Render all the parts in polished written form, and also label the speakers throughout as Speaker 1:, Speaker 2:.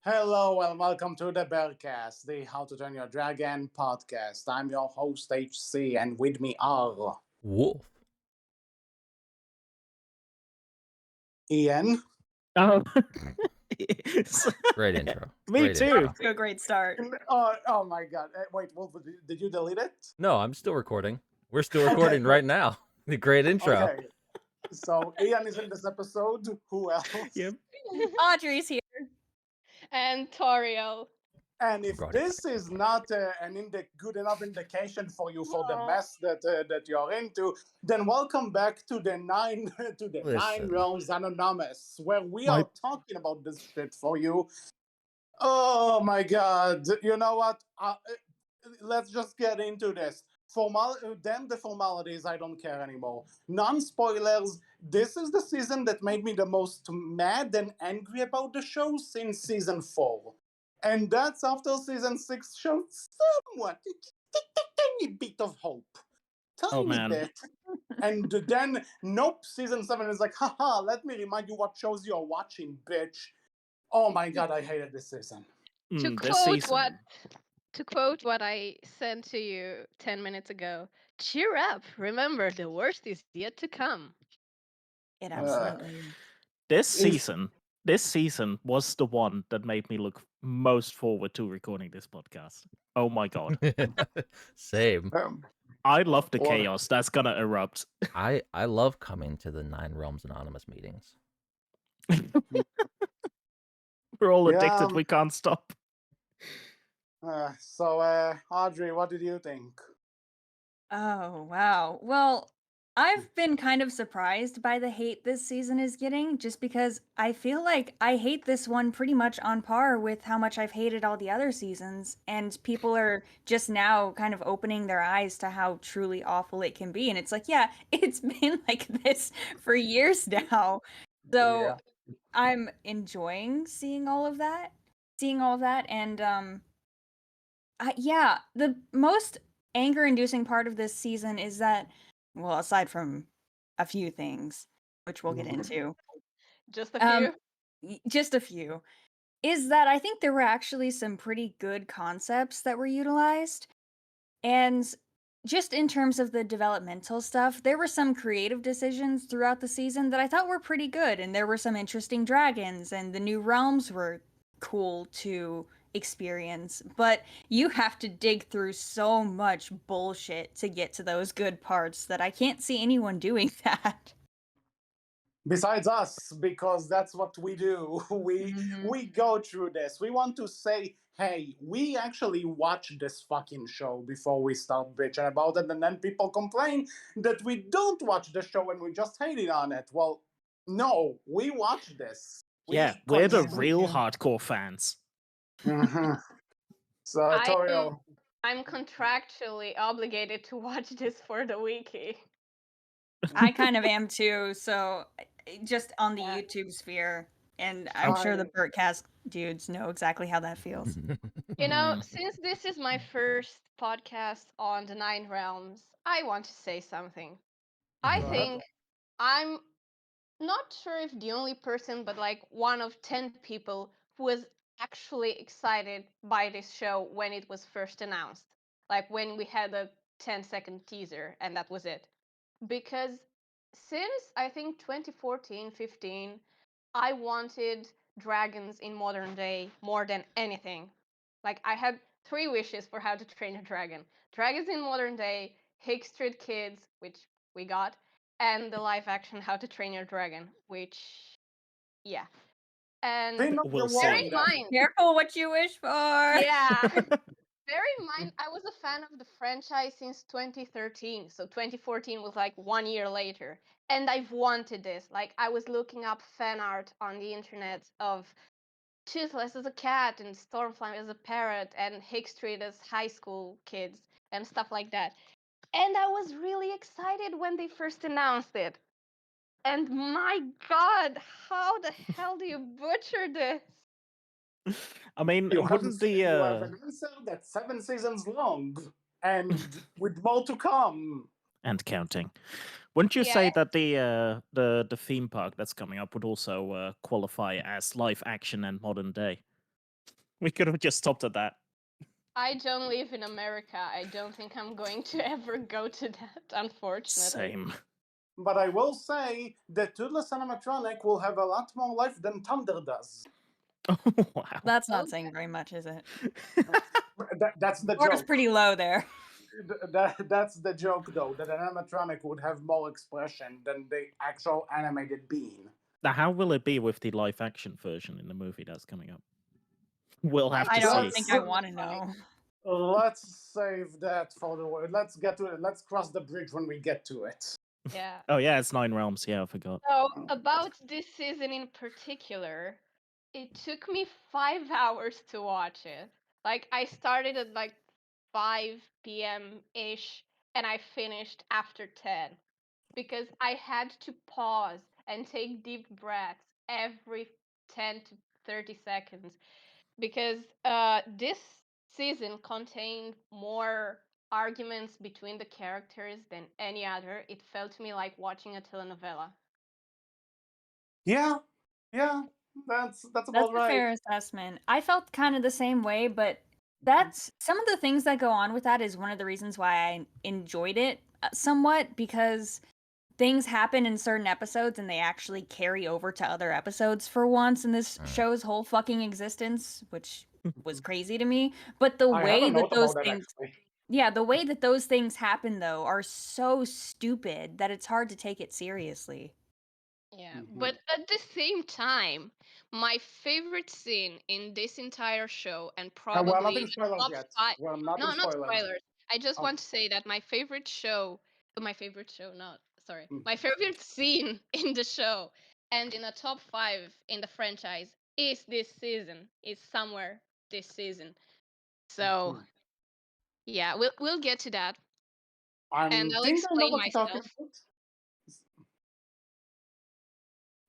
Speaker 1: Hello and welcome to the Berkcast, the How to Train Your Dragon podcast. I'm your host HC, and with me are
Speaker 2: Wolf.
Speaker 1: Ian.
Speaker 3: Oh,
Speaker 2: Great intro.
Speaker 3: Me
Speaker 2: Great
Speaker 3: too.
Speaker 2: intro.
Speaker 4: A great start.
Speaker 1: Oh my god. Wait, Wolf, did you delete it?
Speaker 2: No, I'm still recording. We're still recording right now. The great intro.
Speaker 1: Okay. So Ian is in this episode. Who else?
Speaker 3: Yep.
Speaker 4: Audrie's here.
Speaker 5: And Tauriel.
Speaker 1: And if
Speaker 2: Brought it
Speaker 1: this is not an good enough indication for you for the
Speaker 5: Aw.
Speaker 1: mess that you're into, then welcome back to the nine
Speaker 2: Listen.
Speaker 1: Realms Anonymous, where we
Speaker 3: My-
Speaker 1: are talking about this shit for you. Oh my god! You know what? Let's just get into this. Then the formalities, I don't care anymore. Non-spoilers. This is the season that made me the most mad and angry about the show since season 4. And that's after season 6 showed somewhat, a tiny bit of hope. Tiny
Speaker 3: man.
Speaker 1: bit. And then, nope, season 7 is like, haha, let me remind you what shows you're watching, bitch. Oh my god, I hated this season.
Speaker 5: To
Speaker 3: this
Speaker 5: quote
Speaker 3: season.
Speaker 5: what I sent to you 10 minutes ago, cheer up. Remember, the worst is yet to come.
Speaker 4: It absolutely is.
Speaker 3: This season was the one that made me look most forward to recording this podcast. Oh my god.
Speaker 2: Same.
Speaker 3: I love the
Speaker 1: Well-
Speaker 3: chaos that's gonna erupt.
Speaker 2: I love coming to the Nine Realms Anonymous meetings.
Speaker 3: We're all
Speaker 1: Yeah,
Speaker 3: addicted, we can't stop.
Speaker 1: So, Audrey, what did you think?
Speaker 4: Oh, wow. Well, I've been kind of surprised by the hate this season is getting, just because I feel like I hate this one pretty much on par with how much I've hated all the other seasons, and people are just now kind of opening their eyes to how truly awful it can be. And it's like, yeah, it's been like this for years now. So
Speaker 1: Yeah.
Speaker 4: I'm enjoying seeing all of that, and yeah, the most anger-inducing part of this season is that, well, aside from a few things, which we'll get
Speaker 1: Mhm.
Speaker 4: into,
Speaker 5: Just a few.
Speaker 4: just a few, is that I think there were actually some pretty good concepts that were utilized. And just in terms of the developmental stuff, there were some creative decisions throughout the season that I thought were pretty good. And there were some interesting dragons, and the new realms were cool to experience. But you have to dig through so much bullshit to get to those good parts that I can't see anyone doing that.
Speaker 1: Besides us, because that's what we do.
Speaker 4: Mhm.
Speaker 1: We go through this. We want to say, hey, we actually watch this fucking show before we start bitching about it, and then people complain that we don't watch the show and we just hating on it. Well, no, we watch this.
Speaker 3: Yeah, we're the
Speaker 1: consume-
Speaker 3: real hardcore fans.
Speaker 1: Mhm. So,
Speaker 5: I am-
Speaker 1: Tauriel,
Speaker 5: I'm contractually obligated to watch this for the wiki.
Speaker 4: I kind of am too. So just on the
Speaker 5: Yeah.
Speaker 4: YouTube sphere, and I'm sure the Berkcast dudes know exactly how that feels.
Speaker 5: You know,
Speaker 3: Mhm.
Speaker 5: since this is my first podcast on the Nine Realms, I want to say something. I
Speaker 1: Go ahead.
Speaker 5: think I'm not sure if the only person, but like one of 10 people who was actually excited by this show when it was first announced. Like when we had a 10-second teaser and that was it. Because since I think 2014, 15, I wanted dragons in modern day more than anything. Like I had 3 wishes for how to train a dragon. Dragons in modern day, Hick Street Kids, which we got, and the live action How to Train Your Dragon, which yeah. And
Speaker 1: Pin up
Speaker 3: We'll
Speaker 1: your
Speaker 5: bear
Speaker 1: wall,
Speaker 5: in
Speaker 3: see.
Speaker 1: guys.
Speaker 5: mind,
Speaker 4: Careful what you wish for.
Speaker 5: yeah, bear in mind, I was a fan of the franchise since 2013. So 2014 was like 1 year later. And I've wanted this. Like I was looking up fan art on the internet of Toothless as a cat and Stormfly as a parrot and Hick Street as high school kids and stuff like that. And I was really excited when they first announced it. And my god, how the hell do you butcher this?
Speaker 3: I mean,
Speaker 1: You have
Speaker 3: wouldn't
Speaker 1: you have
Speaker 3: the
Speaker 1: an answer that's 7 seasons long, and with more to come.
Speaker 3: and counting. Wouldn't you
Speaker 5: Yeah.
Speaker 3: say that the theme park that's coming up would also qualify as live action and modern day? We could have just stopped at that.
Speaker 5: I don't live in America. I don't think I'm going to ever go to that, unfortunately.
Speaker 3: Same.
Speaker 1: But I will say the toothless animatronic will have a lot more life than Thunder does.
Speaker 3: Oh, wow.
Speaker 4: That's not
Speaker 5: Okay.
Speaker 4: saying very much, is it?
Speaker 1: That's the
Speaker 4: Bar's
Speaker 1: joke.
Speaker 4: pretty low there.
Speaker 1: That's the joke, though, that an animatronic would have more expression than the actual animated being.
Speaker 3: Now, how will it be with the live action version in the movie that's coming up? We'll have
Speaker 4: I
Speaker 3: to
Speaker 4: don't
Speaker 3: see.
Speaker 4: think I want to know.
Speaker 1: Let's save that for the word. Let's get to it. Let's cross the bridge when we get to it.
Speaker 5: Yeah.
Speaker 3: Oh, yeah, it's 9 Realms. Yeah, I forgot.
Speaker 5: So about this season in particular, it took me 5 hours to watch it. Like I started at like 5 p.m. ish and I finished after 10 because I had to pause and take deep breaths every 10 to 30 seconds because this season contained more arguments between the characters than any other. It felt to me like watching a telenovela.
Speaker 1: Yeah, that's
Speaker 4: That's
Speaker 1: about
Speaker 4: a
Speaker 1: right.
Speaker 4: fair assessment. I felt kind of the same way, but that's some of the things that go on with that is one of the reasons why I enjoyed it somewhat, because things happen in certain episodes and they actually carry over to other episodes for once in this show's whole fucking existence, which was crazy to me. But the
Speaker 1: I have
Speaker 4: way
Speaker 1: a
Speaker 4: that
Speaker 1: note
Speaker 4: those
Speaker 1: about that
Speaker 4: things,
Speaker 1: actually.
Speaker 4: yeah, the way that those things happen though are so stupid that it's hard to take it seriously.
Speaker 5: Yeah,
Speaker 1: Mhm.
Speaker 5: but at the same time, my favorite scene in this entire show, and
Speaker 1: We're not
Speaker 5: probably
Speaker 1: in
Speaker 5: the
Speaker 1: spoilers
Speaker 5: top
Speaker 1: yet.
Speaker 5: five,
Speaker 1: We're not
Speaker 5: no,
Speaker 1: in
Speaker 5: not
Speaker 1: spoilers.
Speaker 5: spoilers. I just
Speaker 1: Oh.
Speaker 5: want to say that not, sorry,
Speaker 1: Mm.
Speaker 5: my favorite scene in the show and in a top 5 in the franchise is this season, is somewhere this season. So,
Speaker 1: Mhm.
Speaker 5: yeah, we'll get to that,
Speaker 1: I
Speaker 5: and I'll
Speaker 1: think I know
Speaker 5: explain
Speaker 1: what you're talking
Speaker 5: myself.
Speaker 1: about.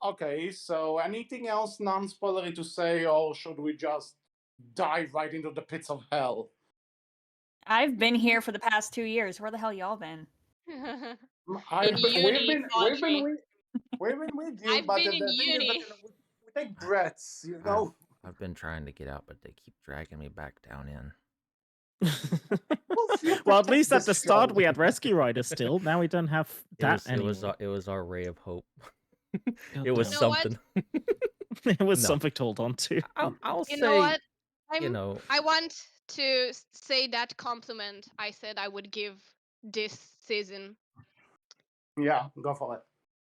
Speaker 1: Okay, so anything else non-spoilery to say, or should we just dive right into the pits of hell?
Speaker 4: I've been here for the past 2 years. Where the hell y'all been?
Speaker 5: In uni, Audrie.
Speaker 1: We've been with you,
Speaker 5: I've
Speaker 1: but
Speaker 5: been
Speaker 1: the
Speaker 5: in
Speaker 1: thing is that
Speaker 5: uni.
Speaker 1: we take breaths, you know.
Speaker 2: I've been trying to get out, but they keep dragging me back down in.
Speaker 1: You
Speaker 3: Well, at
Speaker 1: protect
Speaker 3: least at the
Speaker 1: this
Speaker 3: start
Speaker 1: show.
Speaker 3: we had Rescue Riders still. Now we don't have that anymore.
Speaker 2: It was our ray of hope.
Speaker 3: God
Speaker 2: It was
Speaker 3: damn.
Speaker 5: You know what?
Speaker 2: something.
Speaker 3: It was
Speaker 2: No.
Speaker 3: something to hold on to.
Speaker 2: I'll
Speaker 5: You
Speaker 2: say,
Speaker 5: know what?
Speaker 2: you know,
Speaker 5: I want to say that compliment I said I would give this season.
Speaker 1: Yeah, go for it.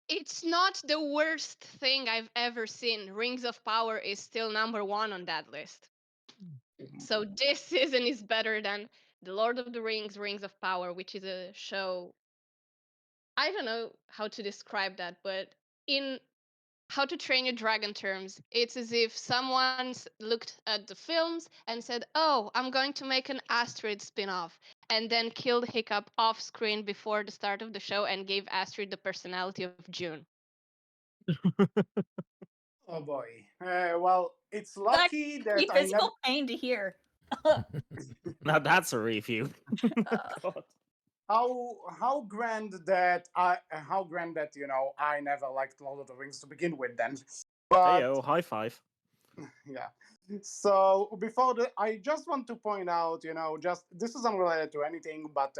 Speaker 5: It's not the worst thing I've ever seen. Rings of Power is still number 1 on that list. So this season is better than The Lord of the Rings, Rings of Power, which is a show. I don't know how to describe that, but in How to Train Your Dragon terms, it's as if someone looked at the films and said, "Oh, I'm going to make an Astrid spin-off," and then killed Hiccup off screen before the start of the show and gave Astrid the personality of June.
Speaker 1: Oh boy. Well, it's
Speaker 4: That
Speaker 1: lucky
Speaker 4: be
Speaker 1: that I never.
Speaker 4: physical pain to hear.
Speaker 3: Now that's a review. God.
Speaker 1: How grand that I never liked Lord of the Rings to begin with. Then, but
Speaker 3: Heyo, high five.
Speaker 1: yeah. So I just want to point out, just this is unrelated to anything, but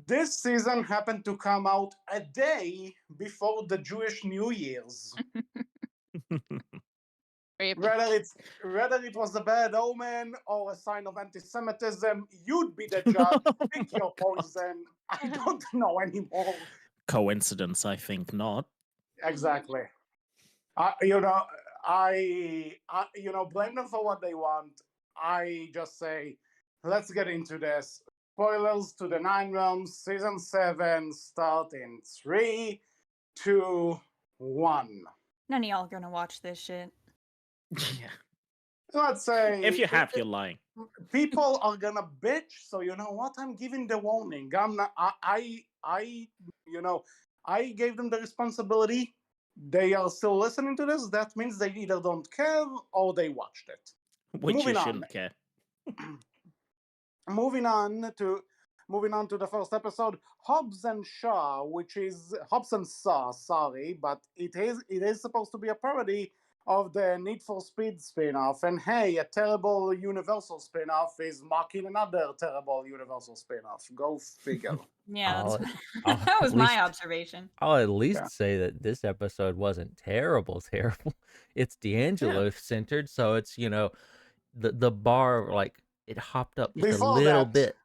Speaker 1: this season happened to come out a day before the Jewish New Year's.
Speaker 5: Rip.
Speaker 1: Whether it was a bad omen or a sign of anti-Semitism, you'd be the judge. Pick your poison. I don't know anymore.
Speaker 3: Coincidence, I think not.
Speaker 1: Exactly. Blame them for what they want. I just say, let's get into this. Spoilers to the Nine Realms, season 7, start in 3, 2, 1.
Speaker 4: None of y'all gonna watch this shit.
Speaker 3: Yeah.
Speaker 1: Let's say
Speaker 3: If you have, you're lying.
Speaker 1: people are gonna bitch, so you know what? I'm giving the warning. I'm not. I gave them the responsibility. They are still listening to this. That means they either don't care or they watched it.
Speaker 3: Which
Speaker 1: Moving
Speaker 3: you
Speaker 1: on.
Speaker 3: shouldn't care.
Speaker 1: Moving on to the first episode, Hobbs and Shaw, which is Hobbs and Shaw. Sorry, but it is supposed to be a parody of the Need for Speed spin-off, and hey, a terrible Universal spin-off is mocking another terrible Universal spin-off. Go figure.
Speaker 4: Yeah,
Speaker 2: I'll,
Speaker 4: that's
Speaker 2: I'll
Speaker 4: that was
Speaker 2: at
Speaker 4: my
Speaker 2: least
Speaker 4: observation.
Speaker 2: I'll at least
Speaker 1: Yeah.
Speaker 2: say that this episode wasn't terrible. It's D'Angelo centered, so it's the bar like it hopped up just a
Speaker 1: Before
Speaker 2: little
Speaker 1: that-
Speaker 2: bit.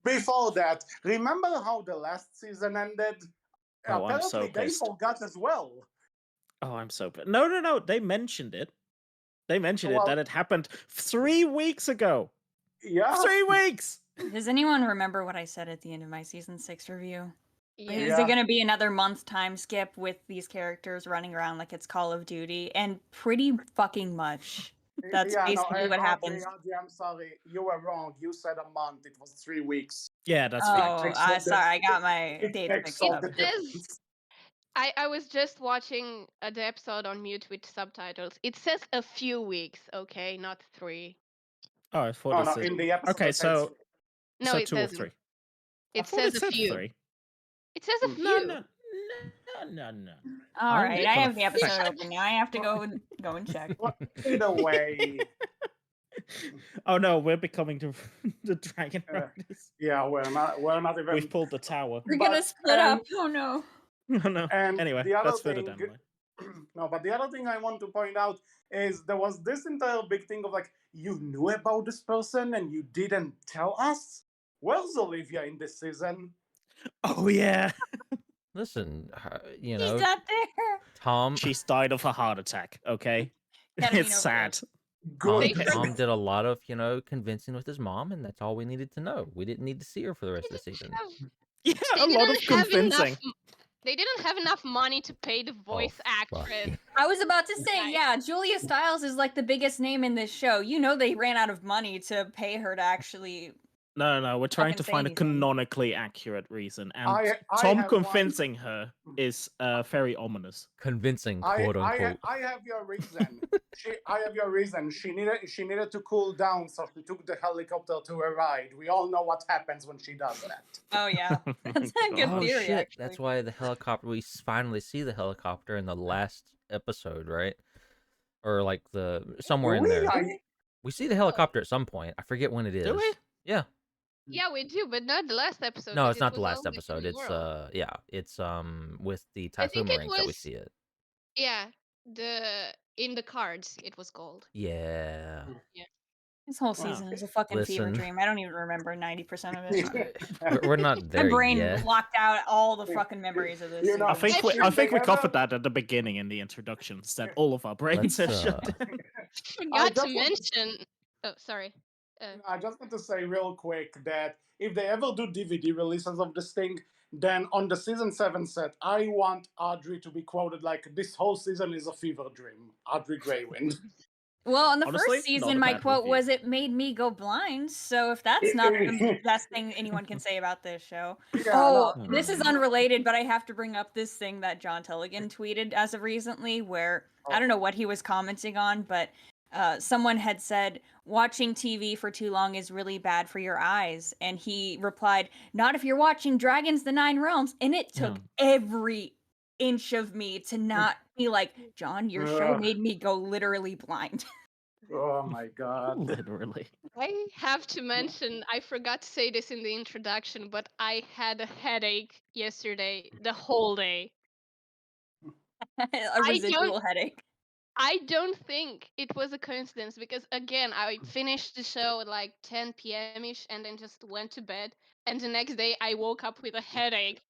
Speaker 1: Before that, remember how the last season ended?
Speaker 3: Oh, I'm so
Speaker 1: Apparently, they
Speaker 3: pissed.
Speaker 1: forgot as well.
Speaker 3: Oh, I'm so pissed. No. They mentioned it. They mentioned it
Speaker 1: Well-
Speaker 3: that it happened 3 weeks ago.
Speaker 1: Yeah.
Speaker 3: 3 weeks.
Speaker 4: Does anyone remember what I said at the end of my season 6 review?
Speaker 5: Yeah.
Speaker 4: Is it going to be another month time skip with these characters running around like it's Call of Duty? And pretty fucking much. That's basically what happens.
Speaker 1: Audrey, I'm sorry. You were wrong. You said a month. It was 3 weeks.
Speaker 3: Yeah, that's
Speaker 4: Oh,
Speaker 3: fact.
Speaker 4: sorry, I got my
Speaker 1: It
Speaker 4: dates
Speaker 1: makes
Speaker 4: mixed
Speaker 1: all
Speaker 4: up.
Speaker 1: the
Speaker 5: It says-
Speaker 1: difference.
Speaker 5: I was just watching the episode on mute with subtitles. It says a few weeks, okay, not 3.
Speaker 3: Oh, I thought
Speaker 1: No,
Speaker 3: it
Speaker 1: no,
Speaker 3: said.
Speaker 1: in the episode.
Speaker 3: Okay,
Speaker 1: it says
Speaker 3: so
Speaker 5: No,
Speaker 3: so
Speaker 5: it
Speaker 3: 2 or
Speaker 5: doesn't.
Speaker 3: 3. I
Speaker 5: It
Speaker 3: thought
Speaker 5: says
Speaker 3: it
Speaker 5: a
Speaker 3: said
Speaker 5: few.
Speaker 3: 3.
Speaker 5: It says a
Speaker 1: No,
Speaker 5: few.
Speaker 3: No.
Speaker 4: All
Speaker 3: I'm
Speaker 4: right,
Speaker 3: just
Speaker 4: I
Speaker 3: gonna
Speaker 4: have the
Speaker 3: fact-
Speaker 4: episode open now. I have to go and check.
Speaker 1: Either way.
Speaker 3: Oh no, we're becoming the Dragon
Speaker 1: Yeah.
Speaker 3: Riders.
Speaker 1: Yeah, we're not even.
Speaker 3: We've pulled the tower.
Speaker 4: We're gonna
Speaker 1: But,
Speaker 4: split up. Oh no.
Speaker 3: Oh no.
Speaker 1: And
Speaker 3: Anyway,
Speaker 1: the other
Speaker 3: that's further
Speaker 1: thing,
Speaker 3: down the line.
Speaker 1: no, but the other thing I want to point out is there was this entire big thing of like, you knew about this person and you didn't tell us? Where's Olivia in this season?
Speaker 3: Oh yeah,
Speaker 2: Listen,
Speaker 4: He's not there.
Speaker 2: Tom
Speaker 3: she's died of a heart attack. Okay,
Speaker 4: Ketamine
Speaker 3: it's sad.
Speaker 1: Good.
Speaker 5: They
Speaker 2: Tom did a lot of convincing with his mom, and that's all we needed to know. We didn't need to see her for the rest of the season.
Speaker 3: Yeah,
Speaker 5: They
Speaker 3: a lot of
Speaker 5: didn't have
Speaker 3: convincing.
Speaker 5: enough. They didn't have enough money to pay the voice
Speaker 2: fuck.
Speaker 5: actress.
Speaker 4: I was about to say,
Speaker 5: Right.
Speaker 4: yeah, Julia Stiles is like the biggest name in this show. You know they ran out of money to pay her to actually.
Speaker 3: No, we're trying
Speaker 4: Fucking
Speaker 3: to
Speaker 4: say
Speaker 3: find a
Speaker 4: anything.
Speaker 3: canonically accurate reason, and
Speaker 1: I
Speaker 3: Tom
Speaker 1: have one.
Speaker 3: convincing her is very ominous.
Speaker 2: Convincing, quote unquote.
Speaker 1: I have your reason. I have your reason. She needed to cool down, so she took the helicopter to a ride. We all know what happens when she does that.
Speaker 4: Oh yeah, that's a good
Speaker 2: Oh
Speaker 4: theory.
Speaker 2: shit!
Speaker 4: Actually.
Speaker 2: That's why the helicopter. We finally see the helicopter in the last episode, right? Or like somewhere in there. We see the helicopter at some point. I forget when it is.
Speaker 3: Do we?
Speaker 2: Yeah.
Speaker 5: Yeah, we do, but not the last episode.
Speaker 2: No,
Speaker 5: 'cause
Speaker 2: it's
Speaker 5: it
Speaker 2: not the
Speaker 5: was
Speaker 2: last
Speaker 5: only
Speaker 2: episode.
Speaker 5: New
Speaker 2: It's
Speaker 5: World.
Speaker 2: it's with the
Speaker 5: I think
Speaker 2: typhoon
Speaker 5: it
Speaker 2: rings that we
Speaker 5: was-
Speaker 2: see it.
Speaker 5: Yeah, in the cards it was gold.
Speaker 2: Yeah.
Speaker 4: This whole
Speaker 3: Wow.
Speaker 4: season is a fucking fever
Speaker 2: Listen.
Speaker 4: dream. I don't even remember 90% of it.
Speaker 2: We're not
Speaker 4: My
Speaker 2: there
Speaker 4: brain
Speaker 2: yet.
Speaker 4: blocked out all the fucking memories of this.
Speaker 1: You know,
Speaker 3: I
Speaker 4: season.
Speaker 3: think we,
Speaker 1: Should
Speaker 3: I think
Speaker 1: they
Speaker 3: we
Speaker 1: ever-
Speaker 3: covered that at the beginning in the introductions that all of our brains
Speaker 2: Let's,
Speaker 3: are shut down.
Speaker 5: Forgot to
Speaker 1: just want-
Speaker 5: mention. Oh, sorry.
Speaker 1: I just want to say real quick that if they ever do DVD releases of this thing, then on the season 7 set, I want Audrey to be quoted like, "This whole season is a fever dream." Audrey Greywind.
Speaker 4: Well, on the
Speaker 3: Honestly,
Speaker 4: first
Speaker 3: not a
Speaker 4: season, my
Speaker 3: bad
Speaker 4: quote
Speaker 3: review.
Speaker 4: was, "It made me go blind." So if that's not the best thing anyone can say about this show,
Speaker 1: Yeah,
Speaker 3: no.
Speaker 4: this is unrelated, but I have to bring up this thing that John Telligan tweeted as of recently, where I don't know what he was commenting on, but someone had said watching TV for too long is really bad for your eyes, and he replied, "Not if you're watching Dragons: The Nine Realms." And it took every inch of me to not be like, John, your show
Speaker 1: Ugh.
Speaker 4: made me go literally blind.
Speaker 1: Oh my god.
Speaker 3: Literally.
Speaker 5: I have to mention, I forgot to say this in the introduction, but I had a headache yesterday, the whole day.
Speaker 4: A residual headache.
Speaker 5: I don't think it was a coincidence because, again, I finished the show at like 10 p.m. ish and then just went to bed. And the next day I woke up with a headache.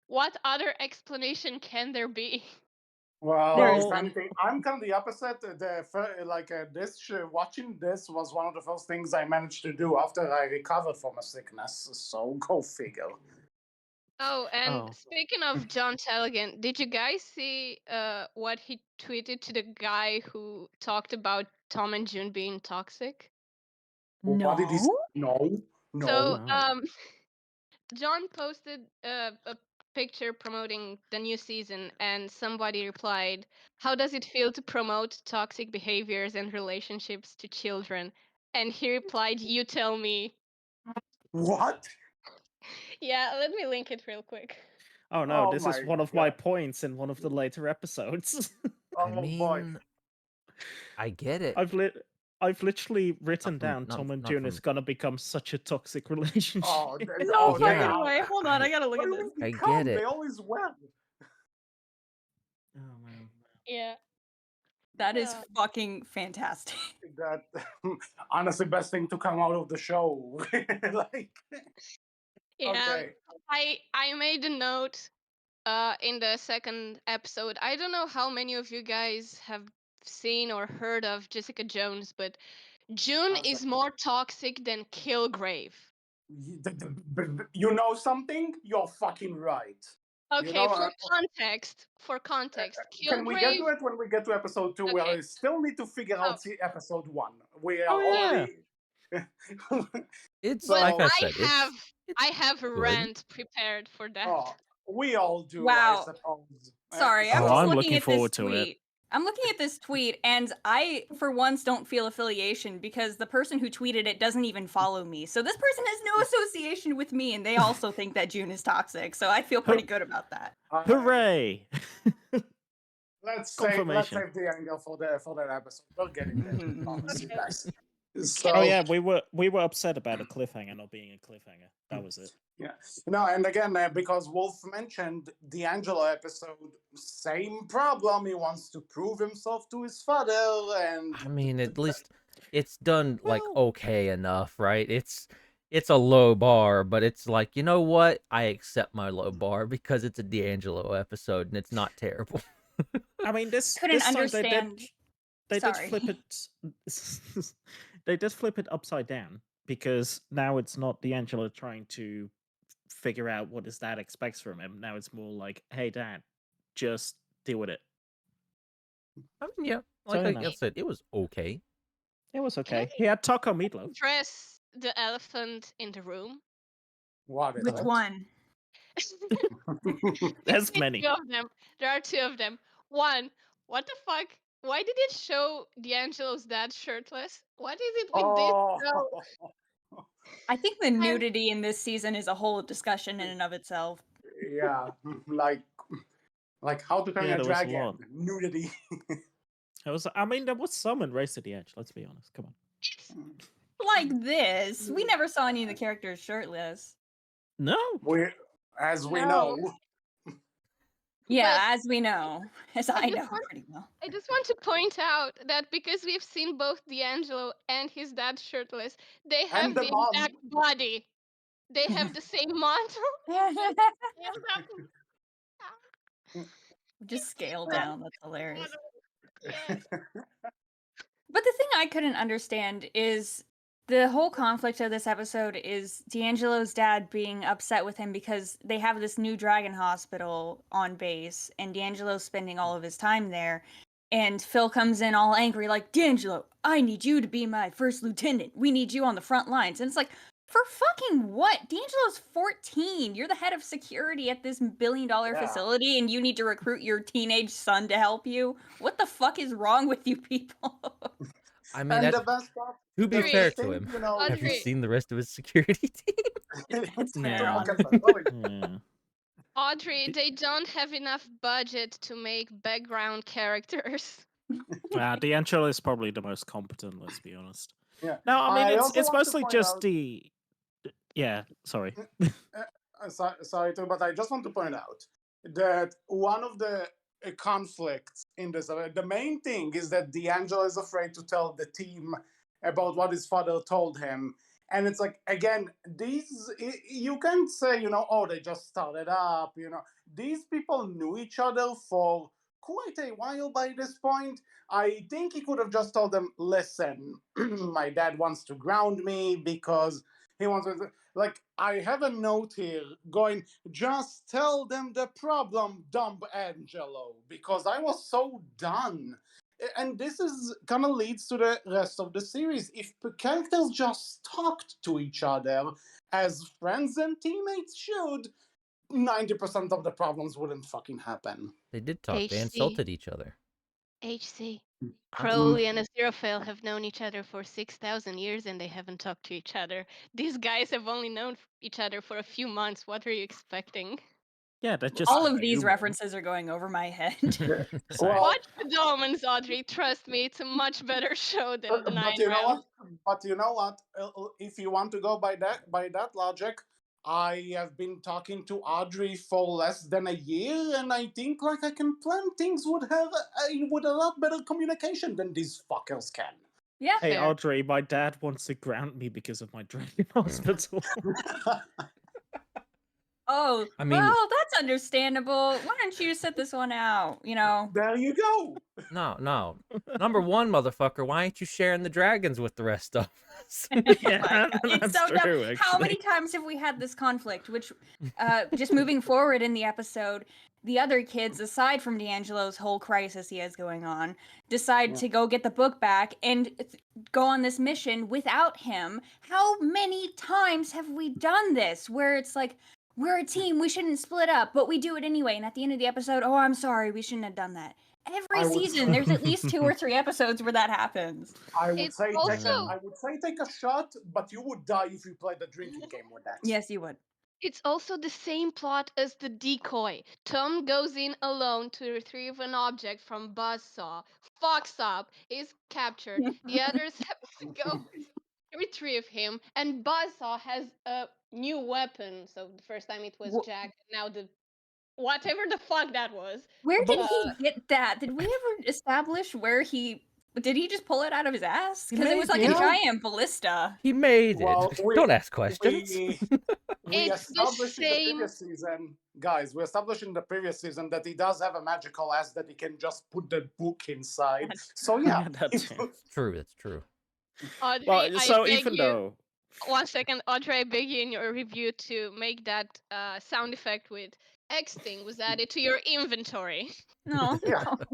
Speaker 5: What other explanation can there be?
Speaker 1: Well,
Speaker 4: There
Speaker 1: if
Speaker 4: isn't.
Speaker 1: anything, I'm kind of the opposite. Watching this was one of the first things I managed to do after I recovered from a sickness. So go figure.
Speaker 5: Oh, and
Speaker 3: Oh.
Speaker 5: speaking of John Telligan, did you guys see what he tweeted to the guy who talked about Tom and June being toxic?
Speaker 1: What did he say?
Speaker 4: No?
Speaker 1: No.
Speaker 5: So,
Speaker 3: No.
Speaker 5: John posted a picture promoting the new season, and somebody replied, "How does it feel to promote toxic behaviors and relationships to children?" And he replied, "You tell me."
Speaker 1: What?
Speaker 5: Yeah, let me link it real quick.
Speaker 3: Oh no,
Speaker 1: Oh
Speaker 3: this is
Speaker 1: my
Speaker 3: one of my
Speaker 1: God.
Speaker 3: points in one of the later episodes.
Speaker 2: I
Speaker 1: Oh boy.
Speaker 2: mean, I get it.
Speaker 3: I've literally written
Speaker 2: Not from
Speaker 3: down Tom and
Speaker 2: not
Speaker 3: June is
Speaker 2: from.
Speaker 3: gonna become such a toxic relationship.
Speaker 1: Oh,
Speaker 5: No
Speaker 1: they
Speaker 2: Yeah.
Speaker 5: fucking
Speaker 1: are.
Speaker 5: way. Hold on,
Speaker 2: I
Speaker 5: I gotta look
Speaker 1: What
Speaker 5: at
Speaker 1: do
Speaker 5: this.
Speaker 1: we
Speaker 2: I get
Speaker 1: become? They
Speaker 2: it.
Speaker 1: always were.
Speaker 3: Oh man.
Speaker 5: Yeah.
Speaker 4: That is
Speaker 5: Uh,
Speaker 4: fucking fantastic.
Speaker 1: That honestly best thing to come out of the show. Like,
Speaker 5: yeah.
Speaker 1: okay.
Speaker 5: I made a note in the second episode. I don't know how many of you guys have seen or heard of Jessica Jones, but June
Speaker 1: How's that?
Speaker 5: is more toxic than Kilgrave.
Speaker 1: You know something? You're fucking right. You
Speaker 5: Okay,
Speaker 1: know,
Speaker 5: for context,
Speaker 1: can we get
Speaker 5: Kilgrave.
Speaker 1: to it when we get to episode 2?
Speaker 5: Okay.
Speaker 1: We still need to figure
Speaker 5: Oh,
Speaker 1: out episode 1. We are
Speaker 3: Oh yeah.
Speaker 1: already.
Speaker 2: It's
Speaker 5: but
Speaker 2: like I
Speaker 1: So,
Speaker 2: said.
Speaker 5: I
Speaker 2: It's
Speaker 5: have a
Speaker 2: good.
Speaker 5: rant prepared for that.
Speaker 1: oh, we all do, I
Speaker 4: Wow.
Speaker 1: suppose.
Speaker 4: Sorry, I'm
Speaker 3: Oh,
Speaker 4: just
Speaker 3: I'm
Speaker 4: looking
Speaker 3: looking
Speaker 4: at this
Speaker 3: forward to it.
Speaker 4: tweet. I'm looking at this tweet, and I, for once, don't feel affiliation because the person who tweeted it doesn't even follow me. So this person has no association with me, and they also think that June is toxic. So I feel pretty good about that.
Speaker 3: Hooray!
Speaker 1: Let's
Speaker 3: Confirmation.
Speaker 1: save the angle for that episode. We'll get in there. Promise you guys. So,
Speaker 3: Oh yeah, we were upset about a cliffhanger not being a cliffhanger. That was it.
Speaker 1: yeah. No, and again, because Wolf mentioned D'Angelo episode, same problem. He wants to prove himself to his father, and
Speaker 2: I mean, at least it's done like
Speaker 3: Well-
Speaker 2: okay enough, right? It's a low bar, but it's like, you know what? I accept my low bar because it's a D'Angelo episode and it's not terrible.
Speaker 3: I mean, this
Speaker 4: Couldn't
Speaker 3: this time
Speaker 4: understand.
Speaker 3: they did
Speaker 4: Sorry.
Speaker 3: flip it. They did flip it upside down because now it's not D'Angelo trying to figure out what his dad expects from him. Now it's more like, hey, dad, just deal with it.
Speaker 2: I mean, yeah,
Speaker 3: So,
Speaker 2: like
Speaker 3: you
Speaker 2: I
Speaker 3: know.
Speaker 2: said, it was okay.
Speaker 3: It was
Speaker 5: Can
Speaker 3: okay.
Speaker 5: I
Speaker 3: He had taco meatloaf.
Speaker 5: address the elephant in the room?
Speaker 1: what is
Speaker 4: Which
Speaker 1: it?
Speaker 4: one?
Speaker 3: There's
Speaker 5: It's
Speaker 3: many.
Speaker 5: two of them. There are two of them. One, what the fuck? Why did it show D'Angelo's dad shirtless? What is it with this show?
Speaker 1: Oh,
Speaker 4: I think the nudity in this season is a whole discussion in and of itself.
Speaker 1: yeah, like how to turn
Speaker 3: Yeah,
Speaker 1: a
Speaker 3: there was a
Speaker 1: dragon,
Speaker 3: lot.
Speaker 1: nudity.
Speaker 3: I mean, there was some in Race to the Edge. Let's be honest. Come on.
Speaker 4: Like this. We never saw any of the characters shirtless.
Speaker 3: No.
Speaker 1: As we
Speaker 5: No.
Speaker 1: know.
Speaker 4: Yeah, as we know. As I
Speaker 5: just
Speaker 4: know
Speaker 5: want-
Speaker 4: pretty well.
Speaker 5: I just want to point out that because we've seen both D'Angelo and his dad shirtless, they have
Speaker 1: And the
Speaker 5: the
Speaker 1: mom.
Speaker 5: exact body. They have the same model.
Speaker 4: Just scale down. That's hilarious.
Speaker 5: Yes.
Speaker 4: But the thing I couldn't understand is the whole conflict of this episode is D'Angelo's dad being upset with him because they have this new dragon hospital on base, and D'Angelo's spending all of his time there. And Phil comes in all angry, like, D'Angelo, I need you to be my first lieutenant. We need you on the front lines. And it's like, for fucking what? D'Angelo's 14. You're the head of security at this billion-dollar facility, and you need to recruit your teenage son to help you? What the fuck is wrong with you people?
Speaker 2: I mean,
Speaker 1: And
Speaker 2: that's,
Speaker 1: the best part,
Speaker 2: to be
Speaker 1: the
Speaker 2: fair to
Speaker 1: thing,
Speaker 2: him,
Speaker 1: you know,
Speaker 2: have you
Speaker 5: Audrie.
Speaker 2: seen the rest of his security team?
Speaker 4: It's fair.
Speaker 3: Yeah.
Speaker 1: Okay, sorry.
Speaker 3: Yeah.
Speaker 5: Audrey, they don't have enough budget to make background characters.
Speaker 3: D'Angelo is probably the most competent. Let's be honest.
Speaker 1: Yeah.
Speaker 3: No, I mean
Speaker 1: I
Speaker 3: it's
Speaker 1: also
Speaker 3: it's
Speaker 1: want to
Speaker 3: mostly
Speaker 1: point
Speaker 3: just
Speaker 1: out-
Speaker 3: the. Yeah. Sorry.
Speaker 1: Sorry, but I just want to point out that one of the conflicts in this, the main thing is that D'Angelo is afraid to tell the team about what his father told him. And it's like, again, you can't say, oh, they just started up, These people knew each other for quite a while by this point. I think he could have just told them, listen, my dad wants to ground me because he wants to, like, I have a note here going, just tell them the problem, dumb Angelo, because I was so done. And this is kind of leads to the rest of the series. If the characters just talked to each other as friends and teammates should, 90% of the problems wouldn't fucking happen.
Speaker 2: They did talk. They
Speaker 5: HC.
Speaker 2: insulted each other.
Speaker 5: HC. Crowley and Aziraphale have known each other for 6,000 years and they haven't talked to each other. These guys have only known each other for a few months. What are you expecting?
Speaker 3: Yeah, they're just
Speaker 4: All of these
Speaker 3: human.
Speaker 4: references are going over my head.
Speaker 3: Sorry.
Speaker 5: Watch the Dolmens, Audrey. Trust me, it's a much better show than the
Speaker 1: But
Speaker 5: Nine
Speaker 1: you know
Speaker 5: Rounds.
Speaker 1: what? But you know what? If you want to go by that logic, I have been talking to Audrey for less than a year, and I think like I can plan things with her with a lot better communication than these fuckers can.
Speaker 4: Yeah.
Speaker 3: Hey,
Speaker 5: Fair.
Speaker 3: Audrey, my dad wants to ground me because of my dragon hospital.
Speaker 4: Oh,
Speaker 2: I mean-
Speaker 4: well, that's understandable. Why don't you sit this one out? You know.
Speaker 1: There you go.
Speaker 2: No. Number one, motherfucker, why ain't you sharing the dragons with the rest of us?
Speaker 3: Yeah,
Speaker 4: It's
Speaker 3: that's
Speaker 4: so dumb.
Speaker 3: true,
Speaker 4: How many
Speaker 3: actually.
Speaker 4: times have we had this conflict? Which, just moving forward in the episode, the other kids, aside from D'Angelo's whole crisis he has going on, decide to go get the book back and go on this mission without him. How many times have we done this? Where it's like, we're a team, we shouldn't split up, but we do it anyway. And at the end of the episode, oh, I'm sorry, we shouldn't have done that. Every
Speaker 1: I would
Speaker 4: season,
Speaker 1: say-
Speaker 4: there's at least 2 or 3 episodes where that happens.
Speaker 1: I would
Speaker 5: It's
Speaker 1: say
Speaker 5: also-
Speaker 1: take a shot, but you would die if you played the drinking game with that.
Speaker 4: Yes, you would.
Speaker 5: It's also the same plot as the decoy. Tom goes in alone to retrieve an object from Buzzsaw, fucks up, is captured. The others have to go retrieve him, and Buzzsaw has a new weapon. So the first time it was
Speaker 4: Wh-
Speaker 5: Jack, now the whatever the fuck that was.
Speaker 4: Where
Speaker 3: But-
Speaker 4: did he get that? Did we ever establish where did he just pull it out of his ass? Because it was like a
Speaker 1: Yeah.
Speaker 4: giant ballista.
Speaker 2: He made it.
Speaker 1: Well,
Speaker 2: Don't ask questions.
Speaker 1: We
Speaker 5: It's the
Speaker 1: established in the
Speaker 5: same-
Speaker 1: previous season, guys. We established in the previous season that he does have a magical ass that he can just put the book inside. So yeah,
Speaker 3: that too.
Speaker 2: True, it's true.
Speaker 5: Audrey,
Speaker 3: Well,
Speaker 5: I
Speaker 3: so
Speaker 5: beg
Speaker 3: even
Speaker 5: you,
Speaker 3: though
Speaker 5: 1 second, Audrey, I beg you in your review to make that sound effect with X thing was added to your inventory.
Speaker 4: No.
Speaker 1: Yeah.
Speaker 3: God.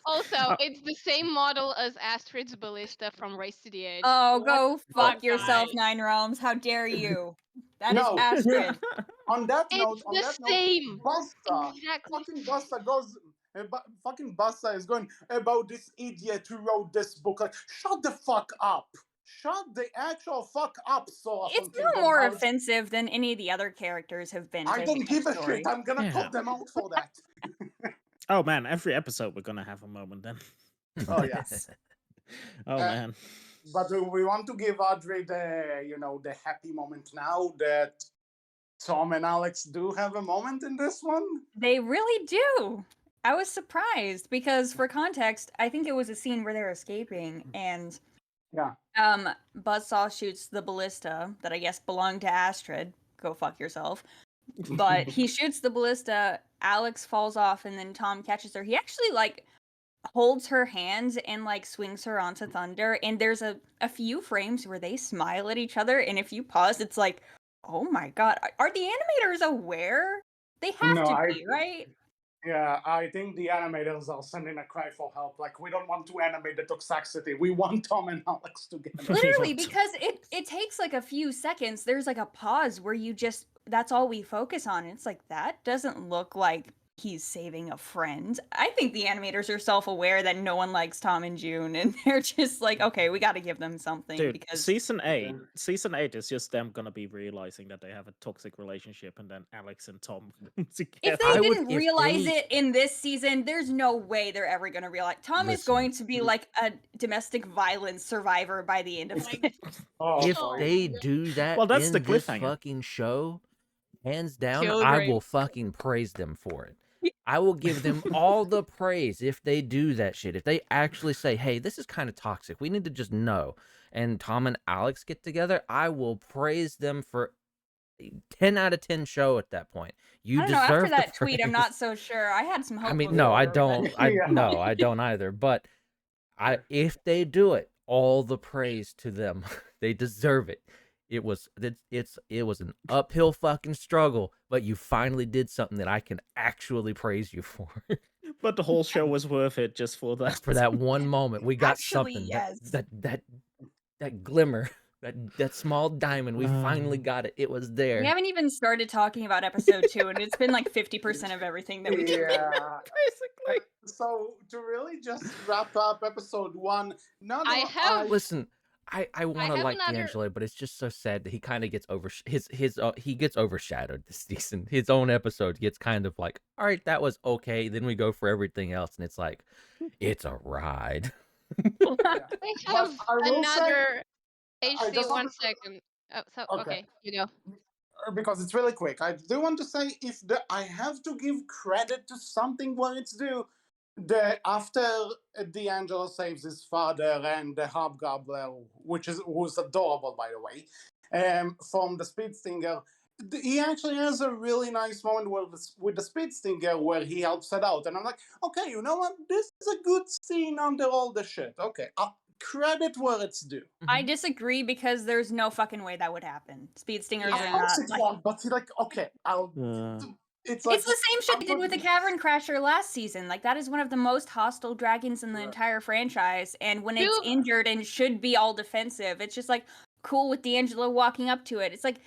Speaker 5: Also, it's the same model as Astrid's ballista from Race to the Edge.
Speaker 4: Oh,
Speaker 5: What
Speaker 4: go
Speaker 5: the
Speaker 4: fuck
Speaker 5: fuck,
Speaker 4: yourself,
Speaker 5: guys?
Speaker 4: Nine Realms. How dare you? That is
Speaker 1: No.
Speaker 4: Astrid.
Speaker 1: On that note,
Speaker 5: It's the same.
Speaker 1: Busta,
Speaker 5: Exactly.
Speaker 1: fucking Busta goes. Fucking Busta is going about this idiot who wrote this book. Like, shut the fuck up. Shut the actual fuck up, Sola
Speaker 4: It's
Speaker 1: from
Speaker 4: no
Speaker 1: Kingdom
Speaker 4: more
Speaker 1: Hearts.
Speaker 4: offensive than any of the other characters have been.
Speaker 1: I
Speaker 4: to
Speaker 1: don't give a
Speaker 4: story.
Speaker 1: shit. I'm gonna
Speaker 3: Yeah.
Speaker 1: call them out for that.
Speaker 3: Oh man, every episode we're gonna have a moment then.
Speaker 1: Oh yes.
Speaker 3: Oh man.
Speaker 1: But we want to give Audrey the happy moment now that Tom and Alex do have a moment in this one.
Speaker 4: They really do. I was surprised because, for context, I think it was a scene where they're escaping and
Speaker 1: Yeah.
Speaker 4: Buzzsaw shoots the ballista that I guess belonged to Astrid. Go fuck yourself. But he shoots the ballista, Alex falls off, and then Tom catches her. He actually holds her hands and swings her onto Thunder, and there's a few frames where they smile at each other, and if you pause, it's like, oh my god, are the animators aware? They have
Speaker 1: No,
Speaker 4: to be, right?
Speaker 1: Yeah, I think the animators are sending a cry for help. Like, we don't want to animate the toxicity. We want Tom and Alex together.
Speaker 4: Literally, because it takes a few seconds. There's a pause where that's all we focus on. And it's like, that doesn't look like he's saving a friend. I think the animators are self-aware that no one likes Tom and June, and they're just like, okay, we got to give them something.
Speaker 3: Dude,
Speaker 4: because
Speaker 3: season 8 is just them gonna be realizing that they have a toxic relationship, and then Alex and Tom come together.
Speaker 4: if
Speaker 2: I
Speaker 4: they
Speaker 2: would-
Speaker 4: didn't
Speaker 2: if
Speaker 4: realize
Speaker 2: they-
Speaker 4: it in this season, there's no way they're ever going to realize. Tom is
Speaker 2: Listen.
Speaker 4: going to be like a domestic violence survivor by the end of it.
Speaker 1: Oh,
Speaker 2: If
Speaker 5: Oh,
Speaker 2: they
Speaker 5: yeah.
Speaker 2: do that
Speaker 3: Well, that's
Speaker 2: in
Speaker 3: the
Speaker 2: this
Speaker 3: cliffhanger.
Speaker 2: fucking show, hands down, I
Speaker 5: Children.
Speaker 2: will fucking praise them for it. I will give them all the praise if they do that shit. If they actually say, hey, this is kind of toxic. We need to just know. And Tom and Alex get together, I will praise them for 10 out of 10 show at that point. You
Speaker 4: I don't know.
Speaker 2: deserve
Speaker 4: After
Speaker 2: the
Speaker 4: that tweet, I'm
Speaker 2: praise.
Speaker 4: not so sure. I had some hope.
Speaker 2: I mean, no, I
Speaker 4: before, but-
Speaker 2: don't.
Speaker 1: Yeah.
Speaker 2: No, I don't either. But if they do it, all the praise to them. They deserve it. It was an uphill fucking struggle, but you finally did something that I can actually praise you for.
Speaker 3: But the whole show was worth it just for that.
Speaker 2: For that one moment, we got
Speaker 4: Actually,
Speaker 2: something.
Speaker 4: yes.
Speaker 2: That glimmer, that small diamond. We finally got it. It was there.
Speaker 4: We haven't even started talking about episode 2, and it's been 50% of everything that we did.
Speaker 1: Yeah.
Speaker 3: Basically.
Speaker 1: So, to really just wrap up episode 1, now
Speaker 5: I
Speaker 1: that
Speaker 5: have-
Speaker 2: Listen, I want to
Speaker 5: have
Speaker 2: like
Speaker 5: another.
Speaker 2: D'Angelo, but it's just so sad that he kind of gets he gets overshadowed this season. His own episode gets kind of like, all right, that was okay. Then we go for everything else, and it's like, it's a ride.
Speaker 1: Yeah.
Speaker 5: I
Speaker 1: But
Speaker 5: have
Speaker 1: I will say,
Speaker 5: another
Speaker 1: I
Speaker 5: HC.
Speaker 1: just want
Speaker 5: One
Speaker 1: to.
Speaker 5: second. Oh, so
Speaker 1: Okay.
Speaker 5: okay, you go.
Speaker 1: Because it's really quick. I do want to say I have to give credit to something where it's due. After D'Angelo saves his father and the Hobgoblin, who's adorable by the way, from the Speed Stinger, he actually has a really nice moment with the Speed Stinger where he helps it out, and I'm like, okay, you know what? This is a good scene under all the shit. Okay, credit where it's due.
Speaker 4: I disagree because there's no fucking way that would happen. Speed stingers
Speaker 1: Of
Speaker 4: are
Speaker 1: course
Speaker 4: not
Speaker 1: it's
Speaker 4: like.
Speaker 1: wrong, but like, okay, it's like
Speaker 4: It's the same shit
Speaker 1: I'm
Speaker 4: they did with the Cavern Crasher last season. Like that is one of the most hostile dragons in the entire franchise, and when it's
Speaker 5: Dude.
Speaker 4: injured and should be all defensive, it's just like cool with D'Angelo walking up to it. It's like,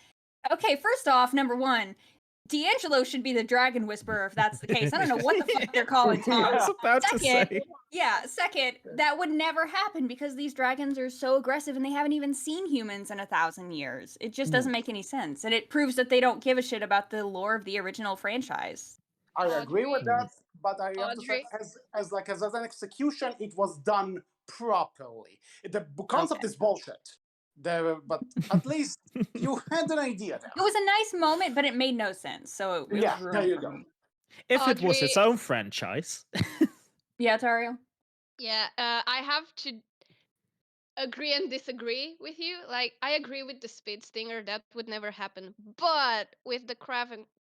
Speaker 4: okay, first off, number one, D'Angelo should be the dragon whisperer if that's the case. I don't know what the fuck they're calling
Speaker 3: I
Speaker 4: Tom.
Speaker 3: was about to
Speaker 4: Second,
Speaker 3: say.
Speaker 4: second, that would never happen because these dragons are so aggressive and they haven't even seen humans in 1,000 years. It just doesn't make any sense. And it proves that they don't give a shit about the lore of the original franchise.
Speaker 1: I agree with
Speaker 5: Audrey.
Speaker 1: that, but I have to say,
Speaker 5: Audrey.
Speaker 1: as an execution, it was done properly. The concept
Speaker 4: Okay.
Speaker 1: is bullshit. But at least you had an idea there.
Speaker 4: It was a nice moment, but it made no sense. So it
Speaker 1: Yeah,
Speaker 4: was
Speaker 1: there
Speaker 4: ruined
Speaker 1: you
Speaker 4: for
Speaker 1: go.
Speaker 4: me.
Speaker 3: If it was
Speaker 5: Audrey.
Speaker 3: its own franchise.
Speaker 4: Yeah, Tauriel?
Speaker 5: Yeah, I have to agree and disagree with you. Like, I agree with the Speed Stinger, that would never happen. But with the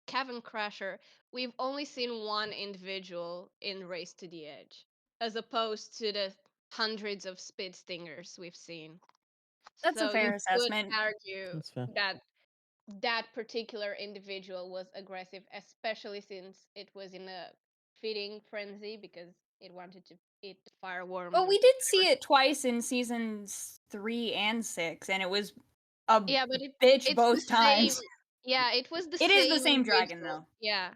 Speaker 5: Cavern Crasher, we've only seen one individual in Race to the Edge, as opposed to the hundreds of Speed Stingers we've seen.
Speaker 4: That's a
Speaker 5: So you
Speaker 4: fair
Speaker 5: could
Speaker 4: assessment.
Speaker 5: argue
Speaker 3: That's fair.
Speaker 5: that that particular individual was aggressive, especially since it was in a feeding frenzy because it wanted to eat the fireworm.
Speaker 4: But we did see it twice in seasons 3 and 6, and it was a
Speaker 5: Yeah, but
Speaker 4: bitch
Speaker 5: it's
Speaker 4: both
Speaker 5: the same.
Speaker 4: times.
Speaker 5: Yeah, it was the
Speaker 4: It is the same dragon,
Speaker 5: individual.
Speaker 4: though.
Speaker 5: Yeah.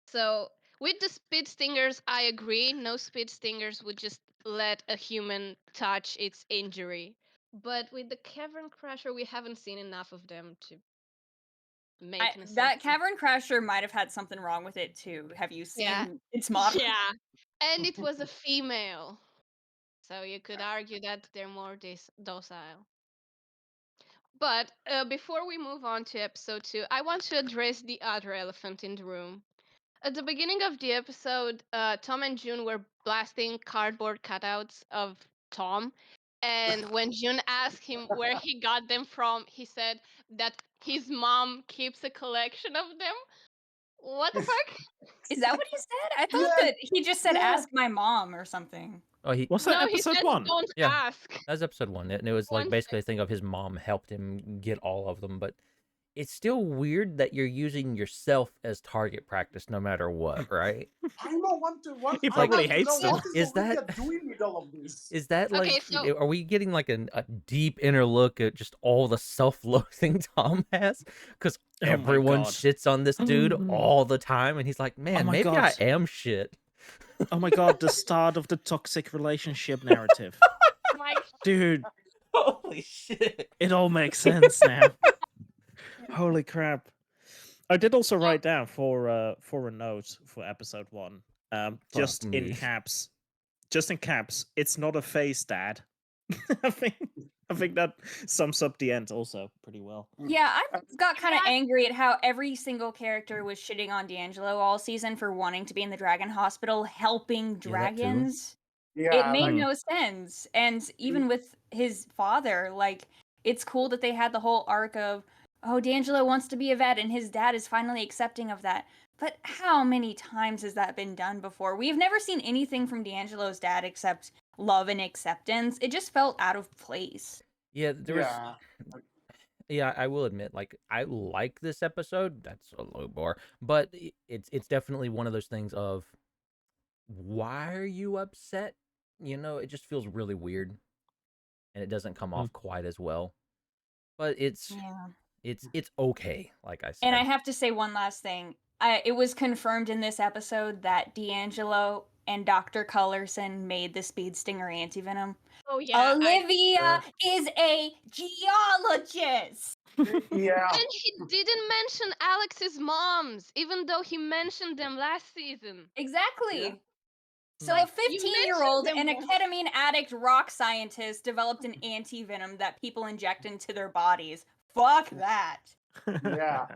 Speaker 5: So with the Speed Stingers, I agree. No Speed Stingers would just let a human touch its injury. But with the Cavern Crusher, we haven't seen enough of them to make an assessment.
Speaker 4: That Cavern Crasher might have had something wrong with it, too. Have you seen
Speaker 5: Yeah.
Speaker 4: its model?
Speaker 5: Yeah. And it was a female. So you could argue that they're more docile. But before we move on to episode 2, I want to address the other elephant in the room. At the beginning of the episode, Tom and June were blasting cardboard cutouts of Tom. And when June asked him where he got them from, he said that his mom keeps a collection of them. What the fuck?
Speaker 4: Is that what he said? I thought
Speaker 1: Yeah,
Speaker 4: that he just said,
Speaker 1: yeah.
Speaker 4: ask my mom or something.
Speaker 2: Oh,
Speaker 3: Was that
Speaker 5: No, he
Speaker 3: episode
Speaker 5: said
Speaker 3: 1?
Speaker 5: don't
Speaker 2: Yeah.
Speaker 5: ask.
Speaker 2: That was episode 1, and it was like
Speaker 5: One
Speaker 2: basically a thing of his mom helped him get all of them, but it's still weird that you're using yourself as target practice no matter what, right?
Speaker 1: I know what
Speaker 3: He
Speaker 1: I
Speaker 3: probably
Speaker 1: want to
Speaker 3: hates
Speaker 1: know
Speaker 3: them.
Speaker 1: what
Speaker 2: Is
Speaker 1: Olivia
Speaker 2: that-
Speaker 1: doing with all of this?
Speaker 2: Is that like,
Speaker 5: Okay, so-
Speaker 2: are we getting like a deep inner look at just all the self-loathing Tom has? Because
Speaker 3: Oh my
Speaker 2: everyone
Speaker 3: God.
Speaker 2: shits on this dude all the time, and he's like, man,
Speaker 3: my
Speaker 2: maybe I
Speaker 3: God.
Speaker 2: am shit.
Speaker 3: Oh my god, the start of the toxic relationship narrative.
Speaker 5: Like,
Speaker 3: Dude,
Speaker 2: Holy shit.
Speaker 3: it all makes sense now. Holy crap. I did also write down for a note for episode 1. Just
Speaker 2: Fuck
Speaker 3: in
Speaker 2: me.
Speaker 3: caps. Just in caps. It's not a phase, Dad. I think that sums up the end also pretty well.
Speaker 4: Yeah, I got kind of angry at how every single character was shitting on D'Angelo all season for wanting to be in the Dragon Hospital helping
Speaker 2: Yeah, that too.
Speaker 4: dragons.
Speaker 1: Yeah,
Speaker 4: It made
Speaker 1: like,
Speaker 4: no sense. And even with his father, like, it's cool that they had the whole arc of, oh, D'Angelo wants to be a vet and his dad is finally accepting of that. But how many times has that been done before? We've never seen anything from D'Angelo's dad except love and acceptance. It just felt out of place.
Speaker 2: Yeah, there was.
Speaker 1: yeah.
Speaker 2: Yeah, I will admit, like, I like this episode. That's a low bar, but it's definitely one of those things of, why are you upset? You know, it just feels really weird, and it doesn't come off quite as well. But it's okay, like I said.
Speaker 4: And I have to say one last thing. It was confirmed in this episode that D'Angelo and Dr. Cullerson made the speed stinger antivenom.
Speaker 5: Oh yeah,
Speaker 4: Olivia is a geologist.
Speaker 1: Yeah.
Speaker 5: and he didn't mention Alex's moms, even though he mentioned them last season.
Speaker 4: Exactly. So
Speaker 3: Hmm.
Speaker 4: a 15-year-old
Speaker 5: mentioned
Speaker 4: and a
Speaker 5: them
Speaker 4: ketamine addict rock scientist developed an antivenom that people inject into their bodies. Fuck that.
Speaker 1: Yeah.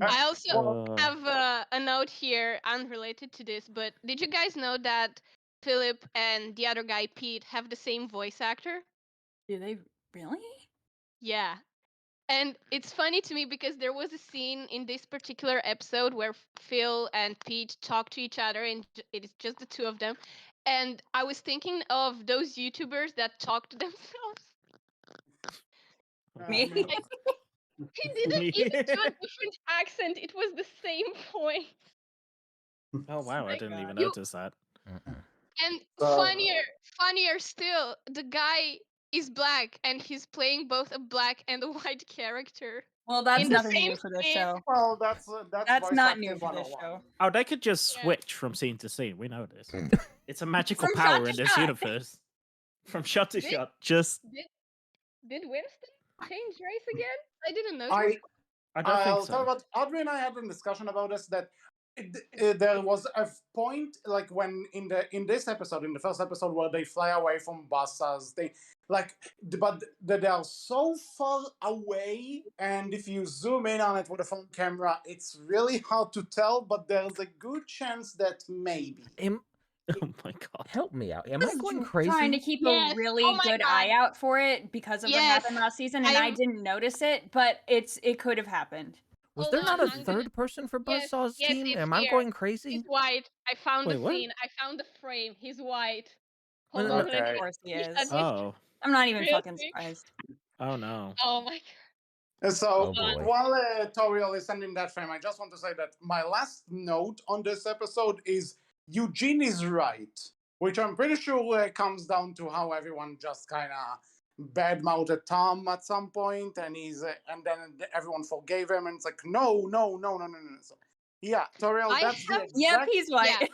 Speaker 5: I also
Speaker 3: Well,
Speaker 5: have a note here unrelated to this, but did you guys know that Philip and the other guy, Pete, have the same voice actor?
Speaker 4: Do they really?
Speaker 5: Yeah. And it's funny to me because there was a scene in this particular episode where Phil and Pete talk to each other, and it is just the two of them. And I was thinking of those YouTubers that talk to themselves.
Speaker 4: Me?
Speaker 5: He didn't even do a different accent. It was the same voice.
Speaker 3: Oh wow, I
Speaker 4: my
Speaker 3: didn't even
Speaker 4: God.
Speaker 3: notice that.
Speaker 2: Mm-mm.
Speaker 5: And
Speaker 1: So-
Speaker 5: funnier still, the guy is black and he's playing both a black and a white character.
Speaker 4: Well, that's
Speaker 5: In the
Speaker 4: nothing
Speaker 5: same
Speaker 4: new for this
Speaker 5: scene.
Speaker 4: show.
Speaker 1: Well, that's
Speaker 4: That's
Speaker 1: voice
Speaker 4: not
Speaker 1: acting
Speaker 4: new for this
Speaker 1: 101.
Speaker 4: show.
Speaker 3: Oh, they could just
Speaker 5: Yeah.
Speaker 3: switch from scene to scene. We know this. It's a magical
Speaker 4: From shot
Speaker 3: power
Speaker 4: to
Speaker 3: in this
Speaker 4: shot.
Speaker 3: universe. From shot to
Speaker 5: Did-
Speaker 3: shot. Just
Speaker 5: Did Winston change race again? I didn't notice.
Speaker 3: I don't
Speaker 1: I'll
Speaker 3: think
Speaker 1: tell you
Speaker 3: so.
Speaker 1: what, Audrey and I had a discussion about this, that there was a point, like when in this episode, in the first episode, where they fly away from buses, but they are so far away, and if you zoom in on it with a phone camera, it's really hard to tell, but there's a good chance that maybe.
Speaker 3: Oh my god.
Speaker 2: Help me out. Am I
Speaker 4: was
Speaker 2: going
Speaker 4: trying to
Speaker 2: crazy?
Speaker 4: keep
Speaker 5: Yes.
Speaker 4: a really
Speaker 5: Oh my
Speaker 4: good
Speaker 5: God.
Speaker 4: eye out for it because of what happened
Speaker 5: Yes.
Speaker 4: last season, and I
Speaker 5: I'm-
Speaker 4: didn't notice it, but it could have happened.
Speaker 2: Was
Speaker 5: Hold
Speaker 2: there not
Speaker 5: on,
Speaker 2: a
Speaker 5: I'm gonna-
Speaker 2: third person for
Speaker 5: Yes,
Speaker 2: Buzzsaw's
Speaker 5: yes,
Speaker 2: team?
Speaker 5: it's
Speaker 2: Am I
Speaker 5: here.
Speaker 2: going crazy?
Speaker 5: He's white. I found
Speaker 3: Wait,
Speaker 5: the
Speaker 3: what?
Speaker 5: scene. I found the frame. He's white.
Speaker 2: No,
Speaker 5: Hold
Speaker 2: no,
Speaker 5: on,
Speaker 2: no.
Speaker 5: let me
Speaker 1: Okay.
Speaker 4: Of course he
Speaker 5: finish
Speaker 4: is.
Speaker 5: that
Speaker 3: Oh.
Speaker 4: I'm not even
Speaker 5: Real
Speaker 4: fucking
Speaker 5: quick.
Speaker 4: surprised.
Speaker 3: Oh no.
Speaker 5: Oh my god.
Speaker 1: And so
Speaker 2: Oh boy.
Speaker 1: while Tauriel is sending that frame, I just want to say that my last note on this episode is Eugene is right, which I'm pretty sure comes down to how everyone just kind of badmouthed Tom at some point, and and then everyone forgave him, and it's like no. So, yeah, Tauriel,
Speaker 5: I
Speaker 1: that's the
Speaker 5: have-
Speaker 1: exact.
Speaker 4: Yep, he's white.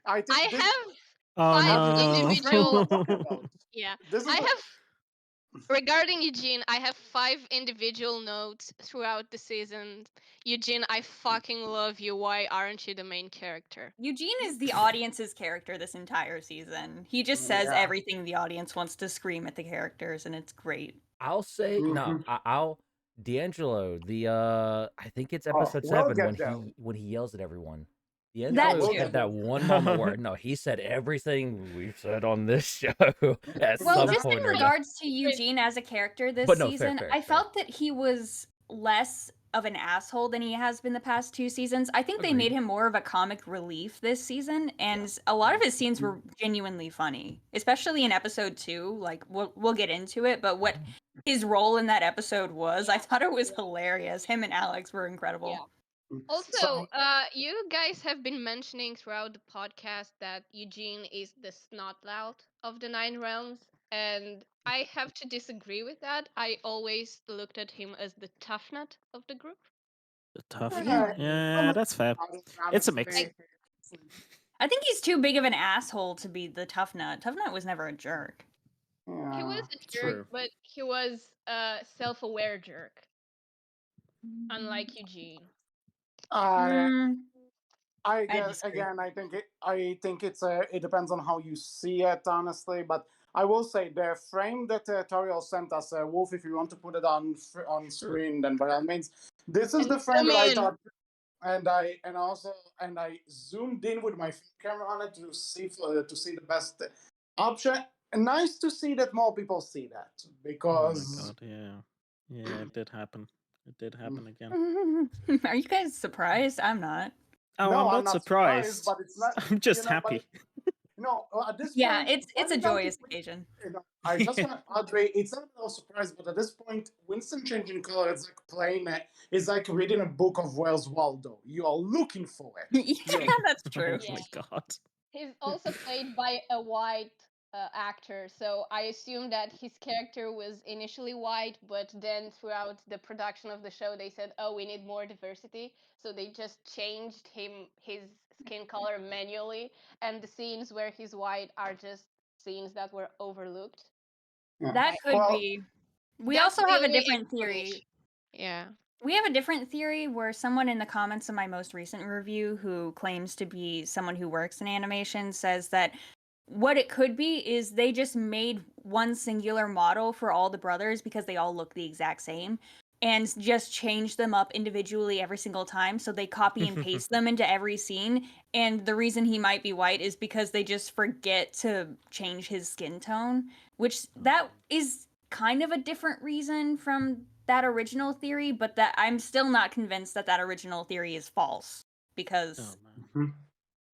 Speaker 1: I think
Speaker 5: I
Speaker 1: this,
Speaker 5: have
Speaker 3: Oh
Speaker 5: Five
Speaker 3: no.
Speaker 5: individual-
Speaker 1: about.
Speaker 5: yeah.
Speaker 1: This is
Speaker 5: I
Speaker 1: the-
Speaker 5: have regarding Eugene, I have 5 individual notes throughout the season. Eugene, I fucking love you. Why aren't you the main character?
Speaker 4: Eugene is the audience's character this entire season. He just says
Speaker 1: Yeah.
Speaker 4: everything the audience wants to scream at the characters, and it's great.
Speaker 2: I'll say no.
Speaker 1: Mhm.
Speaker 2: I'll D'Angelo. I think it's
Speaker 1: Oh,
Speaker 2: episode
Speaker 1: we'll
Speaker 2: 7
Speaker 1: get
Speaker 2: when
Speaker 1: there.
Speaker 2: he yells at everyone.
Speaker 4: That
Speaker 2: D'Angelo
Speaker 4: too.
Speaker 2: had that one moment where no, he said everything we've said on this show at
Speaker 4: Well,
Speaker 2: some
Speaker 4: just
Speaker 2: point
Speaker 4: in
Speaker 2: or another.
Speaker 4: regards to Eugene as a character this
Speaker 2: But no, fair,
Speaker 4: season,
Speaker 2: fair,
Speaker 4: I
Speaker 2: fair.
Speaker 4: felt that he was less of an asshole than he has been the past 2 seasons. I think they
Speaker 2: Agreed.
Speaker 4: made him more of a comic relief this season, and a lot of his scenes were genuinely funny, especially in episode 2. Like we'll get into it, but what his role in that episode was, I thought it was hilarious. Him and Alex were incredible.
Speaker 5: Yeah. Also, you guys have been mentioning throughout the podcast that Eugene is the snotlout of the 9 realms, and I have to disagree with that. I always looked at him as the tough nut of the group.
Speaker 3: The tough.
Speaker 1: Yeah.
Speaker 3: Yeah, that's fair. It's a mix.
Speaker 4: I think he's too big of an asshole to be the tough nut. Tough nut was never a jerk.
Speaker 5: He was a jerk,
Speaker 3: True.
Speaker 5: but he was a self-aware jerk, unlike Eugene.
Speaker 4: Mm,
Speaker 1: I guess
Speaker 4: disagree.
Speaker 1: again. I think it depends on how you see it, honestly. But I will say the frame that Tauriel sent us, Wolf. If you want to put it on screen, then by all means, this is
Speaker 5: And
Speaker 1: the frame that
Speaker 5: zoom
Speaker 1: I
Speaker 5: in.
Speaker 1: thought, and I zoomed in with my camera on it to see the best option. Nice to see that more people see that
Speaker 3: Oh
Speaker 1: because.
Speaker 3: my god, yeah. Yeah, it did happen. It did happen again.
Speaker 4: Are you guys surprised? I'm not.
Speaker 3: Oh,
Speaker 1: No,
Speaker 3: I'm not surprised.
Speaker 1: but it's not.
Speaker 3: I'm just
Speaker 1: you know, but
Speaker 3: happy.
Speaker 1: No, at this
Speaker 4: Yeah,
Speaker 1: point,
Speaker 4: it's a
Speaker 1: Winston
Speaker 4: joyous
Speaker 1: Churchill-
Speaker 4: occasion.
Speaker 1: I just want to Audrey, it's not a surprise, but at this point, Winston changing color is like playing it's like reading a book of Where's Waldo. You are looking for it.
Speaker 4: Yeah, that's true.
Speaker 3: Oh my god.
Speaker 5: He's also played by a white actor, so I assume that his character was initially white, but then throughout the production of the show, they said, "Oh, we need more diversity," so they just changed his skin color manually, and the scenes where he's white are just scenes that were overlooked.
Speaker 4: That could
Speaker 1: Well,
Speaker 4: be. We
Speaker 5: That's
Speaker 4: also
Speaker 5: the
Speaker 4: have a
Speaker 5: only
Speaker 4: different theory.
Speaker 5: explanation. Yeah.
Speaker 4: We have a different theory where someone in the comments of my most recent review, who claims to be someone who works in animation, says that what it could be is they just made one singular model for all the brothers because they all look the exact same, and just changed them up individually every single time. So they copy and paste them into every scene. And the reason he might be white is because they just forget to change his skin tone, which that is kind of a different reason from that original theory, but that I'm still not convinced that that original theory is false, because
Speaker 3: man.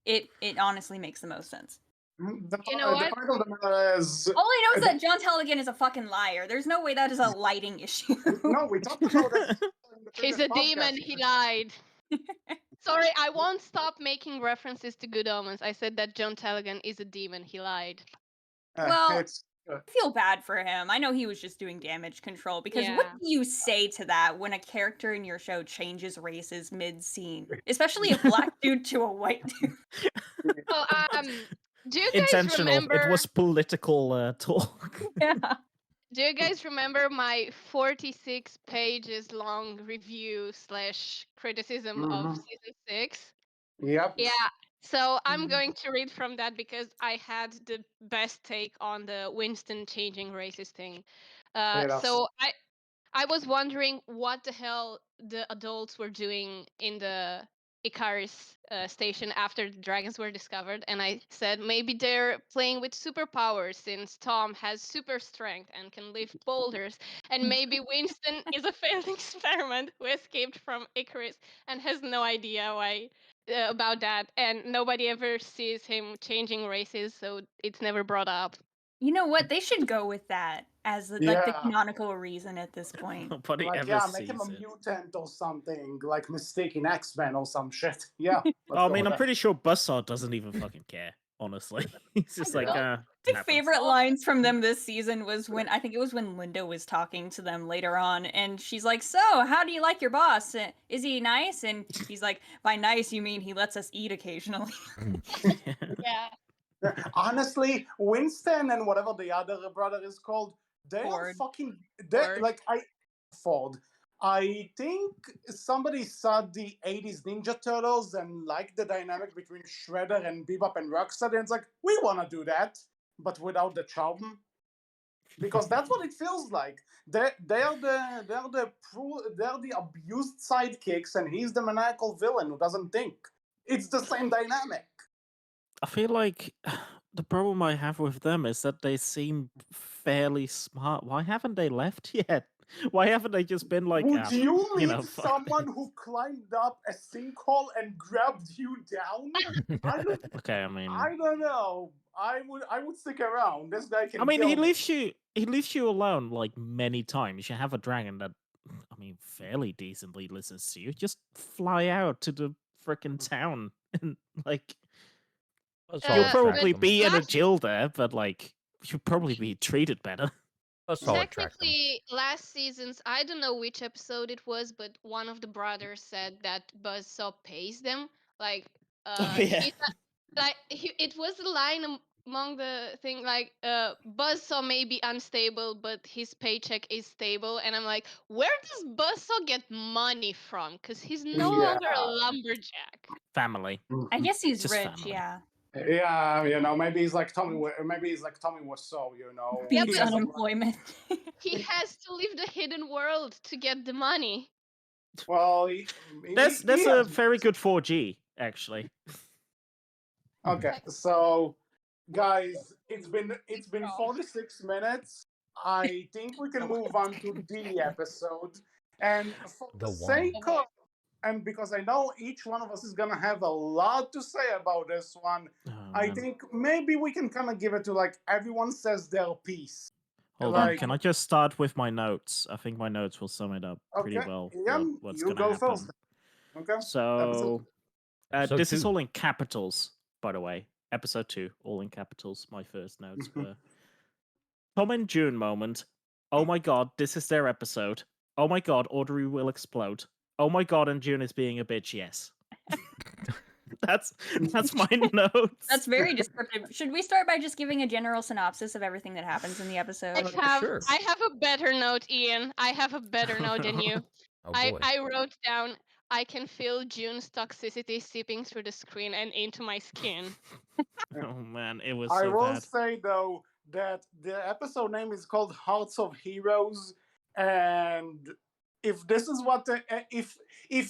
Speaker 4: it honestly makes the most sense.
Speaker 5: You know
Speaker 1: the
Speaker 5: what?
Speaker 1: point of the matter is,
Speaker 4: All I know is that John Tellegen is a fucking liar. There's no way that is a lighting issue.
Speaker 1: no, we talked about this in the
Speaker 5: He's
Speaker 1: previous
Speaker 5: a demon.
Speaker 1: podcast.
Speaker 5: He lied. Sorry, I won't stop making references to Good Omens. I said that John Tellegen is a demon. He lied.
Speaker 4: Well,
Speaker 1: It's
Speaker 4: I feel bad for him. I know he was just doing damage control, because what
Speaker 5: Yeah.
Speaker 4: do you say to that when a character in your show changes races mid-scene? Especially a black dude to a white dude.
Speaker 5: Oh, do you guys
Speaker 3: Intentional.
Speaker 5: remember?
Speaker 3: It was political talk.
Speaker 4: Yeah.
Speaker 5: Do you guys remember my 46 pages long review / criticism of
Speaker 1: Mhm.
Speaker 5: season 6?
Speaker 1: Yep.
Speaker 5: Yeah. So I'm
Speaker 1: Mhm.
Speaker 5: going to read from that because I had the best take on the Winston changing races thing.
Speaker 1: Hit us.
Speaker 5: So I was wondering what the hell the adults were doing in the Icarus station after the dragons were discovered, and I said maybe they're playing with superpowers since Tom has super strength and can lift boulders, and maybe Winston is a failed experiment who escaped from Icarus and has no idea why about that, and nobody ever sees him changing races, so it's never brought up.
Speaker 4: You know what? They should go with that as the
Speaker 1: Yeah.
Speaker 4: canonical reason at this point.
Speaker 3: Nobody
Speaker 1: Like,
Speaker 3: ever
Speaker 1: yeah, make
Speaker 3: sees
Speaker 1: him a
Speaker 3: it.
Speaker 1: mutant or something, like mistaken X-Men or some shit. Yeah.
Speaker 3: I mean, I'm pretty sure Buzzsaw doesn't even fucking care, honestly. He's just like,
Speaker 1: Yeah.
Speaker 3: it
Speaker 4: My
Speaker 3: happens.
Speaker 4: favorite lines from them this season was when, I think it was when Linda was talking to them later on, and she's like, "So, how do you like your boss? Is he nice?" And he's like, "By nice, you mean he lets us eat occasionally."
Speaker 5: Yeah.
Speaker 1: Honestly, Winston and whatever the other brother is called, they
Speaker 4: Ford.
Speaker 1: are fucking.
Speaker 4: Ford.
Speaker 1: Ford. I think somebody saw the 80s Ninja Turtles and liked the dynamic between Shredder and Bebop and Rocksteady, and it's like, we want to do that, but without the charm. Because that's what it feels like. They're the abused sidekicks, and he's the maniacal villain who doesn't think. It's the same dynamic.
Speaker 3: I feel like the problem I have with them is that they seem fairly smart. Why haven't they left yet? Why haven't they just been like,
Speaker 1: Would you
Speaker 3: you
Speaker 1: leave
Speaker 3: know, fuck
Speaker 1: someone
Speaker 3: this.
Speaker 1: who climbed up a sinkhole and grabbed you down?
Speaker 3: Okay, I mean,
Speaker 1: I don't know. I would stick around. This guy can.
Speaker 3: I mean,
Speaker 1: kill
Speaker 3: he
Speaker 1: me.
Speaker 3: leaves you alone like many times. You have a dragon that, I mean, fairly decently listens to you. Just fly out to the frickin' town and like,
Speaker 2: Buzzsaw
Speaker 3: you'll
Speaker 2: will
Speaker 3: probably
Speaker 2: track 'em.
Speaker 3: be in a
Speaker 5: last-
Speaker 3: jail there, but like, you'll probably be treated better.
Speaker 2: Buzzsaw will track 'em.
Speaker 5: Technically, last season's, I don't know which episode it was, but one of the brothers said that Buzzsaw pays them. Like,
Speaker 3: Oh, yeah.
Speaker 5: it was a line among the thing, like, Buzzsaw may be unstable, but his paycheck is stable. And I'm like, where does Buzzsaw get money from? Because he's no
Speaker 1: Yeah.
Speaker 5: longer a lumberjack.
Speaker 3: Family.
Speaker 4: I guess he's
Speaker 3: Just
Speaker 4: rich,
Speaker 3: family.
Speaker 4: yeah.
Speaker 1: Yeah, you know, maybe he's like Tommy. Maybe he's like Tommy Wiseau. You know,
Speaker 5: Yeah,
Speaker 4: Beats
Speaker 5: but-
Speaker 4: unemployment.
Speaker 5: He has to leave the hidden world to get the money.
Speaker 1: Well,
Speaker 3: That's
Speaker 1: he
Speaker 3: a
Speaker 1: has-
Speaker 3: very good 4G, actually.
Speaker 1: Okay, so guys, it's been 46 minutes. I think we can move on to the episode, and for
Speaker 2: The
Speaker 1: the
Speaker 2: one.
Speaker 1: sake of, and because I know each one of us is gonna have a lot to say about this one,
Speaker 3: Oh,
Speaker 1: I
Speaker 3: man.
Speaker 1: think maybe we can kind of give it to like everyone says their piece.
Speaker 3: Hold on,
Speaker 1: like-
Speaker 3: can I just start with my notes? I think my notes will sum it up pretty
Speaker 1: Okay,
Speaker 3: well.
Speaker 1: yeah,
Speaker 3: What's
Speaker 1: you
Speaker 3: gonna
Speaker 1: go
Speaker 3: happen?
Speaker 1: first. Okay.
Speaker 3: So,
Speaker 2: So
Speaker 3: this is
Speaker 2: two.
Speaker 3: all in capitals, by the way. Episode 2, all in capitals. My first notes were Tom and June moment. Oh my god, this is their episode. Oh my god, Audrey will explode. Oh my god, and June is being a bitch. Yes. That's my notes.
Speaker 4: That's very descriptive. Should we start by just giving a general synopsis of everything that happens in the episode?
Speaker 2: Sure.
Speaker 5: I have a better note, Ian. I have a better note than you.
Speaker 2: Oh boy.
Speaker 5: I wrote down, I can feel June's toxicity seeping through the screen and into my skin.
Speaker 3: Oh man, it was
Speaker 1: I
Speaker 3: so
Speaker 1: will
Speaker 3: bad.
Speaker 1: say though that the episode name is called Hearts of Heroes, and if this is what if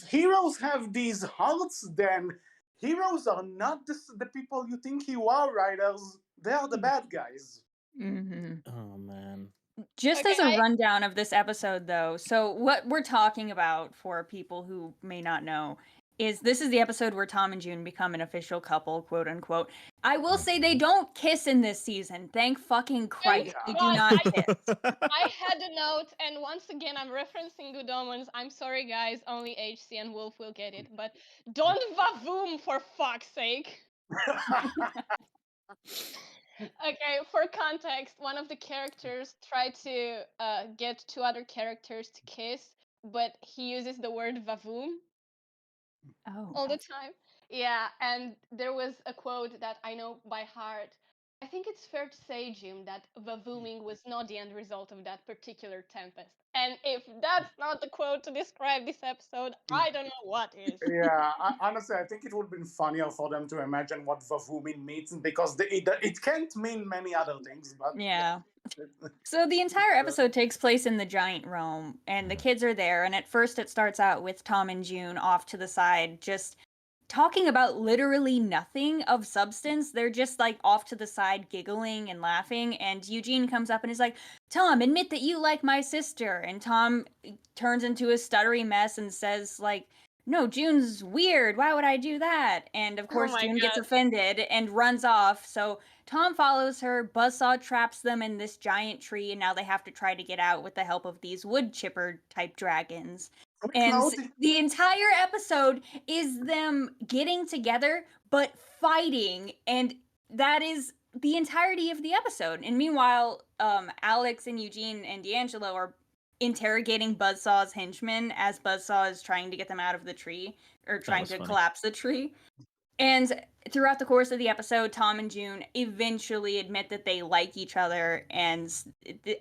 Speaker 1: heroes have these hearts, then heroes are not the people you think you are, writers. They are the bad guys.
Speaker 4: Mm-hmm.
Speaker 3: Oh man.
Speaker 4: Just
Speaker 5: Okay,
Speaker 4: as a rundown of this episode, though, so what we're talking about for people who may not know is this is the episode where Tom and June become an official couple, quote unquote. I will say they don't kiss in this season. Thank fucking Christ. They do
Speaker 5: God,
Speaker 4: not kiss.
Speaker 5: I had a note, and once again, I'm referencing Good Omens. I'm sorry, guys. Only HC and Wolf will get it, but don't vavoom for fuck's sake. Okay, for context, one of the characters tried to get two other characters to kiss, but he uses the word vavoom
Speaker 4: Oh.
Speaker 5: all the time. Yeah, and there was a quote that I know by heart. I think it's fair to say, Jim, that vavooming was not the end result of that particular tempest. And if that's not the quote to describe this episode, I don't know what is.
Speaker 1: Yeah, honestly, I think it would have been funnier for them to imagine what vavoomin means, because it can't mean many other things. But
Speaker 4: Yeah. So the entire episode takes place in the giant Rome, and the kids are there. And at first, it starts out with Tom and June off to the side, just talking about literally nothing of substance. They're just like off to the side, giggling and laughing. And Eugene comes up and is like, "Tom, admit that you like my sister." And Tom turns into a stuttery mess and says, like, "No, June's weird. Why would I do that?" And of course,
Speaker 5: my
Speaker 4: June gets
Speaker 5: God.
Speaker 4: offended and runs off. So Tom follows her. Buzzsaw traps them in this giant tree, and now they have to try to get out with the help of these wood chipper type dragons. And the entire episode is them getting together but fighting, and that is the entirety of the episode. And meanwhile, Alex and Eugene and D'Angelo are interrogating Buzzsaw's henchmen as Buzzsaw is trying to get them out of the tree, or trying to
Speaker 3: funny.
Speaker 4: collapse the tree. And throughout the course of the episode, Tom and June eventually admit that they like each other, and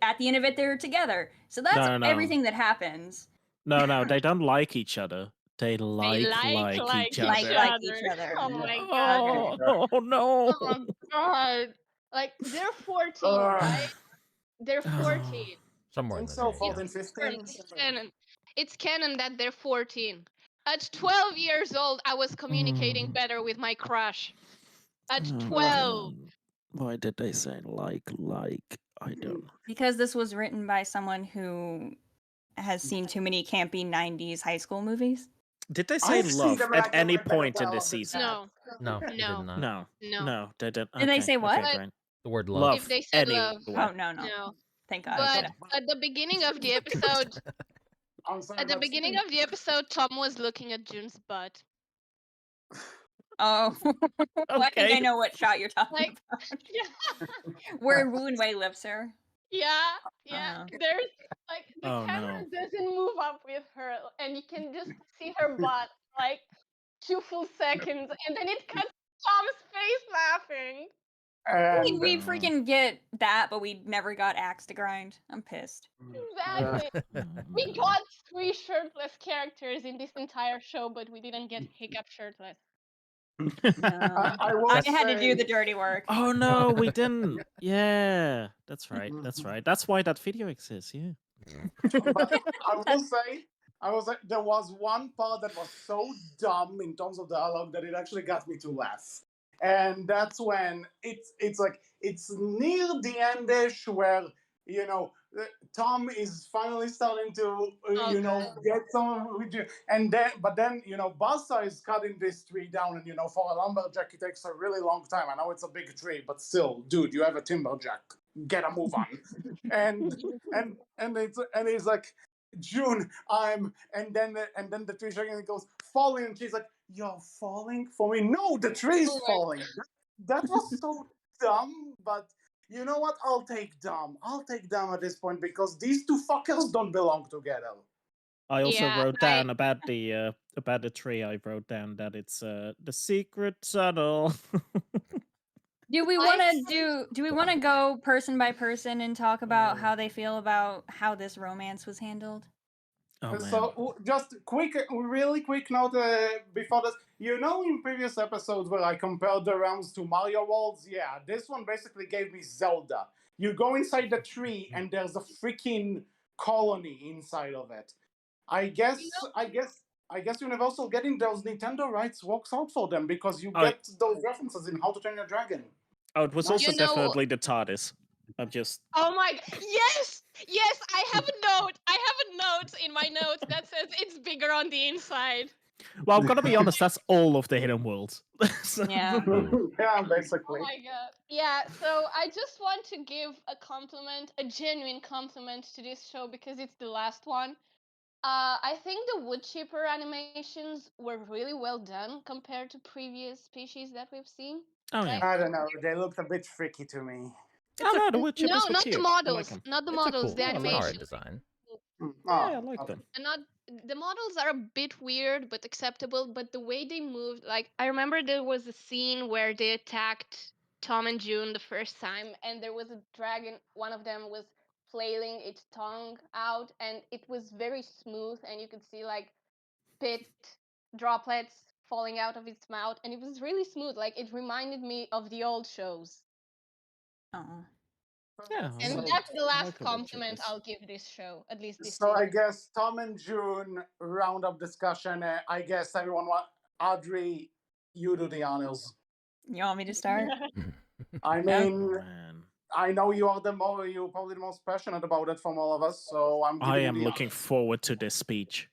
Speaker 4: at the end of it, they're together. So that's
Speaker 3: No.
Speaker 4: everything that happens.
Speaker 3: No, they don't like each other. They like
Speaker 5: like
Speaker 3: each
Speaker 5: each
Speaker 3: other.
Speaker 4: Like each other.
Speaker 5: Oh my God.
Speaker 3: Oh no.
Speaker 5: Oh God. Like, they're 14, right? They're 14.
Speaker 2: Somewhere in
Speaker 1: think
Speaker 2: the
Speaker 1: so,
Speaker 2: range,
Speaker 1: 14,
Speaker 2: yeah.
Speaker 1: 15.
Speaker 5: It's canon. It's canon that they're 14. At 12 years old, I was communicating better with my crush. At 12.
Speaker 3: Why did they say like? I don't know.
Speaker 4: Because this was written by someone who has seen too many campy 90s high school movies.
Speaker 3: Did they say
Speaker 1: I've seen
Speaker 3: love
Speaker 1: them, and I
Speaker 3: at
Speaker 1: can
Speaker 3: any
Speaker 1: read better
Speaker 3: point in
Speaker 1: tell
Speaker 3: this
Speaker 1: of the
Speaker 3: season?
Speaker 1: chat.
Speaker 5: No.
Speaker 2: No, it did
Speaker 5: No.
Speaker 2: not.
Speaker 3: No,
Speaker 5: No.
Speaker 3: they didn't.
Speaker 4: Did they
Speaker 3: Okay,
Speaker 4: say what?
Speaker 3: Okay,
Speaker 5: But
Speaker 3: great.
Speaker 2: The word
Speaker 3: Love.
Speaker 5: if they said
Speaker 3: anyway.
Speaker 5: love.
Speaker 4: Oh, no.
Speaker 5: No.
Speaker 4: Thank God.
Speaker 5: But
Speaker 4: Okay.
Speaker 5: at the beginning of the episode,
Speaker 1: I'm sorry,
Speaker 5: at the
Speaker 1: but
Speaker 5: beginning of the episode, Tom was looking at June's butt.
Speaker 4: Oh, well, I think I
Speaker 3: Okay.
Speaker 4: know what shot you're talking
Speaker 5: Like,
Speaker 4: about.
Speaker 5: yeah.
Speaker 4: Where Wu and Wei lives her.
Speaker 5: Yeah.
Speaker 4: Uh-huh.
Speaker 5: There's like the
Speaker 3: Oh,
Speaker 5: camera
Speaker 3: no.
Speaker 5: doesn't move up with her, and you can just see her butt like 2 full seconds, and then it cuts Tom's face laughing.
Speaker 1: and
Speaker 4: We freaking get that, but we never got axe to grind. I'm pissed.
Speaker 5: Exactly. We got 3 shirtless characters in this entire show, but we didn't get Hiccup shirtless.
Speaker 4: No.
Speaker 1: I will
Speaker 4: I had to do
Speaker 1: say-
Speaker 4: the dirty work.
Speaker 3: Oh no, we didn't. Yeah, that's right.
Speaker 1: Mhm.
Speaker 3: That's right. That's why that video exists. Yeah.
Speaker 1: But I will say there was one part that was so dumb in terms of dialogue that it actually got me to laugh. And that's when it's like it's near the endish where Tom is finally starting to get some, and then Buzzsaw is cutting this tree down, and for a lumberjack it takes a really long time. I know it's a big tree, but still, dude, you have a timberjack. Get a move on. and he's like, June, and then the tree shaking goes falling, and she's like, "You're falling for me?" No, the tree's falling. That was so dumb, but you know what? I'll take dumb at this point, because these two fuckers don't belong together.
Speaker 3: I also
Speaker 5: Yeah,
Speaker 3: wrote down about the tree. I wrote down that it's the secret tunnel.
Speaker 4: Do we
Speaker 5: I
Speaker 4: want
Speaker 5: think-
Speaker 4: to do we want to go person by person and talk about how they feel about how this romance was handled?
Speaker 3: Oh man.
Speaker 1: So, just really quick note before this. In previous episodes where I compared the realms to Mario worlds, yeah, this one basically gave me Zelda. You go inside the tree and there's a freaking colony inside of it. I guess Universal getting those Nintendo rights works out for them because you
Speaker 3: Oh,
Speaker 1: get those references in How to Train Your Dragon.
Speaker 3: Oh, it was
Speaker 1: Nice.
Speaker 3: also
Speaker 5: You know-
Speaker 3: definitely the TARDIS. I'm just.
Speaker 5: Oh my yes! Yes, I have a note. I have a note in my notes that says it's bigger on the inside.
Speaker 3: Well, I'm gonna be honest. That's all of the hidden worlds. So-
Speaker 4: Yeah.
Speaker 1: Yeah,
Speaker 5: Oh
Speaker 1: basically.
Speaker 5: my god. Yeah, so I just want to give a compliment, a genuine compliment to this show because it's the last one. I think the wood chipper animations were really well done compared to previous species that we've seen.
Speaker 3: Oh yeah.
Speaker 5: Like-
Speaker 1: I don't know. They looked a bit freaky to me.
Speaker 3: Oh no, the wood chippers
Speaker 5: No,
Speaker 3: were
Speaker 5: not
Speaker 3: cute.
Speaker 5: the
Speaker 3: I like
Speaker 5: models,
Speaker 3: 'em.
Speaker 5: not the
Speaker 2: It's a
Speaker 5: models,
Speaker 2: cool,
Speaker 5: the
Speaker 2: it's an art
Speaker 5: animation.
Speaker 2: design.
Speaker 1: Mm.
Speaker 3: Yeah, I
Speaker 1: Oh,
Speaker 3: like
Speaker 1: okay.
Speaker 3: them.
Speaker 5: And not the models are a bit weird but acceptable, but the way they moved, like I remember there was a scene where they attacked Tom and June the first time and there was a dragon, one of them was flailing its tongue out and it was very smooth and you could see like spit droplets falling out of its mouth and it was really smooth, like it reminded me of the old shows.
Speaker 4: Oh.
Speaker 3: Yeah, I
Speaker 5: And
Speaker 3: like-
Speaker 5: that's the
Speaker 3: I
Speaker 5: last
Speaker 3: like the wood
Speaker 5: compliment
Speaker 3: chippers.
Speaker 5: I'll give this show, at least this
Speaker 1: So I
Speaker 5: season.
Speaker 1: guess Tom and June roundup discussion. I guess everyone want Audrie, you do the honors.
Speaker 4: You want me to start?
Speaker 1: I
Speaker 4: Yeah.
Speaker 1: mean,
Speaker 3: Man.
Speaker 1: I know you're probably the most passionate about it from all of us. So I'm giving
Speaker 3: I
Speaker 1: you
Speaker 3: am
Speaker 1: the
Speaker 3: looking
Speaker 1: honors.
Speaker 3: forward to this speech.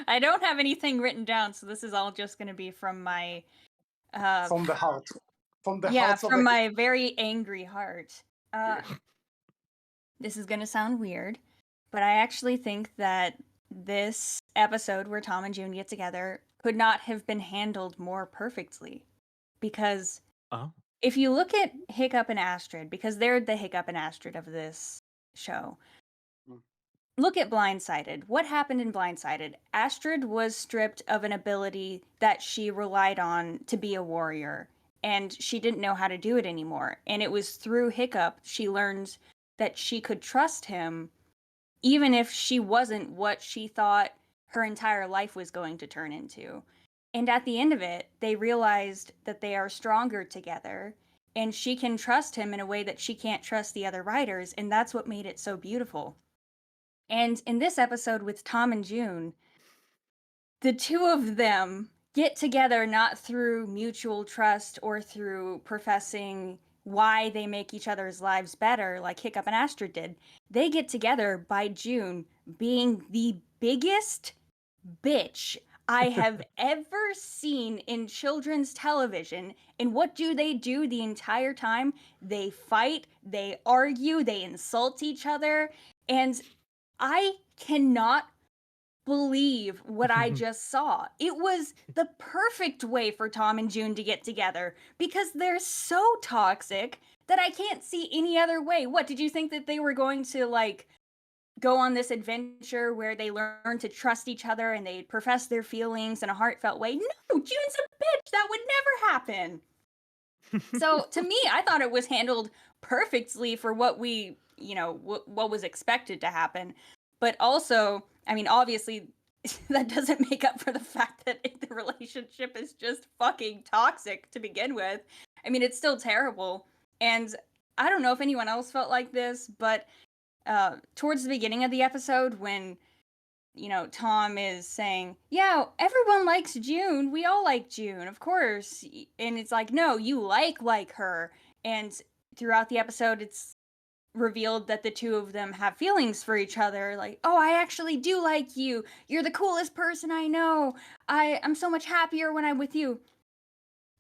Speaker 4: I don't have anything written down, so this is all just going to be from my
Speaker 1: From the heart. From the
Speaker 4: yeah,
Speaker 1: hearts of
Speaker 4: from
Speaker 1: the
Speaker 4: my very angry heart. This is going to sound weird, but I actually think that this episode where Tom and June get together could not have been handled more perfectly. Because
Speaker 3: Oh.
Speaker 4: if you look at Hiccup and Astrid, because they're the Hiccup and Astrid of this show, look at Blindsided. What happened in Blindsided? Astrid was stripped of an ability that she relied on to be a warrior, and she didn't know how to do it anymore. And it was through Hiccup she learned that she could trust him, even if she wasn't what she thought her entire life was going to turn into. And at the end of it, they realized that they are stronger together, and she can trust him in a way that she can't trust the other writers, and that's what made it so beautiful. And in this episode with Tom and June, the two of them get together not through mutual trust or through professing why they make each other's lives better, like Hiccup and Astrid did. They get together by June being the biggest bitch I have ever seen in children's television. And what do they do the entire time? They fight, they argue, they insult each other. And I cannot believe what I just saw. It was the perfect way for Tom and June to get together because they're so toxic that I can't see any other way. What, did you think that they were going to like go on this adventure where they learn to trust each other and they profess their feelings in a heartfelt way? No, June's a bitch. That would never happen. So to me, I thought it was handled perfectly for what we, what was expected to happen. But also, I mean, obviously, that doesn't make up for the fact that the relationship is just fucking toxic to begin with. I mean, it's still terrible. And I don't know if anyone else felt like this, but towards the beginning of the episode, when Tom is saying, yeah, everyone likes June. We all like June, of course. And it's like, no, you like her. And throughout the episode, it's revealed that the two of them have feelings for each other. Like, oh, I actually do like you. You're the coolest person I know. I'm so much happier when I'm with you.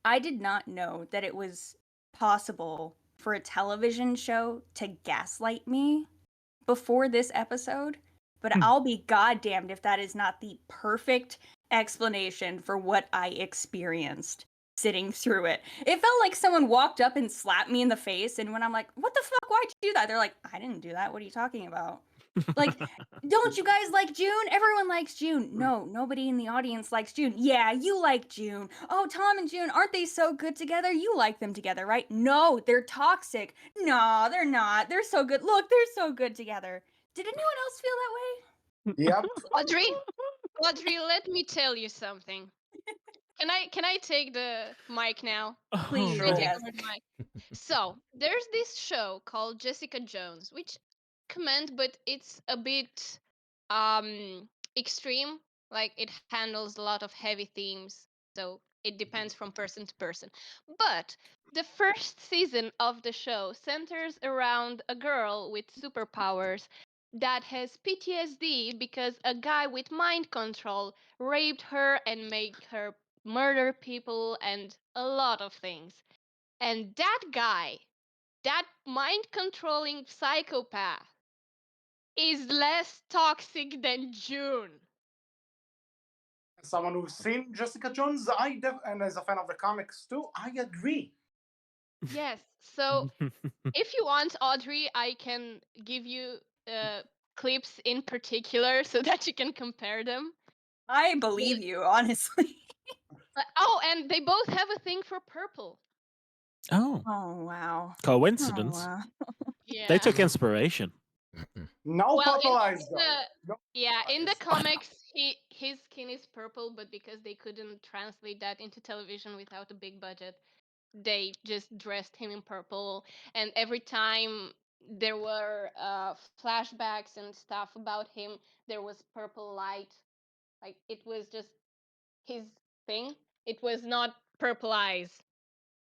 Speaker 4: I did not know that it was possible for a television show to gaslight me before this episode, but I'll be goddamned if that is not the perfect explanation for what I experienced sitting through it. It felt like someone walked up and slapped me in the face, and when I'm like, what the fuck, why'd you do that? They're like, I didn't do that. What are you talking about? Like, don't you guys like June? Everyone likes June. No, nobody in the audience likes June. Yeah, you like June. Oh, Tom and June, aren't they so good together? You like them together, right? No, they're toxic. No, they're not. They're so good. Look, they're so good together. Did anyone else feel that way?
Speaker 1: Yep.
Speaker 5: Audrey, let me tell you something. Can I take the mic now?
Speaker 4: Please,
Speaker 5: Can I take
Speaker 4: yes.
Speaker 5: over the mic? So there's this show called Jessica Jones, which comment, but it's a bit extreme. Like it handles a lot of heavy themes, so it depends from person to person. But the first season of the show centers around a girl with superpowers that has PTSD because a guy with mind control raped her and made her murder people and a lot of things. And that guy, that mind controlling psychopath, is less toxic than June.
Speaker 1: As someone who's seen Jessica Jones, and as a fan of the comics too, I agree.
Speaker 5: Yes. So if you want, Audrey, I can give you clips in particular so that you can compare them.
Speaker 4: I believe you, honestly.
Speaker 5: Oh, and they both have a thing for purple.
Speaker 3: Oh,
Speaker 4: Oh, wow.
Speaker 3: coincidence.
Speaker 4: Oh, wow.
Speaker 5: Yeah.
Speaker 3: They took inspiration.
Speaker 1: No
Speaker 5: Well,
Speaker 1: purple eyes
Speaker 5: in
Speaker 1: though.
Speaker 5: the
Speaker 1: No
Speaker 5: yeah, in the
Speaker 1: eyes.
Speaker 5: comics, his skin is purple, but because they couldn't translate that into television without a big budget, they just dressed him in purple. And every time there were flashbacks and stuff about him, there was purple light. Like it was just his thing. It was not purple eyes.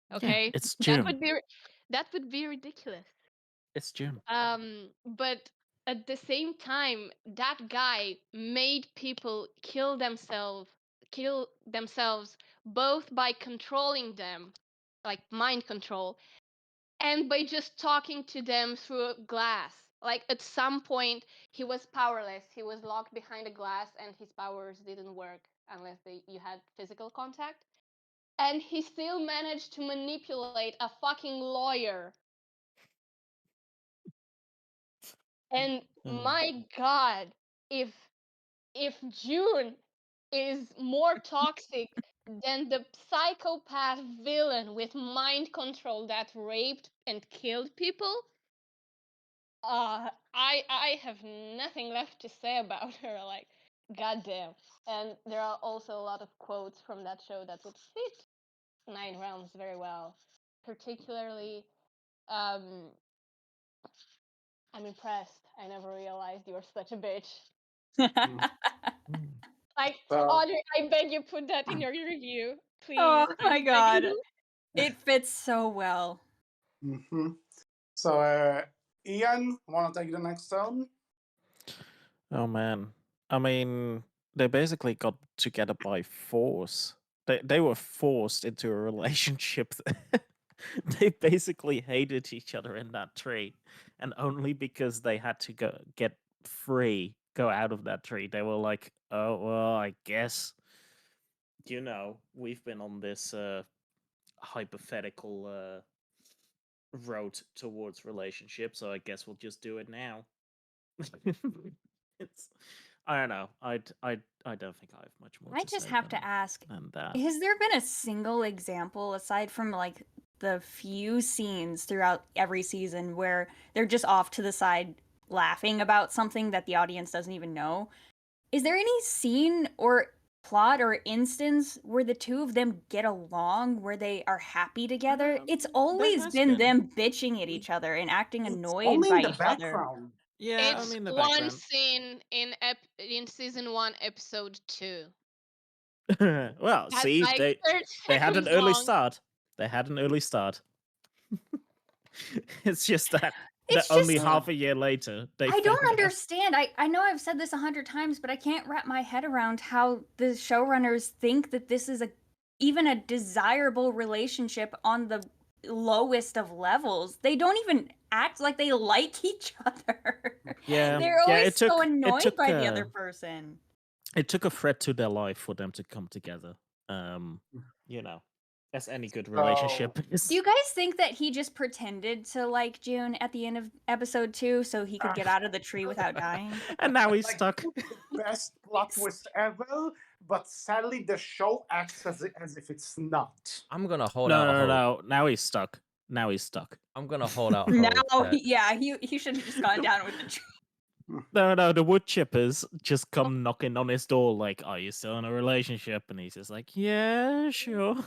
Speaker 3: Yeah,
Speaker 5: Okay,
Speaker 3: it's
Speaker 5: that
Speaker 3: June.
Speaker 5: would be that would be ridiculous.
Speaker 3: It's June.
Speaker 5: But at the same time, that guy made people kill themselves both by controlling them, like mind control, and by just talking to them through a glass. Like at some point, he was powerless. He was locked behind a glass, and his powers didn't work unless you had physical contact. And he still managed to manipulate a fucking lawyer. And my god, if June is more toxic than the psychopath villain with mind control that raped and killed people, I have nothing left to say about her. Like, goddamn. And there are also a lot of quotes from that show that would fit Nine Realms very well. Particularly, um, I'm impressed. I never realized you were such a bitch. Like,
Speaker 1: So,
Speaker 5: Audrey, I beg you put that in your review, please.
Speaker 4: Oh my
Speaker 5: I'm
Speaker 4: god.
Speaker 5: begging you.
Speaker 4: It fits so well.
Speaker 1: so Ian, want to take the next turn?
Speaker 3: Oh man. I mean, they basically got together by force. They were forced into a relationship. They basically hated each other in that tree, and only because they had to go out of that tree, they were like, "Oh well, I guess we've been on this hypothetical road towards relationship, so I guess we'll just do it now." It's I don't know. I don't think I have much more
Speaker 4: I
Speaker 3: to
Speaker 4: just
Speaker 3: say
Speaker 4: have to ask,
Speaker 3: than that.
Speaker 4: has there been a single example aside from like the few scenes throughout every season where they're just off to the side laughing about something that the audience doesn't even know? Is there any scene or plot or instance where the two of them get along, where they are happy together? It's
Speaker 3: There
Speaker 4: always
Speaker 3: has
Speaker 4: been
Speaker 3: been.
Speaker 4: them bitching at each other and acting
Speaker 1: It's
Speaker 4: annoyed
Speaker 1: only
Speaker 4: by
Speaker 1: in the
Speaker 4: each other.
Speaker 1: background.
Speaker 3: Yeah,
Speaker 5: It's
Speaker 3: only in the
Speaker 5: one
Speaker 3: background.
Speaker 5: scene in season 1, episode 2.
Speaker 3: Well,
Speaker 5: That's
Speaker 3: see,
Speaker 5: like 30
Speaker 3: they had an
Speaker 5: seconds
Speaker 3: early
Speaker 5: long.
Speaker 3: start. They had an early start. It's just that
Speaker 4: It's
Speaker 3: only
Speaker 4: just
Speaker 3: half a year later they
Speaker 4: I don't
Speaker 3: found out.
Speaker 4: understand. I know I've said this 100 times, but I can't wrap my head around how the showrunners think that this is even a desirable relationship on the lowest of levels. They don't even act like they like each other.
Speaker 3: Yeah,
Speaker 4: They're always
Speaker 3: it took
Speaker 4: so annoyed by the
Speaker 3: uh,
Speaker 4: other person.
Speaker 3: it took a threat to their life for them to come together. You know, as any good relationship is.
Speaker 4: Do you guys think that he just pretended to like June at the end of episode 2 so he could get out of the tree without dying?
Speaker 3: And now he's
Speaker 1: Like,
Speaker 3: stuck.
Speaker 1: best plot twist ever, but sadly the show acts as if it's not.
Speaker 2: I'm gonna hold out hope.
Speaker 3: No. Now he's stuck. Now he's stuck.
Speaker 2: I'm gonna hold out
Speaker 4: Now,
Speaker 2: hope. that-
Speaker 4: he should have just gone down with the tree.
Speaker 3: No, the wood chippers just come knocking on his door like, "Are you still in a relationship?" And he's just like, "Yeah, sure."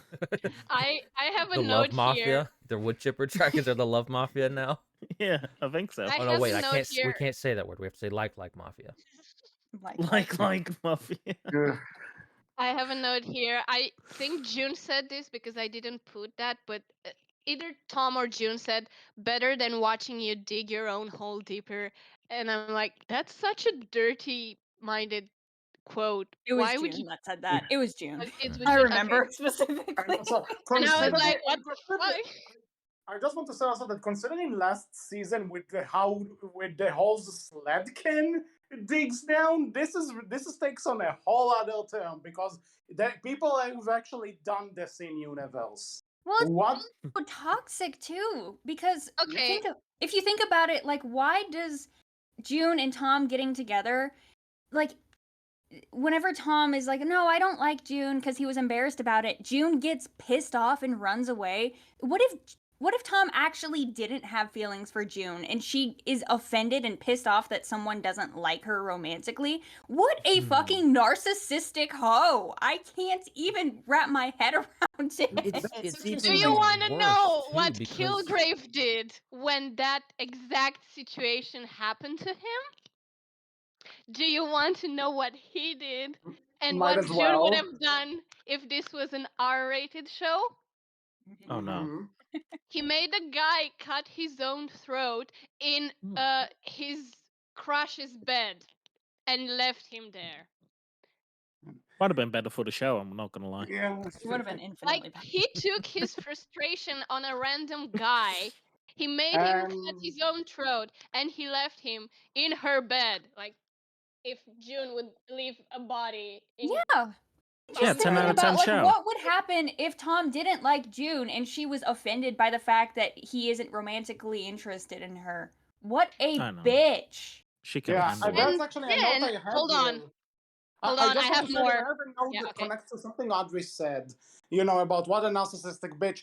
Speaker 5: I have a
Speaker 2: the
Speaker 5: note
Speaker 2: love mafia,
Speaker 5: here.
Speaker 2: the wood chipper trackers are the love mafia now.
Speaker 3: Yeah, I think so.
Speaker 5: I
Speaker 2: Oh no,
Speaker 5: have
Speaker 2: wait,
Speaker 5: a
Speaker 2: I
Speaker 5: note
Speaker 2: can't. We
Speaker 5: here.
Speaker 2: can't say that word. We have to say like mafia.
Speaker 3: Like Mafia.
Speaker 5: I have a note here. I think June said this because I didn't put that, but either Tom or June said, better than watching you dig your own hole deeper. And I'm like, that's such a dirty-minded quote.
Speaker 4: It was
Speaker 5: Why would
Speaker 4: June
Speaker 5: you?
Speaker 4: that said that. It was June.
Speaker 5: It was
Speaker 4: I
Speaker 5: June?
Speaker 4: remember
Speaker 5: Okay.
Speaker 4: specifically.
Speaker 1: And also,
Speaker 5: And I was
Speaker 1: considering-
Speaker 5: like, what the fuck?
Speaker 1: I just want to say also that considering last season with the whole sled can digs down, this is takes on a whole other term because people have actually done this in universe.
Speaker 4: Well, it's
Speaker 1: What?
Speaker 4: so toxic too, because
Speaker 5: Okay.
Speaker 4: if you think about it, like, why does June and Tom getting together, like, whenever Tom is like, no, I don't like June because he was embarrassed about it, June gets pissed off and runs away. What if Tom actually didn't have feelings for June and she is offended and pissed off that someone doesn't like her romantically? What a fucking narcissistic hoe. I can't even wrap my head around it.
Speaker 2: It's
Speaker 5: Do
Speaker 2: even
Speaker 5: you want to
Speaker 2: worse,
Speaker 5: know
Speaker 2: too,
Speaker 5: what
Speaker 2: because-
Speaker 5: Kilgrave did when that exact situation happened to him? Do you want to know what he did and
Speaker 1: Might
Speaker 5: what
Speaker 1: as
Speaker 5: June would
Speaker 1: well.
Speaker 5: have done if this was an R-rated show?
Speaker 3: Oh no.
Speaker 1: Mhm.
Speaker 5: He made a guy cut his own throat in his crush's bed and left him there.
Speaker 3: Might have been better for the show, I'm not gonna lie.
Speaker 1: Yeah.
Speaker 4: It would have been
Speaker 5: Like,
Speaker 4: infinitely better.
Speaker 5: he took his frustration on a random guy. He made him cut his own throat and he left him in her bed. Like, if June would leave a body in
Speaker 4: Yeah.
Speaker 3: Yeah,
Speaker 4: Just
Speaker 3: 10
Speaker 4: thinking
Speaker 3: out of 10
Speaker 4: about, like,
Speaker 3: show.
Speaker 4: what would happen if Tom didn't like June and she was offended by the fact that he isn't romantically interested in her. What a
Speaker 3: I know.
Speaker 4: bitch.
Speaker 3: She can
Speaker 1: Yeah,
Speaker 3: handle it.
Speaker 1: that's
Speaker 5: And
Speaker 1: actually a note
Speaker 5: then-
Speaker 1: I have
Speaker 5: hold on.
Speaker 1: here.
Speaker 5: Hold on,
Speaker 1: just
Speaker 5: I
Speaker 1: want
Speaker 5: have
Speaker 1: to say that
Speaker 5: more.
Speaker 1: I have a note
Speaker 5: Yeah,
Speaker 1: that
Speaker 5: okay.
Speaker 1: connects to something Audrie said, about what a narcissistic bitch.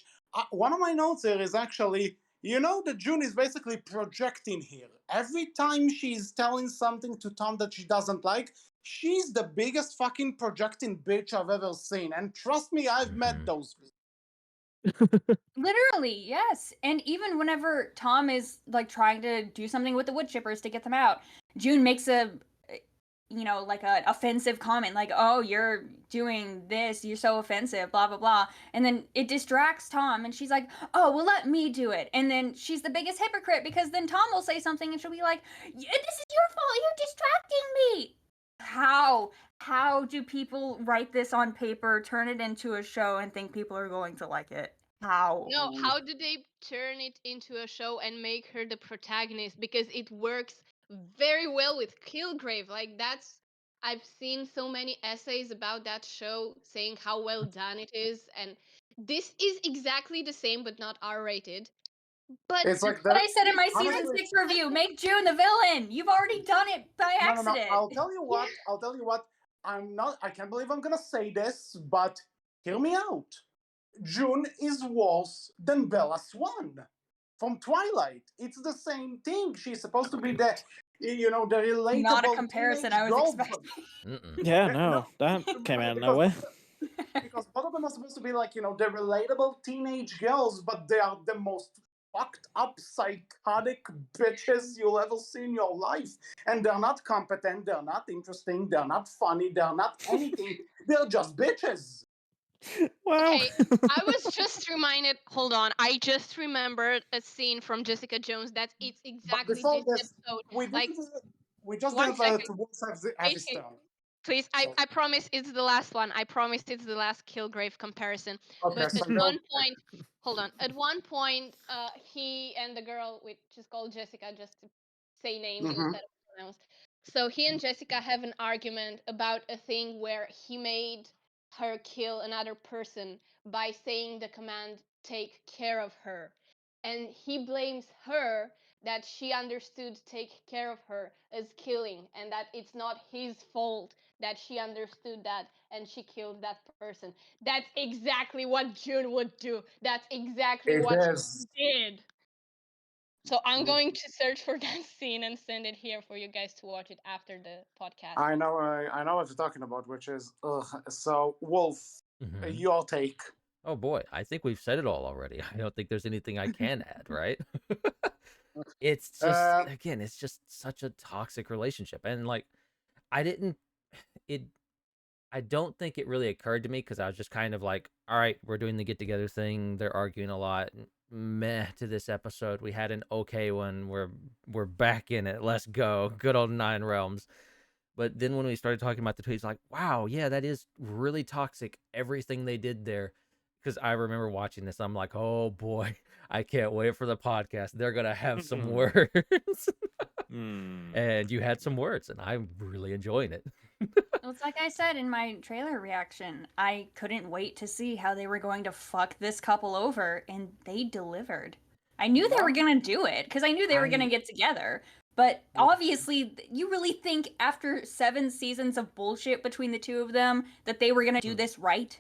Speaker 1: One of my notes here is actually, that June is basically projecting here. Every time she's telling something to Tom that she doesn't like, she's the biggest fucking projecting bitch I've ever seen. And trust me, I've met those people.
Speaker 4: Literally, yes. And even whenever Tom is, like, trying to do something with the wood chippers to get them out, June makes a, like an offensive comment, like, oh, you're doing this, you're so offensive, blah, blah, blah. And then it distracts Tom, and she's like, oh, well, let me do it. And then she's the biggest hypocrite, because then Tom will say something, and she'll be like, this is your fault, you're distracting me. How do people write this on paper, turn it into a show, and think people are going to like it? How?
Speaker 5: No, how do they turn it into a show and make her the protagonist? Because it works very well with Kilgrave. Like, I've seen so many essays about that show saying how well done it is, and this is exactly the same but not R-rated. But
Speaker 1: It's like
Speaker 4: What I said in my season
Speaker 1: honestly-
Speaker 4: 6 review, make June the villain. You've already done it by
Speaker 1: No.
Speaker 4: accident.
Speaker 1: I'll tell you what. I can't believe I'm gonna say this, but hear me out. June is worse than Bella Swan from Twilight. It's the same thing. She's supposed to be the relatable.
Speaker 4: Not a comparison I was
Speaker 1: teenage
Speaker 4: expecting.
Speaker 2: Mm-mm.
Speaker 3: Yeah,
Speaker 1: No,
Speaker 3: no, that came out of
Speaker 1: because-
Speaker 3: nowhere.
Speaker 1: Because both of them are supposed to be like, the relatable teenage girls, but they are the most fucked up, psychotic bitches you'll ever see in your life. And they're not competent, they're not interesting, they're not funny, they're not anything. They're just bitches.
Speaker 3: Wow.
Speaker 5: okay, I was just reminded. Hold on, I just remembered a scene from Jessica Jones that it's
Speaker 1: But
Speaker 5: exactly
Speaker 1: before
Speaker 5: this
Speaker 1: this,
Speaker 5: episode.
Speaker 1: we just
Speaker 5: one
Speaker 1: didn't let
Speaker 5: second.
Speaker 1: Wolf have his
Speaker 5: Wait.
Speaker 1: turn.
Speaker 5: Please,
Speaker 1: So-
Speaker 5: I promise it's the last one. I promised it's the last Kilgrave comparison.
Speaker 1: Okay,
Speaker 5: But
Speaker 1: so
Speaker 5: at
Speaker 1: go-
Speaker 5: one point, hold on. At one point, he and the girl, which is called Jessica, just to say names
Speaker 1: Mhm.
Speaker 5: instead of pronouns. So he and Jessica have an argument about a thing where he made her kill another person by saying the command, take care of her. And he blames her that she understood take care of her as killing, and that it's not his fault that she understood that and she killed that person. That's exactly what June would do. That's exactly
Speaker 1: It
Speaker 5: what
Speaker 1: is.
Speaker 5: she did. So I'm going to search for that scene and send it here for you guys to watch it after the podcast.
Speaker 1: I know what you're talking about, which is so Wolf,
Speaker 2: Mhm.
Speaker 1: your take.
Speaker 2: Oh boy, I think we've said it all already. I don't think there's anything I can add, right? It's just again, it's just such a toxic relationship. And like I didn't it I don't think it really occurred to me because I was just kind of like, all right, we're doing the get together thing. They're arguing a lot. Meh to this episode. We had an okay one. We're back in it. Let's go. Good old Nine Realms. But then when we started talking about the tweets, like, wow, yeah, that is really toxic. Everything they did there. Because I remember watching this, I'm like, oh boy, I can't wait for the podcast. They're gonna have some words. And you had some words, and I'm really enjoying it.
Speaker 4: Well, it's like I said in my trailer reaction. I couldn't wait to see how they were going to fuck this couple over, and they delivered. I knew they were going to do it because I knew they were going to get together. But obviously, you really think after 7 seasons of bullshit between the two of them that they were going to do this right?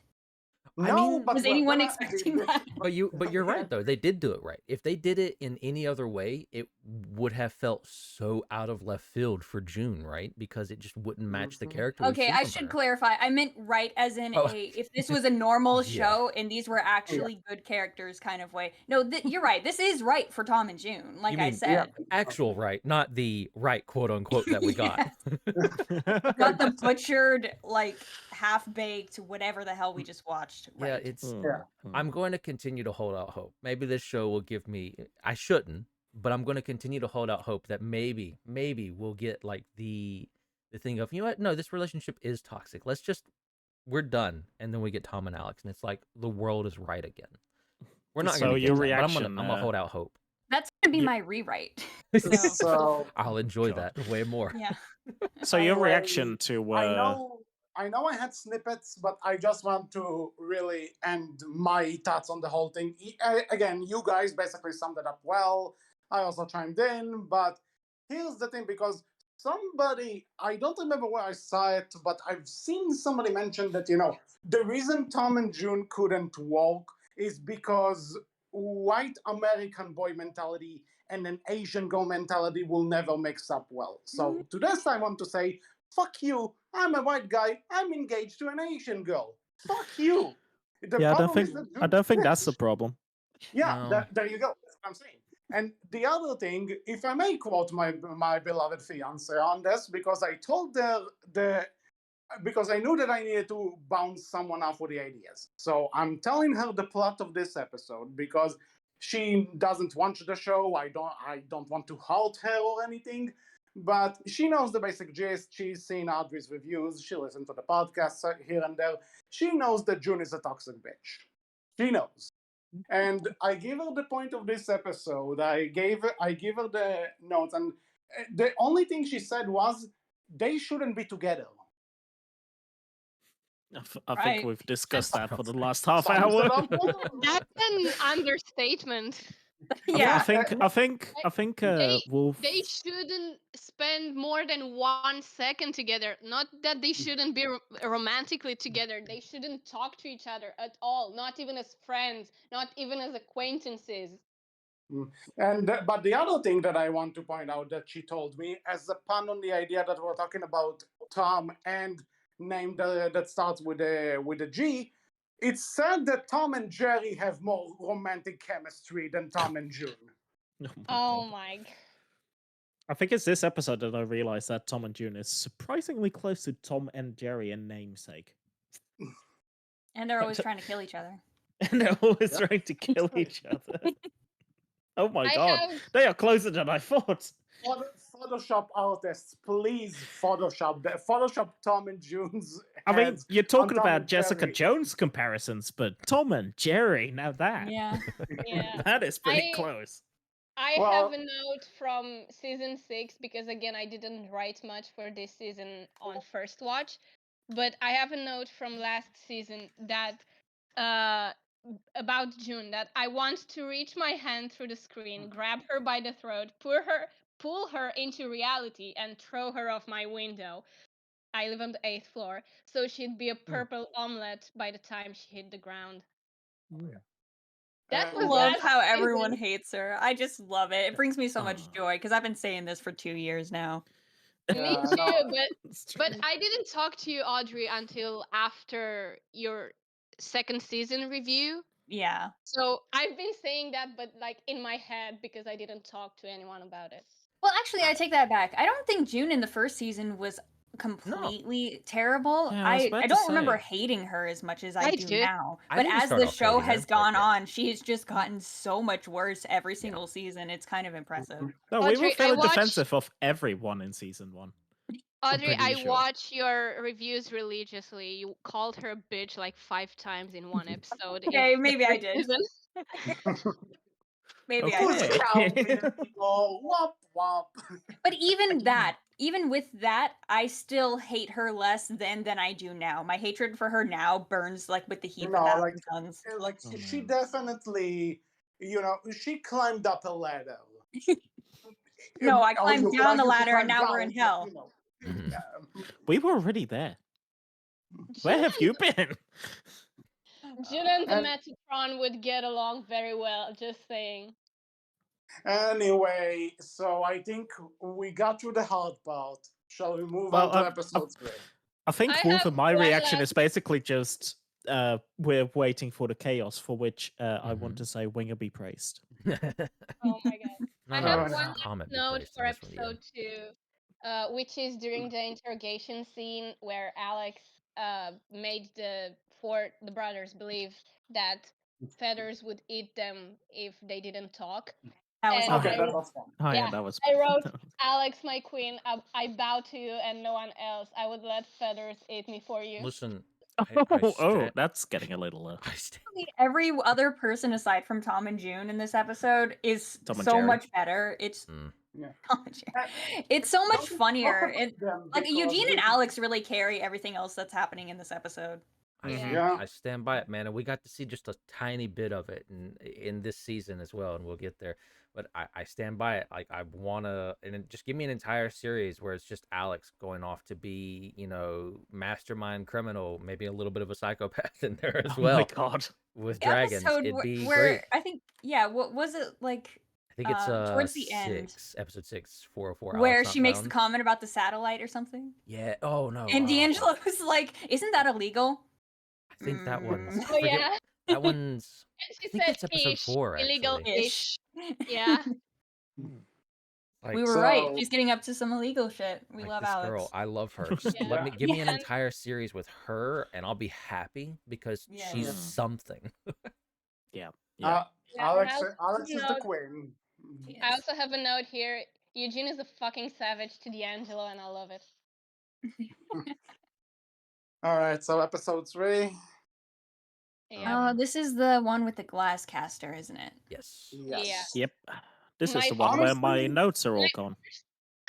Speaker 1: No, but
Speaker 4: Was anyone expecting that?
Speaker 2: But you're right though. They did do it right. If they did it in any other way, it would have felt so out of left field for June, right? Because it just wouldn't match the character.
Speaker 4: Okay, I should clarify. I meant right as in if this was a normal show and these were actually good characters kind of way. No, you're right. This is right for Tom and June, like I said.
Speaker 2: Actual right, not the right quote unquote that we got.
Speaker 4: Not the butchered, like half-baked, whatever the hell we just watched.
Speaker 2: Yeah,
Speaker 4: Right.
Speaker 2: it's I'm going to continue to hold out hope. Maybe this show will give me I shouldn't, but I'm going to continue to hold out hope that maybe we'll get like the thing of, you know what? No, this relationship is toxic. We're done. And then we get Tom and Alex and it's like the world is right again. We're not going to get that, but I'm going to hold out hope.
Speaker 4: That's going to be my rewrite.
Speaker 1: So
Speaker 2: I'll enjoy that way more.
Speaker 4: Yeah.
Speaker 3: So your reaction to
Speaker 1: I know I had snippets, but I just want to really end my thoughts on the whole thing. Again, you guys basically summed it up well. I also chimed in, but here's the thing, because somebody, I don't remember where I saw it, but I've seen somebody mention that, the reason Tom and June couldn't walk is because white American boy mentality and an Asian girl mentality will never mix up well. So to this, I want to say, fuck you. I'm a white guy. I'm engaged to an Asian girl. Fuck you.
Speaker 3: I don't think that's the problem.
Speaker 1: Yeah, no. There you go. That's what I'm saying. And the other thing, if I may quote my beloved fiance on this, because I told because I knew that I needed to bounce someone off with the ideas. So I'm telling her the plot of this episode because she doesn't watch the show. I don't want to halt her or anything, but she knows the basic gist. She's seen Audrey's reviews. She listened to the podcasts here and there. She knows that June is a toxic bitch. She knows. And I gave her the point of this episode. I gave her the notes, and the only thing she said was they shouldn't be together.
Speaker 3: I think we've discussed that for the last half hour.
Speaker 5: That's an understatement.
Speaker 3: Yeah, I think Wolf.
Speaker 5: They shouldn't spend more than 1 second together. Not that they shouldn't be romantically together. They shouldn't talk to each other at all. Not even as friends. Not even as acquaintances.
Speaker 1: But the other thing that I want to point out that she told me, as a pun on the idea that we're talking about Tom and name that starts with a G, it's said that Tom and Jerry have more romantic chemistry than Tom and June.
Speaker 5: Oh my God.
Speaker 3: I think it's this episode that I realized that Tom and June is surprisingly close to Tom and Jerry in namesake.
Speaker 4: And they're always trying to kill each other.
Speaker 3: And they're always trying to kill each other. Oh my God. They are closer than I thought.
Speaker 1: Photoshop artists, please Photoshop Tom and June's.
Speaker 3: I mean, you're talking about Jessica Jones comparisons, but Tom and Jerry, now that.
Speaker 4: Yeah.
Speaker 3: That is pretty close.
Speaker 5: I have a note from season 6 because again I didn't write much for this season on first watch, but I have a note from last season that uh about June, that I want to reach my hand through the screen, grab her by the throat, pull her into reality, and throw her off my window. I live on the 8th floor, so she'd be a purple omelette by the time she hit the ground. That
Speaker 4: I
Speaker 5: was
Speaker 4: love
Speaker 5: last
Speaker 4: how everyone
Speaker 5: season.
Speaker 4: hates her. I just love it. It brings me so much
Speaker 3: Aw.
Speaker 4: joy because I've been saying this for 2 years now.
Speaker 5: Me
Speaker 1: Yeah,
Speaker 5: too,
Speaker 1: no.
Speaker 3: It's
Speaker 5: but
Speaker 3: true.
Speaker 5: I didn't talk to you, Audrey, until after your second season review.
Speaker 4: Yeah.
Speaker 5: So I've been saying that, but like in my head, because I didn't talk to anyone about it.
Speaker 4: Well, actually, I take that back. I don't think June in the first season was completely terrible.
Speaker 3: Yeah, I was
Speaker 4: I
Speaker 3: about to
Speaker 4: don't remember
Speaker 3: say.
Speaker 4: hating her as much as I
Speaker 5: I
Speaker 4: do
Speaker 5: did.
Speaker 4: now.
Speaker 2: I
Speaker 4: But
Speaker 2: didn't
Speaker 4: as
Speaker 2: start
Speaker 4: the
Speaker 2: off
Speaker 4: show
Speaker 2: hating her,
Speaker 4: has
Speaker 2: but
Speaker 4: gone
Speaker 2: yeah.
Speaker 4: on, she has just gotten so much worse every single season. It's kind of impressive.
Speaker 3: No, we were
Speaker 5: Audrey,
Speaker 3: fairly defensive of everyone in season 1. I'm
Speaker 5: Audrey,
Speaker 3: pretty
Speaker 5: I
Speaker 3: sure.
Speaker 5: watch your reviews religiously. You called her a bitch like 5 times in one episode.
Speaker 4: Okay,
Speaker 5: In the
Speaker 4: maybe I
Speaker 5: first
Speaker 4: did.
Speaker 5: season.
Speaker 4: Maybe I
Speaker 1: Who's
Speaker 4: did.
Speaker 1: counting anymore? Wop wop.
Speaker 4: But even with that, I still hate her less than I do now. My hatred for her now burns like with the heat of a
Speaker 1: No,
Speaker 4: thousand suns.
Speaker 1: like
Speaker 3: Oh,
Speaker 1: she
Speaker 3: man.
Speaker 1: definitely, she climbed up a ladder.
Speaker 4: No, I
Speaker 1: Oh,
Speaker 4: climbed
Speaker 1: you
Speaker 4: down the
Speaker 1: you
Speaker 4: ladder and
Speaker 1: climbed
Speaker 4: now we're in
Speaker 1: down, but,
Speaker 4: hell.
Speaker 2: Mhm.
Speaker 1: yeah.
Speaker 3: We were already there. Where have you been?
Speaker 5: June and the
Speaker 1: And
Speaker 5: Metatron would get along very well, just saying.
Speaker 1: anyway, so I think we got through the hard part. Shall we move
Speaker 3: Well,
Speaker 1: on to episode 3?
Speaker 3: I think,
Speaker 5: I
Speaker 3: Wolf,
Speaker 5: have
Speaker 3: my
Speaker 5: one
Speaker 3: reaction
Speaker 5: last.
Speaker 3: is basically just we're waiting for the chaos, for which I want
Speaker 2: Mhm.
Speaker 3: to say Winger be praised.
Speaker 5: Oh my god.
Speaker 2: No,
Speaker 5: I
Speaker 2: no,
Speaker 5: have
Speaker 1: Oh,
Speaker 2: it's
Speaker 5: one
Speaker 1: no.
Speaker 5: last
Speaker 2: Comet be
Speaker 5: note
Speaker 2: praised
Speaker 5: for
Speaker 2: in this one, yeah.
Speaker 5: episode 2, which is during the interrogation scene where Alex made the brothers believe that Feathers would eat them if they didn't talk.
Speaker 4: That was
Speaker 5: And
Speaker 1: Okay,
Speaker 5: I
Speaker 1: that
Speaker 4: amazing.
Speaker 1: was fun.
Speaker 3: Oh, yeah,
Speaker 5: yeah,
Speaker 3: that was.
Speaker 5: I wrote, Alex, my queen, I bow to you and no one else. I would let Feathers eat me for you.
Speaker 2: Listen,
Speaker 3: Oh, that's getting a little.
Speaker 2: I stand.
Speaker 4: Every other person aside from Tom and June in this episode is
Speaker 3: Tom and
Speaker 4: so
Speaker 3: Jerry.
Speaker 4: much better. It's
Speaker 1: Yeah.
Speaker 4: Tom and Jerry.
Speaker 1: And
Speaker 4: It's so much
Speaker 1: don't
Speaker 4: funnier.
Speaker 1: forget them
Speaker 4: Like
Speaker 1: because
Speaker 4: Eugene and Alex really carry everything else that's happening in this episode.
Speaker 1: Yeah.
Speaker 2: I stand by it, man. And we got to see just a tiny bit of it in this season as well, and we'll get there. But I stand by it. Like I wanna, and just give me an entire series where it's just Alex going off to be, mastermind criminal, maybe a little bit of a psychopath in there as
Speaker 3: Oh my
Speaker 2: well
Speaker 3: god.
Speaker 2: with
Speaker 4: The
Speaker 2: dragons.
Speaker 4: episode
Speaker 2: It'd be
Speaker 4: where
Speaker 2: great.
Speaker 4: I think, yeah, what was it like?
Speaker 2: I think it's
Speaker 4: Towards the end,
Speaker 2: episode 6, 404.
Speaker 4: where
Speaker 2: Alex
Speaker 4: she
Speaker 2: not
Speaker 4: makes the
Speaker 2: found.
Speaker 4: comment about the satellite or something,
Speaker 2: Yeah. Oh no.
Speaker 4: and D'Angelo was like, "Isn't that illegal?"
Speaker 2: I think that one's. I
Speaker 5: Oh
Speaker 2: forget.
Speaker 5: yeah.
Speaker 2: That one's.
Speaker 5: And
Speaker 2: I
Speaker 5: she
Speaker 2: think
Speaker 5: said
Speaker 2: that's episode
Speaker 5: ish,
Speaker 2: 4
Speaker 5: illegal
Speaker 2: actually.
Speaker 5: ish. Yeah.
Speaker 2: Like,
Speaker 4: We were right.
Speaker 1: So
Speaker 4: She's getting up to some illegal shit. We
Speaker 2: like
Speaker 4: love
Speaker 2: this
Speaker 4: Alex.
Speaker 2: girl, I love her. Just
Speaker 5: Yeah.
Speaker 2: let me give me an
Speaker 5: And
Speaker 2: entire series with her, and I'll be happy because
Speaker 4: Yeah.
Speaker 2: she's
Speaker 3: Yeah.
Speaker 2: something.
Speaker 3: Yeah.
Speaker 5: yeah,
Speaker 1: Alex
Speaker 5: and
Speaker 1: Alex is the
Speaker 5: note,
Speaker 1: queen.
Speaker 5: I also have a note here. Eugene is a fucking savage to D'Angelo, and I love it.
Speaker 1: All right, so episode 3.
Speaker 5: Yeah.
Speaker 4: This is the one with the glass caster, isn't it?
Speaker 2: Yes.
Speaker 1: Yes.
Speaker 3: Yep. This is
Speaker 5: My
Speaker 3: the one where my
Speaker 1: Honestly,
Speaker 3: notes are all gone.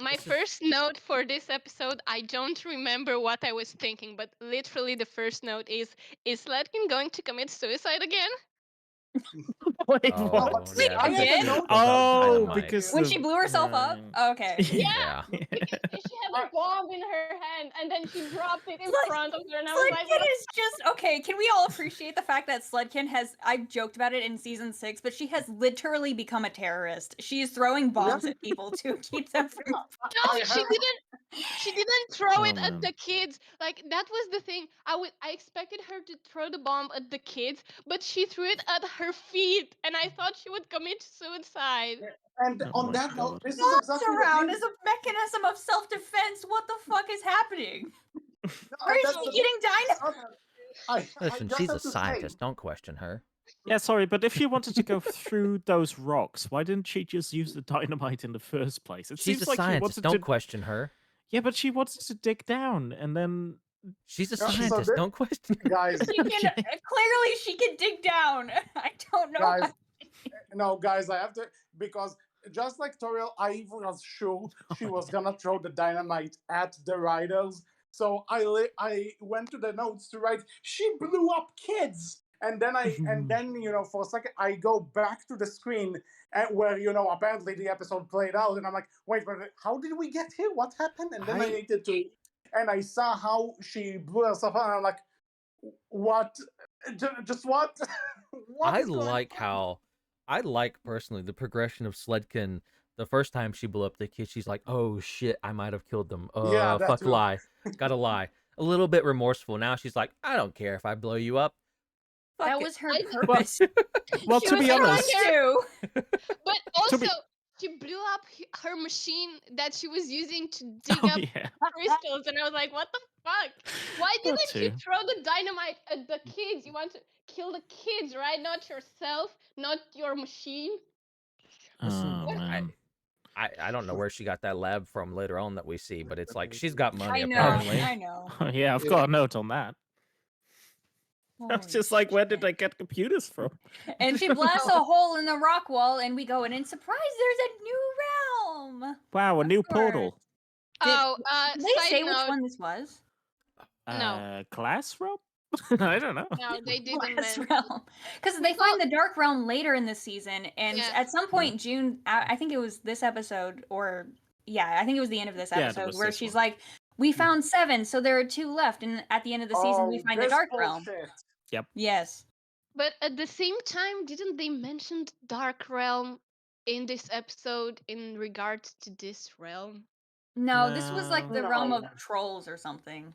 Speaker 5: My first note for this episode, I don't remember what I was thinking, but literally the first note is Sledkin going to commit suicide again?
Speaker 3: Wait,
Speaker 2: Oh,
Speaker 3: what?
Speaker 4: Wait,
Speaker 2: yeah,
Speaker 1: I
Speaker 2: because
Speaker 4: again?
Speaker 1: didn't know
Speaker 2: without
Speaker 3: Oh,
Speaker 2: dynamite.
Speaker 3: because
Speaker 4: When
Speaker 3: the-
Speaker 4: she blew herself up?
Speaker 3: right.
Speaker 4: Okay.
Speaker 5: Yeah,
Speaker 2: Yeah.
Speaker 5: because she had a bomb in her hand and then she dropped it in
Speaker 4: Slut-
Speaker 5: front of her, and I was like,
Speaker 4: Sludkin
Speaker 5: what?
Speaker 4: is just okay. Can we all appreciate the fact that Sludkin has? I've joked about it in season 6, but she has literally become a terrorist. She is throwing bombs at people to keep them from.
Speaker 5: No, she didn't throw
Speaker 3: Oh,
Speaker 5: it at
Speaker 3: man.
Speaker 5: the kids. Like, that was the thing. I expected her to throw the bomb at the kids, but she threw it at her feet, and I thought she would commit suicide.
Speaker 1: And
Speaker 3: Oh
Speaker 1: on
Speaker 3: my
Speaker 1: that note,
Speaker 3: god.
Speaker 1: this is
Speaker 4: Bombs
Speaker 1: exactly the
Speaker 4: around
Speaker 1: thing.
Speaker 4: as a mechanism of self-defense. What the fuck is happening? Where is
Speaker 1: That's
Speaker 4: she
Speaker 1: the-
Speaker 4: getting dynamite?
Speaker 1: I
Speaker 2: Listen,
Speaker 1: just
Speaker 2: she's
Speaker 1: have
Speaker 2: a
Speaker 1: to
Speaker 2: scientist.
Speaker 1: say,
Speaker 2: Don't question her.
Speaker 3: Yeah, sorry, but if she wanted to go through those rocks, why didn't she just use the dynamite in the first place? It
Speaker 2: She's
Speaker 3: seems
Speaker 2: a
Speaker 3: like she
Speaker 2: scientist.
Speaker 3: wanted
Speaker 2: Don't
Speaker 3: to.
Speaker 2: question her.
Speaker 3: Yeah, but she wanted to dig down, and then.
Speaker 2: She's a
Speaker 1: So
Speaker 2: scientist.
Speaker 1: thi-
Speaker 2: Don't question her.
Speaker 1: guys,
Speaker 4: She can clearly she can dig down. I don't know.
Speaker 1: guys, no, guys, I have to, because just like Tauriel, I was sure she was gonna throw the dynamite at the riders. So I went to the notes to write, she blew up kids. And then for a second I go back to the screen where apparently the episode played out, and I'm like, wait, how did we get here? What happened? And then I needed to, and I saw how she blew herself up, and I'm like, what? Just what? What
Speaker 2: I
Speaker 1: is going
Speaker 2: like
Speaker 1: on?
Speaker 2: how I like personally the progression of Sledkin. The first time she blew up the kid, she's like, "Oh shit, I might have killed them.
Speaker 1: Yeah, that
Speaker 2: Fuck,
Speaker 1: too.
Speaker 2: lie, gotta lie." A little bit remorseful. Now she's like, "I don't care if I blow you up. Fuck
Speaker 4: That
Speaker 2: it."
Speaker 4: was her
Speaker 5: I-
Speaker 4: purpose.
Speaker 3: Well,
Speaker 4: She
Speaker 3: to
Speaker 4: was
Speaker 3: be honest,
Speaker 4: trying to.
Speaker 5: But
Speaker 3: To be-
Speaker 5: also, she blew up her machine that she was using to dig
Speaker 3: oh
Speaker 5: up
Speaker 3: yeah,
Speaker 5: crystals, and I was like, what the fuck? Why
Speaker 3: that
Speaker 5: didn't you
Speaker 3: too.
Speaker 5: throw the dynamite at the kids? You want to kill the kids, right? Not yourself, not your machine.
Speaker 2: Listen,
Speaker 3: Oh man.
Speaker 2: I don't know where she got that lab from later on that we see, but it's like she's got money
Speaker 4: I know.
Speaker 2: apparently.
Speaker 4: I know.
Speaker 3: Oh, yeah, I've got a note on that. I was
Speaker 4: Holy
Speaker 3: just like, where did
Speaker 4: shit.
Speaker 3: they get computers from?
Speaker 4: And she blasts a hole in the rock wall, and we go in, and surprise, there's a new realm.
Speaker 3: Wow, a new
Speaker 4: course.
Speaker 3: portal.
Speaker 5: Oh,
Speaker 4: Did they
Speaker 5: side
Speaker 4: say which
Speaker 5: note,
Speaker 4: one this was?
Speaker 5: No.
Speaker 3: Class realm? I don't know.
Speaker 5: no, they didn't
Speaker 4: Last
Speaker 5: mention.
Speaker 4: realm. Because they find the dark realm later in the season, and
Speaker 5: Yes.
Speaker 4: at some point, June, I think it was this episode, or yeah, I think it was the end of this
Speaker 3: Yeah, it
Speaker 4: episode,
Speaker 3: was
Speaker 4: where
Speaker 3: this
Speaker 4: she's
Speaker 3: one.
Speaker 4: like, we found 7, so there are 2 left, and at the end of the season, we find the
Speaker 1: this
Speaker 4: dark realm.
Speaker 1: bullshit.
Speaker 4: Yes.
Speaker 5: But at the same time, didn't they mention Dark Realm in this episode in regards to this realm?
Speaker 4: No, this was like the
Speaker 3: No.
Speaker 4: realm
Speaker 1: No.
Speaker 4: of trolls or something.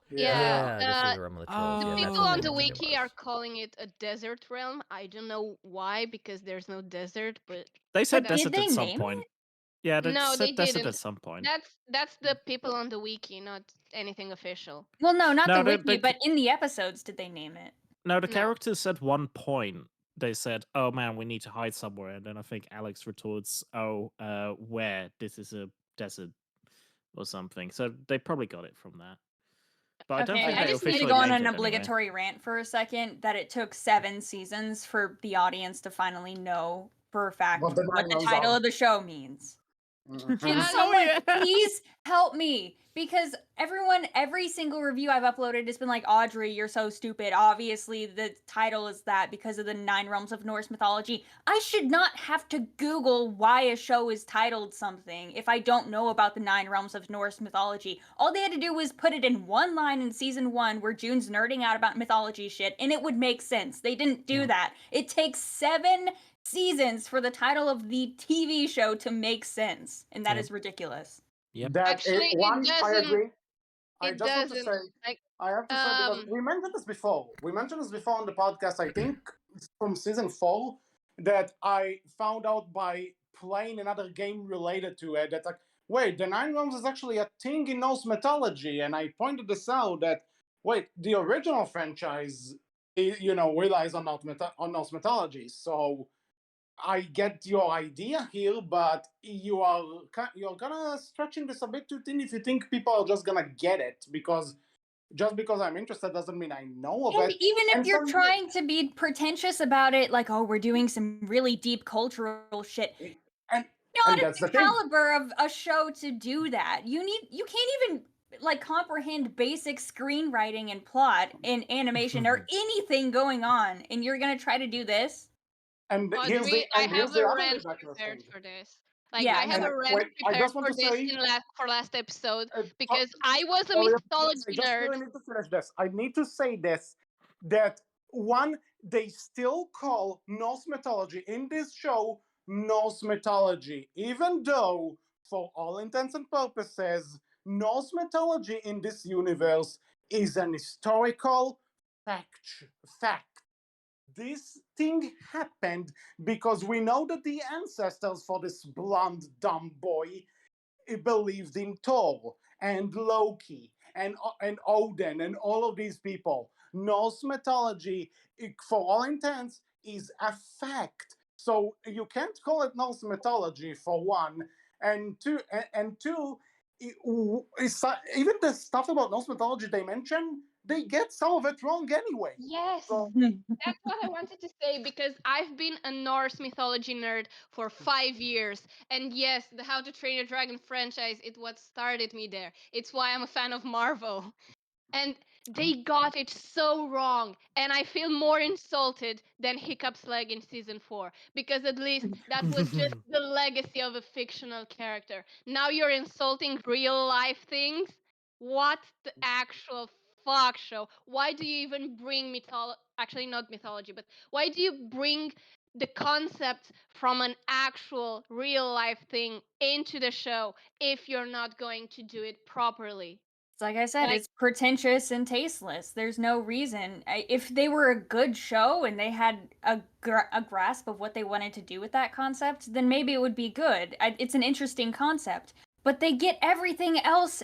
Speaker 5: Yeah.
Speaker 2: This is the realm of the trolls.
Speaker 5: The
Speaker 2: Yeah, that's
Speaker 5: people
Speaker 2: what
Speaker 5: on
Speaker 2: they
Speaker 5: the
Speaker 2: mentioned it
Speaker 5: wiki
Speaker 2: was.
Speaker 5: are calling it a desert realm. I don't know why, because there's no desert, but
Speaker 3: They said
Speaker 5: But did
Speaker 3: desert
Speaker 4: they
Speaker 3: at some
Speaker 4: name
Speaker 3: point.
Speaker 4: it?
Speaker 3: Yeah, they
Speaker 5: No,
Speaker 3: said
Speaker 5: they
Speaker 3: desert
Speaker 5: didn't.
Speaker 3: at some point.
Speaker 5: that's the people on the wiki, not anything official.
Speaker 4: Well, no, not
Speaker 3: No,
Speaker 4: the
Speaker 3: they-
Speaker 4: wiki,
Speaker 3: they-
Speaker 4: but in the episodes, did they name it?
Speaker 3: No, the
Speaker 5: No.
Speaker 3: characters at one point they said, "Oh man, we need to hide somewhere," and then I think Alex retorts, "Oh, where? This is a desert or something." So they probably got it from that. But I don't
Speaker 4: Okay,
Speaker 3: think
Speaker 4: I
Speaker 3: they
Speaker 4: just need to
Speaker 3: officially
Speaker 4: go on
Speaker 3: named
Speaker 4: an
Speaker 3: it anyway.
Speaker 4: obligatory rant for a second that it took 7 seasons for the audience to finally know for a fact
Speaker 1: What the
Speaker 4: what the
Speaker 1: nine
Speaker 4: title
Speaker 1: are.
Speaker 4: of the show means.
Speaker 1: Mhm.
Speaker 4: Can
Speaker 5: Oh,
Speaker 4: someone
Speaker 3: yeah.
Speaker 4: please help me? Because every single review I've uploaded has been like, Audrie, you're so stupid. Obviously, the title is that because of the 9 realms of Norse mythology. I should not have to Google why a show is titled something if I don't know about the 9 realms of Norse mythology. All they had to do was put it in one line in season 1 where June's nerding out about mythology shit, and it would make sense. They didn't do that. It takes 7 seasons for the title of the TV show to make sense, and that
Speaker 3: Yep.
Speaker 4: is ridiculous.
Speaker 3: Yep.
Speaker 5: Actually,
Speaker 1: One,
Speaker 5: it
Speaker 1: I
Speaker 5: doesn't.
Speaker 1: agree. I
Speaker 5: It
Speaker 1: just want to
Speaker 5: doesn't.
Speaker 1: say,
Speaker 5: Like,
Speaker 1: I have to say, because we mentioned this before. We mentioned this before on the podcast, I think, from season 4, that I found out by playing another game related to it. That's like, wait, the 9 realms is actually a thing in Norse mythology. And I pointed this out that, wait, the original franchise, relies on Norse mythology. So I get your idea here, but you're kind of stretching this a bit too thin if you think people are just gonna get it, because just because I'm interested doesn't mean I know of
Speaker 4: And
Speaker 1: it.
Speaker 4: even if
Speaker 1: And
Speaker 4: you're
Speaker 1: some-
Speaker 4: trying to be pretentious about it, like, oh, we're doing some really deep cultural shit,
Speaker 1: and
Speaker 4: not
Speaker 1: that's
Speaker 4: the
Speaker 1: the thing.
Speaker 4: caliber of a show to do that. You can't even like comprehend basic screenwriting and plot in animation or anything going on, and you're gonna try to do this?
Speaker 1: And here's
Speaker 5: Audrey, I have
Speaker 1: here's
Speaker 5: a
Speaker 1: the other
Speaker 5: rant
Speaker 1: ridiculous
Speaker 5: prepared
Speaker 1: thing.
Speaker 5: for this. Like,
Speaker 4: Yeah,
Speaker 5: I have
Speaker 1: And
Speaker 5: a rant
Speaker 1: wait, I
Speaker 5: prepared
Speaker 1: just want
Speaker 5: for
Speaker 1: to
Speaker 5: this
Speaker 1: say,
Speaker 5: for last episode
Speaker 1: uh,
Speaker 5: because I was a
Speaker 1: sorry, I
Speaker 5: mythology
Speaker 1: just
Speaker 5: nerd.
Speaker 1: really need to finish this. I need to say this, that one, they still call Norse mythology in this show Norse mythology, even though, for all intents and purposes, Norse mythology in this universe is an historical fact. This thing happened because we know that the ancestors for this blonde, dumb boy believed in Thor and Loki and Odin and all of these people. Norse mythology, for all intents, is a fact. So you can't call it Norse mythology for one, and two. Even the stuff about Norse mythology they mention they get some of it wrong anyway.
Speaker 5: Yes,
Speaker 1: So
Speaker 5: that's what I wanted to say because I've been a Norse mythology nerd for 5 years. And yes, the How to Train Your Dragon franchise, it what started me there. It's why I'm a fan of Marvel. And they got it so wrong. And I feel more insulted than Hiccup's leg in season 4. Because at least that was just the legacy of a fictional character. Now you're insulting real life things? What the actual fuck show? Why do you even bring actually not mythology, but why do you bring the concept from an actual real life thing into the show if you're not going to do it properly?
Speaker 4: It's like I said,
Speaker 5: Like,
Speaker 4: it's pretentious and tasteless. There's no reason. If they were a good show and they had a grasp of what they wanted to do with that concept, then maybe it would be good. It's an interesting concept. But they get everything else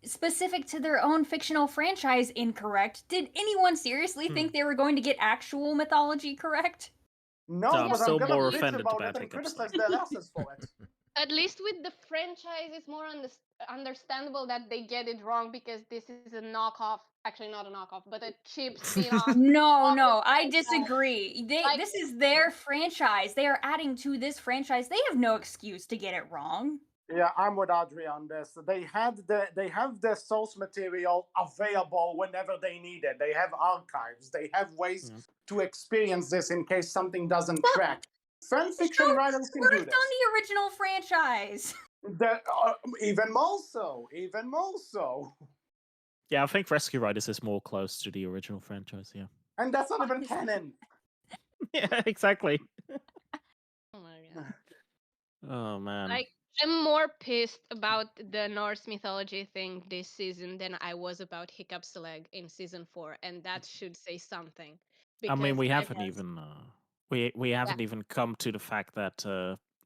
Speaker 4: specific to their own fictional franchise incorrect. Did anyone seriously think they were going to get actual mythology correct?
Speaker 1: no,
Speaker 3: No, I'm
Speaker 1: but I'm
Speaker 3: still
Speaker 1: gonna
Speaker 3: more
Speaker 1: bitch
Speaker 3: offended
Speaker 1: about
Speaker 3: about
Speaker 1: it and
Speaker 3: Hiccup's
Speaker 1: criticize
Speaker 3: leg.
Speaker 1: their asses for it.
Speaker 5: at least with the franchise, it's more understandable that they get it wrong because this is a knockoff. Actually, not a knockoff, but a cheap spin-off.
Speaker 4: No, I
Speaker 5: franchise.
Speaker 4: disagree.
Speaker 5: Like,
Speaker 4: This is their franchise. They are adding to this franchise. They have no excuse to get it wrong.
Speaker 1: Yeah, I'm with Audrie on this. They have the source material available whenever they need it. They have archives. They have ways to experience this in case something doesn't track. Fan fiction writers can do
Speaker 4: Worked
Speaker 1: this.
Speaker 4: on the original franchise.
Speaker 1: Even more so. Even more so.
Speaker 3: Yeah, I think Rescue Riders is more close to the original franchise. Yeah.
Speaker 1: And that's not even canon.
Speaker 3: Yeah, exactly.
Speaker 5: oh my god.
Speaker 3: Oh man.
Speaker 5: Like, I'm more pissed about the Norse mythology thing this season than I was about Hiccup's leg in season 4, and that should say something.
Speaker 3: I mean, we
Speaker 5: I
Speaker 3: haven't
Speaker 5: was-
Speaker 3: even we haven't even come to the fact that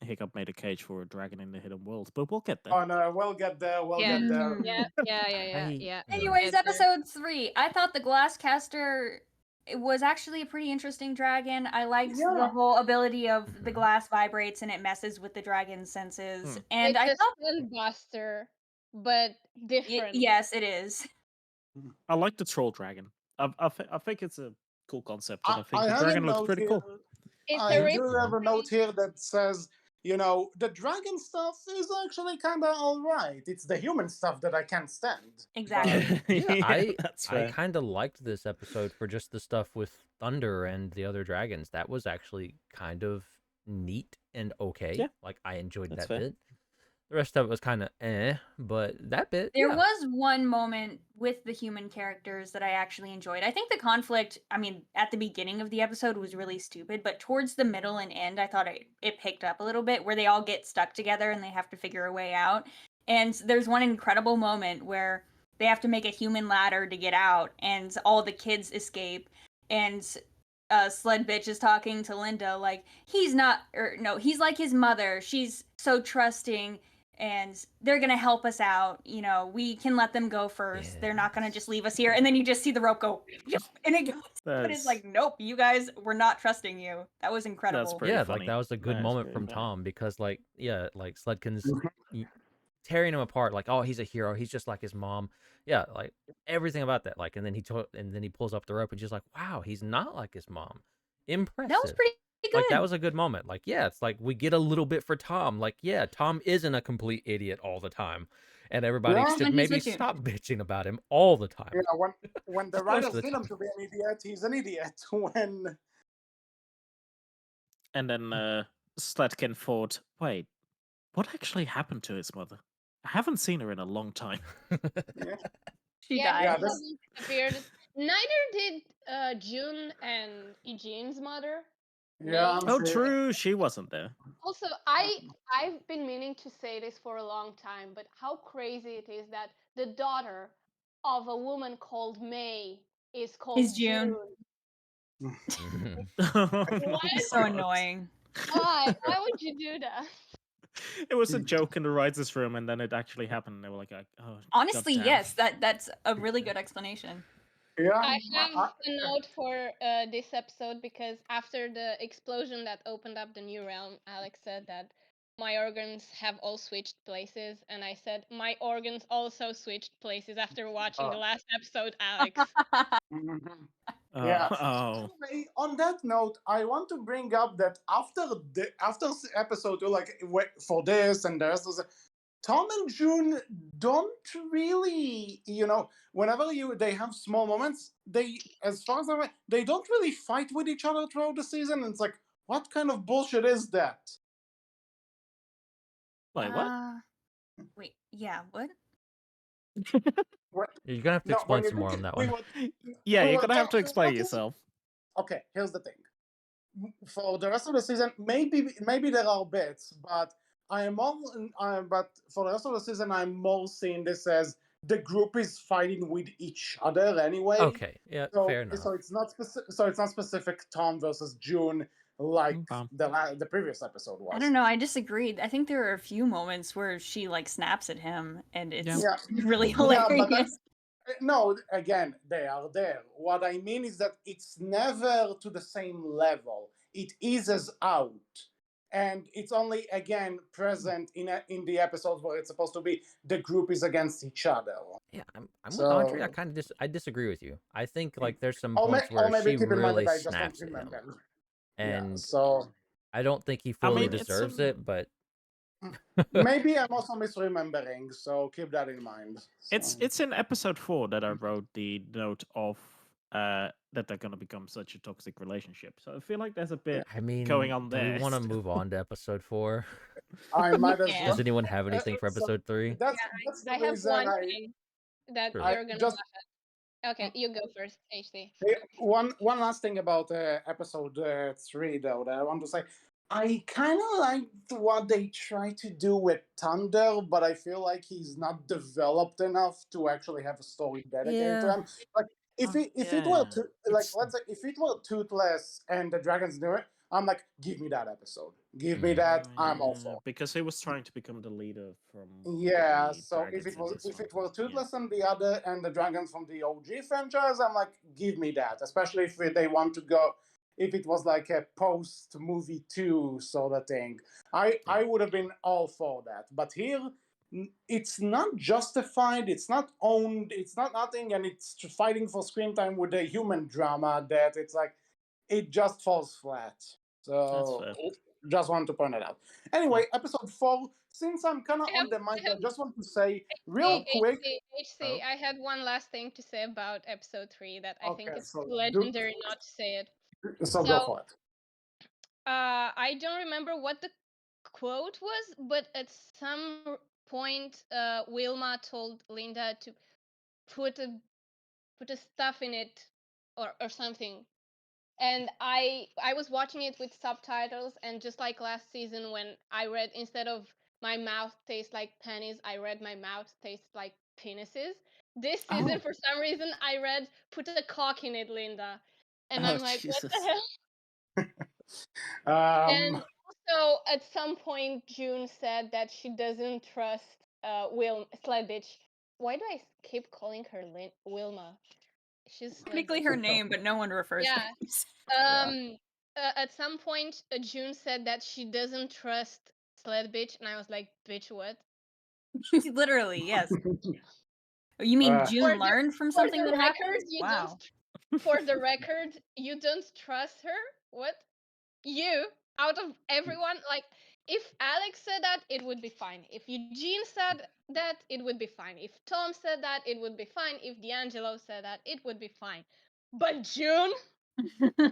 Speaker 3: Hiccup made a cage for a dragon in the Hidden World, but we'll get there.
Speaker 1: Oh no, we'll get there. We'll
Speaker 5: Yeah.
Speaker 1: get there.
Speaker 5: Yeah.
Speaker 4: Anyways,
Speaker 5: Get there.
Speaker 4: episode 3. I thought the Glasscaster was actually a pretty interesting dragon. I liked the
Speaker 1: Yeah.
Speaker 4: whole ability of the glass vibrates and it messes with the dragon's senses. And
Speaker 5: It's
Speaker 4: I
Speaker 5: a
Speaker 4: thought,
Speaker 5: Sunbuster, but different.
Speaker 4: yes, it is.
Speaker 3: I like the troll dragon. I think it's a cool concept, and I think
Speaker 1: I
Speaker 3: the
Speaker 1: have a
Speaker 3: dragon looks
Speaker 1: note
Speaker 3: pretty
Speaker 1: here.
Speaker 3: cool.
Speaker 5: It's
Speaker 1: I
Speaker 5: a
Speaker 1: do have a note here that says, the dragon stuff is actually kind of all right. It's the human stuff that I can't stand.
Speaker 4: Exactly.
Speaker 2: Yeah,
Speaker 3: That's
Speaker 2: I
Speaker 3: fair.
Speaker 2: kind of liked this episode for just the stuff with Thunder and the other dragons. That was actually kind of neat and okay.
Speaker 3: Yeah,
Speaker 2: Like I enjoyed
Speaker 3: that's
Speaker 2: that
Speaker 3: fair.
Speaker 2: bit. The rest of it was kind of but that bit,
Speaker 4: There
Speaker 2: yeah.
Speaker 4: was one moment with the human characters that I actually enjoyed. I think the conflict, at the beginning of the episode was really stupid, but towards the middle and end, I thought it picked up a little bit where they all get stuck together and they have to figure a way out. And there's one incredible moment where they have to make a human ladder to get out and all the kids escape. And Sled Bitch is talking to Linda like, he's like his mother. She's so trusting. And they're gonna help us out. We can let them go first. They're not gonna just leave us here. And then you just see the rope go, and it goes. But it's like, nope, you guys, we're not trusting you. That was incredible.
Speaker 3: pretty
Speaker 2: Yeah,
Speaker 3: funny.
Speaker 2: like that was a good
Speaker 3: That is
Speaker 2: moment
Speaker 3: pretty
Speaker 2: from
Speaker 3: funny.
Speaker 2: Tom because like Sledkin's tearing him apart like, oh, he's a hero, he's just like his mom. Yeah, like everything about that. Like, and then he pulls up the rope and she's like, wow, he's not like his mom. Impressive.
Speaker 4: That was pretty good.
Speaker 2: Like that was a good moment. Like, yeah, it's like we get a little bit for Tom. Like, yeah, Tom isn't a complete idiot all the time, and everybody
Speaker 1: Yeah.
Speaker 2: should
Speaker 4: When he's
Speaker 2: maybe
Speaker 4: with you.
Speaker 2: stop bitching about him all the time.
Speaker 1: When the
Speaker 2: Most
Speaker 1: writers
Speaker 2: of the
Speaker 1: need him
Speaker 2: time.
Speaker 1: to be an idiot, he's an idiot. When
Speaker 3: And then Sledkin thought, wait, what actually happened to his mother? I haven't seen her in a long time.
Speaker 4: She
Speaker 5: Yeah,
Speaker 4: died.
Speaker 1: Yeah,
Speaker 5: he
Speaker 1: this-
Speaker 5: hasn't disappeared. Neither did June and Eugene's mother.
Speaker 1: yeah,
Speaker 3: Oh,
Speaker 1: see,
Speaker 3: true, she wasn't there.
Speaker 5: Also, I've been meaning to say this for a long time, but how crazy it is that the daughter of a woman called May is called
Speaker 4: Is June. It's so annoying.
Speaker 5: Why? Why would you do that?
Speaker 3: It was a joke in the writers' room, and then it actually happened. And they were like, "Oh,
Speaker 4: Honestly,
Speaker 3: goddamn."
Speaker 4: yes, that's a really good explanation.
Speaker 1: Yeah,
Speaker 5: I have a note for this episode because after the explosion that opened up the new realm, Alex said that my organs have all switched places, and I said my organs also switched places after watching the
Speaker 1: Oh.
Speaker 5: last episode, Alex.
Speaker 1: Mhm.
Speaker 3: Oh,
Speaker 1: Yeah.
Speaker 3: oh.
Speaker 1: Anyway, on that note, I want to bring up that after episode 2, like for this and the rest of the, Tom and June don't really, whenever they have small moments, as far as I remember, they don't really fight with each other throughout the season. And it's like, what kind of bullshit is that?
Speaker 3: Wait, what?
Speaker 4: Wait, yeah, what?
Speaker 2: You're gonna have to
Speaker 1: No, when
Speaker 2: explain
Speaker 1: you
Speaker 2: some more
Speaker 1: think
Speaker 2: on that
Speaker 1: we
Speaker 2: one.
Speaker 1: were,
Speaker 3: Yeah,
Speaker 1: we
Speaker 3: you're
Speaker 1: were
Speaker 3: gonna have to
Speaker 1: talking.
Speaker 3: explain yourself.
Speaker 1: Okay, here's the thing. For the rest of the season, maybe there are bits, but but for the rest of the season, I'm more seeing this as the group is fighting with each other anyway.
Speaker 2: Okay, yeah,
Speaker 1: So
Speaker 2: fair enough.
Speaker 1: it's not specific. So it's not specific Tom versus June like
Speaker 3: Okay.
Speaker 1: the previous episode was.
Speaker 4: I don't know. I disagreed. I think there are a few moments where she like snaps at him, and it's
Speaker 1: Yeah.
Speaker 4: really
Speaker 1: Yeah,
Speaker 4: hilarious.
Speaker 1: but no, again, they are there. What I mean is that it's never to the same level. It eases out, and it's only again present in the episodes where it's supposed to be the group is against each other.
Speaker 2: Yeah, I'm with
Speaker 1: So,
Speaker 2: Audrey. I kind of I disagree with you. I think like there's some
Speaker 1: or,
Speaker 2: points
Speaker 1: or
Speaker 2: where
Speaker 1: maybe
Speaker 2: she
Speaker 1: keep in mind
Speaker 2: really
Speaker 1: that I just don't
Speaker 2: snaps at him,
Speaker 1: remember. Yeah,
Speaker 2: and
Speaker 1: so
Speaker 2: I don't think he
Speaker 3: I
Speaker 2: fully
Speaker 3: mean, it's
Speaker 2: deserves
Speaker 3: a-
Speaker 2: it. But
Speaker 1: maybe I'm also misremembering. So keep that in mind.
Speaker 3: It's in episode 4 that I wrote the note of that they're gonna become such a toxic relationship. So I feel like there's a bit
Speaker 2: I mean,
Speaker 3: going on
Speaker 2: do we
Speaker 3: there.
Speaker 2: want to move on to episode 4?
Speaker 1: I might as
Speaker 4: Yeah.
Speaker 1: well.
Speaker 2: Does anyone have anything for
Speaker 1: So
Speaker 2: episode 3?
Speaker 1: that's the
Speaker 5: I have
Speaker 1: reason
Speaker 5: one
Speaker 1: I
Speaker 5: thing that
Speaker 2: Sure.
Speaker 5: you're gonna
Speaker 1: just
Speaker 5: laugh at. Okay, you go first, HC.
Speaker 1: one last thing about episode 3 though that I want to say. I kind of liked what they try to do with Thunder, but I feel like he's not developed enough to actually have a story dedicated to
Speaker 2: Yeah.
Speaker 1: him. Like if it
Speaker 3: Yeah,
Speaker 1: were
Speaker 3: yeah.
Speaker 1: like
Speaker 3: It's-
Speaker 1: let's say if it were Toothless and the dragons do it, I'm like, give me that episode, give me
Speaker 2: Mhm.
Speaker 1: that, I'm all
Speaker 3: yeah,
Speaker 1: for.
Speaker 3: because he was trying to become the leader from
Speaker 1: Yeah,
Speaker 3: the
Speaker 1: so if
Speaker 3: dragons
Speaker 1: it
Speaker 3: in
Speaker 1: was
Speaker 3: this
Speaker 1: if
Speaker 3: one.
Speaker 1: it were
Speaker 3: Yeah.
Speaker 1: Toothless and the dragons from the OG franchise, I'm like, give me that. Especially if they want to go, if it was like a post movie 2 sort of thing, I would have been all for that. But here, it's not justified. It's not owned. It's not nothing, and it's fighting for screen time with a human drama that it's like it just falls flat. So
Speaker 3: fair.
Speaker 1: just want to point it out. Anyway, episode 4. Since I'm kind of
Speaker 5: I have-
Speaker 1: on the mic,
Speaker 5: I
Speaker 1: I
Speaker 5: have-
Speaker 1: just want to say real quick.
Speaker 5: HC, I had one last thing to say about episode 3 that I think
Speaker 1: Okay,
Speaker 5: it's
Speaker 1: so
Speaker 5: legendary not to say it.
Speaker 1: so go for it.
Speaker 5: I don't remember what the quote was, but at some point, Wilma told Linda to put a stuff in it or something. And I was watching it with subtitles, and just like last season when I read, instead of my mouth tastes like pennies, I read my mouth tastes like penises. This season,
Speaker 3: Oh.
Speaker 5: for some reason, I read put a cock in it, Linda. And I'm
Speaker 3: Oh,
Speaker 5: like, what the
Speaker 3: Jesus.
Speaker 5: hell? And also, at some point, June said that she doesn't trust Sledbitch. Why do I keep calling her Wilma? She's
Speaker 4: Technically
Speaker 5: Sledbitch.
Speaker 4: her name, but no one refers
Speaker 5: Yeah.
Speaker 4: to it.
Speaker 5: At some point, June said that she doesn't trust Sledbitch, and I was like, bitch, what?
Speaker 4: Literally, yes. You mean
Speaker 1: Uh,
Speaker 4: June learned from something that happened? Wow.
Speaker 5: For the record, you don't trust her? What? You, out of everyone, like, if Alex said that, it would be fine. If Eugene said that, it would be fine. If Tom said that, it would be fine. If D'Angelo said that, it would be fine. But June?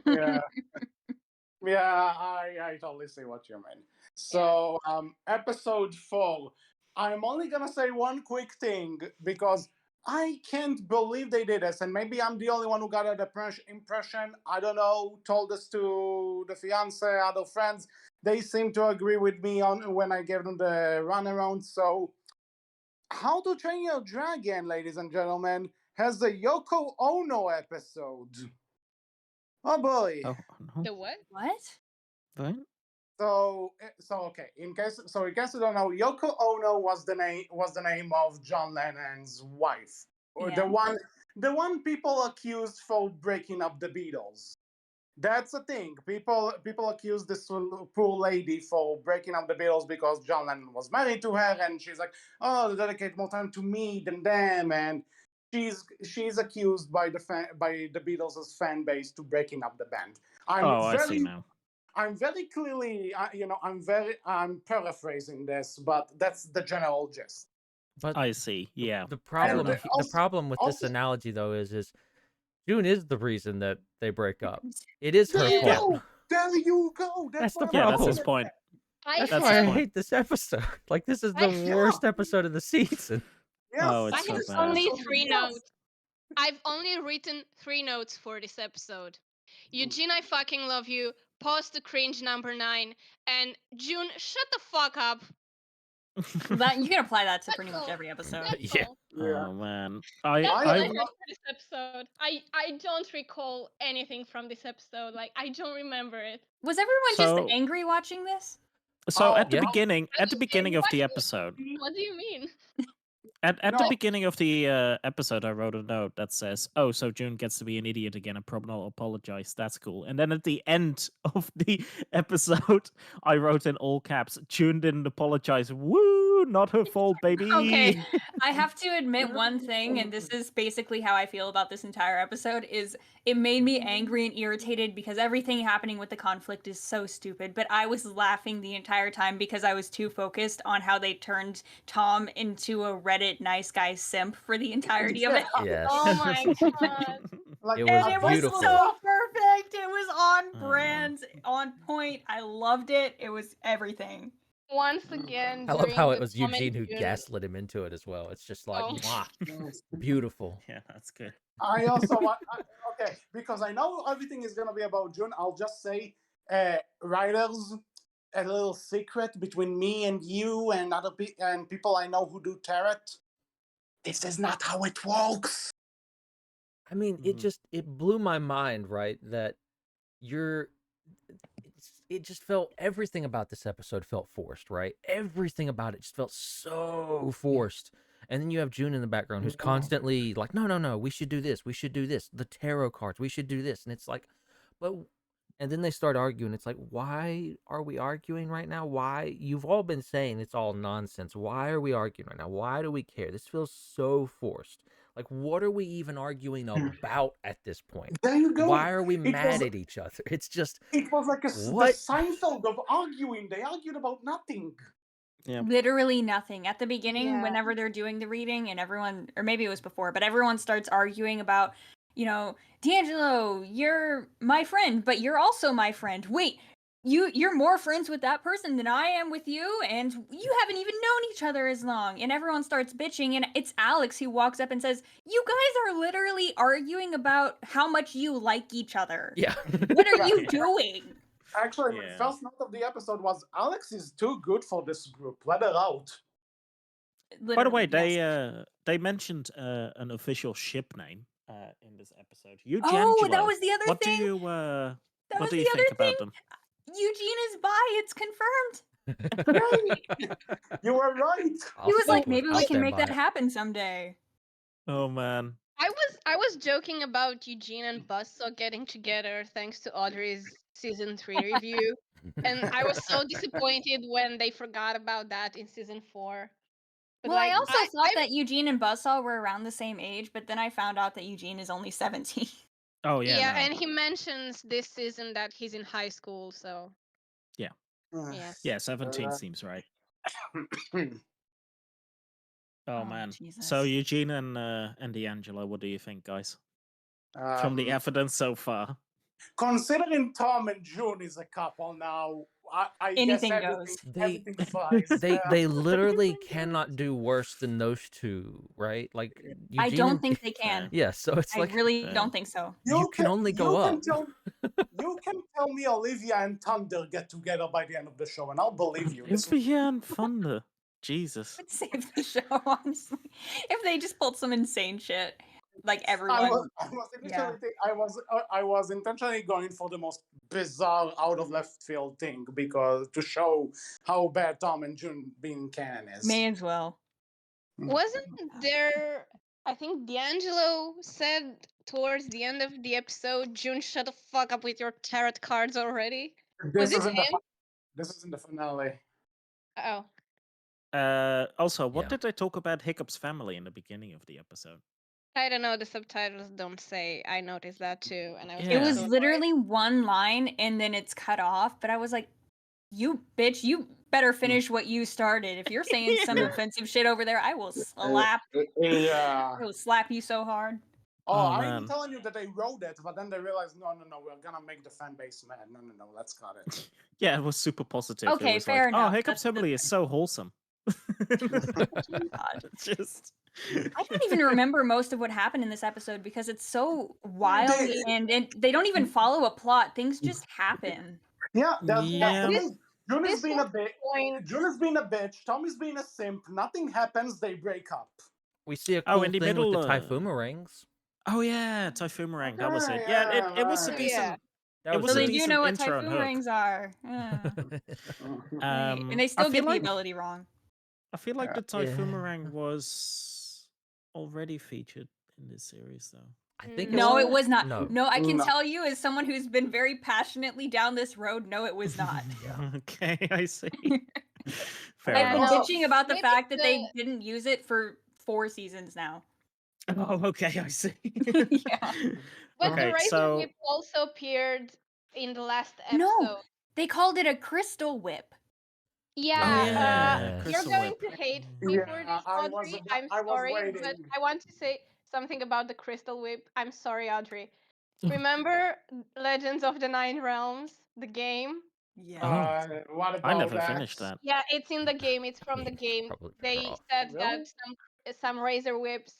Speaker 1: yeah. Yeah, I totally see what you mean. So, episode 4. I'm only gonna say one quick thing because I can't believe they did this, and maybe I'm the only one who got that impression. I don't know. Told this to the fiance, other friends. They seem to agree with me on when I gave them the runaround. So, How to Train Your Dragon, ladies and gentlemen, has the Yoko Ono episode. Oh boy.
Speaker 3: Oh, no.
Speaker 5: The what?
Speaker 4: What?
Speaker 3: What?
Speaker 1: So okay. In case you don't know, Yoko Ono was the name of John Lennon's wife, or
Speaker 4: Yeah.
Speaker 1: the one people accused for breaking up the Beatles. That's the thing. People accuse this poor lady for breaking up the Beatles because John Lennon was married to her, and she's like, "Oh, they dedicate more time to me than them." And she's accused by the Beatles' fan base to breaking up the band.
Speaker 3: I see now.
Speaker 1: I'm very clearly, I'm paraphrasing this, but that's the general gist.
Speaker 2: But
Speaker 3: I see. Yeah.
Speaker 2: the problem,
Speaker 1: And
Speaker 2: the problem with this
Speaker 1: also-
Speaker 2: analogy though is June is the reason that they break up. It is her
Speaker 1: There you
Speaker 2: fault.
Speaker 1: go. There you go.
Speaker 2: That's the
Speaker 1: what
Speaker 3: Yeah,
Speaker 1: I'm
Speaker 3: that's his
Speaker 1: saying.
Speaker 3: point.
Speaker 2: That's
Speaker 3: That's
Speaker 2: why
Speaker 3: his
Speaker 2: I
Speaker 3: point.
Speaker 2: hate this episode. Like this is the
Speaker 5: I-
Speaker 2: worst episode of the season.
Speaker 1: Yes,
Speaker 3: Oh,
Speaker 5: I
Speaker 3: it's so
Speaker 5: have
Speaker 3: bad.
Speaker 5: only
Speaker 1: absolutely,
Speaker 5: 3
Speaker 1: yes.
Speaker 5: notes. I've only written 3 notes for this episode. Eugene, I fucking love you. Pause the cringe number 9. And June, shut the fuck up.
Speaker 4: That you can apply that to
Speaker 5: That's
Speaker 4: pretty much
Speaker 5: all.
Speaker 4: every episode.
Speaker 5: That's
Speaker 2: Yeah.
Speaker 5: all.
Speaker 1: Yeah.
Speaker 3: Oh man.
Speaker 5: That's all I
Speaker 3: I
Speaker 5: heard for this episode. I don't recall anything from this episode. Like, I don't remember it.
Speaker 4: Was everyone
Speaker 3: So-
Speaker 4: just angry watching this?
Speaker 3: so
Speaker 1: Oh,
Speaker 3: at the
Speaker 2: yeah.
Speaker 3: beginning
Speaker 5: I
Speaker 3: at the
Speaker 5: was
Speaker 3: beginning of the
Speaker 5: watching it.
Speaker 3: episode.
Speaker 5: What do you mean?
Speaker 3: At the
Speaker 1: No.
Speaker 3: beginning of the episode, I wrote a note that says, "Oh, so June gets to be an idiot again and probably not apologize. That's cool." And then at the end of the episode, I wrote in all caps, "June didn't apologize. Woo! Not her fault, baby."
Speaker 4: Okay, I have to admit one thing, and this is basically how I feel about this entire episode, is it made me angry and irritated because everything happening with the conflict is so stupid, but I was laughing the entire time because I was too focused on how they turned Tom into a Reddit nice guy simp for the entirety of it.
Speaker 2: Yes.
Speaker 5: Oh my god.
Speaker 1: Like,
Speaker 2: It
Speaker 4: And
Speaker 2: was
Speaker 4: it was
Speaker 2: beautiful.
Speaker 4: so perfect. It was on
Speaker 3: Oh, no.
Speaker 4: brand, on point. I loved it. It was everything.
Speaker 5: Once again,
Speaker 2: I love
Speaker 5: during
Speaker 2: how
Speaker 5: the
Speaker 2: it was Eugene who
Speaker 5: comment,
Speaker 2: gaslit him into it as well. It's just like,
Speaker 5: Oh.
Speaker 2: mwah, beautiful.
Speaker 3: Yeah, that's good.
Speaker 1: I also want, okay, because I know everything is gonna be about June. I'll just say, writers, a little secret between me and you and other and people I know who do tarot. This is not how it works.
Speaker 2: I mean,
Speaker 3: Mhm.
Speaker 2: it blew my mind, right? That it just felt, everything about this episode felt forced, right? Everything about it just felt so forced. And then you have June in the background who's constantly like, no, we should do this. We should do this. The tarot cards, we should do this. And it's like, but, and then they start arguing. It's like, why are we arguing right now? Why? You've all been saying it's all nonsense. Why are we arguing right now? Why do we care? This feels so forced. Like, what are we even arguing about at this point?
Speaker 1: There you go.
Speaker 2: Why are we
Speaker 1: It
Speaker 2: mad
Speaker 1: was-
Speaker 2: at each other? It's just,
Speaker 1: It was like the
Speaker 2: What?
Speaker 1: Seinfeld of arguing. They argued about nothing.
Speaker 3: Yeah.
Speaker 4: Literally nothing. At the beginning,
Speaker 5: Yeah.
Speaker 4: whenever they're doing the reading and everyone, or maybe it was before, but everyone starts arguing about, D'Angelo, you're my friend, but you're also my friend. Wait, you're more friends with that person than I am with you, and you haven't even known each other as long. And everyone starts bitching, and it's Alex who walks up and says, "You guys are literally arguing about how much you like each other.
Speaker 2: yeah.
Speaker 4: What are you doing?"
Speaker 1: Actually,
Speaker 3: Yeah.
Speaker 1: the first note of the episode was Alex is too good for this group. Let her out.
Speaker 3: By the way,
Speaker 4: Literally, yes.
Speaker 3: they mentioned an official ship name in this episode. Eugene.
Speaker 4: Oh, that was the other
Speaker 3: What
Speaker 4: thing.
Speaker 3: do you
Speaker 4: That
Speaker 3: what
Speaker 4: was
Speaker 3: do
Speaker 4: the
Speaker 3: you
Speaker 4: other
Speaker 3: think
Speaker 4: thing.
Speaker 3: about them?
Speaker 4: Eugene is bi. It's confirmed.
Speaker 1: You were right.
Speaker 4: He was like, maybe
Speaker 2: I'll
Speaker 4: we can
Speaker 2: stand
Speaker 4: make
Speaker 2: by
Speaker 4: that
Speaker 2: it.
Speaker 4: happen someday.
Speaker 3: Oh man.
Speaker 5: I was joking about Eugene and Buzzsaw getting together thanks to Audrey's season 3 review, and I was so disappointed when they forgot about that in season 4. But
Speaker 4: Well, I
Speaker 5: like,
Speaker 4: also thought that Eugene and Buzzsaw were around the same age, but then I found out that Eugene is only 17.
Speaker 3: Oh yeah.
Speaker 5: yeah,
Speaker 3: no.
Speaker 5: and he mentions this season that he's in high school, so yeah.
Speaker 3: Yeah, 17
Speaker 1: Uh,
Speaker 3: seems right. Oh,
Speaker 4: Oh,
Speaker 3: man. So
Speaker 4: Jesus.
Speaker 3: Eugene and D'Angelo, what do you think, guys? From the
Speaker 1: Um,
Speaker 3: evidence so far.
Speaker 1: considering Tom and June is a couple now, I
Speaker 4: Anything
Speaker 1: guess
Speaker 4: goes.
Speaker 1: everything flies.
Speaker 2: They literally cannot do worse than those two, right? Like
Speaker 4: I
Speaker 2: Eugene
Speaker 4: don't
Speaker 2: and-
Speaker 4: think they can.
Speaker 2: Yeah, so it's
Speaker 4: I
Speaker 2: like
Speaker 4: really
Speaker 3: Yeah.
Speaker 4: don't think so.
Speaker 2: you can only go up.
Speaker 1: You can tell me Olivia and Thunder get together by the end of the show, and I'll believe you. This-
Speaker 3: Olivia and Thunder. Jesus.
Speaker 4: Would save the show, honestly. If they just pulled some insane shit, like
Speaker 1: I
Speaker 4: everyone.
Speaker 1: was, I was intentionally going for the most bizarre, out of left field thing because to show how bad Tom and June being canon is.
Speaker 4: May as well.
Speaker 5: Wasn't there? I think D'Angelo said towards the end of the episode, June, shut the fuck up with your tarot cards already. Was
Speaker 1: This
Speaker 5: it
Speaker 1: is in the
Speaker 5: him?
Speaker 1: this is in the finale.
Speaker 5: Oh,
Speaker 3: Also, what
Speaker 2: Yeah.
Speaker 3: did they talk about Hiccup's family in the beginning of the episode?
Speaker 5: I don't know. The subtitles don't say. I noticed that too, and I was
Speaker 3: Yeah.
Speaker 4: It
Speaker 5: like,
Speaker 4: was
Speaker 5: so annoyed.
Speaker 4: literally one line and then it's cut off, but I was like, you bitch, you better finish what you started. If you're saying some
Speaker 1: Yeah.
Speaker 4: offensive shit over there, I will
Speaker 1: Yeah.
Speaker 4: slap you so hard.
Speaker 1: Oh,
Speaker 3: Oh,
Speaker 1: I'm
Speaker 3: man.
Speaker 1: telling you that they wrote it, but then they realized, no, we're gonna make the fan base mad. No, let's cut it.
Speaker 3: Yeah, it was super positive. It
Speaker 4: Okay,
Speaker 3: was
Speaker 4: fair
Speaker 3: like, oh,
Speaker 4: enough.
Speaker 3: Hiccup's family is so wholesome.
Speaker 4: God.
Speaker 3: Just.
Speaker 4: I don't even remember most of what happened in this episode because it's so wild and they don't even follow a plot. Things just happen.
Speaker 1: Yeah, that's
Speaker 3: Yeah.
Speaker 1: the thing. June has
Speaker 5: This
Speaker 1: been a
Speaker 5: was
Speaker 1: bitch.
Speaker 5: point.
Speaker 1: June has been a bitch. Tommy's been a simp. Nothing happens. They break up.
Speaker 2: We see a
Speaker 3: Oh,
Speaker 2: cool
Speaker 3: in the
Speaker 2: thing with the
Speaker 3: middle,
Speaker 2: typhumarangs.
Speaker 3: Oh yeah, Typhoomerang. That was it.
Speaker 1: Okay,
Speaker 3: Yeah, it was a
Speaker 1: right.
Speaker 3: decent.
Speaker 2: That
Speaker 3: It
Speaker 2: was
Speaker 3: was
Speaker 4: So
Speaker 3: a
Speaker 4: they
Speaker 2: it.
Speaker 4: do
Speaker 3: decent
Speaker 4: know what
Speaker 3: intro and
Speaker 4: typhoon
Speaker 3: hook.
Speaker 4: rings are. And they
Speaker 3: I
Speaker 4: still
Speaker 3: feel
Speaker 4: get the
Speaker 3: like
Speaker 4: ability wrong.
Speaker 3: I feel like the
Speaker 2: Yeah.
Speaker 3: Typhoomerang was already featured in this series, though.
Speaker 2: I think
Speaker 4: No, it
Speaker 2: it's-
Speaker 4: was not.
Speaker 2: No.
Speaker 4: No, I can
Speaker 1: No.
Speaker 4: tell you as someone who's been very passionately down this road, no, it was not.
Speaker 2: Yeah.
Speaker 3: Okay, I see. Fair
Speaker 4: I've been
Speaker 3: enough.
Speaker 5: no.
Speaker 4: bitching about the
Speaker 5: Maybe
Speaker 4: fact that
Speaker 5: the-
Speaker 4: they didn't use it for 4 seasons now.
Speaker 3: Oh, okay, I see.
Speaker 4: Yeah.
Speaker 5: But the
Speaker 3: Okay,
Speaker 5: Razor
Speaker 3: so
Speaker 5: Whip also appeared in the last
Speaker 4: No.
Speaker 5: episode.
Speaker 4: They called it a crystal whip.
Speaker 5: Yeah,
Speaker 3: oh
Speaker 2: Yeah.
Speaker 3: yeah,
Speaker 5: you're
Speaker 3: Crystal
Speaker 5: going
Speaker 3: Whip.
Speaker 5: to hate
Speaker 3: Yeah.
Speaker 5: me
Speaker 1: Yeah,
Speaker 5: for this,
Speaker 1: I was
Speaker 5: Audrey.
Speaker 1: about-
Speaker 5: I'm
Speaker 1: I was
Speaker 5: sorry, but
Speaker 1: waiting.
Speaker 5: I want to say something about the Crystal Whip. I'm sorry, Audrey. Remember Legends of the Nine Realms, the game?
Speaker 4: Yeah.
Speaker 1: What about
Speaker 3: I never
Speaker 1: that?
Speaker 3: finished that.
Speaker 5: Yeah, it's in the game. It's from the
Speaker 2: He's
Speaker 5: game.
Speaker 2: probably better
Speaker 5: They
Speaker 2: off.
Speaker 5: said
Speaker 1: Really?
Speaker 5: that some Razor Whips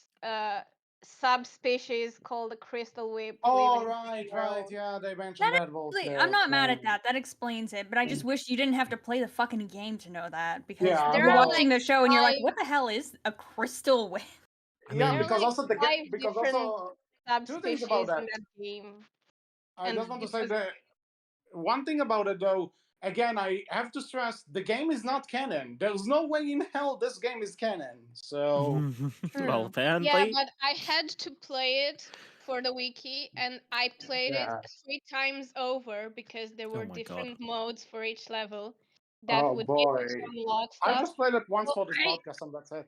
Speaker 5: subspecies called the Crystal Whip live
Speaker 1: Oh,
Speaker 5: in the
Speaker 1: right.
Speaker 5: world.
Speaker 1: Yeah, they mentioned that bullshit.
Speaker 4: I'm not mad at that. That explains it. But I just wish you didn't have to play the fucking game to know that. Because
Speaker 1: Yeah,
Speaker 5: There
Speaker 4: you're
Speaker 5: are
Speaker 1: well-
Speaker 4: watching
Speaker 5: like
Speaker 4: the show and you're like,
Speaker 5: 5
Speaker 4: what the hell is a crystal whip?
Speaker 2: I
Speaker 1: Yeah,
Speaker 2: mean-
Speaker 5: There are
Speaker 1: because
Speaker 5: like
Speaker 1: also the
Speaker 5: 5
Speaker 1: game. Because
Speaker 5: different
Speaker 1: also,
Speaker 5: subspecies
Speaker 1: about
Speaker 5: in
Speaker 1: that.
Speaker 5: that game.
Speaker 1: I
Speaker 5: And
Speaker 1: just want to
Speaker 5: it
Speaker 1: say
Speaker 5: was-
Speaker 1: that one thing about it, though. Again, I have to stress the game is not canon. There's no way in hell this game is canon. So
Speaker 3: Well, apparently.
Speaker 5: Yeah, but I had to play it for the wiki, and I played
Speaker 1: Yeah.
Speaker 5: it 3 times over because there were
Speaker 3: my God.
Speaker 5: different modes for each level that
Speaker 1: Oh,
Speaker 5: would
Speaker 1: boy.
Speaker 5: give you to unlock
Speaker 1: I
Speaker 5: stuff.
Speaker 1: just played it once
Speaker 5: Well,
Speaker 1: for this
Speaker 5: I-
Speaker 1: podcast, and that's it.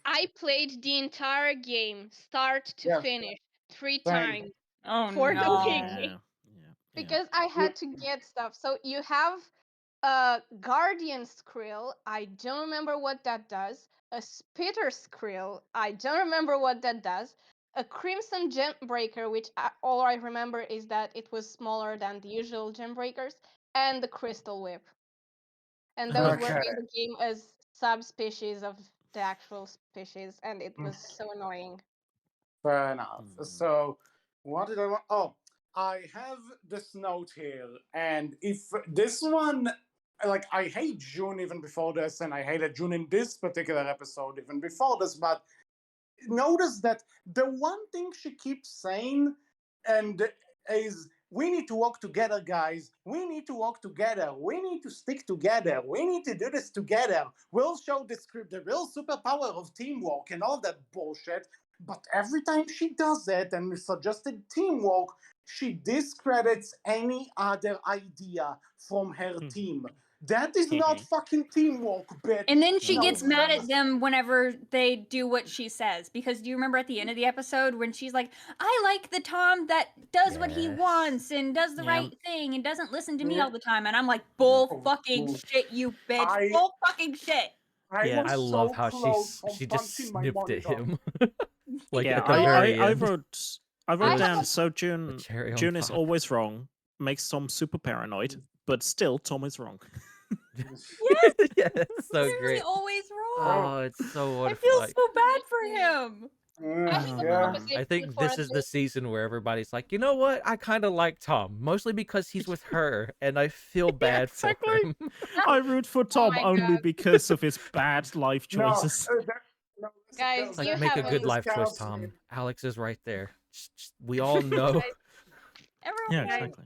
Speaker 5: I played the entire game, start to
Speaker 1: Yeah.
Speaker 5: finish, 3
Speaker 1: Same.
Speaker 5: times
Speaker 4: Oh
Speaker 5: for the
Speaker 4: no.
Speaker 5: wiki
Speaker 3: Yeah.
Speaker 5: because I had to get stuff. So you have a Guardian Skrill. I don't remember what that does. A Spitter Skrill. I don't remember what that does. A Crimson Gembreaker, which all I remember is that it was smaller than the usual Gembreakers, and the Crystal Whip. And those were
Speaker 1: Okay.
Speaker 5: in the game as subspecies of the actual species, and it was so annoying.
Speaker 1: Fair enough.
Speaker 3: Mhm.
Speaker 1: So, what did I want? Oh, I have this note here, and if this one, like, I hate June even before this, and I hated June in this particular episode even before this, but notice that the one thing she keeps saying and is we need to work together, guys. We need to work together. We need to stick together. We need to do this together. We'll show the script the real superpower of teamwork and all that bullshit. But every time she does it and suggested teamwork, she discredits any other idea from her team. That is not fucking teamwork, bitch.
Speaker 4: And then she
Speaker 3: No,
Speaker 4: gets
Speaker 3: no,
Speaker 4: mad
Speaker 3: no.
Speaker 4: at them whenever they do what she says. Because do you remember at the end of the episode when she's like, I like the Tom that does what he
Speaker 2: Yes.
Speaker 4: wants and does the
Speaker 3: Yeah.
Speaker 4: right thing and doesn't listen to me
Speaker 1: Yeah.
Speaker 4: all the time. And I'm like, bull
Speaker 1: Oh,
Speaker 4: fucking
Speaker 1: oh.
Speaker 4: shit, you bitch.
Speaker 1: I-
Speaker 4: Bull fucking shit.
Speaker 3: Yeah.
Speaker 1: was
Speaker 2: I love
Speaker 1: so
Speaker 2: how
Speaker 1: close from
Speaker 2: she just
Speaker 1: punching my
Speaker 2: snipped at
Speaker 1: monitor.
Speaker 2: him. Like
Speaker 3: Yeah,
Speaker 2: at the very
Speaker 3: I
Speaker 2: end.
Speaker 3: wrote
Speaker 5: I
Speaker 3: down
Speaker 5: have-
Speaker 3: so
Speaker 2: The
Speaker 3: June
Speaker 2: cherry on
Speaker 3: June is
Speaker 2: top.
Speaker 3: always wrong, makes Tom super paranoid, but still Tom is wrong.
Speaker 2: Yeah, it's so
Speaker 4: Literally
Speaker 2: great.
Speaker 4: always wrong.
Speaker 2: Oh, it's so
Speaker 4: I
Speaker 2: wonderful.
Speaker 4: feel
Speaker 2: like-
Speaker 4: so bad for him.
Speaker 5: I have a
Speaker 1: Yeah.
Speaker 5: proposition
Speaker 2: I think
Speaker 5: for
Speaker 2: this
Speaker 5: at
Speaker 2: is the
Speaker 5: least-
Speaker 2: season where everybody's like, you know what? I kind of like Tom, mostly because he's with her, and I feel bad
Speaker 3: exactly.
Speaker 2: for him.
Speaker 3: I root for Tom
Speaker 5: my
Speaker 3: only
Speaker 5: God.
Speaker 3: because of his bad life
Speaker 1: No,
Speaker 3: choices.
Speaker 1: no,
Speaker 5: Guys,
Speaker 2: It's like,
Speaker 5: you
Speaker 2: make a
Speaker 5: have
Speaker 2: good
Speaker 5: a-
Speaker 2: life choice,
Speaker 1: Scouse
Speaker 2: Tom.
Speaker 1: me.
Speaker 2: Alex is right there. We all know.
Speaker 4: Everyone
Speaker 3: Yeah,
Speaker 4: knows.
Speaker 3: exactly.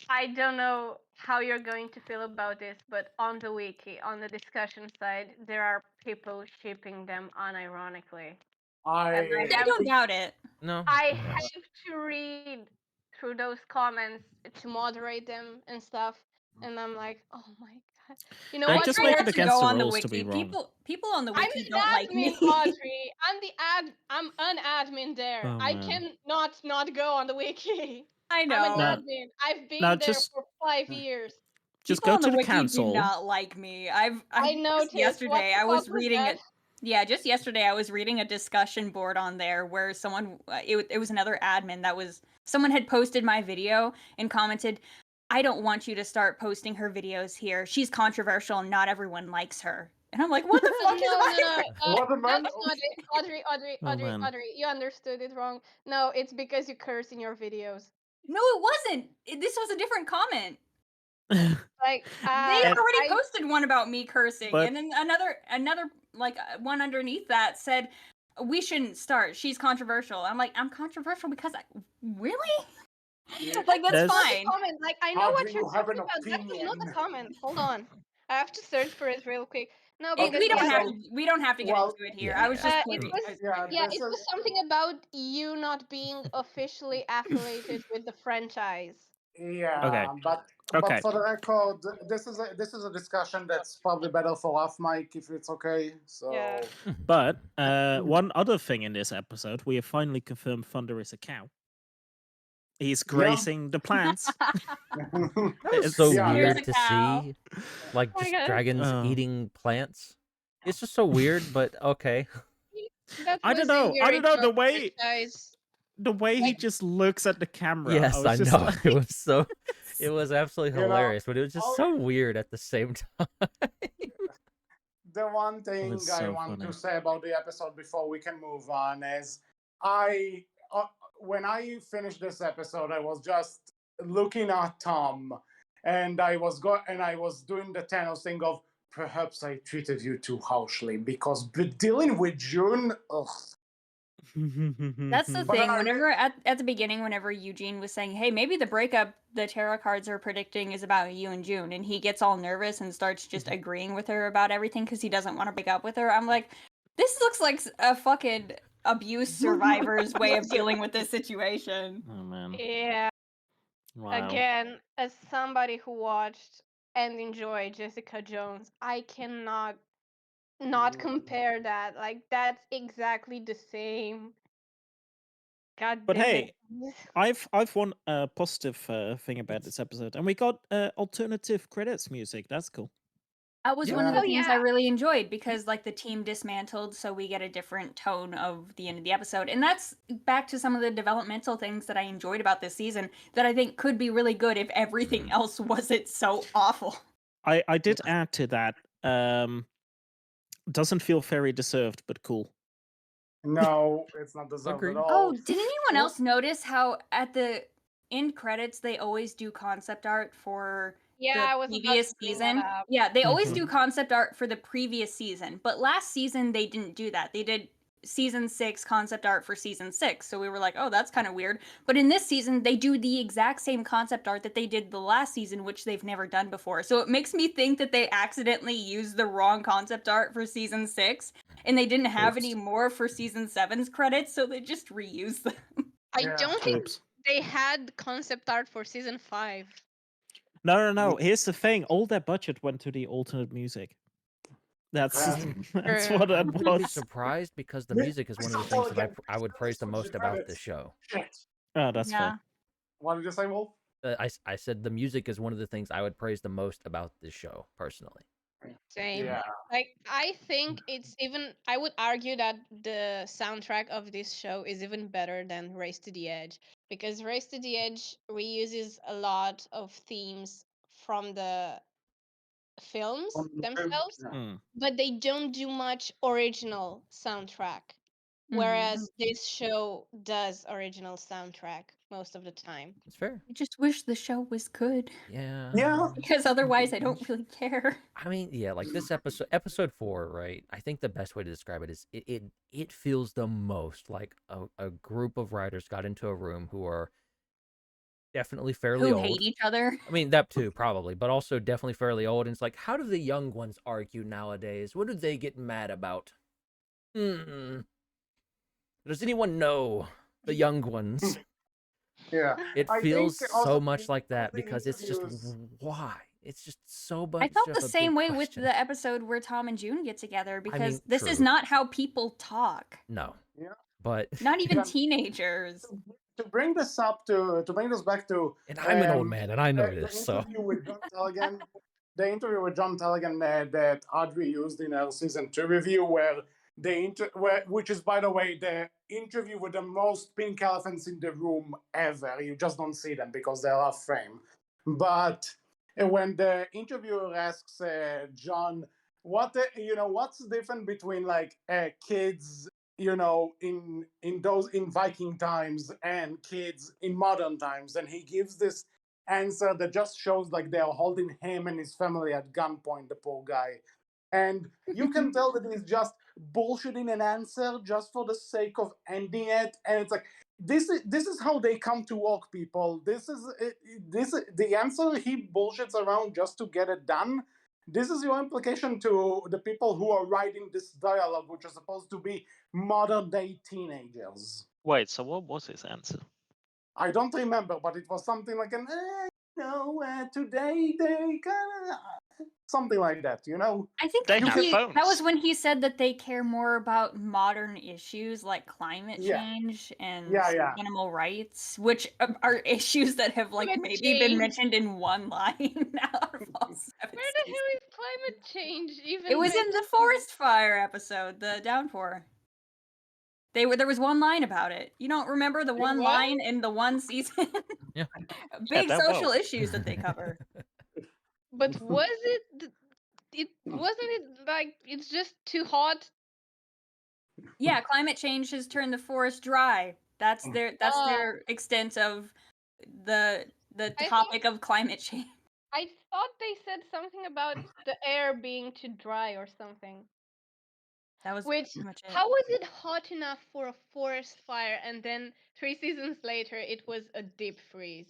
Speaker 5: I don't know how you're going to feel about this, but on the wiki, on the discussion side, there are people shipping them unironically.
Speaker 1: I
Speaker 4: I don't doubt it.
Speaker 2: No.
Speaker 5: I
Speaker 2: no.
Speaker 5: have to read through those comments to moderate them and stuff, and I'm like, oh my god, you know
Speaker 3: They
Speaker 5: what?
Speaker 3: just
Speaker 4: I
Speaker 3: make
Speaker 4: try
Speaker 3: it
Speaker 4: not to
Speaker 3: against
Speaker 4: go
Speaker 3: the
Speaker 4: on the
Speaker 3: rules to be
Speaker 4: wiki.
Speaker 3: wrong.
Speaker 4: People on the
Speaker 5: I'm
Speaker 4: wiki
Speaker 5: an
Speaker 4: don't like
Speaker 5: admin,
Speaker 4: me.
Speaker 5: Audrey. I'm an admin there.
Speaker 3: Oh,
Speaker 5: I
Speaker 3: man.
Speaker 5: cannot go on the wiki.
Speaker 4: I
Speaker 5: I'm an
Speaker 4: know.
Speaker 3: Now-
Speaker 5: admin. I've been
Speaker 3: now
Speaker 5: there
Speaker 3: just-
Speaker 5: for 5 years.
Speaker 3: Just
Speaker 4: People
Speaker 3: go
Speaker 4: on the
Speaker 3: to the
Speaker 4: wiki do
Speaker 3: console.
Speaker 4: not like me.
Speaker 5: I
Speaker 4: just
Speaker 5: noticed.
Speaker 4: yesterday
Speaker 5: What
Speaker 4: I
Speaker 5: the
Speaker 4: was
Speaker 5: fuck was
Speaker 4: reading
Speaker 5: that?
Speaker 4: it. Yeah, just yesterday I was reading a discussion board on there where someone it was another admin that was someone had posted my video and commented, "I don't want you to start posting her videos here. She's controversial and not everyone likes her." And I'm like, "What the fuck is
Speaker 5: No.
Speaker 1: What a man-
Speaker 5: That's not it.
Speaker 3: Oh, man.
Speaker 5: Audrey, you understood it wrong. No, it's because you curse in your videos.
Speaker 4: No, it wasn't. This was a different comment.
Speaker 5: Like,
Speaker 4: They already
Speaker 5: I
Speaker 4: posted one about me cursing,
Speaker 3: But-
Speaker 4: and then another like one underneath that said, "We shouldn't start. She's controversial." I'm like, "I'm controversial because really?" Like that's
Speaker 3: There's-
Speaker 4: fine.
Speaker 5: comment. Like, I know
Speaker 1: Audrey,
Speaker 5: what you're
Speaker 1: you have
Speaker 5: talking
Speaker 1: an
Speaker 5: about. That was not a
Speaker 1: opinion.
Speaker 5: comment. Hold on. I have to search for it real quick. No,
Speaker 4: We
Speaker 5: because
Speaker 4: don't
Speaker 5: yeah,
Speaker 4: have to. We don't have to get
Speaker 1: Well,
Speaker 4: into it here.
Speaker 2: yeah,
Speaker 4: I was
Speaker 2: yeah.
Speaker 4: just
Speaker 5: it
Speaker 4: kidding.
Speaker 5: was
Speaker 1: Yeah,
Speaker 5: it was something about you not being officially affiliated with the franchise.
Speaker 1: Yeah,
Speaker 3: Okay.
Speaker 1: but
Speaker 3: Okay.
Speaker 1: for the record, this is a discussion that's probably better for off mic if it's okay. So
Speaker 5: Yeah.
Speaker 3: But one other thing in this episode, we have finally confirmed Thunder is a cow. He's grazing the plants.
Speaker 2: It's so
Speaker 1: Yeah,
Speaker 2: weird
Speaker 4: Here's a
Speaker 2: to
Speaker 4: cow.
Speaker 2: see, like
Speaker 5: Oh my
Speaker 2: just
Speaker 5: God.
Speaker 2: dragons
Speaker 3: Oh.
Speaker 2: eating plants. It's just so weird, but okay.
Speaker 5: That
Speaker 3: I don't
Speaker 5: was
Speaker 3: know.
Speaker 5: the
Speaker 3: I don't know, the
Speaker 5: original
Speaker 3: way-
Speaker 5: franchise.
Speaker 3: The way he
Speaker 5: Like-
Speaker 3: just looks at the camera.
Speaker 2: Yes,
Speaker 3: was
Speaker 2: I
Speaker 3: just
Speaker 2: know.
Speaker 3: like-
Speaker 2: It was so. It was absolutely
Speaker 1: You know,
Speaker 2: hilarious, but it was just
Speaker 1: all-
Speaker 2: so weird at the same time.
Speaker 1: the one thing
Speaker 3: was
Speaker 1: I
Speaker 3: so
Speaker 1: want
Speaker 3: funny.
Speaker 1: to say about the episode before we can move on is when I finished this episode, I was just looking at Tom, and I was doing the Thanos thing of perhaps I treated you too harshly because dealing with June, ugh.
Speaker 4: That's the
Speaker 1: But then
Speaker 4: thing.
Speaker 1: I
Speaker 4: Whenever at the beginning, whenever Eugene was saying, "Hey, maybe the breakup the tarot cards are predicting is about you and June," and he gets all nervous and starts just agreeing with her about everything because he doesn't want to break up with her. I'm like, this looks like a fucking abuse survivor's way of dealing with this situation.
Speaker 3: Oh man.
Speaker 5: Yeah.
Speaker 3: Wow.
Speaker 5: Again, as somebody who watched and enjoyed Jessica Jones, I cannot not compare that. Like, that's exactly the same. God
Speaker 3: But
Speaker 5: damn
Speaker 3: hey,
Speaker 5: it.
Speaker 3: I've one positive thing about this episode, and we got alternative credits music. That's cool.
Speaker 4: That was
Speaker 2: Yeah.
Speaker 4: one of the
Speaker 5: Oh,
Speaker 4: things I
Speaker 5: yeah.
Speaker 4: really enjoyed because like the team dismantled, so we get a different tone of the end of the episode. And that's back to some of the developmental things that I enjoyed about this season that I think could be really good if everything else wasn't so awful.
Speaker 3: I did add to that. Doesn't feel very deserved, but cool.
Speaker 1: No, it's not deserved
Speaker 2: Agreed.
Speaker 1: at
Speaker 4: Oh,
Speaker 1: all.
Speaker 4: did anyone else notice how at the end credits they always do concept art for
Speaker 5: Yeah,
Speaker 4: the
Speaker 5: I was about
Speaker 4: previous
Speaker 5: to bring
Speaker 4: season?
Speaker 5: that up.
Speaker 4: Yeah, they always
Speaker 3: Mhm.
Speaker 4: do concept art for the previous season, but last season they didn't do that. They did season 6 concept art for season 6. So we were like, "Oh, that's kind of weird." But in this season they do the exact same concept art that they did the last season, which they've never done before. So it makes me think that they accidentally used the wrong concept art for season 6 and they didn't have any
Speaker 3: Oops.
Speaker 4: more for season 7's credits, so they just reused them.
Speaker 5: I
Speaker 1: Yeah.
Speaker 5: don't think
Speaker 3: Oops.
Speaker 5: they had concept art for season 5.
Speaker 3: No. Here's the thing. All their budget went to the alternate music. That's
Speaker 1: Yeah.
Speaker 3: that's
Speaker 5: True.
Speaker 3: what
Speaker 2: I
Speaker 3: it
Speaker 2: wouldn't be
Speaker 3: was.
Speaker 2: surprised because the
Speaker 1: Yeah,
Speaker 2: music is one of the
Speaker 1: it's
Speaker 2: things
Speaker 1: all
Speaker 2: that
Speaker 1: again.
Speaker 2: I would praise the
Speaker 1: Switch
Speaker 2: most
Speaker 1: the
Speaker 2: about
Speaker 1: credits.
Speaker 2: this show.
Speaker 1: Shit.
Speaker 3: Oh, that's fair.
Speaker 1: What did you say, Wolf?
Speaker 2: I said the music is one of the things I would praise the most about this show, personally.
Speaker 5: Same.
Speaker 1: Yeah.
Speaker 5: Like, I think it's even, I would argue that the soundtrack of this show is even better than Race to the Edge, because Race to the Edge reuses a lot of themes from the films themselves,
Speaker 1: Yeah.
Speaker 3: Mm.
Speaker 5: but they don't do much original soundtrack. Whereas this show does original soundtrack most of the time.
Speaker 2: It's fair.
Speaker 4: I just wish the show was good
Speaker 2: Yeah.
Speaker 1: Yeah.
Speaker 4: because otherwise I don't really care.
Speaker 2: I mean, yeah, like this episode 4, right? I think the best way to describe it is it feels the most like a group of writers got into a room who are definitely fairly
Speaker 4: Who
Speaker 2: old.
Speaker 4: hate each other.
Speaker 2: I mean, that too, probably, but also definitely fairly old. And it's like, how do the young ones argue nowadays? What do they get mad about? Does anyone know the young ones?
Speaker 1: Yeah.
Speaker 2: It
Speaker 1: I
Speaker 2: feels
Speaker 1: think
Speaker 2: so
Speaker 1: also
Speaker 2: much like that
Speaker 1: the
Speaker 2: because it's just
Speaker 1: interviews.
Speaker 2: why? It's just so
Speaker 4: I
Speaker 2: much
Speaker 4: felt
Speaker 2: of
Speaker 4: the
Speaker 2: a
Speaker 4: same
Speaker 2: big
Speaker 4: way with
Speaker 2: question.
Speaker 4: the episode where Tom and June get together
Speaker 2: I
Speaker 4: because
Speaker 2: mean,
Speaker 4: this is
Speaker 2: true.
Speaker 4: not how people talk.
Speaker 2: No,
Speaker 1: Yeah.
Speaker 2: but
Speaker 4: Not even
Speaker 1: Yeah.
Speaker 4: teenagers.
Speaker 1: To bring this up to bring this back to
Speaker 2: and I'm an old
Speaker 1: um,
Speaker 2: man and I know
Speaker 1: the
Speaker 2: this, so
Speaker 1: interview with John Tellegen, the interview with John Tellegen that Audrie used in her season 2 review, which is, by the way, the interview with the most pink elephants in the room ever. You just don't see them because they're off frame. But when the interviewer asks John, what's different between like kids, in Viking times and kids in modern times, and he gives this answer that just shows like they're holding him and his family at gunpoint, the poor guy. And you can tell that he's just bullshitting an answer just for the sake of ending it. And it's like, this is how they come to work, people. The answer he bullshits around just to get it done. This is your implication to the people who are writing this dialogue, which is supposed to be modern day teenagers.
Speaker 6: Wait, so what was his answer?
Speaker 1: I don't remember, but it was something like today they kind of something like that,
Speaker 4: I think
Speaker 6: They
Speaker 4: that
Speaker 6: have
Speaker 4: that was
Speaker 6: phones.
Speaker 4: when he said that they care more about modern issues like climate
Speaker 1: Yeah.
Speaker 4: change and
Speaker 1: Yeah.
Speaker 4: animal rights, which are issues that have like
Speaker 5: Climate
Speaker 4: maybe been
Speaker 5: change.
Speaker 4: mentioned in one line now out of all 7
Speaker 5: Where the
Speaker 4: seasons.
Speaker 5: hell is climate change even?
Speaker 4: It was in the
Speaker 5: mentioned?
Speaker 4: forest fire episode, the downpour. There was one line about it. You don't remember the one
Speaker 5: What?
Speaker 4: line in the one season?
Speaker 2: Yeah.
Speaker 4: Big
Speaker 6: that
Speaker 4: social
Speaker 6: well.
Speaker 4: issues that they cover.
Speaker 5: But was it? It wasn't it like it's just too hot.
Speaker 4: Yeah, climate change has turned the forest dry. That's their extent of the
Speaker 5: think-
Speaker 4: topic of climate change.
Speaker 5: I thought they said something about the air being too dry or something.
Speaker 4: That was
Speaker 5: Which,
Speaker 4: pretty much it.
Speaker 5: how was it hot enough for a forest fire and then 3 seasons later it was a deep freeze?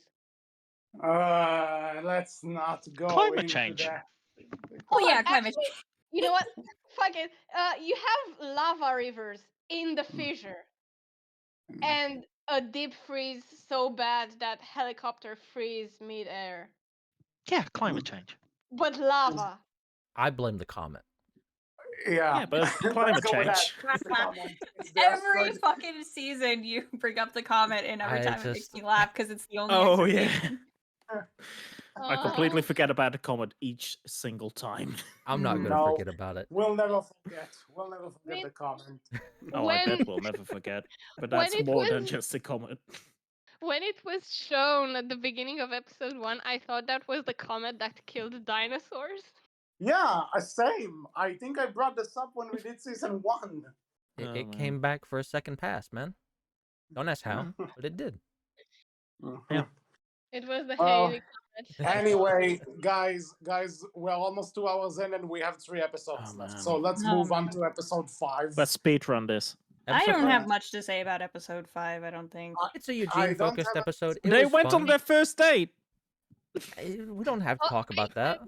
Speaker 1: Let's not go
Speaker 6: Climate
Speaker 1: into
Speaker 6: change.
Speaker 1: that.
Speaker 4: Oh yeah,
Speaker 5: Fuck,
Speaker 4: climate
Speaker 5: actually,
Speaker 4: change.
Speaker 5: you know what? Fuck it. You have lava rivers in the fissure and a deep freeze so bad that helicopter freeze mid-air.
Speaker 6: Yeah, climate change.
Speaker 5: But lava.
Speaker 2: I blame the comet.
Speaker 1: Yeah,
Speaker 3: Yeah, but
Speaker 1: let's
Speaker 3: climate
Speaker 1: go with that.
Speaker 3: change.
Speaker 1: It's the comment. It's the
Speaker 4: Every
Speaker 1: asteroid.
Speaker 4: fucking season you bring up the comment, and every
Speaker 2: I
Speaker 4: time it makes
Speaker 2: just-
Speaker 4: me laugh because it's the only
Speaker 3: Oh, yeah.
Speaker 4: explanation.
Speaker 3: I completely forget about the comet each single time.
Speaker 2: I'm not gonna
Speaker 1: No.
Speaker 2: forget about it.
Speaker 1: We'll never forget. We'll never forget
Speaker 5: mean-
Speaker 1: the comment.
Speaker 3: Oh, I
Speaker 5: When-
Speaker 3: bet we'll never forget. But
Speaker 5: when
Speaker 3: that's
Speaker 5: it
Speaker 3: more than
Speaker 5: was-
Speaker 3: just a comet.
Speaker 5: When it was shown at the beginning of episode 1, I thought that was the comet that killed the dinosaurs.
Speaker 1: Yeah, same. I think I brought this up when we did season 1.
Speaker 2: It,
Speaker 3: Oh,
Speaker 2: it
Speaker 3: man.
Speaker 2: came back for a second pass, man. Don't ask how, but it did.
Speaker 3: Yeah.
Speaker 5: It was the
Speaker 1: Well,
Speaker 5: Haley comet.
Speaker 1: Anyway, guys, we're almost 2 hours in and we have 3 episodes
Speaker 3: Oh,
Speaker 1: left.
Speaker 3: man.
Speaker 1: So let's
Speaker 4: Oh,
Speaker 1: move on
Speaker 4: man.
Speaker 1: to episode 5.
Speaker 3: Let's speedrun this.
Speaker 4: I
Speaker 2: Episode
Speaker 4: don't
Speaker 2: five-
Speaker 4: have much to say about episode 5. I don't think.
Speaker 2: It's a
Speaker 1: I
Speaker 2: Eugene
Speaker 1: don't
Speaker 2: focused
Speaker 1: have a-
Speaker 2: episode. It
Speaker 3: They
Speaker 2: was
Speaker 3: went
Speaker 2: fun.
Speaker 3: on their first date.
Speaker 2: We don't have to
Speaker 5: Oh,
Speaker 2: talk about that.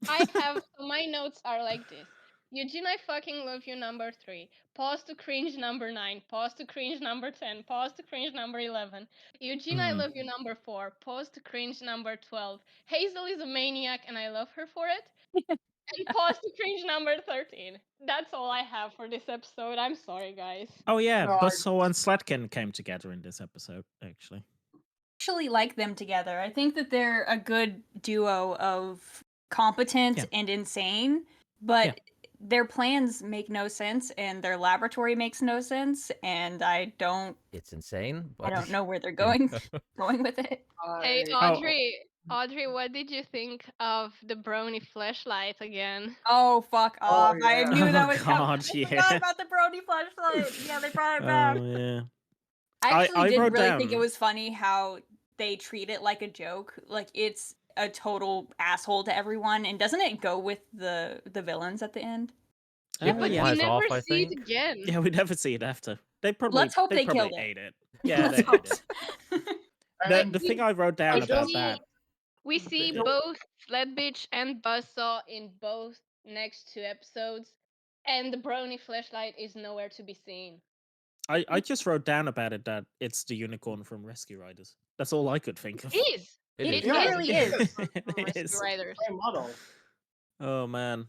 Speaker 5: I have my notes are like this. Eugene, I fucking love you number 3. Pause to cringe number 9. Pause to cringe number 10. Pause to cringe number 11. Eugene, I
Speaker 3: Mhm.
Speaker 5: love you number 4. Pause to cringe number 12. Hazel is a maniac and I love her for it. And pause to cringe number 13. That's all I have for this episode. I'm sorry, guys.
Speaker 3: Oh, yeah.
Speaker 1: No,
Speaker 3: Buzzsaw and Slatkin came together in this episode, actually.
Speaker 4: Actually like them together. I think that they're a good duo of competent
Speaker 3: Yeah.
Speaker 4: and insane, but their plans make no sense and their laboratory makes no sense, and I don't
Speaker 2: It's insane. But
Speaker 4: I don't know where they're going with it.
Speaker 5: Hey,
Speaker 1: I-
Speaker 5: Audrey, what did you think of the brony flashlight again?
Speaker 4: Oh fuck
Speaker 1: Oh,
Speaker 4: off. I
Speaker 1: yeah.
Speaker 4: knew that
Speaker 3: Oh,
Speaker 4: was coming.
Speaker 3: God,
Speaker 4: I
Speaker 3: yeah.
Speaker 4: forgot about the Brody flashlight. Yeah, they brought it back.
Speaker 3: Oh, yeah.
Speaker 4: I actually
Speaker 3: I
Speaker 4: did
Speaker 3: wrote
Speaker 4: really think it
Speaker 3: down-
Speaker 4: was funny how they treat it like a joke. Like it's a total asshole to everyone, and doesn't it go with the villains at the end?
Speaker 2: It
Speaker 5: But
Speaker 3: yeah.
Speaker 5: we
Speaker 2: flies
Speaker 5: never
Speaker 2: off, I
Speaker 5: see
Speaker 2: think.
Speaker 5: it again.
Speaker 3: Yeah, we never see it after. They probably
Speaker 4: Let's hope they
Speaker 3: probably
Speaker 4: killed it.
Speaker 3: ate it. Yeah,
Speaker 4: Let's
Speaker 3: they
Speaker 4: hope
Speaker 3: ate it.
Speaker 4: so.
Speaker 1: and
Speaker 3: The thing I wrote down
Speaker 5: I
Speaker 3: about
Speaker 5: see-
Speaker 3: that.
Speaker 5: We see
Speaker 3: Yeah.
Speaker 5: both Flatbitch and Buzzsaw in both next 2 episodes, and the brony flashlight is nowhere to be seen.
Speaker 3: I just wrote down about it that it's the unicorn from Rescue Riders. That's all I could think of.
Speaker 5: It is.
Speaker 2: It
Speaker 5: It
Speaker 2: is.
Speaker 1: Yeah,
Speaker 4: literally is.
Speaker 3: It
Speaker 5: Rescue
Speaker 3: is.
Speaker 5: Riders.
Speaker 1: Same model.
Speaker 3: Oh man.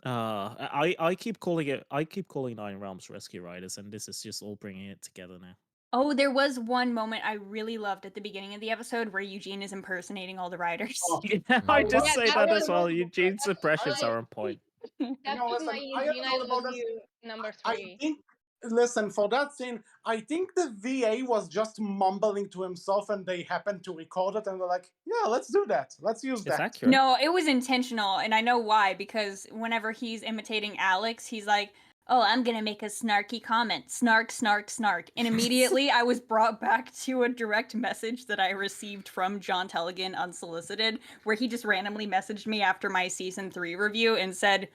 Speaker 3: I keep calling Nine Realms Rescue Riders, and this is just all bringing it together now.
Speaker 4: Oh, there was one moment I really loved at the beginning of the episode where Eugene is impersonating all the riders.
Speaker 1: Oh,
Speaker 3: Yeah, I
Speaker 2: Oh,
Speaker 3: did
Speaker 5: yeah,
Speaker 3: say
Speaker 5: that
Speaker 3: that
Speaker 5: was-
Speaker 3: as well. Eugene's
Speaker 5: that's
Speaker 3: impressions
Speaker 5: my-
Speaker 3: are on point.
Speaker 5: That
Speaker 1: No,
Speaker 5: was
Speaker 1: listen,
Speaker 5: my
Speaker 1: I have
Speaker 5: Eugene,
Speaker 1: a
Speaker 5: I
Speaker 1: thought about
Speaker 5: love
Speaker 1: this.
Speaker 5: you, number
Speaker 1: I
Speaker 5: 3.
Speaker 1: think, listen, for that scene, I think the VA was just mumbling to himself and they happened to record it and they're like, yeah, let's do that. Let's use
Speaker 3: It's
Speaker 1: that.
Speaker 3: accurate.
Speaker 4: No, it was intentional, and I know why, because whenever he's imitating Alex, he's like, oh, I'm gonna make a snarky comment. Snark, snark, snark. And immediately I was brought back to a direct message that I received from John Telligan unsolicited, where he just randomly messaged me after my season 3 review and said,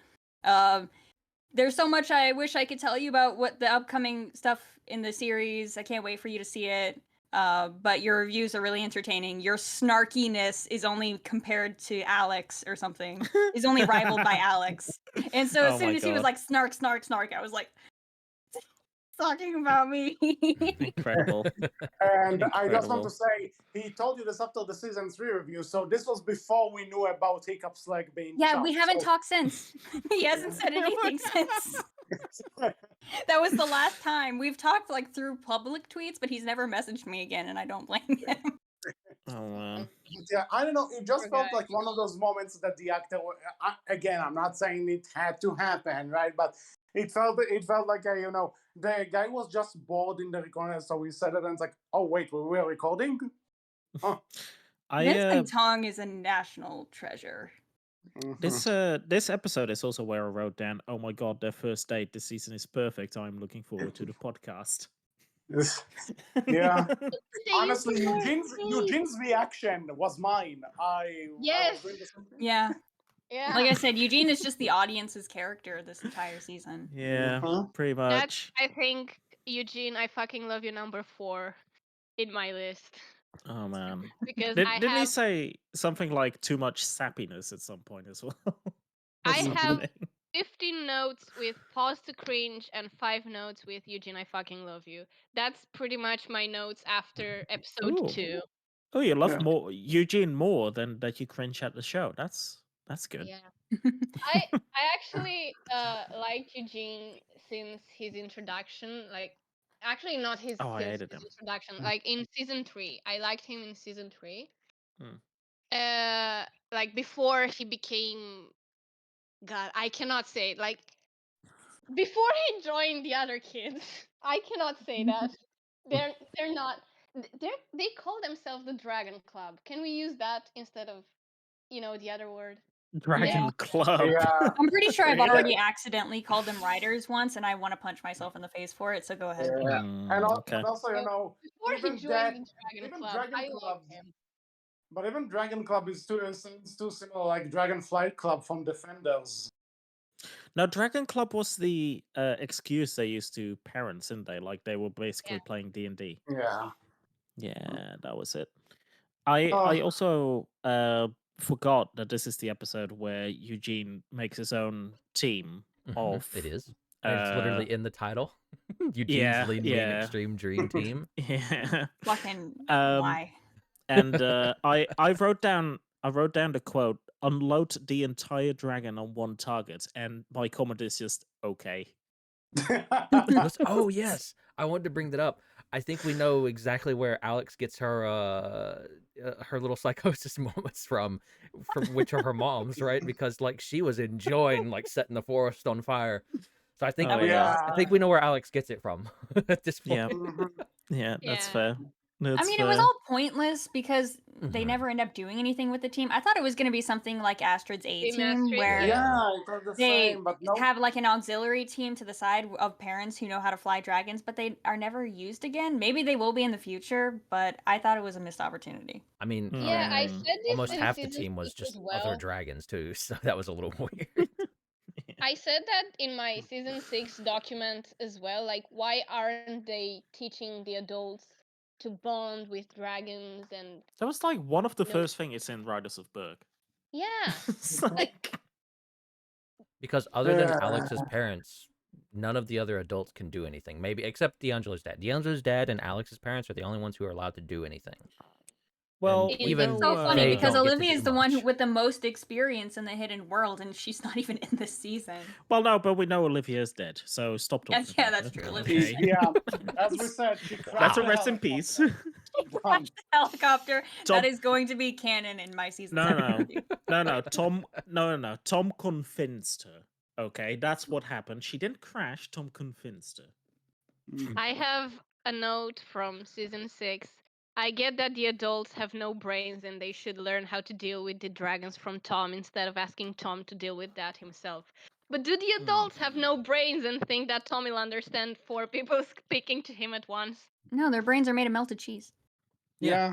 Speaker 4: there's so much I wish I could tell you about what the upcoming stuff in the series. I can't wait for you to see it. But your reviews are really entertaining. Your snarkiness is only compared to Alex or something. Is only rivaled by Alex. And so as
Speaker 3: Oh
Speaker 4: soon
Speaker 3: my
Speaker 4: as he was
Speaker 3: God.
Speaker 4: like snark, snark, snark, I was like, talking about me.
Speaker 3: Incredible.
Speaker 1: And I just want
Speaker 3: Incredible.
Speaker 1: to say, he told you this after the season 3 review, so this was before we knew about Hiccup's leg being
Speaker 4: Yeah,
Speaker 1: chopped.
Speaker 4: we haven't
Speaker 1: so-
Speaker 4: talked since. He hasn't said anything since. That was the last time. We've talked like through public tweets, but he's never messaged me again, and I don't blame him.
Speaker 3: Oh man.
Speaker 1: Yeah, I don't know. It just
Speaker 5: Poor
Speaker 1: felt
Speaker 5: guy.
Speaker 1: like one of those moments that the actor. Again, I'm not saying it had to happen, right? But it felt like the guy was just bored in the recording, so he said it, and it's like, oh wait, we're recording. Huh.
Speaker 4: Vincent Tong is a national treasure.
Speaker 3: This episode is also where I wrote down, oh my God, their first date this season is perfect. I'm looking forward to the podcast.
Speaker 1: Yeah.
Speaker 5: They
Speaker 1: Honestly,
Speaker 5: used to work.
Speaker 1: Eugene's reaction was mine. I
Speaker 5: Yes.
Speaker 1: was doing the same thing.
Speaker 4: Yeah.
Speaker 5: Yeah.
Speaker 4: Like I said, Eugene is just the audience's character this entire season.
Speaker 3: Yeah,
Speaker 1: Mhm.
Speaker 3: pretty
Speaker 5: That's,
Speaker 3: much.
Speaker 5: I think, Eugene, I fucking love you, number 4 in my list.
Speaker 3: Oh man.
Speaker 5: Because
Speaker 3: Didn't he say something like too much sappiness at some point as well?
Speaker 5: I
Speaker 3: Or
Speaker 5: have
Speaker 3: something?
Speaker 5: 15 notes with pause to cringe and 5 notes with Eugene, I fucking love you. That's pretty much my notes after episode
Speaker 3: Ooh.
Speaker 5: 2.
Speaker 3: Oh, you love
Speaker 1: Yeah.
Speaker 3: more Eugene more than that you cringe at the show. That's good.
Speaker 5: Yeah. I actually liked Eugene since his introduction. Like, actually not his
Speaker 3: Oh, I
Speaker 5: since
Speaker 3: hated
Speaker 5: his
Speaker 3: him.
Speaker 5: introduction. Like in season 3, I liked him in season 3.
Speaker 3: Hmm.
Speaker 5: Like before he became, God, I cannot say it. Like before he joined the other kids. I cannot say that. They're not. They call themselves the Dragon Club. Can we use that instead of the other word?
Speaker 3: Dragon
Speaker 4: Yeah.
Speaker 3: Club.
Speaker 1: Yeah.
Speaker 4: I'm pretty sure I've
Speaker 3: Really?
Speaker 4: already accidentally called them writers once, and I want to punch myself in the face for it. So go ahead.
Speaker 1: Yeah. And
Speaker 3: Okay.
Speaker 1: also,
Speaker 5: Before
Speaker 1: even
Speaker 5: he joined the Dragon
Speaker 1: even
Speaker 5: Club,
Speaker 1: Dragon
Speaker 5: I
Speaker 1: Club,
Speaker 5: loved him.
Speaker 1: but even Dragon Club is too similar, like Dragonflight Club from Defenders.
Speaker 3: Now, Dragon Club was the excuse they used to parents, didn't they? Like they were basically playing D&D.
Speaker 1: Yeah.
Speaker 3: Yeah, that was it. I
Speaker 1: Oh.
Speaker 3: also forgot that this is the episode where Eugene makes his own team of.
Speaker 2: It is. And it's literally in the title. Eugene's Lean Extreme Dream Team.
Speaker 3: Yeah.
Speaker 4: Fucking why?
Speaker 3: And I wrote down the quote: "Unload the entire dragon on one target," and my comment is just okay.
Speaker 2: Oh yes, I wanted to bring that up. I think we know exactly where Alex gets her little psychosis moments from which are her mom's, right? Because like she was enjoying like setting the forest on fire. So I think
Speaker 3: Oh, yeah.
Speaker 2: I think we know where Alex gets it from at this point.
Speaker 3: Yeah. Yeah, that's
Speaker 5: Yeah.
Speaker 3: fair.
Speaker 4: I mean, it was all pointless because they
Speaker 2: Mhm.
Speaker 4: never end up doing anything with the team. I thought it was going to be something like Astrid's A
Speaker 5: Team
Speaker 4: team,
Speaker 5: Astrid,
Speaker 4: where
Speaker 1: Yeah, it was the
Speaker 4: they
Speaker 1: same, but no.
Speaker 4: have like an auxiliary team to the side of parents who know how to fly dragons, but they are never used again. Maybe they will be in the future, but I thought it was a missed opportunity.
Speaker 2: I mean,
Speaker 5: Yeah, I said this
Speaker 2: almost
Speaker 5: in
Speaker 2: half the
Speaker 5: season
Speaker 2: team was
Speaker 5: 6
Speaker 2: just
Speaker 5: as well.
Speaker 2: other dragons too, so that was a little weird.
Speaker 5: I said that in my season 6 document as well. Like, why aren't they teaching the adults to bond with dragons? And
Speaker 3: That was like one of the
Speaker 5: No.
Speaker 3: first things in Riders of Berg.
Speaker 5: yeah,
Speaker 3: It's like
Speaker 2: Because other than
Speaker 1: Yeah.
Speaker 2: Alex's parents, none of the other adults can do anything. Maybe except D'Angelo's dad. D'Angelo's dad and Alex's parents are the only ones who are allowed to do anything.
Speaker 3: Well,
Speaker 2: And
Speaker 3: we
Speaker 2: even
Speaker 4: It's
Speaker 3: know,
Speaker 4: so funny
Speaker 2: they
Speaker 4: because
Speaker 2: don't get to
Speaker 4: Olivia is
Speaker 2: do
Speaker 4: the one
Speaker 2: much.
Speaker 4: with the most experience in the hidden world, and she's not even in this season.
Speaker 3: Well, no, but we know Olivia's dead, so stop
Speaker 4: Yeah,
Speaker 3: talking
Speaker 4: yeah,
Speaker 3: about
Speaker 4: that's
Speaker 3: her.
Speaker 4: true. Olivia's
Speaker 3: Okay.
Speaker 1: Yeah, as we said, she crashed
Speaker 3: That's a
Speaker 1: the
Speaker 3: rest in peace.
Speaker 1: helicopter.
Speaker 4: crashed the helicopter.
Speaker 3: Tom-
Speaker 4: That is going to be canon in my season.
Speaker 3: No,
Speaker 4: 7
Speaker 3: no,
Speaker 4: review.
Speaker 3: no. No. Tom convinced her. Okay, that's what happened. She didn't crash. Tom convinced her.
Speaker 5: I have a note from season 6. I get that the adults have no brains and they should learn how to deal with the dragons from Tom instead of asking Tom to deal with that himself. But do the adults have no brains and think that Tom will understand 4 people speaking to him at once?
Speaker 4: No, their brains are made of melted cheese.
Speaker 1: Yeah.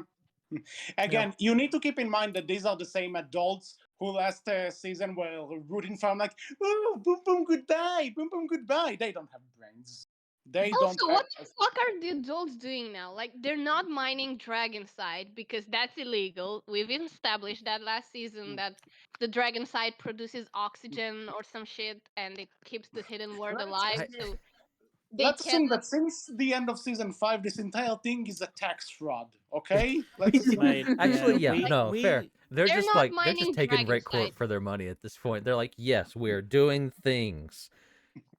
Speaker 1: Again, you need to keep in mind that these are the same adults who last season were rooting for him, like, oh, boom, boom, goodbye, boom, boom, goodbye. They don't have brains. They don't
Speaker 5: Also,
Speaker 1: have.
Speaker 5: what the fuck are the adults doing now? Like, they're not mining dragon side because that's illegal. We've established that last season that the dragon side produces oxygen or some shit and it keeps the hidden world alive. So they
Speaker 1: Let's
Speaker 5: can.
Speaker 1: assume that since the end of season 5, this entire thing is a tax fraud. Okay, let's assume.
Speaker 3: Mate,
Speaker 2: Actually, yeah,
Speaker 3: we-
Speaker 2: no,
Speaker 3: we-
Speaker 2: fair. They're
Speaker 5: They're
Speaker 2: just
Speaker 5: not
Speaker 2: like they're
Speaker 5: mining
Speaker 2: just taking
Speaker 5: dragon
Speaker 2: Red Court
Speaker 5: side.
Speaker 2: for their money at this point. They're like, yes, we're doing things.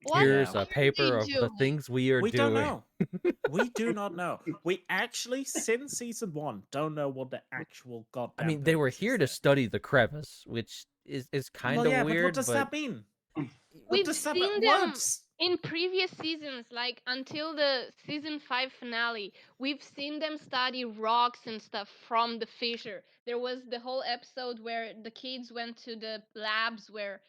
Speaker 5: What
Speaker 2: Here's
Speaker 5: are
Speaker 2: a paper
Speaker 5: they
Speaker 2: of the
Speaker 5: doing?
Speaker 2: things we are
Speaker 3: we
Speaker 2: doing.
Speaker 3: don't know. We do not know. We actually, since season 1, don't know what the actual goddamn.
Speaker 2: I mean, they were
Speaker 3: purpose
Speaker 2: here
Speaker 3: is
Speaker 2: to
Speaker 3: there.
Speaker 2: study the crevice, which is kind of
Speaker 3: Well, yeah,
Speaker 2: weird.
Speaker 3: but what does that mean? What
Speaker 5: We've
Speaker 3: does that
Speaker 5: seen
Speaker 3: mean?
Speaker 5: them
Speaker 3: Words.
Speaker 5: in previous seasons, like until the season 5 finale. We've seen them study rocks and stuff from the fissure. There was the whole episode where the kids went to the labs where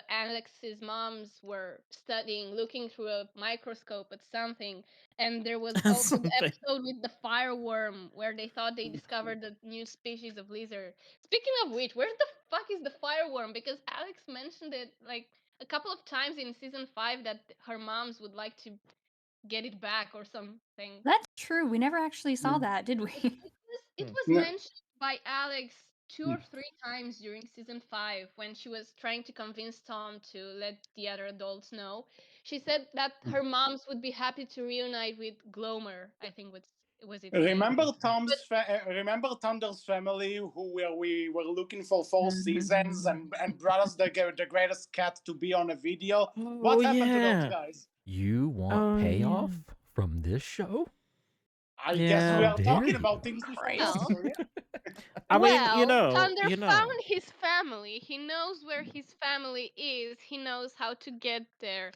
Speaker 5: Alex's moms were studying, looking through a microscope at something. And there was also the
Speaker 3: Something.
Speaker 5: episode with the fireworm where they thought they discovered the new species of lizard. Speaking of which, where the fuck is the fireworm? Because Alex mentioned it like a couple of times in season 5 that her moms would like to get it back or something.
Speaker 4: That's true. We never actually saw that, did we?
Speaker 5: It was
Speaker 1: No.
Speaker 5: mentioned by Alex 2 or 3 times during season 5 when she was trying to convince Tom to let the other adults know. She said that her moms would be happy to reunite with Glomer, I think was its name.
Speaker 1: Remember remember Thunder's family, we were looking for 4 seasons and brought us the greatest cat to be on a video. What happened to those guys?
Speaker 2: You want payoff from this show?
Speaker 1: I guess we
Speaker 3: Yeah.
Speaker 1: are
Speaker 2: Dare
Speaker 1: talking
Speaker 2: you.
Speaker 1: about things before
Speaker 4: Christ.
Speaker 1: Thunder. Yeah.
Speaker 3: I mean,
Speaker 5: Thunder
Speaker 3: you know.
Speaker 5: found his family. He knows where his family is. He knows how to get there.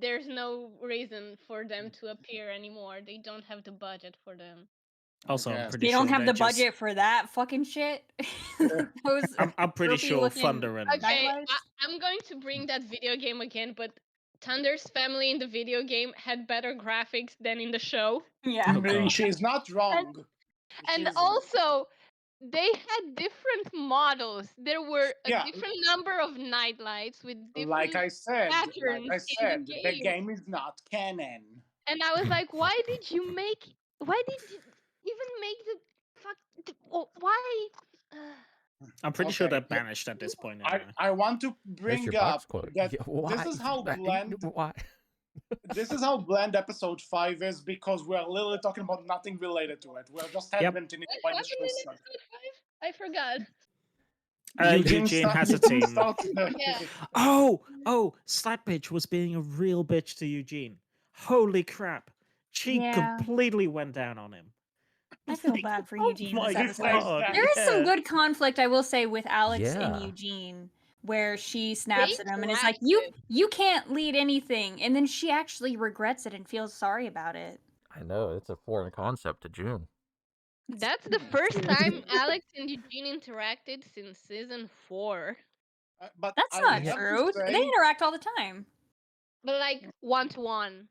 Speaker 5: There's no reason for them to appear anymore. They don't have the budget for them.
Speaker 3: Also, I'm
Speaker 1: Yes.
Speaker 3: pretty
Speaker 4: They
Speaker 3: sure
Speaker 4: don't have the
Speaker 3: they're just-
Speaker 4: budget for that fucking shit. Those
Speaker 3: I'm pretty
Speaker 4: droopy
Speaker 3: sure
Speaker 4: looking
Speaker 3: Thunder and
Speaker 5: Okay,
Speaker 4: nightlights.
Speaker 5: I'm going to bring that video game again, but Thunder's family in the video game had better graphics than in the show.
Speaker 4: Yeah.
Speaker 3: Oh, God.
Speaker 1: She's not wrong.
Speaker 5: And
Speaker 1: She's-
Speaker 5: also, they had different models. There were a
Speaker 1: Yeah.
Speaker 5: different number of nightlights with different
Speaker 1: like I said,
Speaker 5: patterns in the
Speaker 1: the
Speaker 5: game.
Speaker 1: game is not canon.
Speaker 5: And I was like, why did you even make the why?
Speaker 3: I'm pretty sure
Speaker 1: Okay.
Speaker 3: they're banished at this point. Anyway.
Speaker 1: I want to
Speaker 2: There's
Speaker 1: bring
Speaker 2: your
Speaker 1: up
Speaker 2: box quote.
Speaker 1: that
Speaker 2: Yeah, why?
Speaker 1: this is how bland
Speaker 2: Why?
Speaker 1: this is how bland episode 5 is, because we're literally talking about nothing related to it. We're just adventing it by the
Speaker 5: What
Speaker 1: show
Speaker 5: happened in
Speaker 1: stuff.
Speaker 5: episode 5? I forgot.
Speaker 3: Eugene has a team.
Speaker 5: Yeah.
Speaker 3: Oh, Slap Bitch was being a real bitch to Eugene. Holy crap. She
Speaker 4: Yeah.
Speaker 3: completely went down on him.
Speaker 4: I feel
Speaker 3: Like,
Speaker 4: bad for
Speaker 3: oh
Speaker 4: Eugene
Speaker 3: my
Speaker 4: this episode.
Speaker 1: God.
Speaker 4: There is some
Speaker 3: yeah.
Speaker 4: good conflict, I will say, with Alex
Speaker 2: Yeah.
Speaker 4: and Eugene, where she snaps
Speaker 5: They
Speaker 4: at him and is
Speaker 5: clashed
Speaker 4: like, "You can't lead anything," and then she actually regrets it and feels sorry about it.
Speaker 2: I know it's a foreign concept to June.
Speaker 5: That's the first time Alex and Eugene interacted since season 4.
Speaker 1: But
Speaker 4: That's
Speaker 1: I
Speaker 4: not
Speaker 1: have to
Speaker 4: true. They
Speaker 1: say-
Speaker 4: interact all the time.
Speaker 5: But like 1-to-1,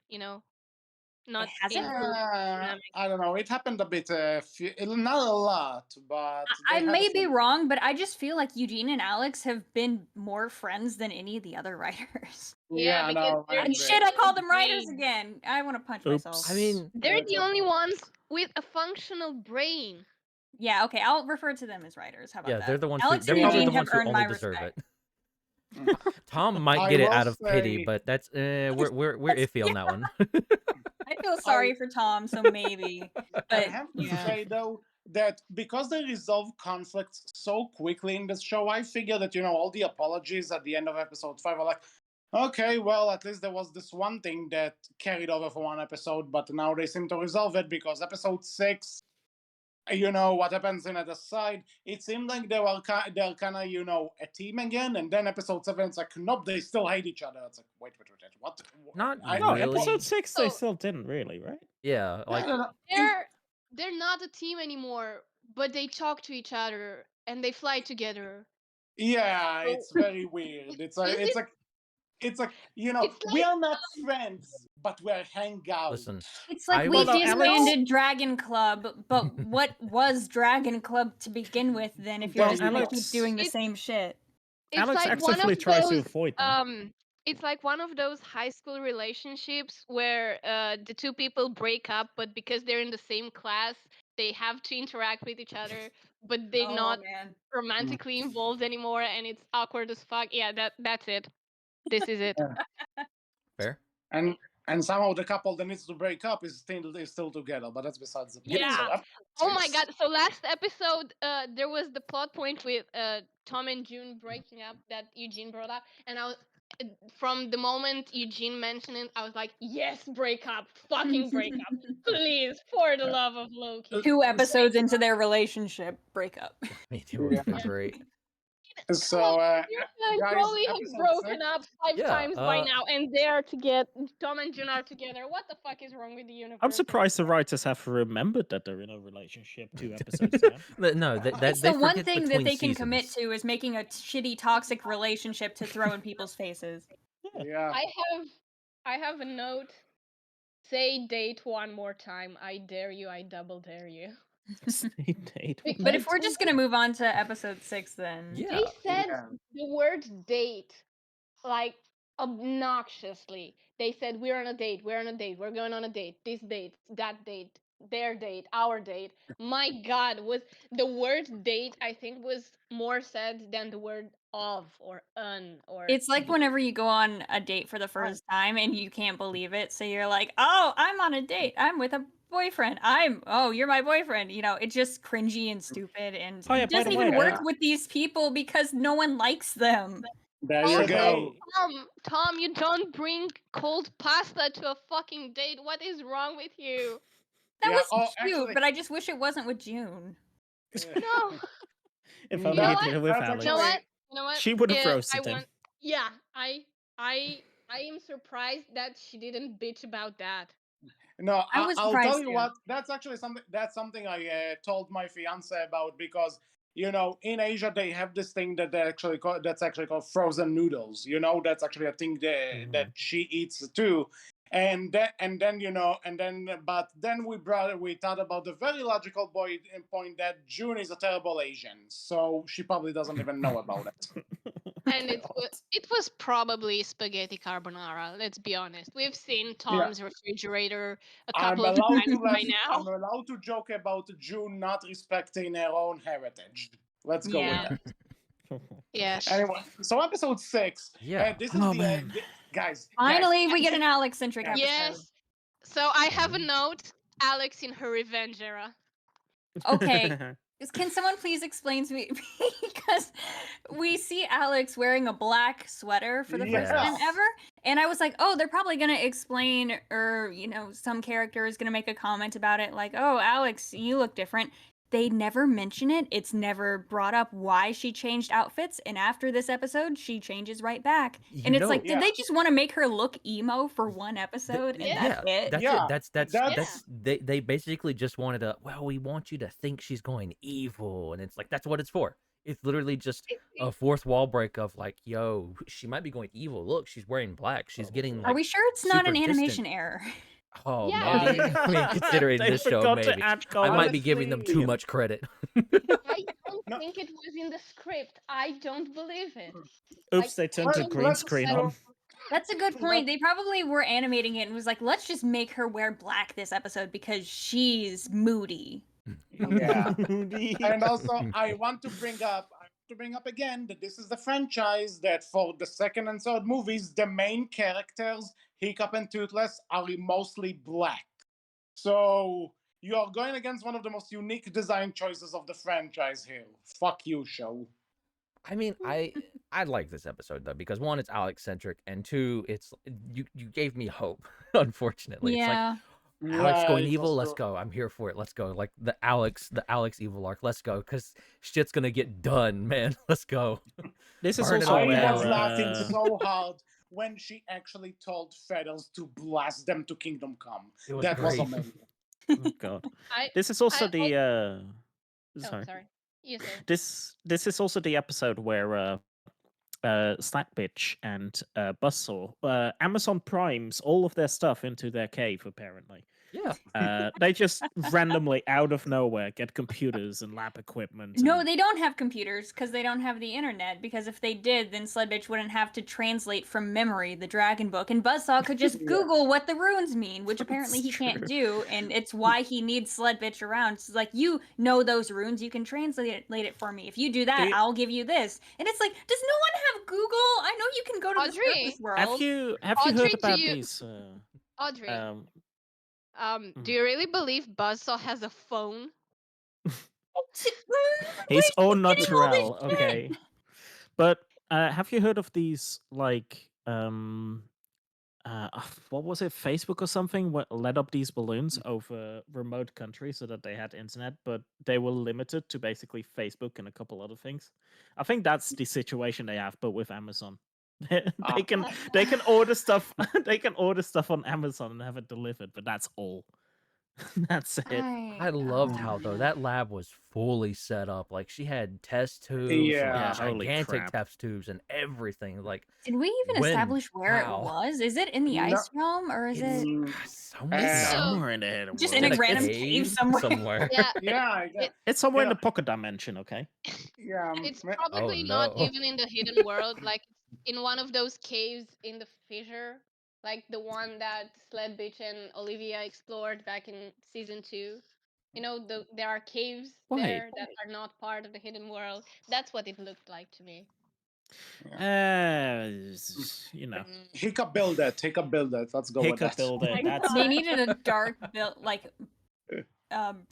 Speaker 5: not
Speaker 4: hasn't?
Speaker 5: in group dynamic.
Speaker 1: I don't know. It happened a bit, not a lot, but
Speaker 4: I
Speaker 1: they had
Speaker 4: may
Speaker 1: a
Speaker 4: be
Speaker 1: few-
Speaker 4: wrong, but I just feel like Eugene and Alex have been more friends than any of the other writers.
Speaker 5: Yeah,
Speaker 1: I
Speaker 5: because
Speaker 1: know.
Speaker 5: they're
Speaker 1: I
Speaker 4: And
Speaker 1: agree.
Speaker 4: shit, I called them writers
Speaker 5: Brain.
Speaker 4: again. I want to punch
Speaker 3: Oops.
Speaker 4: myself.
Speaker 2: I mean,
Speaker 5: They're the
Speaker 1: Okay.
Speaker 5: only ones with a functional brain.
Speaker 4: Yeah, okay, I'll refer to them as writers. How about
Speaker 2: yeah,
Speaker 4: that?
Speaker 2: they're the ones.
Speaker 4: Alex
Speaker 2: They're
Speaker 4: and
Speaker 2: probably
Speaker 4: Eugene
Speaker 2: the
Speaker 4: have
Speaker 2: ones who
Speaker 4: earned
Speaker 2: only
Speaker 4: my
Speaker 2: deserve
Speaker 4: respect.
Speaker 2: it. Tom might
Speaker 1: I
Speaker 2: get it
Speaker 1: will
Speaker 2: out of pity,
Speaker 1: say-
Speaker 2: but that's we're iffy on that one.
Speaker 4: I feel sorry for Tom, so maybe.
Speaker 1: I
Speaker 4: But
Speaker 1: have to
Speaker 4: yeah.
Speaker 1: say though that because they resolve conflicts so quickly in this show, I figure that all the apologies at the end of episode 5 are like, okay, well, at least there was this one thing that carried over for one episode, but now they seem to resolve it because episode 6, what happens in the side, it seemed like they're kind of a team again, and then episode 7 it's like, nope, they still hate each other. It's like, wait, what?
Speaker 2: Not
Speaker 3: No,
Speaker 2: really.
Speaker 3: episode 6 they
Speaker 5: So-
Speaker 3: still didn't really, right?
Speaker 2: Yeah,
Speaker 1: I
Speaker 2: like
Speaker 1: don't know.
Speaker 5: They're not a team anymore, but they talk to each other and they fly together.
Speaker 1: Yeah,
Speaker 5: So-
Speaker 1: it's very weird. It's like
Speaker 5: Is
Speaker 1: it's like
Speaker 5: It's
Speaker 1: we
Speaker 5: like,
Speaker 1: are not friends, but we're hang out.
Speaker 2: listen.
Speaker 4: It's like
Speaker 2: I
Speaker 4: we
Speaker 2: would-
Speaker 3: Well, no, Alex-
Speaker 4: disbanded Dragon Club, but what was Dragon Club to begin with then if you're
Speaker 1: Well,
Speaker 4: just gonna
Speaker 3: Alex-
Speaker 4: keep doing the
Speaker 5: It's-
Speaker 4: same shit?
Speaker 5: it's
Speaker 3: Alex
Speaker 5: like one
Speaker 3: actively
Speaker 5: of
Speaker 3: tries to
Speaker 5: those
Speaker 3: avoid them.
Speaker 5: it's like one of those high school relationships where the two people break up, but because they're in the same class, they have to interact with each other, but they're not
Speaker 4: man.
Speaker 5: romantically involved anymore, and it's awkward as fuck. Yeah, that's it. This is it.
Speaker 2: Fair.
Speaker 1: And somehow the couple that needs to break up is still together, but that's besides the point.
Speaker 5: Yeah.
Speaker 1: So,
Speaker 5: Oh my god! So last episode, there was the plot point with Tom and June breaking up that Eugene brought up, and I was from the moment Eugene mentioned it, I was like, yes, break up, fucking break up, please, for the love of Loki.
Speaker 4: 2 episodes into their relationship breakup.
Speaker 2: Me too. Would be
Speaker 1: Yeah.
Speaker 2: great.
Speaker 1: So,
Speaker 5: You
Speaker 1: guys,
Speaker 5: probably have
Speaker 1: episode
Speaker 5: broken
Speaker 1: 6?
Speaker 5: up 5
Speaker 2: Yeah,
Speaker 5: times by now, and they are together. Tom and June are together. What the fuck is wrong with the universe?
Speaker 3: I'm surprised the writers have remembered that they're in a relationship 2 episodes now.
Speaker 2: No, that
Speaker 4: It's
Speaker 2: they
Speaker 4: the one
Speaker 2: forget
Speaker 4: thing that
Speaker 2: between
Speaker 4: they can commit
Speaker 2: seasons.
Speaker 4: to is making a shitty toxic relationship to throw in people's faces.
Speaker 1: Yeah.
Speaker 5: I have a note. Say date one more time. I dare you. I double dare you.
Speaker 3: Stay date.
Speaker 5: But
Speaker 4: But if we're just gonna move on to episode 6 then.
Speaker 2: Yeah.
Speaker 5: They said
Speaker 1: Yeah.
Speaker 5: the word date like obnoxiously. They said we're on a date, we're on a date, we're going on a date, this date, that date, their date, our date. My god, was the word date I think was more said than the word of or un or
Speaker 4: It's like whenever you go on a date for the first time and you can't believe it. So you're like, oh, I'm on a date. I'm with a boyfriend. You're my boyfriend. It's just cringy and stupid. And
Speaker 3: Oh, yeah,
Speaker 4: it
Speaker 3: by the
Speaker 4: doesn't even
Speaker 3: way,
Speaker 4: work
Speaker 1: yeah.
Speaker 4: with these people because no one likes them.
Speaker 1: There
Speaker 5: Oh,
Speaker 1: you
Speaker 3: So
Speaker 1: go.
Speaker 5: Tom, you don't bring cold pasta to a fucking date. What is wrong with you?
Speaker 4: That
Speaker 1: Yeah,
Speaker 4: was
Speaker 1: oh,
Speaker 4: cute,
Speaker 1: actually-
Speaker 4: but I just wish it wasn't with June.
Speaker 5: No.
Speaker 3: if
Speaker 1: You
Speaker 3: only
Speaker 5: know
Speaker 3: he
Speaker 5: what?
Speaker 3: did it with
Speaker 1: That's
Speaker 3: Alex.
Speaker 5: You know
Speaker 1: actually-
Speaker 5: what? You know what?
Speaker 3: She would have
Speaker 5: I
Speaker 3: roasted him.
Speaker 5: want. Yeah, I am surprised that she didn't bitch about that.
Speaker 1: No,
Speaker 4: I was
Speaker 1: I'll tell
Speaker 4: surprised
Speaker 1: you
Speaker 4: too.
Speaker 1: what. That's actually something I told my fiance about because in Asia they have this thing that that's actually called frozen noodles. That's actually a thing that she eats too. But then we thought about the very logical point that June is a terrible Asian, so she probably doesn't even know about it.
Speaker 5: And it was probably spaghetti carbonara. Let's be honest. We've seen Tom's refrigerator a couple of times by now.
Speaker 1: I'm allowed to joke about June not respecting her own heritage. Let's go
Speaker 4: Yeah.
Speaker 1: with that.
Speaker 5: Yes.
Speaker 1: Anyway, so episode 6.
Speaker 2: Yeah.
Speaker 1: This is
Speaker 3: Oh,
Speaker 1: the
Speaker 3: man.
Speaker 1: guys.
Speaker 4: Finally,
Speaker 1: guys,
Speaker 4: we get an Alex-centric episode.
Speaker 5: Yes. So I have a note. Alex in her revenge era.
Speaker 4: Okay. Can someone please explain to me? Because we see Alex wearing a black sweater for the first time
Speaker 1: Yes.
Speaker 4: ever. And I was like, oh, they're probably going to explain, or, some character is going to make a comment about it. Like, oh, Alex, you look different. They never mention it. It's never brought up why she changed outfits. And after this episode, she changes right back. And it's like, did they just want to make her look emo for one episode? And that's it?
Speaker 2: That's
Speaker 1: Yeah,
Speaker 2: it. That's
Speaker 1: that's-
Speaker 2: they basically just wanted to. Well, we want you to think she's going evil, and it's like that's what it's for. It's literally just a fourth wall break of like, yo, she might be going evil. Look, she's wearing black. She's getting.
Speaker 4: Are we sure it's not an
Speaker 2: super distant.
Speaker 4: animation error?
Speaker 2: Oh,
Speaker 5: Yeah.
Speaker 2: maybe. I mean, considering
Speaker 3: They
Speaker 2: this show,
Speaker 3: forgot to
Speaker 2: maybe
Speaker 3: add
Speaker 2: I might be
Speaker 3: colors.
Speaker 2: giving them too much credit.
Speaker 5: I don't
Speaker 1: No.
Speaker 5: think it was in the script. I don't believe it.
Speaker 3: Oops, they turned the
Speaker 1: Let's-
Speaker 3: green
Speaker 1: let's
Speaker 3: screen
Speaker 1: say-
Speaker 3: on.
Speaker 4: That's a good point. They probably were animating it and was like, let's just make her wear black this episode because she's moody.
Speaker 1: Yeah. And also, I want to bring up to bring up again that this is the franchise that for the second and third movies, the main characters, Hiccup and Toothless, are mostly black. So you are going against one of the most unique design choices of the franchise here. Fuck you, show.
Speaker 2: I mean, I like this episode though because one, it's Alex centric, and two, it's you gave me hope. Unfortunately, it's like
Speaker 4: Yeah.
Speaker 2: Alex
Speaker 1: Yeah,
Speaker 2: going
Speaker 1: it
Speaker 2: evil.
Speaker 1: was
Speaker 2: Let's go. I'm here for it. Let's go. Like the Alex evil arc. Let's go because shit's gonna get done, man. Let's go.
Speaker 3: This is
Speaker 2: Burn it
Speaker 3: also
Speaker 2: all
Speaker 1: I
Speaker 3: where
Speaker 1: was
Speaker 2: down.
Speaker 1: laughing so hard when she actually told Feathers to blast them to Kingdom Come.
Speaker 2: It was
Speaker 1: That was
Speaker 2: great.
Speaker 1: amazing.
Speaker 3: oh god.
Speaker 5: I
Speaker 3: This is also
Speaker 5: I
Speaker 3: the
Speaker 5: oh,
Speaker 3: sorry.
Speaker 5: sorry. You say.
Speaker 3: This is also the episode where Slack Bitch and Buzzsaw Amazon primes all of their stuff into their cave apparently.
Speaker 2: Yeah.
Speaker 3: They just randomly out of nowhere get computers and lab equipment.
Speaker 4: No,
Speaker 3: and-
Speaker 4: they don't have computers because they don't have the internet. Because if they did, then Sledbitch wouldn't have to translate from memory the dragon book, and Buzzsaw could just
Speaker 1: Yeah.
Speaker 4: Google what the runes mean, which apparently
Speaker 3: That's
Speaker 4: he can't
Speaker 3: true.
Speaker 4: do, and it's why he needs Sledbitch around. It's like, you know those runes, you can translate it for me. If you do that,
Speaker 3: you-
Speaker 4: I'll give you this. And it's like, does no one have Google? I know you can go to the
Speaker 5: Audrey,
Speaker 4: surface world.
Speaker 3: Have you
Speaker 5: Audrey,
Speaker 3: heard
Speaker 5: do
Speaker 3: about
Speaker 5: you-
Speaker 3: these?
Speaker 5: Audrey,
Speaker 3: Um,
Speaker 5: do you really believe Buzzsaw has a phone?
Speaker 3: He's
Speaker 4: Where's
Speaker 3: au
Speaker 4: he getting all this
Speaker 3: naturel,
Speaker 4: shit?
Speaker 3: okay. But have you heard of these like what was it, Facebook or something, what led up these balloons over remote countries so that they had internet, but they were limited to basically Facebook and a couple other things. I think that's the situation they have, but with Amazon. they can order stuff they can order stuff on Amazon and have it delivered, but that's all. That's it.
Speaker 2: I loved how though
Speaker 1: man.
Speaker 2: that lab was fully set up. Like she had test tubes,
Speaker 1: Yeah.
Speaker 2: like
Speaker 3: Holy
Speaker 2: gigantic
Speaker 3: crap.
Speaker 2: test tubes and everything. Like
Speaker 4: Did we even
Speaker 2: when?
Speaker 4: establish where
Speaker 2: How?
Speaker 4: it was? Is it in the
Speaker 1: No.
Speaker 4: ice realm, or is
Speaker 2: It's
Speaker 4: it
Speaker 2: somewhere.
Speaker 3: It's
Speaker 5: So-
Speaker 3: somewhere in the hidden
Speaker 4: just
Speaker 3: world.
Speaker 4: in a
Speaker 2: in
Speaker 4: random cave somewhere?
Speaker 5: Yeah,
Speaker 1: Yeah, I guess.
Speaker 3: It's somewhere in
Speaker 1: Yeah.
Speaker 3: the pocket dimension, okay?
Speaker 1: Yeah.
Speaker 5: it's
Speaker 1: ma-
Speaker 5: probably
Speaker 2: Oh,
Speaker 5: not
Speaker 2: no.
Speaker 5: even in the hidden world. Like in one of those caves in the fissure, like the one that Sled Bitch and Olivia explored back in season 2. You know, there are caves
Speaker 3: Wait.
Speaker 5: there that are not part of the hidden world. That's what it looked like to me.
Speaker 3: You know,
Speaker 1: Hiccup build it. Hiccup build it. Let's go with
Speaker 3: Hiccup
Speaker 1: that.
Speaker 3: builder.
Speaker 4: Like,
Speaker 3: That's
Speaker 4: they
Speaker 3: it.
Speaker 4: needed a dark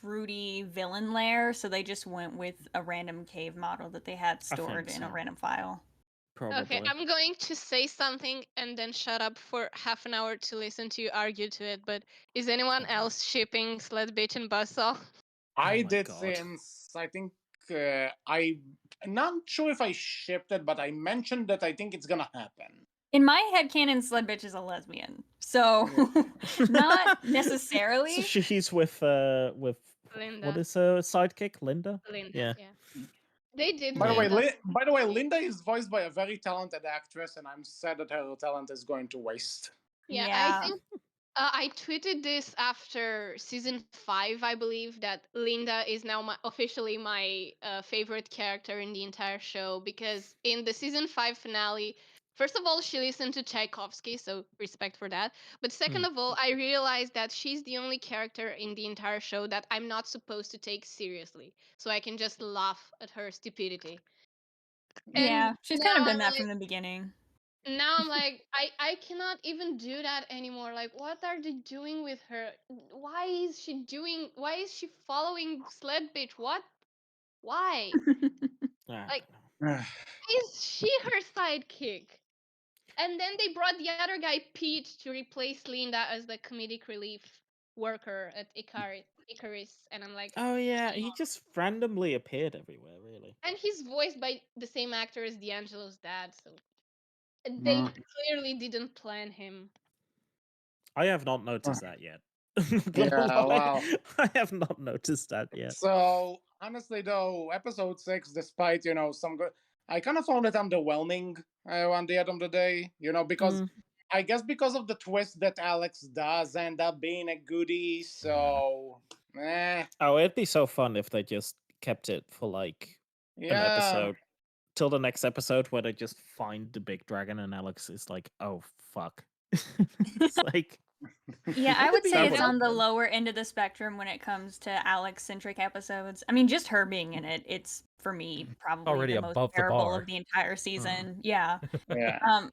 Speaker 4: broody villain lair, so they just went with a random cave model that they had stored
Speaker 3: think
Speaker 4: in a
Speaker 3: so.
Speaker 4: random file.
Speaker 3: Probably.
Speaker 5: Okay, I'm going to say something and then shut up for half an hour to listen to you argue to it. But is anyone else shipping Sled Bitch and Buzzsaw?
Speaker 1: I
Speaker 3: my
Speaker 1: did
Speaker 3: God.
Speaker 1: since I think I'm not sure if I shipped it, but I mentioned that I think it's gonna happen.
Speaker 4: In my head canon, Sled Bitch is a lesbian, so not necessarily.
Speaker 3: So she's with what
Speaker 5: Linda.
Speaker 3: is her sidekick, Linda?
Speaker 5: Linda.
Speaker 3: Yeah.
Speaker 5: They did.
Speaker 1: By the way,
Speaker 5: Linda.
Speaker 1: Linda is voiced by a very talented actress, and I'm sad that her talent is going to waste.
Speaker 5: Yeah,
Speaker 4: Yeah.
Speaker 5: I think I tweeted this after season 5, I believe, that Linda is now officially my favorite character in the entire show, because in the season 5 finale, first of all, she listened to Tchaikovsky, so respect for that. But second of all, I realized that she's the only character in the entire show that I'm not supposed to take seriously, so I can just laugh at her stupidity.
Speaker 4: Yeah,
Speaker 5: And
Speaker 4: she's kind of
Speaker 5: now
Speaker 4: done
Speaker 5: I'm
Speaker 4: that from the beginning.
Speaker 5: now I'm like, I cannot even do that anymore. Like, what are they doing with her? Why is she following Sled Bitch? What? Why? Like, is she her sidekick? And then they brought the other guy, Pete, to replace Linda as the comedic relief worker at Icarus. And I'm like,
Speaker 3: Oh yeah, he just randomly appeared everywhere, really.
Speaker 5: and he's voiced by the same actor as D'Angelo's dad, so they clearly didn't plan him.
Speaker 3: I have not noticed that yet.
Speaker 1: Yeah, wow.
Speaker 3: I have not noticed that yet.
Speaker 1: So honestly, though, episode 6, despite some good, I kind of found it underwhelming on the end of the day. Because I guess because of the twist that Alex does end up being a goodie. So,
Speaker 3: Oh, it'd be so fun if they just kept it for like an
Speaker 1: yeah.
Speaker 3: episode till the next episode where they just find the big dragon and Alex is like, oh fuck. It's like
Speaker 4: Yeah, I would say
Speaker 3: That
Speaker 4: it's
Speaker 3: would
Speaker 4: on
Speaker 3: be
Speaker 4: the
Speaker 3: fun.
Speaker 4: lower end of the spectrum when it comes to Alex-centric episodes. I mean, just her being in it, it's for me, probably
Speaker 2: Already
Speaker 4: the most
Speaker 2: above the
Speaker 4: bearable
Speaker 2: bar.
Speaker 4: of the entire season. Yeah.
Speaker 1: Yeah.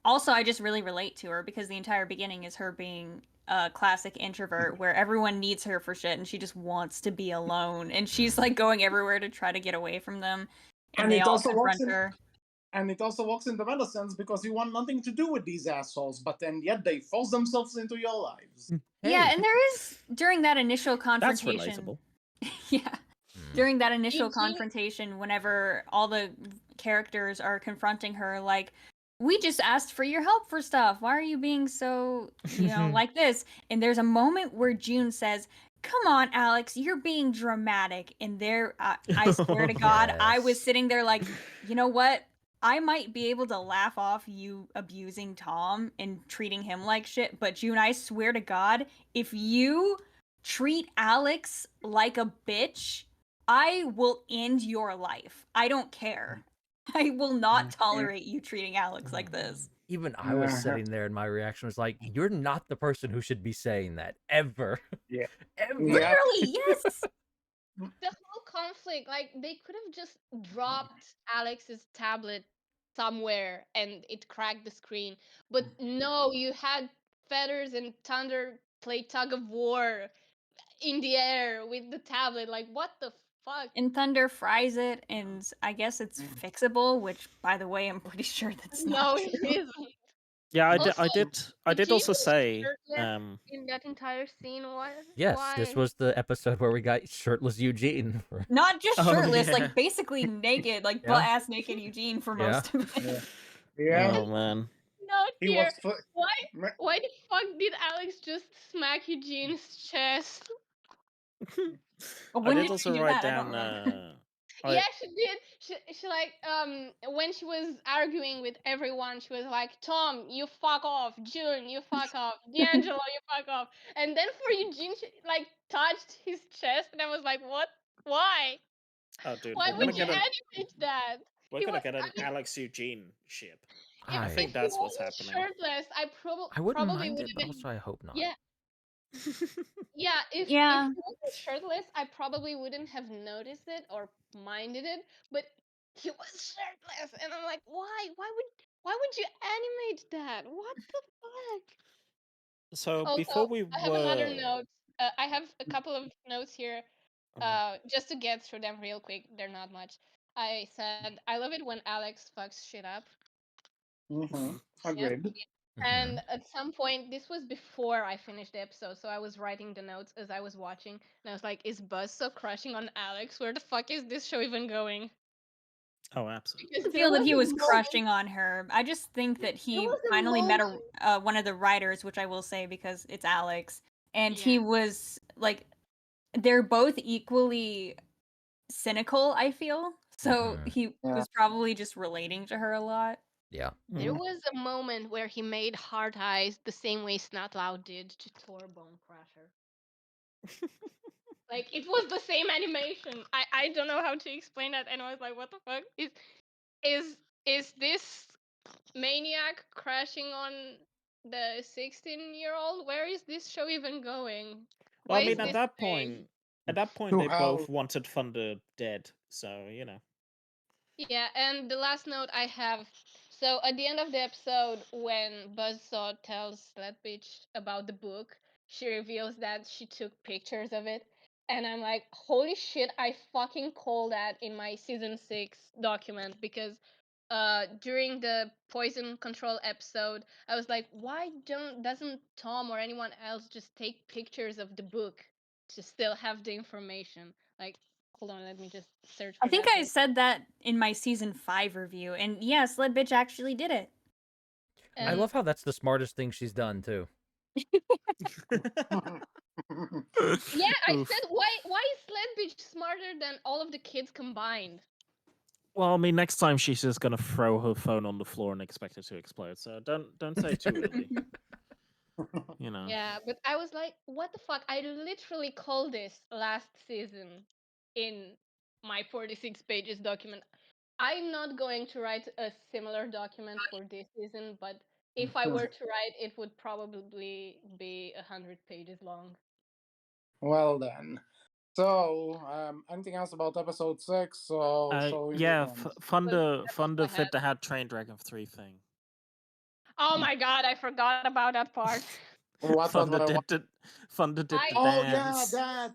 Speaker 4: Also, I just really relate to her because the entire beginning is her being a classic introvert where everyone needs her for shit and she just wants to be alone and she's like going everywhere to try to get away from them and
Speaker 1: And
Speaker 4: they
Speaker 1: it
Speaker 4: all
Speaker 1: also works
Speaker 4: confront her.
Speaker 1: And it also works in the meta sense because you want nothing to do with these assholes, but then yet they force themselves into your lives.
Speaker 4: Yeah,
Speaker 2: Hey.
Speaker 4: and there is during that initial
Speaker 3: That's
Speaker 4: confrontation.
Speaker 3: relatable.
Speaker 4: Yeah.
Speaker 2: Mm.
Speaker 4: During that initial
Speaker 5: Eugene-
Speaker 4: confrontation, whenever all the characters are confronting her, like, we just asked for your help for stuff. Why are you being so, like this? And there's a moment where June says, "Come on, Alex, you're being dramatic." And there, I swear to God, I was
Speaker 2: Yes.
Speaker 4: sitting there like, you know what? I might be able to laugh off you abusing Tom and treating him like shit, but June, I swear to God, if you treat Alex like a bitch, I will end your life. I don't care. I will not tolerate you treating Alex like this.
Speaker 2: Even I was sitting there and my reaction was like, you're not the person who should be saying that ever.
Speaker 1: Yeah.
Speaker 2: Ever.
Speaker 1: Yeah.
Speaker 4: Literally, yes.
Speaker 5: The whole conflict, like they could have just dropped Alex's tablet somewhere and it cracked the screen. But no, you had Feathers and Thunder play tug of war in the air with the tablet. Like, what the fuck?
Speaker 4: And Thunder fries it, and I guess it's fixable, which, by the way, I'm pretty sure that's
Speaker 5: No,
Speaker 4: not
Speaker 5: it
Speaker 4: true.
Speaker 5: isn't.
Speaker 3: Yeah, I
Speaker 5: Also,
Speaker 3: did
Speaker 5: Eugene
Speaker 3: also
Speaker 5: was
Speaker 3: say,
Speaker 5: shirtless in that entire scene. What?
Speaker 2: Yes,
Speaker 5: Why?
Speaker 2: this was the episode where we got shirtless Eugene.
Speaker 4: Not just
Speaker 3: Oh,
Speaker 4: shirtless,
Speaker 3: yeah.
Speaker 4: like basically naked, like
Speaker 2: Yeah.
Speaker 4: butt-ass naked Eugene for
Speaker 2: Yeah.
Speaker 4: most of it.
Speaker 1: Yeah.
Speaker 3: Oh man.
Speaker 5: Not
Speaker 1: He
Speaker 5: here.
Speaker 1: was.
Speaker 5: Why the fuck did Alex just smack Eugene's chest?
Speaker 3: I
Speaker 4: When
Speaker 3: did
Speaker 4: did
Speaker 3: also
Speaker 4: she do
Speaker 3: write
Speaker 4: that? I don't
Speaker 3: down.
Speaker 4: remember.
Speaker 5: Yeah, she did. She like when she was arguing with everyone, she was like, "Tom, you fuck off. June, you fuck off. D'Angelo, you fuck off." And then for Eugene, she like touched his chest, and I was like, "What? Why?
Speaker 3: Oh, dude,
Speaker 5: Why
Speaker 3: we're gonna
Speaker 5: would you
Speaker 3: get
Speaker 5: animate that?"
Speaker 3: we're
Speaker 5: He
Speaker 3: gonna
Speaker 5: was.
Speaker 3: get an
Speaker 5: I mean,
Speaker 3: Alex Eugene ship.
Speaker 2: I
Speaker 5: if
Speaker 3: think
Speaker 5: he
Speaker 3: that's what's
Speaker 5: wasn't
Speaker 3: happening.
Speaker 5: shirtless, I
Speaker 2: wouldn't
Speaker 5: probably
Speaker 2: mind
Speaker 5: would
Speaker 2: it,
Speaker 5: have
Speaker 2: but
Speaker 5: been.
Speaker 2: also I hope not.
Speaker 5: Yeah, yeah. If
Speaker 4: Yeah.
Speaker 5: he wasn't shirtless, I probably wouldn't have noticed it or minded it. But he was shirtless, and I'm like, why? Why would you animate that? What the fuck?
Speaker 3: So
Speaker 5: Also,
Speaker 3: before we
Speaker 5: I have another
Speaker 3: were
Speaker 5: note. I have a couple of notes here. Just to get through them real quick. They're not much. I said I love it when Alex fucks shit up.
Speaker 1: Mm-hmm.
Speaker 5: Yeah.
Speaker 1: Agreed.
Speaker 5: And at some point, this was before I finished the episode, so I was writing the notes as I was watching, and I was like, "Is Buzzsaw crushing on Alex? Where the fuck is this show even going?"
Speaker 3: Oh, absolutely.
Speaker 5: Because
Speaker 4: I
Speaker 5: there
Speaker 4: feel that
Speaker 5: was
Speaker 4: he
Speaker 5: a
Speaker 4: was
Speaker 5: moment.
Speaker 4: crushing on her. I just think that he
Speaker 5: was a
Speaker 4: finally met
Speaker 5: moment.
Speaker 4: one of the writers, which I will say because it's Alex, and he
Speaker 5: Yeah.
Speaker 4: was like, they're both equally cynical, I feel. So he
Speaker 1: Yeah.
Speaker 4: was probably just relating to her a lot.
Speaker 2: Yeah.
Speaker 5: There was a moment where he made Hard Eyes the same way Snotlout did to Thor Bonecrusher. Like it was the same animation. I don't know how to explain that, and I was like, what the fuck is this maniac crashing on the 16-year-old? Where is this show even going?
Speaker 3: Well,
Speaker 5: Why
Speaker 3: I
Speaker 5: is
Speaker 3: mean,
Speaker 5: this thing?
Speaker 3: at that point,
Speaker 1: To
Speaker 3: they
Speaker 1: hell.
Speaker 3: both wanted Thunder dead. So you know.
Speaker 5: Yeah, and the last note I have. So at the end of the episode, when Buzzsaw tells that bitch about the book, she reveals that she took pictures of it. And I'm like, holy shit, I fucking called that in my season 6 document because during the poison control episode, I was like, why doesn't Tom or anyone else just take pictures of the book to still have the information? Like, hold on, let me just search for
Speaker 4: I think
Speaker 5: that.
Speaker 4: I said that in my season 5 review, and yeah, Sled Bitch actually did it.
Speaker 2: I love how that's the smartest thing she's done too.
Speaker 5: Yeah, I
Speaker 3: Oof.
Speaker 5: said why is Sled Bitch smarter than all of the kids combined?
Speaker 3: Well, I mean, next time she's just gonna throw her phone on the floor and expect it to explode. So don't say too early. You know.
Speaker 5: Yeah, but I was like, what the fuck? I literally called this last season in my 46 pages document. I'm not going to write a similar document for this season, but if I were to write, it would probably be 100 pages long.
Speaker 1: Well then. So, anything else about episode 6? So, shall we move
Speaker 3: Yeah,
Speaker 1: on?
Speaker 3: Thunder
Speaker 5: ahead.
Speaker 3: fit the hat train dragon 3 thing.
Speaker 5: Oh my god, I forgot about that part.
Speaker 1: What?
Speaker 3: Thunder did the
Speaker 5: I
Speaker 1: Oh yeah,
Speaker 3: dance.
Speaker 1: that.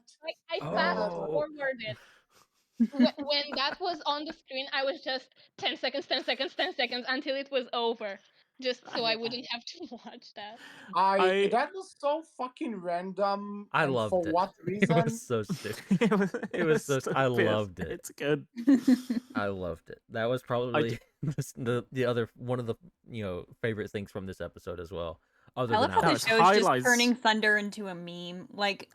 Speaker 5: I fast
Speaker 2: Oh.
Speaker 5: forwarded. When that was on the screen, I was just 10 seconds, 10 seconds, 10 seconds until it was over. Just so I wouldn't have to watch that.
Speaker 1: That was so fucking random.
Speaker 2: I
Speaker 1: And for
Speaker 2: loved it.
Speaker 1: what
Speaker 2: It
Speaker 1: reason?
Speaker 2: was so stupid.
Speaker 3: It
Speaker 2: was so. I
Speaker 3: stupid.
Speaker 2: loved it.
Speaker 3: It's good.
Speaker 2: I loved it. That was probably the other one of the favorite things from this episode as well. Other
Speaker 4: I
Speaker 2: than
Speaker 4: love how
Speaker 2: how
Speaker 4: the
Speaker 3: it's
Speaker 4: show's
Speaker 3: highlights-
Speaker 4: just turning Thunder into a meme. Like,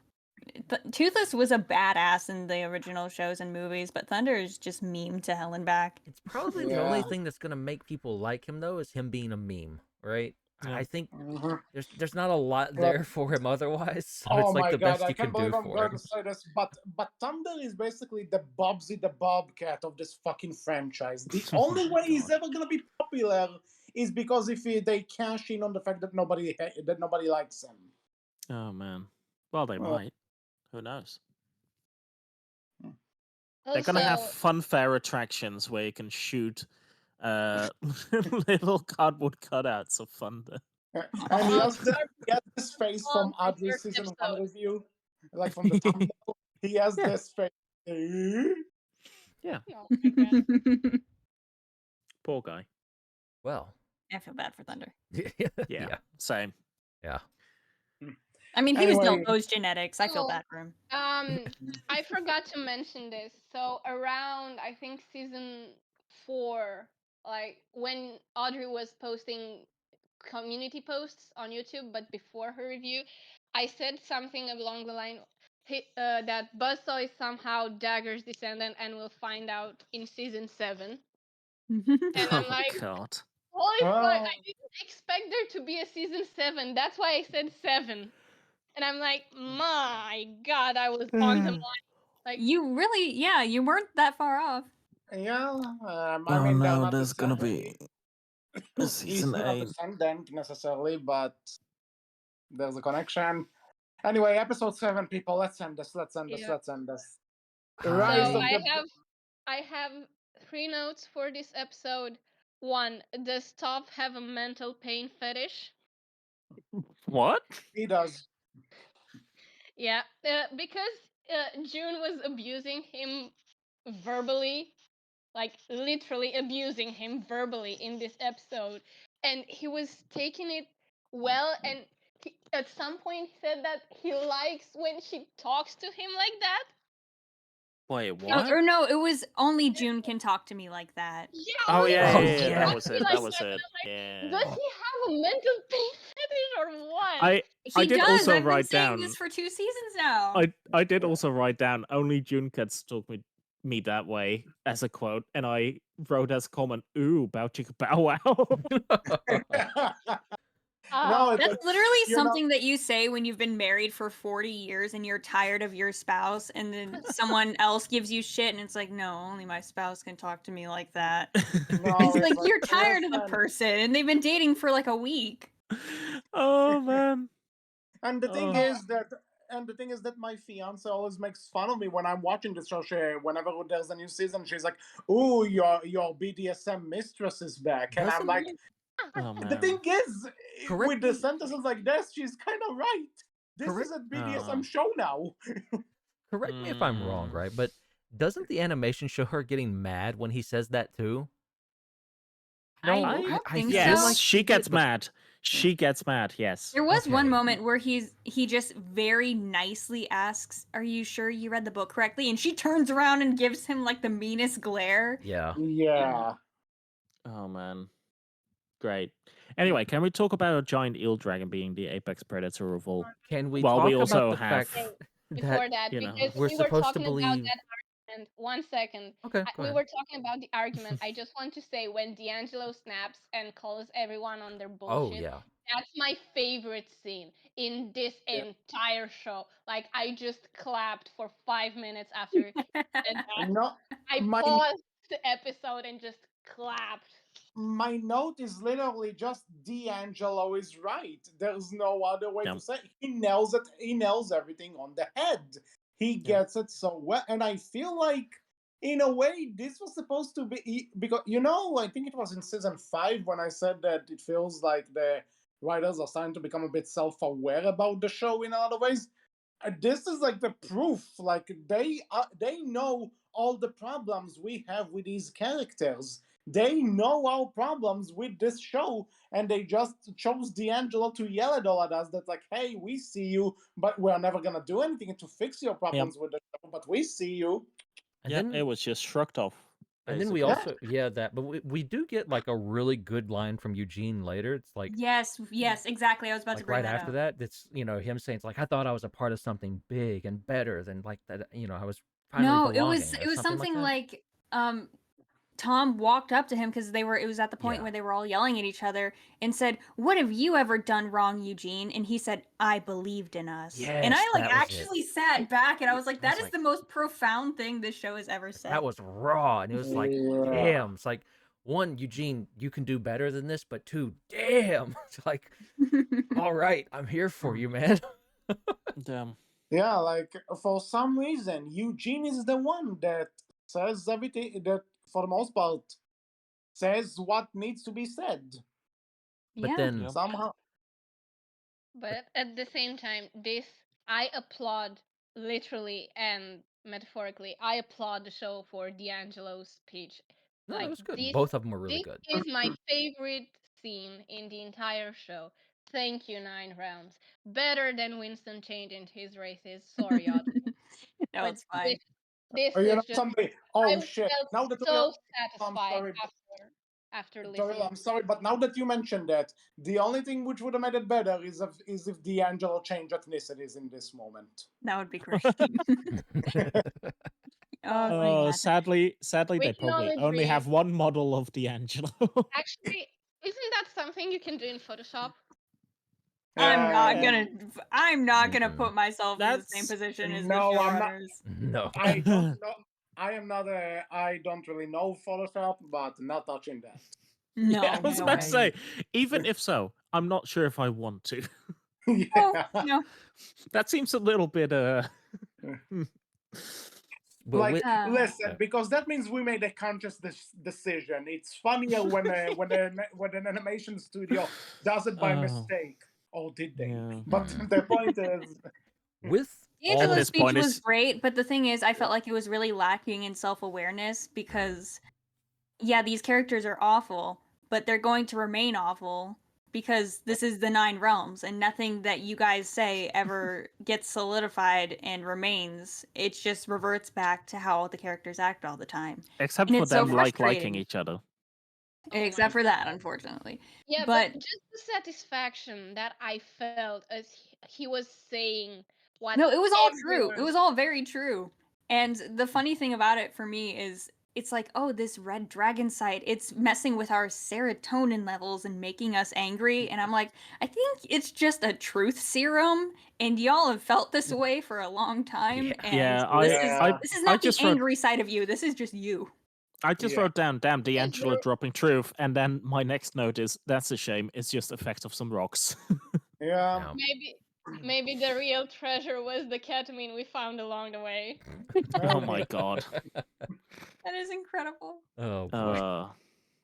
Speaker 4: Toothless was a badass in the original shows and movies, but Thunder is just meme to hell and back.
Speaker 2: it's probably the only
Speaker 1: Yeah.
Speaker 2: thing that's gonna make people like him though is him being a meme, right?
Speaker 3: Yeah.
Speaker 2: I think
Speaker 1: Mhm.
Speaker 2: there's not a lot there for him otherwise, so
Speaker 1: Oh
Speaker 2: it's like
Speaker 1: my
Speaker 2: the
Speaker 1: god,
Speaker 2: best
Speaker 1: I
Speaker 2: you
Speaker 1: can't
Speaker 2: can do
Speaker 1: believe I'm
Speaker 2: for
Speaker 1: going
Speaker 2: him.
Speaker 1: to say this, but Thunder is basically the Bobsy the Bobcat of this fucking franchise. The only way he's ever gonna be popular is because if they cash in on the fact that nobody likes him.
Speaker 3: Oh man. Well, they
Speaker 1: Well.
Speaker 3: might. Who knows?
Speaker 5: Also,
Speaker 3: They're gonna have fun fair attractions where you can shoot little cardboard cutouts of Thunder.
Speaker 1: And he has this face from
Speaker 5: from
Speaker 1: Audrie
Speaker 5: first
Speaker 1: season 1
Speaker 5: episode.
Speaker 1: review, like from the thumbnail. He has
Speaker 3: Yeah.
Speaker 1: this face.
Speaker 3: Yeah,
Speaker 5: Oh my god.
Speaker 3: poor guy.
Speaker 2: Well,
Speaker 4: I feel bad for Thunder.
Speaker 3: Yeah, same.
Speaker 2: yeah.
Speaker 4: I mean, he just
Speaker 1: Anyway.
Speaker 4: dealt those genetics. I feel
Speaker 5: So,
Speaker 4: bad for him.
Speaker 5: I forgot to mention this. So around I think season 4, like when Audrey was posting community posts on YouTube, but before her review, I said something along the line that Buzzsaw is somehow Dagger's descendant, and we'll find out in season 7. And I'm like,
Speaker 3: God.
Speaker 5: holy fuck!
Speaker 1: Oh.
Speaker 5: I didn't expect there to be a season 7. That's why I said 7. And I'm like, my god, I was on the line. Like,
Speaker 4: You really, yeah, you weren't that far off.
Speaker 1: Yeah, I
Speaker 3: Oh
Speaker 1: mean, they're
Speaker 3: no,
Speaker 1: not
Speaker 3: there's gonna
Speaker 1: descendant.
Speaker 3: be a
Speaker 1: He's
Speaker 3: season
Speaker 1: not
Speaker 3: 8.
Speaker 1: descendant necessarily, but there's a connection. Anyway, episode 7, people. Let's end this. Let's end this.
Speaker 5: Yeah.
Speaker 1: Let's end this.
Speaker 5: so
Speaker 1: Rise of
Speaker 5: I have 3 notes for this episode. 1, does Top have a mental pain fetish?
Speaker 3: What?
Speaker 1: He does.
Speaker 5: Yeah, because June was abusing him verbally, like literally abusing him verbally in this episode, and he was taking it well, and at some point he said that he likes when she talks to him like that.
Speaker 3: Wait,
Speaker 4: Oh,
Speaker 3: what?
Speaker 4: or no, it was only June can talk to me like that.
Speaker 5: Yeah.
Speaker 3: Oh
Speaker 5: only
Speaker 3: yeah,
Speaker 2: Oh,
Speaker 3: yeah,
Speaker 5: June
Speaker 3: yeah,
Speaker 2: yeah.
Speaker 3: that
Speaker 5: talks
Speaker 3: was
Speaker 5: to me
Speaker 3: it.
Speaker 5: like
Speaker 3: That was
Speaker 5: that,
Speaker 3: it.
Speaker 5: and I'm like,
Speaker 3: Yeah.
Speaker 5: does he have a mental pain fetish or what?
Speaker 3: I
Speaker 4: He
Speaker 3: did
Speaker 4: does.
Speaker 3: also
Speaker 4: I've been
Speaker 3: write
Speaker 4: saying
Speaker 3: down.
Speaker 4: this for 2 seasons now.
Speaker 3: I did also write down only June cats talk me that way as a quote, and I wrote as a comment, "Ooh, bow chicka bow wow."
Speaker 1: No,
Speaker 4: That's literally
Speaker 1: you know-
Speaker 4: something that you say when you've been married for 40 years and you're tired of your spouse, and then someone else gives you shit, and it's like, no, only my spouse can talk to me like that.
Speaker 1: No,
Speaker 4: It's like you're tired of the
Speaker 1: listen.
Speaker 4: person, and they've been dating for like a week.
Speaker 3: Oh man.
Speaker 1: And the thing
Speaker 3: Oh.
Speaker 1: is that my fiance always makes fun of me when I'm watching the show. Whenever there's a new season, she's like, "Ooh, your BDSM mistress is back," and I'm
Speaker 2: Doesn't-
Speaker 1: like,
Speaker 3: Oh
Speaker 1: the
Speaker 3: man.
Speaker 1: thing is,
Speaker 2: Correct
Speaker 1: with the
Speaker 2: me-
Speaker 1: sentences like this, she's kind of right. This
Speaker 2: Correct-
Speaker 1: is a BDSM
Speaker 3: Oh.
Speaker 1: show now.
Speaker 2: Correct me if I'm wrong, right? But doesn't the animation show her getting mad when he says that too? No,
Speaker 4: I don't think so.
Speaker 3: Yes,
Speaker 2: like
Speaker 3: she
Speaker 2: she
Speaker 3: gets
Speaker 2: did, but-
Speaker 3: mad. She gets mad. Yes.
Speaker 4: There was one
Speaker 2: Okay.
Speaker 4: moment where he just very nicely asks, "Are you sure you read the book correctly?" And she turns around and gives him like the meanest glare.
Speaker 2: Yeah.
Speaker 1: Yeah.
Speaker 3: Oh man. Great. Anyway, can we talk about a giant eel dragon being the apex predator of all?
Speaker 2: Can we
Speaker 3: Well,
Speaker 2: talk
Speaker 3: we also
Speaker 2: about the
Speaker 3: have-
Speaker 2: fact
Speaker 5: Before
Speaker 2: that
Speaker 5: that,
Speaker 3: you know,
Speaker 5: because
Speaker 2: we're
Speaker 5: we were
Speaker 2: supposed to
Speaker 5: talking about
Speaker 2: believe-
Speaker 5: that argument. 1 second.
Speaker 2: Okay, go
Speaker 5: We
Speaker 2: ahead.
Speaker 5: were talking about the argument. I just want to say when D'Angelo snaps and calls everyone on their
Speaker 2: Oh
Speaker 5: bullshit,
Speaker 2: yeah.
Speaker 5: that's my favorite scene in this
Speaker 1: Yeah.
Speaker 5: entire show. Like, I just clapped for 5 minutes after he said that.
Speaker 1: No,
Speaker 5: I
Speaker 1: my-
Speaker 5: paused the episode and just clapped.
Speaker 1: my note is literally just D'Angelo is right. There's no other way
Speaker 3: Yeah.
Speaker 1: to say it. He nails it. He nails everything on the head. He gets it so well, and I feel like, in a way, this was supposed to be because I think it was in season 5 when I said that it feels like the writers are starting to become a bit self-aware about the show in a lot of ways. This is like the proof. Like they know all the problems we have with these characters. They know our problems with this show, and they just chose D'Angelo to yell at all at us. That's like, hey, we see you, but we're never gonna do anything to fix your problems with the show. But we see you.
Speaker 2: And
Speaker 3: Yeah,
Speaker 2: then
Speaker 3: it was just shrugged off.
Speaker 2: and then we
Speaker 3: basically.
Speaker 2: also that, but we do get like a really good line from Eugene later. It's like
Speaker 4: Yes, exactly. I was about to
Speaker 2: like
Speaker 4: bring
Speaker 2: right
Speaker 4: that
Speaker 2: after
Speaker 4: up.
Speaker 2: that, it's him saying it's like I thought I was a part of something big and better than like that. I was finally
Speaker 4: No,
Speaker 2: belonging.
Speaker 4: it
Speaker 2: or
Speaker 4: was something
Speaker 2: like
Speaker 4: like Tom walked up to him because it was at the point
Speaker 2: Yeah.
Speaker 4: where they were all yelling at each other and said, "What have you ever done wrong, Eugene?" And he said, "I believed in us." And I
Speaker 2: Yes,
Speaker 4: like
Speaker 2: that was it.
Speaker 4: actually sat back and I was like,
Speaker 2: I was
Speaker 4: "That is
Speaker 2: like,
Speaker 4: the most profound thing this show has ever said."
Speaker 2: that was raw, and it was like,
Speaker 1: Yeah.
Speaker 2: damn. It's like, one, Eugene, you can do better than this, but two, damn. It's like, all right, I'm here for you, man.
Speaker 3: Damn.
Speaker 1: Yeah, like for some reason, Eugene is the one that says everything, that for the most part says what needs to be said.
Speaker 2: But
Speaker 4: Yeah.
Speaker 2: then,
Speaker 3: Yeah.
Speaker 1: Somehow.
Speaker 5: But at the same time, this I applaud literally and metaphorically. I applaud the show for D'Angelo's speech.
Speaker 2: no,
Speaker 5: Like
Speaker 2: it was good.
Speaker 5: this,
Speaker 2: Both of them were really
Speaker 5: this
Speaker 2: good.
Speaker 5: is my favorite scene in the entire show. Thank you, Nine Realms. Better than Winston changing his races. Sorry, Audrey.
Speaker 4: No,
Speaker 5: But
Speaker 4: it's fine.
Speaker 5: this
Speaker 1: You know
Speaker 5: is just
Speaker 1: something.
Speaker 5: I
Speaker 1: Oh shit!
Speaker 5: felt
Speaker 1: Now that
Speaker 5: so
Speaker 1: I'm
Speaker 5: satisfied
Speaker 1: sorry,
Speaker 5: after
Speaker 1: Tauriel,
Speaker 5: listening.
Speaker 1: I'm sorry, but now that you mentioned that, the only thing which would have made it better is if D'Angelo changed ethnicities in this moment.
Speaker 4: That would be great. Oh,
Speaker 5: Oh,
Speaker 4: my God.
Speaker 3: Sadly,
Speaker 5: we
Speaker 3: they
Speaker 5: can
Speaker 3: probably
Speaker 5: only
Speaker 3: only
Speaker 5: dream.
Speaker 3: have one model of D'Angelo.
Speaker 5: Actually, isn't that something you can do in Photoshop?
Speaker 4: I'm not
Speaker 1: Uh,
Speaker 4: gonna
Speaker 2: Mm-mm.
Speaker 4: put myself in the same
Speaker 3: That's
Speaker 4: position as the
Speaker 1: no, I'm not.
Speaker 4: showrunners.
Speaker 2: No.
Speaker 1: I don't know. I am not a. I don't really know Photoshop, but not touching that.
Speaker 4: No,
Speaker 3: yeah, I was
Speaker 4: no
Speaker 3: about to
Speaker 4: way.
Speaker 3: say, even if so, I'm not sure if I want to.
Speaker 4: Oh,
Speaker 1: Yeah.
Speaker 4: no.
Speaker 3: That seems a little bit
Speaker 2: But
Speaker 1: Like,
Speaker 2: with
Speaker 1: listen, because that means we made a conscious decision. It's funnier when when an animation studio does it by
Speaker 3: Oh,
Speaker 1: mistake. Or did they?
Speaker 3: yeah.
Speaker 1: But
Speaker 2: Mhm.
Speaker 1: the point is,
Speaker 2: with all
Speaker 3: At
Speaker 4: Angela's
Speaker 3: this
Speaker 2: of
Speaker 4: speech
Speaker 3: point,
Speaker 4: was
Speaker 3: it's
Speaker 4: great, but the thing is, I felt like it was really lacking in self-awareness because, yeah, these characters are awful, but they're going to remain awful because this is the Nine Realms, and nothing that you guys say ever gets solidified and remains. It just reverts back to how the characters act all the time,
Speaker 3: except
Speaker 4: and
Speaker 3: for
Speaker 4: it's so
Speaker 3: them liking
Speaker 4: frustrating.
Speaker 3: each other.
Speaker 5: Oh my
Speaker 4: Except for that,
Speaker 5: God.
Speaker 4: unfortunately.
Speaker 5: Yeah,
Speaker 4: But
Speaker 5: but just the satisfaction that I felt as he was saying what
Speaker 4: no, it was all true. It
Speaker 5: everyone.
Speaker 4: was all very true. And the funny thing about it for me is it's like, oh, this red dragon sight, it's messing with our serotonin levels and making us angry. And I'm like, I think it's just a truth serum, and y'all have felt this way for a long time.
Speaker 2: Yeah.
Speaker 4: And
Speaker 3: Yeah,
Speaker 1: yeah,
Speaker 4: this is
Speaker 3: I
Speaker 4: not the
Speaker 3: just wrote
Speaker 4: angry side of you. This is just you.
Speaker 1: yeah,
Speaker 3: down, damn,
Speaker 5: Is
Speaker 3: D'Angelo
Speaker 5: there
Speaker 3: dropping truth, and then my next note is that's a shame. It's just effect of some rocks.
Speaker 1: yeah.
Speaker 2: now,
Speaker 5: maybe the real treasure was the ketamine we found along the way?
Speaker 3: Oh my god.
Speaker 4: That is incredible.
Speaker 2: oh boy.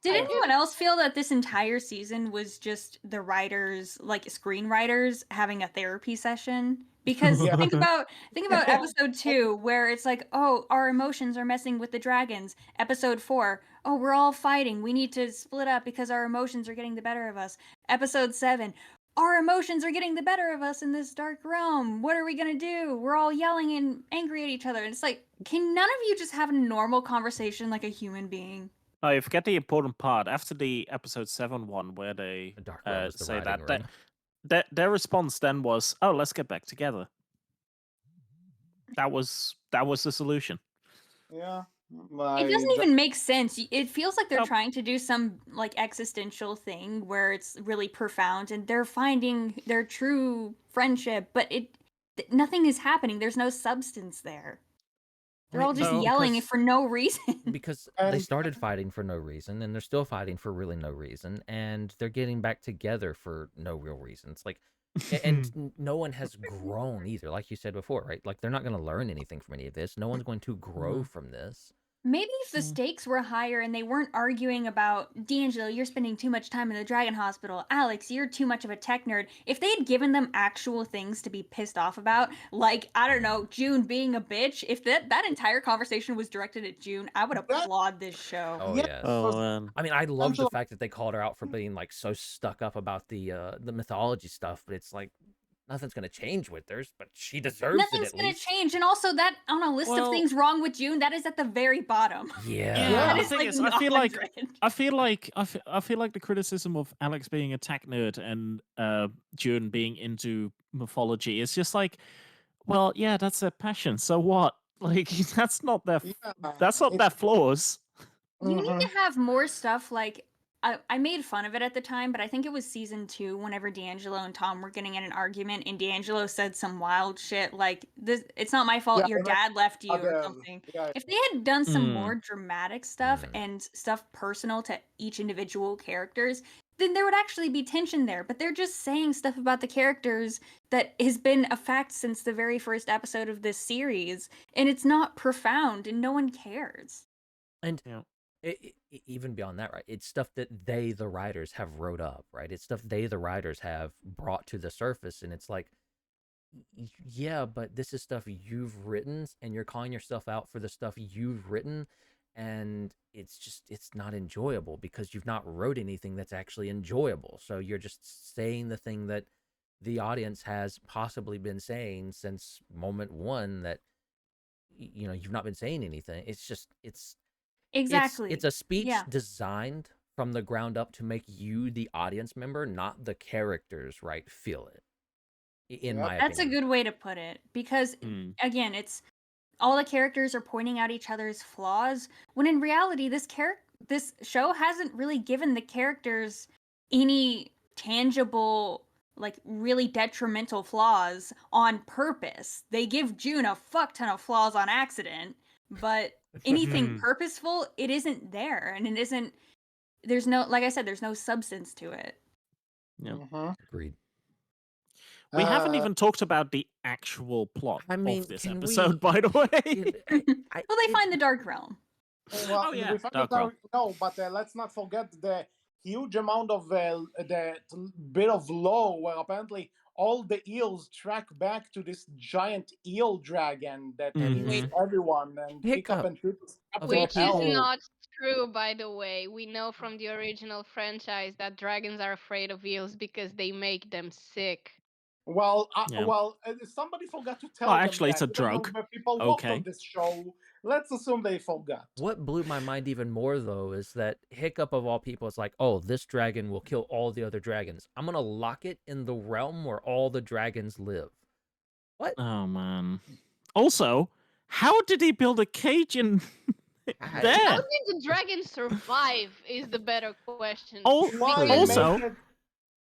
Speaker 4: Did
Speaker 5: I
Speaker 4: anyone else feel that this entire season was just the writers, like screenwriters, having a therapy session? Because
Speaker 1: Yeah.
Speaker 4: think about episode 2, where it's like, oh, our emotions are messing with the dragons. Episode 4, oh, we're all fighting. We need to split up because our emotions are getting the better of us. Episode 7, our emotions are getting the better of us in this dark realm. What are we gonna do? We're all yelling and angry at each other. And it's like, can none of you just have a normal conversation like a human being?
Speaker 3: Oh, you forget the important part. After the episode 7 one, where they
Speaker 2: The dark realm is the
Speaker 3: say
Speaker 2: writing
Speaker 3: that,
Speaker 2: room.
Speaker 3: their response then was, "Oh, let's get back together." That was the solution.
Speaker 1: Yeah.
Speaker 4: It doesn't even make sense. It feels like they're
Speaker 3: Nope.
Speaker 4: trying to do some like existential thing where it's really profound and they're finding their true friendship, but nothing is happening. There's no substance there. They're all just
Speaker 3: No,
Speaker 4: yelling
Speaker 2: because
Speaker 4: for no reason.
Speaker 2: because they
Speaker 1: And
Speaker 2: started fighting for no reason, and they're still fighting for really no reason, and they're getting back together for no real reason. It's like And no one has grown either, like you said before, right? Like they're not going to learn anything from any of this. No one's going to grow from this.
Speaker 4: Maybe if the stakes were higher and they weren't arguing about, D'Angelo, you're spending too much time in the Dragon Hospital. Alex, you're too much of a tech nerd. If they had given them actual things to be pissed off about, like, I don't know, June being a bitch, if that entire conversation was directed at June, I would applaud this show.
Speaker 2: Oh
Speaker 1: Yeah,
Speaker 2: yes.
Speaker 3: Oh,
Speaker 2: I mean, I love the
Speaker 1: Angela-
Speaker 2: fact that they called her out for being like so stuck up about the mythology stuff, but it's like nothing's gonna change with hers, but she deserves it
Speaker 4: Nothing's
Speaker 2: at
Speaker 4: gonna
Speaker 2: least.
Speaker 4: change, and also that on a list of
Speaker 3: Well-
Speaker 4: things wrong with June, that is at the very bottom.
Speaker 2: Yeah.
Speaker 3: Yeah,
Speaker 4: That
Speaker 3: the
Speaker 4: is
Speaker 3: thing
Speaker 4: like
Speaker 3: is, I feel like
Speaker 4: 100.
Speaker 3: I feel like the criticism of Alex being a tech nerd and June being into mythology is just like, well, yeah, that's their passion. So what? Like that's not their that's not their flaws.
Speaker 4: You need
Speaker 1: Mhm.
Speaker 4: to have more stuff like I made fun of it at the time, but I think it was season 2 whenever D'Angelo and Tom were getting in an argument and D'Angelo said some wild shit like this it's not my fault
Speaker 1: Yeah,
Speaker 4: your
Speaker 1: I
Speaker 4: dad left you or
Speaker 1: yeah,
Speaker 4: something.
Speaker 1: yeah.
Speaker 4: If they had done some
Speaker 3: Mm.
Speaker 4: more dramatic stuff
Speaker 2: Mm.
Speaker 4: and stuff personal to each individual characters, then there would actually be tension there. But they're just saying stuff about the characters that has been a fact since the very first episode of this series, and it's not profound and no one cares.
Speaker 2: And
Speaker 3: Yeah.
Speaker 2: even beyond that, right? It's stuff that they, the writers, have wrote up, right? It's stuff they, the writers, have brought to the surface, and it's like, yeah, but this is stuff you've written, and you're calling yourself out for the stuff you've written, and it's not enjoyable because you've not wrote anything that's actually enjoyable. So you're just saying the thing that the audience has possibly been saying since moment one that you've not been saying anything. It's
Speaker 4: Exactly.
Speaker 2: It's a speech
Speaker 4: Yeah.
Speaker 2: designed from the ground up to make you, the audience member, not the characters, right, feel it. In
Speaker 1: Yep.
Speaker 2: my
Speaker 4: That's a
Speaker 2: opinion.
Speaker 4: good way to put it because
Speaker 3: Mm.
Speaker 4: again, it's all the characters are pointing out each other's flaws when in reality this show hasn't really given the characters any tangible like really detrimental flaws on purpose. They give June a fuck ton of flaws on accident, but anything
Speaker 3: Mhm.
Speaker 4: purposeful, it isn't there and it isn't there's no like I said there's no substance to it.
Speaker 3: Yeah.
Speaker 1: Mhm.
Speaker 2: Agreed.
Speaker 3: We haven't
Speaker 1: Uh,
Speaker 3: even talked about the actual plot
Speaker 2: I mean,
Speaker 3: of this
Speaker 2: can
Speaker 3: episode,
Speaker 2: we-
Speaker 3: by the way.
Speaker 4: Well, they find the Dark Realm.
Speaker 1: well,
Speaker 3: Oh, yeah,
Speaker 1: we find
Speaker 3: Dark
Speaker 1: out-
Speaker 3: Realm.
Speaker 1: no, but let's not forget the huge amount of the bit of lore where apparently all the eels track back to this giant eel dragon that
Speaker 3: Mhm.
Speaker 1: eats everyone and
Speaker 2: Hiccup.
Speaker 1: and Tripp's
Speaker 2: Of all
Speaker 5: Which is
Speaker 2: people-
Speaker 5: not true, by the way. We know from the original franchise that dragons are afraid of eels because they make them sick.
Speaker 1: Well,
Speaker 3: Yeah.
Speaker 1: somebody forgot to tell
Speaker 3: Well,
Speaker 1: them
Speaker 3: actually, it's
Speaker 1: that.
Speaker 3: a
Speaker 1: Even though
Speaker 3: drug.
Speaker 1: the people worked
Speaker 3: Okay.
Speaker 1: on this show. Let's assume they forgot.
Speaker 2: What blew my mind even more, though, is that Hiccup, of all people, is like, oh, this dragon will kill all the other dragons. I'm going to lock it in the realm where all the dragons live. What?
Speaker 3: Oh man. Also, how did he build a cage in
Speaker 5: How
Speaker 3: there?
Speaker 5: did the dragon survive is the better question.
Speaker 3: Oh,
Speaker 1: Why
Speaker 3: also,
Speaker 1: make it?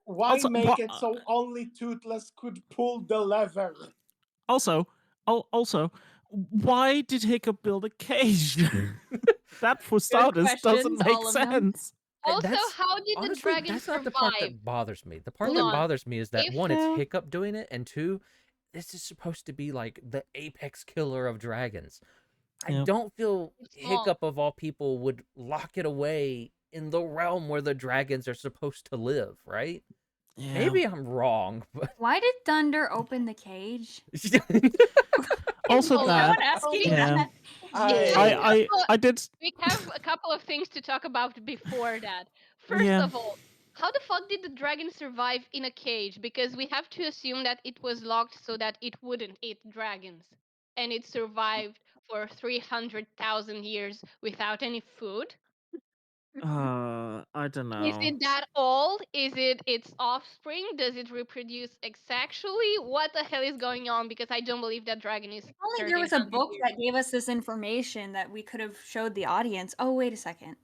Speaker 1: Why
Speaker 3: also,
Speaker 1: make
Speaker 3: what-
Speaker 1: it so only Toothless could pull the lever?
Speaker 3: also, why did Hiccup build a cage? That, for starters, doesn't
Speaker 4: questions,
Speaker 3: make
Speaker 4: all of them.
Speaker 3: sense.
Speaker 5: Also,
Speaker 2: That's-
Speaker 5: how did the
Speaker 2: Honestly,
Speaker 5: dragon
Speaker 2: that's
Speaker 5: survive?
Speaker 2: not the part that bothers me. The part
Speaker 5: Hold
Speaker 2: that
Speaker 5: on.
Speaker 2: bothers me is that,
Speaker 5: If-
Speaker 2: one, it's
Speaker 3: Yeah.
Speaker 2: Hiccup doing it, and two, this is supposed to be like the apex killer of dragons. I
Speaker 3: Yep.
Speaker 2: don't feel
Speaker 5: It's not.
Speaker 2: Hiccup, of all people, would lock it away in the realm where the dragons are supposed to live, right?
Speaker 3: Yeah.
Speaker 2: Maybe I'm wrong, but
Speaker 4: Why did Thunder open the cage?
Speaker 3: Also
Speaker 5: Hold
Speaker 3: that.
Speaker 4: Someone asking
Speaker 3: Yeah.
Speaker 4: that.
Speaker 3: I did.
Speaker 5: We have a couple of things to talk about before that. First
Speaker 3: Yeah.
Speaker 5: of all, how the fuck did the dragon survive in a cage? Because we have to assume that it was locked so that it wouldn't eat dragons. And it survived for 300,000 years without any food.
Speaker 3: I don't know.
Speaker 5: Is it that old? Is it its offspring? Does it reproduce asexually? What the hell is going on? Because I don't believe that dragon is.
Speaker 4: If only there was a
Speaker 5: 1300
Speaker 4: book
Speaker 5: years.
Speaker 4: that gave us this information that we could have showed the audience. Oh, wait a second.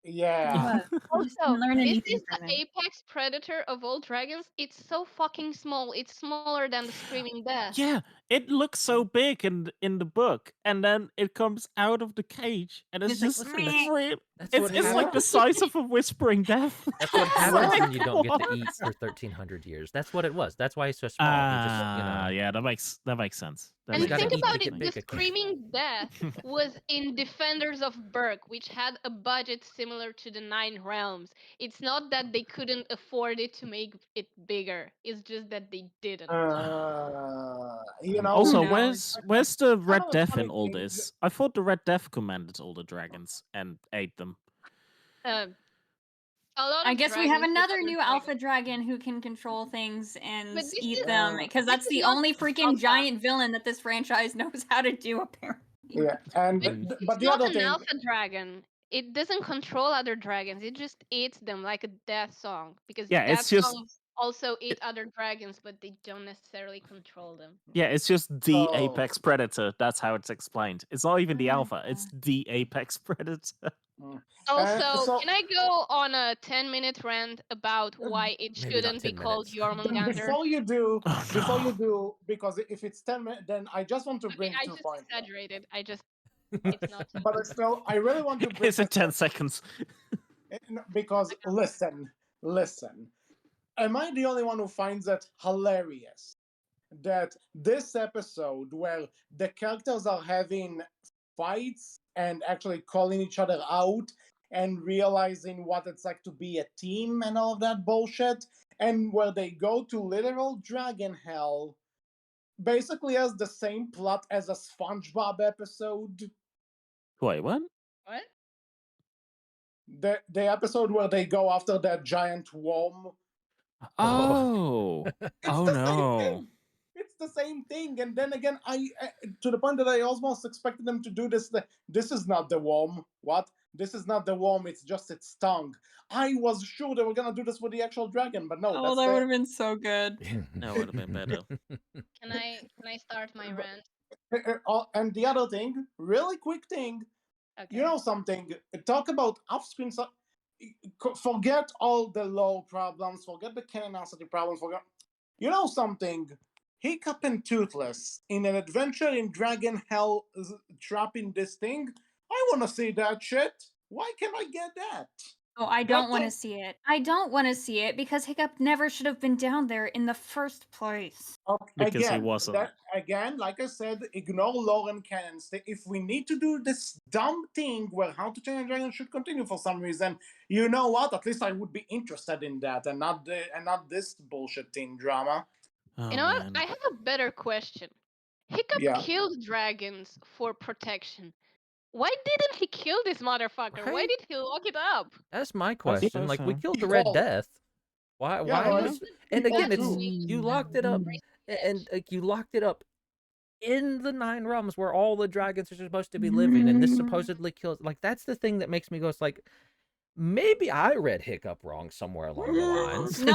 Speaker 1: Yeah.
Speaker 4: We just
Speaker 5: Also,
Speaker 4: didn't learn
Speaker 5: this
Speaker 4: anything
Speaker 5: is the
Speaker 4: from it.
Speaker 5: apex predator of all dragons. It's so fucking small. It's smaller than the screaming death.
Speaker 3: Yeah, it looks so big in the book, and then it comes out of the cage, and it's
Speaker 4: It's like,
Speaker 3: just
Speaker 4: "Meh."
Speaker 2: That's
Speaker 3: It's
Speaker 2: what
Speaker 3: it's like the
Speaker 2: happens.
Speaker 3: size of a whispering death.
Speaker 2: That's what
Speaker 3: It's
Speaker 2: happens
Speaker 3: like,
Speaker 2: when you don't get to
Speaker 3: what?
Speaker 2: eat for 1,300 years. That's what it was. That's why he's so small. He just,
Speaker 3: Yeah, that makes sense. That
Speaker 5: And
Speaker 2: He's
Speaker 3: makes
Speaker 2: gotta
Speaker 5: think
Speaker 3: sense.
Speaker 2: eat to
Speaker 5: about
Speaker 2: get
Speaker 5: it, the
Speaker 2: big again.
Speaker 5: screaming death was in Defenders of Berk, which had a budget similar to the Nine Realms. It's not that they couldn't afford it to make it bigger. It's just that they didn't.
Speaker 1: You know,
Speaker 3: Also,
Speaker 4: Who knows?
Speaker 3: where's the Red
Speaker 1: kind of a
Speaker 3: Death
Speaker 1: funny
Speaker 3: in all
Speaker 1: thing.
Speaker 3: this? I thought the Red Death commanded all the dragons and ate them.
Speaker 5: Uh, a lot
Speaker 4: I
Speaker 5: of
Speaker 4: guess we have
Speaker 5: dragons eat
Speaker 4: another
Speaker 5: other
Speaker 4: new
Speaker 5: dragons.
Speaker 4: alpha dragon who can control things and
Speaker 5: But this
Speaker 4: eat
Speaker 5: is
Speaker 4: them,
Speaker 1: Yeah.
Speaker 4: because
Speaker 5: this
Speaker 4: that's
Speaker 5: is
Speaker 4: the
Speaker 5: not
Speaker 4: only freaking
Speaker 5: alpha.
Speaker 4: giant villain that this franchise knows how to do, apparently.
Speaker 1: Yeah, and
Speaker 3: Mm.
Speaker 1: but
Speaker 5: It's
Speaker 1: the
Speaker 5: not
Speaker 1: other
Speaker 5: an
Speaker 1: thing,
Speaker 5: alpha dragon. It doesn't control other dragons. It just eats them like a death song. Because
Speaker 3: Yeah,
Speaker 5: death
Speaker 3: it's just
Speaker 5: songs also eat other dragons, but they don't necessarily control them.
Speaker 3: it's just the
Speaker 1: so
Speaker 3: apex predator. That's how it's explained. It's not even the
Speaker 4: Oh my
Speaker 3: alpha. It's the apex predator.
Speaker 1: mm.
Speaker 5: Also,
Speaker 1: so
Speaker 5: can I go on a 10-minute rant about why it
Speaker 2: Maybe not
Speaker 5: shouldn't be
Speaker 2: 10
Speaker 5: called
Speaker 2: minutes.
Speaker 5: Jormungandr?
Speaker 1: before you do,
Speaker 3: Oh,
Speaker 1: before
Speaker 3: no.
Speaker 1: you do, because if it's 10 minutes, then I just want to
Speaker 5: Okay,
Speaker 1: bring
Speaker 5: I
Speaker 1: 2
Speaker 5: just
Speaker 1: points.
Speaker 5: exaggerated. It's not 10
Speaker 1: But
Speaker 5: minutes.
Speaker 1: still, I really want to bring
Speaker 3: Is it
Speaker 1: this
Speaker 3: 10
Speaker 1: up
Speaker 3: seconds?
Speaker 1: because listen. Am I the only one who finds it hilarious that this episode where the characters are having fights and actually calling each other out and realizing what it's like to be a team and all of that bullshit, and where they go to literal dragon hell, basically has the same plot as a SpongeBob episode?
Speaker 3: Wait, what?
Speaker 5: What?
Speaker 1: The episode where they go after that giant worm.
Speaker 3: Oh. Oh
Speaker 1: the same
Speaker 3: no.
Speaker 1: thing. It's the same thing. And then again, I to the point that I almost expected them to do this. This is not the worm. What? This is not the worm. It's just its tongue. I was sure they were gonna do this with the actual dragon, but no.
Speaker 4: Oh,
Speaker 1: That's
Speaker 4: that would
Speaker 1: the.
Speaker 4: have been so good.
Speaker 3: That would have been better.
Speaker 5: Can I start my rant?
Speaker 1: And the other thing, really quick thing,
Speaker 5: Okay.
Speaker 1: you know something? Talk about off-screen. Forget all the low problems. Forget the canonicity problems. Forget. You know something? Hiccup and Toothless in an adventure in Dragon Hell trapping this thing. I want to see that shit. Why can't I get that?
Speaker 4: Oh, I don't
Speaker 1: What
Speaker 4: want to
Speaker 1: the-
Speaker 4: see it. I don't want to see it because Hiccup never should have been down there in the first place.
Speaker 3: Because he
Speaker 1: Again,
Speaker 3: wasn't.
Speaker 1: like I said, ignore Lauren Cannon. If we need to do this dumb thing where How to Train a Dragon should continue for some reason, you know what? At least I would be interested in that and not this bullshit teen drama.
Speaker 3: Oh,
Speaker 5: You know what?
Speaker 3: man.
Speaker 5: I have a better question. Hiccup
Speaker 1: Yeah.
Speaker 5: killed dragons for protection. Why didn't he kill this motherfucker? Why
Speaker 2: Right?
Speaker 5: did he lock it up?
Speaker 2: That's my
Speaker 3: I
Speaker 2: question.
Speaker 3: suppose
Speaker 2: Like, we
Speaker 3: so.
Speaker 2: killed the Red
Speaker 1: Oh,
Speaker 2: Death. Why?
Speaker 1: yeah,
Speaker 2: Why
Speaker 1: no,
Speaker 2: was? And
Speaker 1: people
Speaker 2: again, it's
Speaker 1: do.
Speaker 2: you locked it up, and like you locked it up in the Nine Realms where all the dragons are supposed to be living, and this supposedly kills. Like, that's the thing that makes me go. It's like maybe I read Hiccup wrong somewhere along the lines.
Speaker 4: No,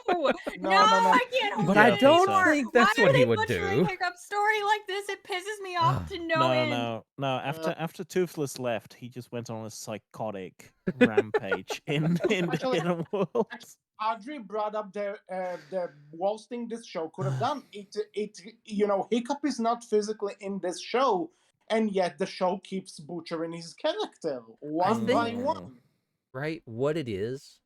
Speaker 1: No,
Speaker 4: no,
Speaker 1: no, no.
Speaker 4: I can't hold
Speaker 2: But
Speaker 3: Yeah,
Speaker 2: I
Speaker 4: it
Speaker 3: I think
Speaker 2: don't
Speaker 3: so.
Speaker 4: anymore.
Speaker 2: think that's
Speaker 4: Why
Speaker 2: what
Speaker 4: are
Speaker 2: he
Speaker 4: they
Speaker 2: would
Speaker 4: butchering
Speaker 2: do.
Speaker 4: Hiccup's story like this? It pisses me off to no,
Speaker 3: No,
Speaker 4: end.
Speaker 3: no. After Toothless left, he just went on a psychotic rampage in the
Speaker 1: Actually,
Speaker 3: hidden world.
Speaker 1: Audrey brought up the worst thing this show could have done. Hiccup is not physically in this show, and yet the show keeps butchering his character one by
Speaker 2: think-
Speaker 1: one.
Speaker 2: Right? What it is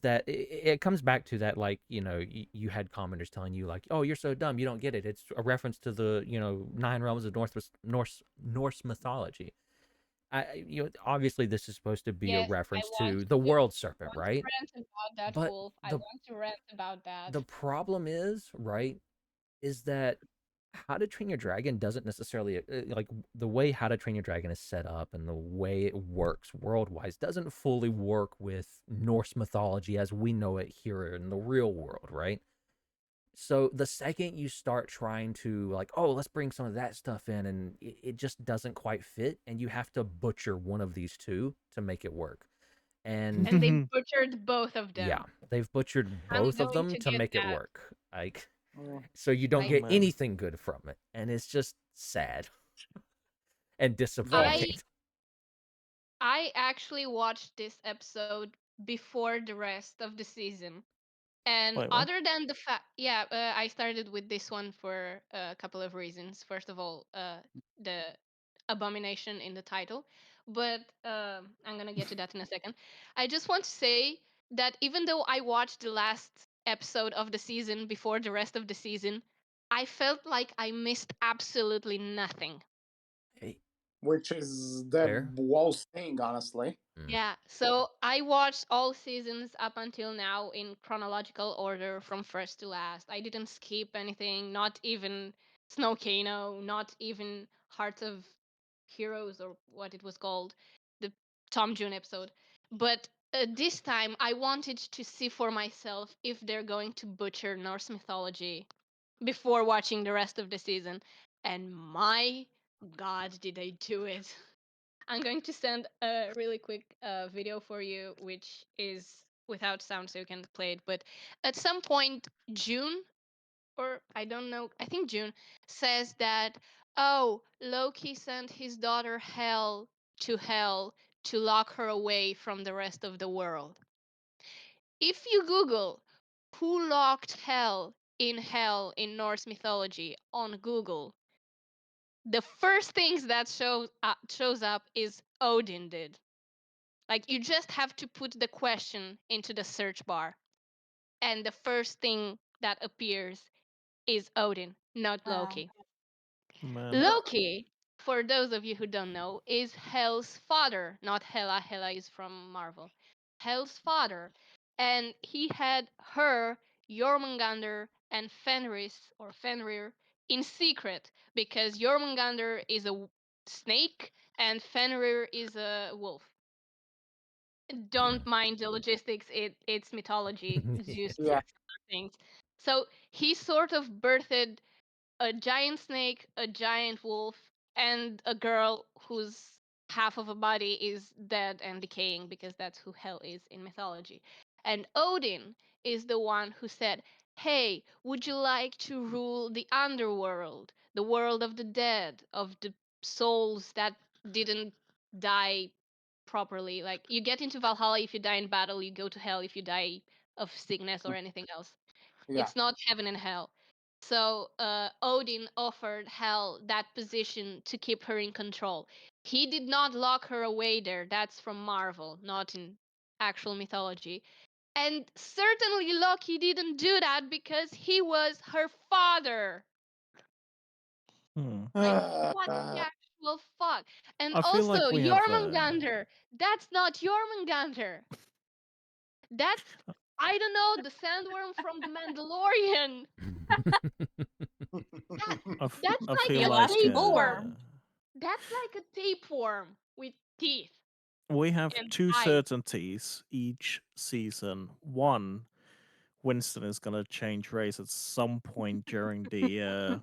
Speaker 2: that it comes back to that, like, you had commenters telling you, like, oh, you're so dumb, you don't get it. It's a reference to the, Nine Realms of Norse mythology. Obviously this is supposed to be
Speaker 5: Yes,
Speaker 2: a reference
Speaker 5: I want
Speaker 2: to the world serpent,
Speaker 5: want to
Speaker 2: right?
Speaker 5: rant about that,
Speaker 2: But
Speaker 5: Wolf. I
Speaker 2: the
Speaker 5: want to rant about that.
Speaker 2: the problem is, right, is that How to Train Your Dragon doesn't necessarily like the way How to Train Your Dragon is set up and the way it works world-wise doesn't fully work with Norse mythology as we know it here in the real world, right? So the second you start trying to, like, oh, let's bring some of that stuff in, and it just doesn't quite fit, and you have to butcher one of these two to make it work. And
Speaker 5: And they butchered both of them.
Speaker 2: yeah, they've butchered
Speaker 5: I'm
Speaker 2: both of
Speaker 5: going
Speaker 2: them
Speaker 5: to
Speaker 2: to
Speaker 5: get
Speaker 2: make it
Speaker 5: that.
Speaker 2: work. Like,
Speaker 1: Mm.
Speaker 2: so you don't
Speaker 5: I-
Speaker 2: get
Speaker 3: Man.
Speaker 2: anything good from it, and it's just sad and disappointing.
Speaker 5: I actually watched this episode before the rest of the season. And
Speaker 3: Wait, what?
Speaker 5: other than the fact, I started with this one for a couple of reasons. First of all, the abomination in the title, But I'm gonna get to that in a second. I just want to say that even though I watched the last episode of the season before the rest of the season, I felt like I missed absolutely nothing.
Speaker 2: Hey,
Speaker 1: Which is the
Speaker 2: fair.
Speaker 1: worst thing, honestly.
Speaker 5: Yeah, so I watched all seasons up until now in chronological order from first to last. I didn't skip anything, not even Snowcano, not even Hearts of Heroes or what it was called, the Tom June episode. But this time I wanted to see for myself if they're going to butcher Norse mythology before watching the rest of the season. And my God, did they do it! I'm going to send a really quick video for you, which is without sound, so you can play it. But at some point, June, or I don't know, I think June, says that, oh, Loki sent his daughter Hel to Hell to lock her away from the rest of the world. If you Google who locked Hell in Norse mythology on Google, the first things that shows up is Odin did. Like you just have to put the question into the search bar, and the first thing that appears is Odin, not
Speaker 4: Wow.
Speaker 5: Loki.
Speaker 3: Man.
Speaker 5: Loki, for those of you who don't know, is Hel's father, not Hela. Hela is from Marvel. Hel's father, and he had her, Jormungandr, and Fenrir in secret because Jormungandr is a snake and Fenrir is a wolf.
Speaker 2: Yeah.
Speaker 5: Don't mind the logistics. It's mythology. Zeus
Speaker 1: Yeah.
Speaker 5: things. So he sort of birthed a giant snake, a giant wolf, and a girl whose half of a body is dead and decaying because that's who Hel is in mythology. And Odin is the one who said, "Hey, would you like to rule the underworld, the world of the dead, of the souls that didn't die properly? Like you get into Valhalla if you die in battle, you go to hell if you die of sickness or anything else.
Speaker 1: Yeah.
Speaker 5: It's not heaven and hell." So Odin offered Hel that position to keep her in control. He did not lock her away there. That's from Marvel, not in actual mythology. And certainly Loki didn't do that because he was her father.
Speaker 3: Hmm.
Speaker 5: Like, what the actual fuck? And
Speaker 3: I feel
Speaker 5: also,
Speaker 3: like we have.
Speaker 5: Jormungandr. That's not Jormungandr. That's, I don't know, the sandworm from the Mandalorian. That, that's
Speaker 3: I
Speaker 5: like
Speaker 3: feel
Speaker 5: a
Speaker 3: like
Speaker 4: Elastigorm.
Speaker 5: That's like a tapeworm with teeth
Speaker 3: we have
Speaker 5: and
Speaker 3: two
Speaker 5: eyes.
Speaker 3: certainties each season. One, Winston is gonna change race at some point during the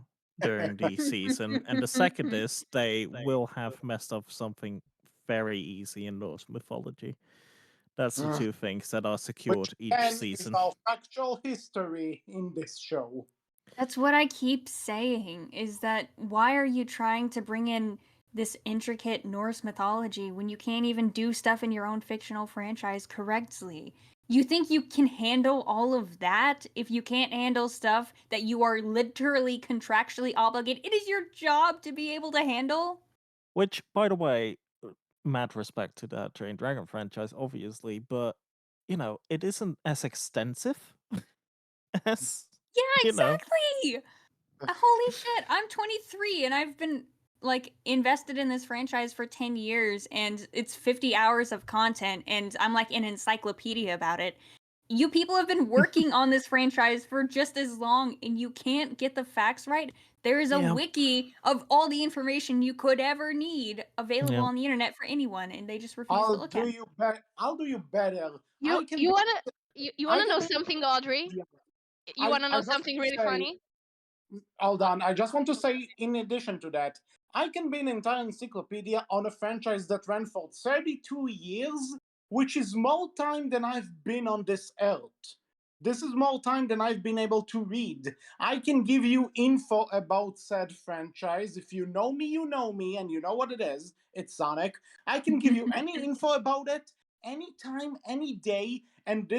Speaker 3: season, and the second is they will have messed up something very easy in Norse mythology. That's the two things that are
Speaker 1: Which
Speaker 3: secured each
Speaker 1: again is
Speaker 3: season.
Speaker 1: our factual history in this show.
Speaker 4: That's what I keep saying, is that why are you trying to bring in this intricate Norse mythology when you can't even do stuff in your own fictional franchise correctly? You think you can handle all of that if you can't handle stuff that you are literally contractually obligated? It is your job to be able to handle.
Speaker 3: Which, by the way, mad respect to that Train Dragon franchise, obviously, but it isn't as extensive as
Speaker 4: Yeah,
Speaker 3: you know.
Speaker 4: exactly. Holy shit, I'm 23 and I've been like invested in this franchise for 10 years and it's 50 hours of content and I'm like an encyclopedia about it. You people have been working on this franchise for just as long and you can't get the facts right. There is a
Speaker 3: Yeah.
Speaker 4: wiki of all the information you could ever need available
Speaker 3: Yeah.
Speaker 4: on the internet for anyone and they just refuse to
Speaker 1: I'll
Speaker 4: look
Speaker 1: do
Speaker 4: at it.
Speaker 1: you better. I'll do you better.
Speaker 5: You
Speaker 1: I can
Speaker 5: you
Speaker 1: be.
Speaker 5: wanna you
Speaker 1: I
Speaker 5: wanna
Speaker 1: can
Speaker 5: know
Speaker 1: be.
Speaker 5: something, Audrey? You wanna
Speaker 1: I
Speaker 5: know
Speaker 1: just
Speaker 5: something
Speaker 1: want
Speaker 5: really
Speaker 1: to say.
Speaker 5: funny?
Speaker 1: Hold on. I just want to say, in addition to that, I can be an entire encyclopedia on a franchise that ran for 32 years, which is more time than I've been on this earth. This is more time than I've been able to read. I can give you info about said franchise. If you know me, you know me, and you know what it is. It's Sonic. I can give you any info about it anytime, any day, and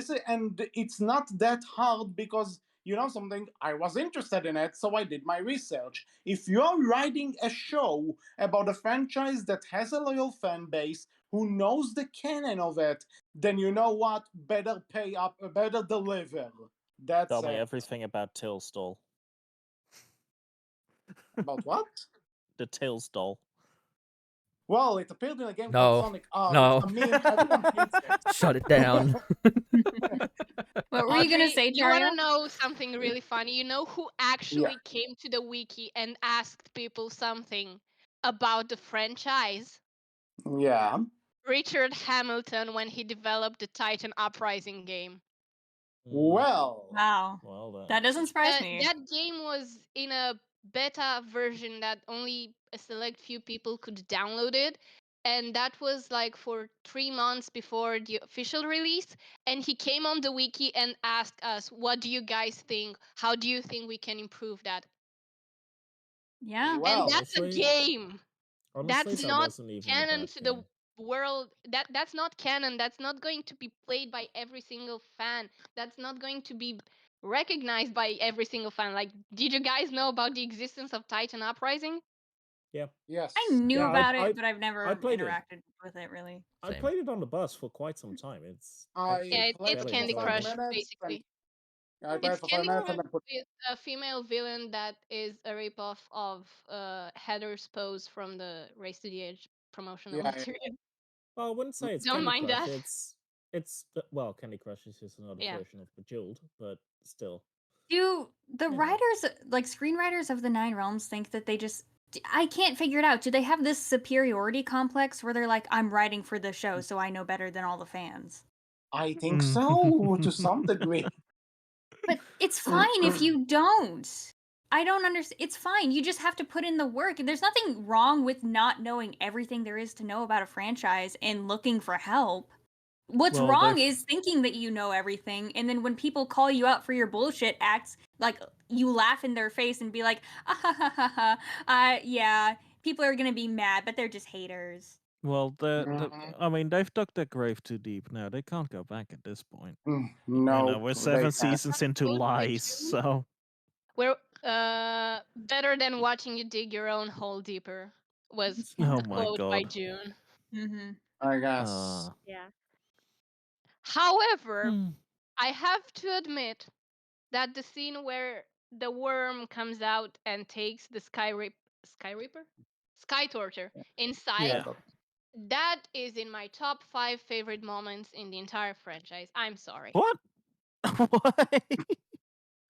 Speaker 1: it's not that hard because you know something, I was interested in it, so I did my research. If you're writing a show about a franchise that has a loyal fan base, who knows the canon of it, then you know what? Better pay up, better deliver. That's
Speaker 3: Tell me
Speaker 1: it.
Speaker 3: everything about Tilstall.
Speaker 1: About what?
Speaker 3: The Tilstall.
Speaker 1: Well, it appeared in a game
Speaker 2: No,
Speaker 1: called Sonic.
Speaker 2: no.
Speaker 1: It's a meme. Everyone hates it.
Speaker 2: Shut it down.
Speaker 4: What were you gonna
Speaker 5: Audrey,
Speaker 4: say,
Speaker 5: you want to
Speaker 4: Tauriel?
Speaker 5: know something really funny? You know who
Speaker 1: Yeah.
Speaker 5: actually came to the wiki and asked people something about the franchise?
Speaker 1: Yeah.
Speaker 5: Richard Hamilton when he developed the Titan Uprising game.
Speaker 1: Well.
Speaker 4: Wow.
Speaker 3: Well then.
Speaker 4: That doesn't surprise me.
Speaker 5: That game was in a beta version that only a select few people could download it. And that was like for 3 months before the official release. And he came on the wiki and asked us, what do you guys think? How do you think we can improve that?
Speaker 4: Yeah.
Speaker 5: And
Speaker 1: Well.
Speaker 5: that's a
Speaker 3: Honestly,
Speaker 5: game.
Speaker 3: honestly,
Speaker 5: That's
Speaker 3: that
Speaker 5: not
Speaker 3: wasn't even a
Speaker 5: canon
Speaker 3: bad
Speaker 5: to the
Speaker 3: game.
Speaker 5: world. That's not canon. That's not going to be played by every single fan. That's not going to be recognized by every single fan. Like, did you guys know about the existence of Titan Uprising?
Speaker 3: Yeah.
Speaker 1: Yes.
Speaker 4: I knew
Speaker 3: Yeah,
Speaker 4: about
Speaker 3: I
Speaker 4: it, but I've never
Speaker 3: played it.
Speaker 4: interacted with it really.
Speaker 3: I
Speaker 2: Same.
Speaker 3: played it on the bus for quite some time. It's
Speaker 1: I
Speaker 3: actually
Speaker 5: Yeah,
Speaker 1: played
Speaker 5: it's
Speaker 1: it
Speaker 3: fairly
Speaker 1: for
Speaker 5: Candy
Speaker 1: 5
Speaker 3: enjoyable.
Speaker 5: Crush,
Speaker 1: minutes.
Speaker 5: basically.
Speaker 1: I played
Speaker 5: It's
Speaker 1: it for 5
Speaker 5: Candy
Speaker 1: minutes
Speaker 5: Crush
Speaker 1: and then put.
Speaker 5: with a female villain that is a ripoff of Heather's pose from the Race to the Edge promotional
Speaker 1: Yeah.
Speaker 5: material.
Speaker 3: Well, I wouldn't say it's
Speaker 5: Don't
Speaker 3: Candy
Speaker 5: mind
Speaker 3: Crush.
Speaker 5: that.
Speaker 3: Well, Candy Crush is just another
Speaker 5: Yeah.
Speaker 3: version of Bejeweled, but still.
Speaker 4: Do the
Speaker 3: You know.
Speaker 4: writers, like screenwriters of the Nine Realms, think that they just? I can't figure it out. Do they have this superiority complex where they're like, "I'm writing for the show, so I know better than all the fans"?
Speaker 1: I think so, to some degree.
Speaker 4: But it's fine if you don't. I don't understand. It's fine. You just have to put in the work. And there's nothing wrong with not knowing everything there is to know about a franchise and looking for help. What's
Speaker 3: Well,
Speaker 4: wrong
Speaker 3: they've-
Speaker 4: is thinking that you know everything, and then when people call you out for your bullshit acts, like you laugh in their face and be like, ah, ha, ha, ha, ha. Yeah, people are gonna be mad, but they're just haters.
Speaker 3: Well,
Speaker 1: Mhm.
Speaker 3: I mean, they've dug their grave too deep now. They can't go back at this point.
Speaker 1: No,
Speaker 3: You know, we're
Speaker 1: they
Speaker 3: 7
Speaker 1: can't.
Speaker 3: seasons into
Speaker 5: Good by
Speaker 3: Lies,
Speaker 5: June.
Speaker 3: so
Speaker 5: We're better than watching you dig your own hole deeper was
Speaker 3: oh
Speaker 5: a
Speaker 3: my
Speaker 5: quote by
Speaker 3: god.
Speaker 5: June.
Speaker 4: Mm-hmm.
Speaker 1: I guess.
Speaker 5: Yeah. However,
Speaker 3: Hmm.
Speaker 5: I have to admit that the scene where the worm comes out and takes the Sky Reaper? Sky Torture inside,
Speaker 3: Yeah.
Speaker 5: that is in my top 5 favorite moments in the entire franchise. I'm sorry.
Speaker 3: What? Why?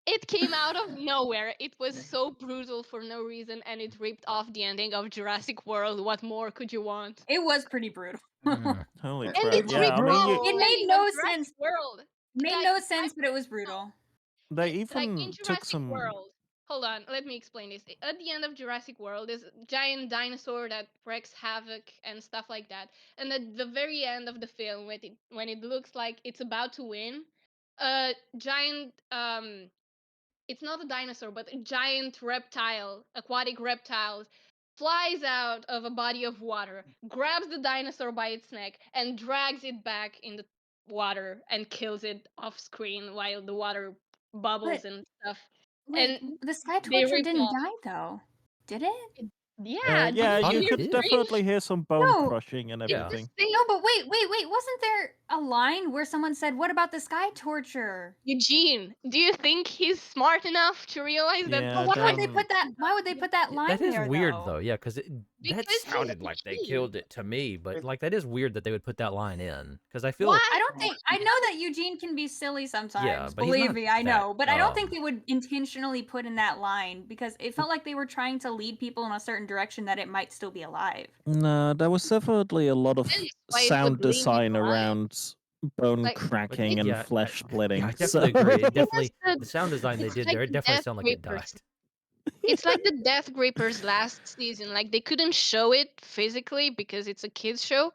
Speaker 5: It came out of nowhere. It was so brutal for no reason, and it ripped off the ending of Jurassic World. What more could you want?
Speaker 4: It was pretty brutal.
Speaker 2: Mm.
Speaker 3: Holy
Speaker 1: And
Speaker 5: And
Speaker 3: crap!
Speaker 5: it
Speaker 1: was
Speaker 3: Yeah, I
Speaker 5: ripped
Speaker 3: mean,
Speaker 5: off
Speaker 3: you,
Speaker 5: the
Speaker 4: It made
Speaker 5: ending
Speaker 4: no
Speaker 5: of Jurassic
Speaker 4: sense.
Speaker 5: World.
Speaker 4: Made
Speaker 5: Like,
Speaker 4: no sense, but it was brutal.
Speaker 3: they
Speaker 5: like in
Speaker 3: even took
Speaker 5: Jurassic
Speaker 3: some.
Speaker 5: World. Hold on, let me explain this. At the end of Jurassic World, there's a giant dinosaur that wreaks havoc and stuff like that. And at the very end of the film, when it looks like it's about to win, a giant it's not a dinosaur, but a giant reptile, aquatic reptile, flies out of a body of water, grabs the dinosaur by its neck, and drags it back in the water and kills it off screen while the water bubbles
Speaker 4: But
Speaker 5: and stuff.
Speaker 4: wait,
Speaker 5: And
Speaker 4: the Sky
Speaker 5: they
Speaker 4: Torture
Speaker 5: rip
Speaker 4: didn't
Speaker 5: off.
Speaker 4: die though, did it?
Speaker 5: Yeah, did
Speaker 3: Yeah,
Speaker 5: you
Speaker 2: thought
Speaker 3: you
Speaker 2: it
Speaker 5: hear
Speaker 3: could
Speaker 2: did.
Speaker 3: definitely hear some bone
Speaker 4: No.
Speaker 3: crushing and
Speaker 2: Yeah.
Speaker 3: everything.
Speaker 4: No, but wait. Wasn't there a line where someone said, "What about the Sky Torture?"
Speaker 5: Eugene, do you think he's smart enough to realize that?
Speaker 3: Yeah,
Speaker 4: But why would they
Speaker 3: then-
Speaker 4: put that? Why would they put that line
Speaker 2: That is
Speaker 4: there,
Speaker 2: weird
Speaker 4: though?
Speaker 2: though, yeah, because that
Speaker 5: Because
Speaker 2: sounded
Speaker 5: he's
Speaker 2: like they
Speaker 5: Eugene.
Speaker 2: killed it to me, but
Speaker 1: It-
Speaker 2: like that is weird that they would put that line in because I feel
Speaker 5: Why?
Speaker 4: I don't think I know that Eugene can be silly sometimes.
Speaker 2: but he's
Speaker 4: Believe
Speaker 2: not
Speaker 4: me, I
Speaker 2: that,
Speaker 4: know. But I don't think they would intentionally put in that line because it felt like they were trying to lead people in a certain direction that it might still be alive.
Speaker 3: No, there was definitely a lot of
Speaker 5: Depends why it
Speaker 3: sound
Speaker 5: would lead you
Speaker 3: design
Speaker 5: alive.
Speaker 3: around bone
Speaker 5: Like,
Speaker 3: cracking and
Speaker 2: yeah,
Speaker 3: flesh splitting.
Speaker 2: yeah, I
Speaker 3: so-
Speaker 2: definitely agree. It
Speaker 5: It
Speaker 2: definitely
Speaker 5: was
Speaker 2: the sound design they
Speaker 5: it's
Speaker 2: did
Speaker 5: like
Speaker 2: there, it
Speaker 5: the
Speaker 2: definitely
Speaker 5: Death
Speaker 2: sounded like it
Speaker 5: Grippers.
Speaker 2: died.
Speaker 5: It's like the Death Grippers last season. Like they couldn't show it physically because it's a kids show,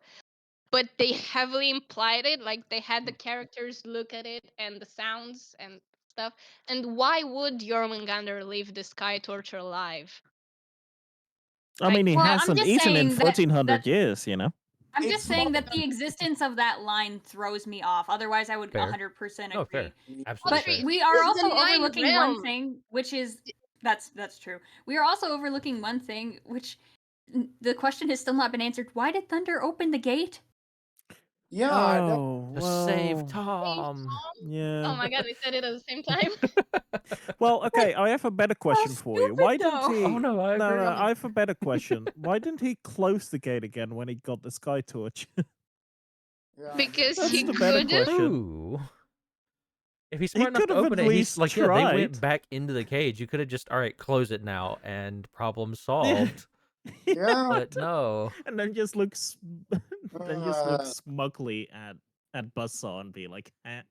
Speaker 5: but they heavily implied it. Like they had the characters look at it and the sounds and stuff. And why would Jormungandr leave the Sky Torture alive?
Speaker 3: I mean, he
Speaker 4: Well, I'm
Speaker 3: hasn't
Speaker 4: just
Speaker 3: eaten in
Speaker 4: saying that
Speaker 3: 1400 years, you know?
Speaker 4: I'm
Speaker 1: It's
Speaker 4: just saying
Speaker 1: more
Speaker 4: that the
Speaker 1: than-
Speaker 4: existence of that line throws me off. Otherwise, I would
Speaker 2: Fair.
Speaker 4: 100%
Speaker 2: No,
Speaker 4: agree.
Speaker 2: fair. Absolutely
Speaker 4: But
Speaker 2: fair.
Speaker 4: we are
Speaker 5: It's
Speaker 4: also
Speaker 5: the nine
Speaker 4: overlooking one
Speaker 5: realm.
Speaker 4: thing, which is that's true. We are also overlooking one thing, which the question has still not been answered. Why did Thunder open the gate?
Speaker 1: Yeah,
Speaker 3: Oh,
Speaker 2: To save
Speaker 3: well,
Speaker 2: Tom.
Speaker 3: yeah.
Speaker 5: Oh my god, we said it at the same time.
Speaker 3: Well, okay, I have a better question for you. Why
Speaker 4: stupid,
Speaker 3: didn't
Speaker 4: though.
Speaker 3: he?
Speaker 2: Oh no, I agree.
Speaker 3: No, I have a better question. Why didn't he close the gate again when he got the sky torch?
Speaker 1: yeah.
Speaker 5: Because
Speaker 3: That's
Speaker 5: he
Speaker 3: the better
Speaker 5: couldn't.
Speaker 3: question.
Speaker 2: True. If he's smart enough
Speaker 3: could
Speaker 2: to
Speaker 3: have
Speaker 2: open
Speaker 3: at
Speaker 2: it, he's
Speaker 3: least
Speaker 2: like, yeah, they went
Speaker 3: tried.
Speaker 2: back into the cage. You could have just, all right, close it now, and problem solved.
Speaker 1: Yeah.
Speaker 2: But no.
Speaker 3: And then just looks, then just
Speaker 1: Uh,
Speaker 3: look smugly at Buzzsaw and be like, eh.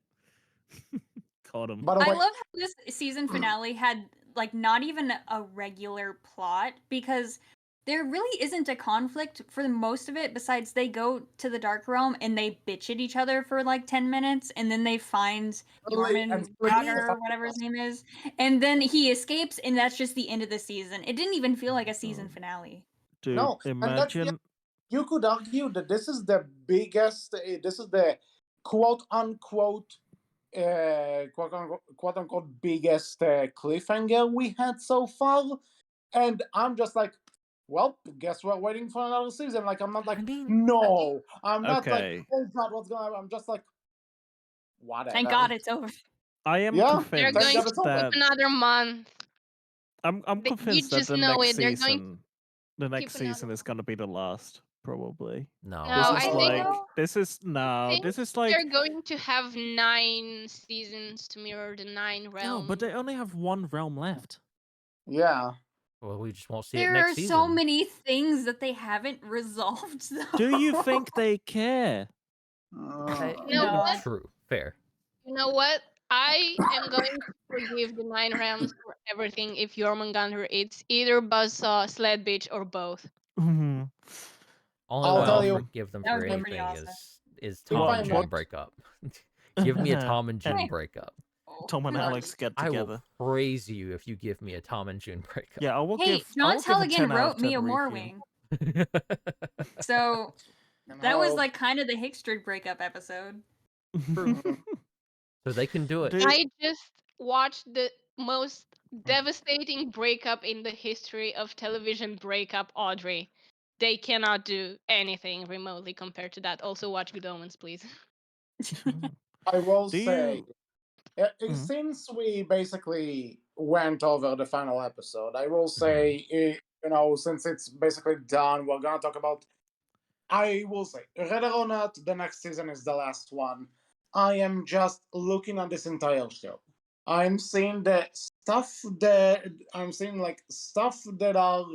Speaker 3: Caught him.
Speaker 1: by the
Speaker 4: I
Speaker 1: way,
Speaker 4: love how this season finale had like not even a regular plot, because there really isn't a conflict for the most of it, besides they go to the Dark Realm and they bitch at each other for like 10 minutes, and then they find
Speaker 1: Really, and
Speaker 4: Norman
Speaker 1: really
Speaker 4: Connor,
Speaker 1: the
Speaker 4: or
Speaker 1: fact
Speaker 4: whatever his
Speaker 1: that-
Speaker 4: name is, and then he escapes, and that's just the end of the season. It didn't even feel like a season finale.
Speaker 3: Dude,
Speaker 1: No, and that's the-
Speaker 3: imagine.
Speaker 1: you could argue that this is the biggest, this is the quote unquote, quote unquote biggest cliffhanger we had so far. And I'm just like, well, guess we're waiting for another season. Like, I'm not like,
Speaker 2: I mean,
Speaker 1: no, I'm not
Speaker 3: Okay.
Speaker 1: like, oh God, what's going on? I'm just like, whatever.
Speaker 4: Thank God it's over.
Speaker 3: I am
Speaker 1: Yeah,
Speaker 5: They're
Speaker 3: convinced
Speaker 5: going
Speaker 1: God
Speaker 5: to
Speaker 1: it's over.
Speaker 3: that
Speaker 5: keep another month.
Speaker 3: I'm
Speaker 5: You
Speaker 3: convinced that
Speaker 5: just
Speaker 3: the
Speaker 5: know
Speaker 3: next
Speaker 5: it. They're going
Speaker 3: season, the next
Speaker 5: keep another
Speaker 3: season is
Speaker 5: one.
Speaker 3: gonna be the last, probably.
Speaker 2: no.
Speaker 5: No,
Speaker 3: This
Speaker 5: I
Speaker 3: is
Speaker 5: think
Speaker 3: like
Speaker 4: so.
Speaker 3: this is no,
Speaker 5: think
Speaker 3: this is like
Speaker 5: they're going to have 9 seasons to mirror the 9
Speaker 3: no,
Speaker 5: realms.
Speaker 3: but they only have one realm left.
Speaker 1: Yeah.
Speaker 2: Well, we just won't see it
Speaker 4: There
Speaker 2: next
Speaker 4: are
Speaker 2: season.
Speaker 4: so many things that they haven't resolved, though.
Speaker 3: Do you think they care?
Speaker 5: You know
Speaker 4: No.
Speaker 5: what?
Speaker 2: True. Fair.
Speaker 5: You know what? I am going to forgive the 9 realms for everything if Jormungandr it's either Buzzsaw, Sled Bitch, or both.
Speaker 3: Mhm.
Speaker 2: Only
Speaker 1: I'll
Speaker 2: way
Speaker 1: tell
Speaker 2: I'll
Speaker 1: you-
Speaker 2: forgive them
Speaker 4: That
Speaker 2: for
Speaker 4: would be pretty
Speaker 2: anything
Speaker 4: awesome.
Speaker 2: is
Speaker 1: If
Speaker 2: Tom
Speaker 1: I'm
Speaker 2: and June
Speaker 1: not-
Speaker 2: breakup. Give me a Tom and June breakup.
Speaker 3: Tom and
Speaker 4: Lord.
Speaker 3: Alex get
Speaker 2: I will
Speaker 3: together.
Speaker 2: praise you if you give me a Tom and June breakup.
Speaker 3: Yeah, I will
Speaker 4: Hey,
Speaker 3: give. I will
Speaker 4: John
Speaker 3: give a
Speaker 4: Telligan
Speaker 3: 10 out of
Speaker 4: wrote
Speaker 3: 10
Speaker 4: Mia
Speaker 3: review.
Speaker 4: Morwing, so that was
Speaker 1: No.
Speaker 4: like kind of the Hickstrid breakup episode.
Speaker 2: So they can do it.
Speaker 3: Dude,
Speaker 5: I just watched the most devastating breakup in the history of television breakup, Audrie. They cannot do anything remotely compared to that. Also watch Good Omens, please.
Speaker 1: I will
Speaker 3: Do
Speaker 1: say,
Speaker 3: you?
Speaker 1: since we basically went over the final episode, I will
Speaker 2: Mm-hmm.
Speaker 1: say, since it's basically done, we're gonna talk about. I will say, whether or not the next season is the last one, I am just looking at this entire show. I'm seeing stuff that are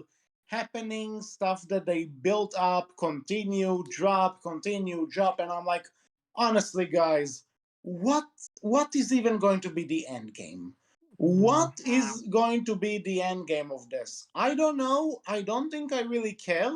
Speaker 1: happening, stuff that they built up, continue, drop, and I'm like, honestly, guys, what is even going to be the end game? What is going to be the end game of this? I don't know. I don't think I really care.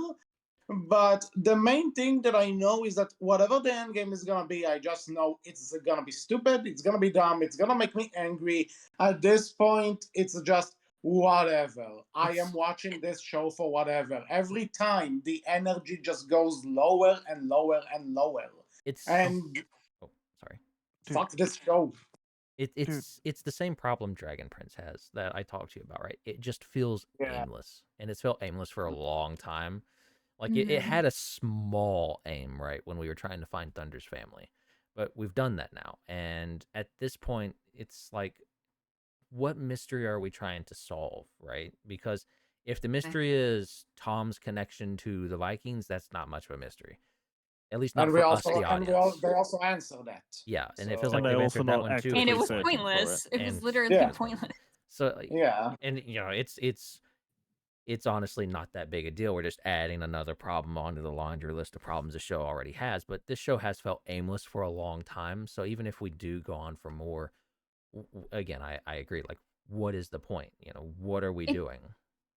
Speaker 1: But the main thing that I know is that whatever the end game is gonna be, I just know it's gonna be stupid, it's gonna be dumb, it's gonna make me angry. At this point, it's just whatever. I am watching this show for whatever. Every time the energy just goes lower and lower and lower.
Speaker 2: It's
Speaker 1: And
Speaker 2: oh, sorry.
Speaker 1: fuck this show.
Speaker 2: It's the same problem Dragon Prince has that I talked to you about, right? It just feels
Speaker 1: Yeah.
Speaker 2: aimless, and it's felt aimless for a long time. Like it
Speaker 4: Mhm.
Speaker 2: had a small aim, right, when we were trying to find Thunder's family, but we've done that now, and at this point, it's like, what mystery are we trying to solve, right? Because if the mystery is Tom's connection to the Vikings, that's not much of a mystery, at least not
Speaker 1: And we
Speaker 2: for us,
Speaker 1: also
Speaker 2: the
Speaker 1: and
Speaker 2: audience.
Speaker 1: they also answer that.
Speaker 2: Yeah, and it feels
Speaker 1: So-
Speaker 2: like
Speaker 3: And they
Speaker 2: they've
Speaker 3: also
Speaker 2: answered that
Speaker 3: not
Speaker 2: one too.
Speaker 3: actively
Speaker 4: And it
Speaker 2: pretty
Speaker 4: was
Speaker 3: searching
Speaker 2: quickly.
Speaker 3: for
Speaker 4: pointless. It was
Speaker 2: And-
Speaker 4: literally
Speaker 1: Yeah.
Speaker 4: pointless.
Speaker 2: So
Speaker 1: Yeah.
Speaker 2: and it's honestly not that big a deal. We're just adding another problem onto the laundry list of problems the show already has. But this show has felt aimless for a long time. So even if we do go on for more, again, I agree. Like, what is the point? What are we doing?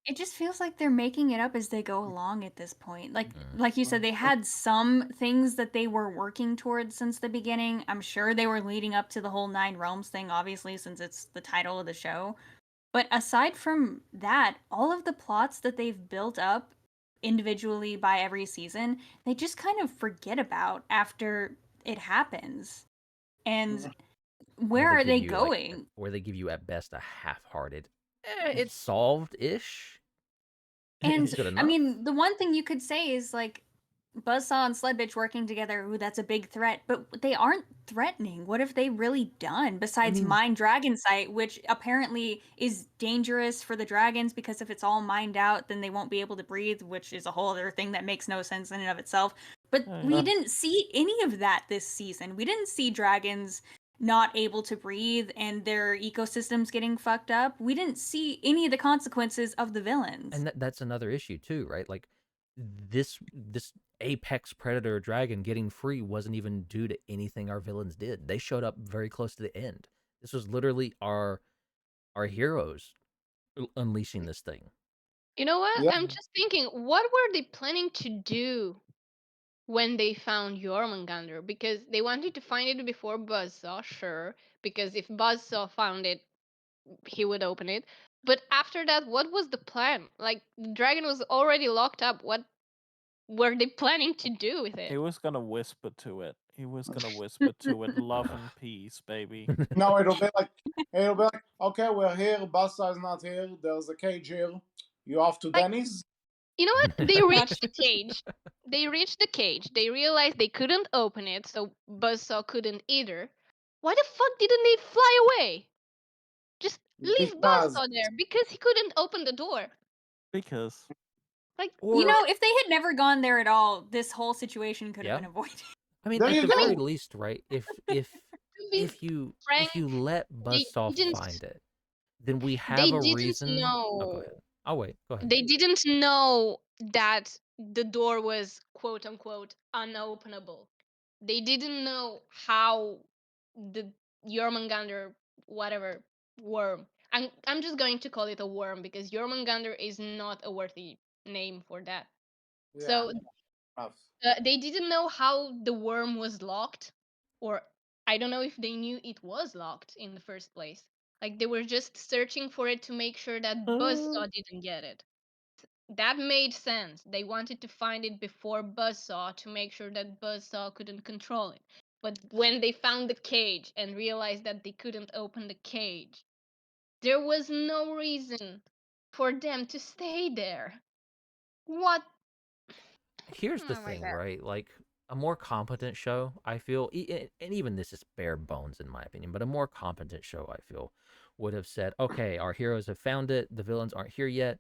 Speaker 4: It just feels like they're making it up as they go along at this point. Like
Speaker 2: Mm.
Speaker 4: like you said, they had some things that they were working towards since the beginning. I'm sure they were leading up to the whole 9 Realms thing, obviously, since it's the title of the show. But aside from that, all of the plots that they've built up individually by every season, they just kind of forget about after it happens. And where
Speaker 2: Or
Speaker 4: are they
Speaker 2: give you like,
Speaker 4: going?
Speaker 2: or they give you at best a half-hearted, it's solved-ish.
Speaker 4: And
Speaker 2: It's good
Speaker 4: I
Speaker 2: enough.
Speaker 4: mean, the one thing you could say is like Buzzsaw and Sledbitch working together, ooh, that's a big threat, but they aren't threatening. What have they really done besides
Speaker 2: mean-
Speaker 4: mine dragon sight, which apparently is dangerous for the dragons because if it's all mined out, then they won't be able to breathe, which is a whole other thing that makes no sense in and of itself. But we didn't see any of that this season. We didn't see dragons not able to breathe and their ecosystems getting fucked up. We didn't see any of the consequences of the villains.
Speaker 2: And that's another issue too, right? Like this apex predator dragon getting free wasn't even due to anything our villains did. They showed up very close to the end. This was literally our heroes unleashing this thing.
Speaker 5: You know what?
Speaker 1: Yeah.
Speaker 5: I'm just thinking, what were they planning to do when they found Jormungandr? Because they wanted to find it before Buzzsaw, sure. Because if Buzzsaw found it, he would open it. But after that, what was the plan? Like, the dragon was already locked up. What were they planning to do with
Speaker 3: He
Speaker 5: it?
Speaker 3: was gonna whisper to it. He was gonna whisper to it, love and peace, baby.
Speaker 1: No, it'll be like, okay, we're here. Bassa is not here. There's a cage here. You off to
Speaker 5: Like-
Speaker 1: Denny's?
Speaker 5: You know what? They reached the cage. They reached the cage. They realized they couldn't open it, so Buzzsaw couldn't either. Why the fuck didn't they fly away? Just leave
Speaker 1: Because
Speaker 5: Buzzsaw there because he couldn't open the door.
Speaker 3: Because
Speaker 5: Like,
Speaker 4: You know, if they had never gone there at all, this whole situation could have
Speaker 2: Yeah.
Speaker 4: been avoided.
Speaker 2: I mean,
Speaker 1: There
Speaker 2: at
Speaker 1: you
Speaker 2: the
Speaker 1: go.
Speaker 2: very least, right? If
Speaker 5: to be
Speaker 2: if you
Speaker 5: frank,
Speaker 2: let
Speaker 5: they
Speaker 2: Buzzsaw
Speaker 5: didn't.
Speaker 2: find it, then we have
Speaker 5: They
Speaker 2: a
Speaker 5: didn't
Speaker 2: reason. Oh, go
Speaker 5: know.
Speaker 2: ahead. I'll wait. Go ahead.
Speaker 5: They didn't know that the door was quote unquote unopenable. They didn't know how the Jormungandr whatever worm. I'm just going to call it a worm because Jormungandr is not a worthy name for that.
Speaker 1: Yeah.
Speaker 5: So
Speaker 1: Enough.
Speaker 5: they didn't know how the worm was locked, or I don't know if they knew it was locked in the first place. Like they were just searching for it to make sure that Buzzsaw didn't get it. That made sense. They wanted to find it before Buzzsaw to make sure that Buzzsaw couldn't control it. But when they found the cage and realized that they couldn't open the cage, there was no reason for them to stay there. What?
Speaker 2: Here's the
Speaker 5: Oh my
Speaker 2: thing,
Speaker 5: God.
Speaker 2: right? Like a more competent show, I feel, and even this is bare bones in my opinion, but a more competent show, I feel, would have said, okay, our heroes have found it. The villains aren't here yet.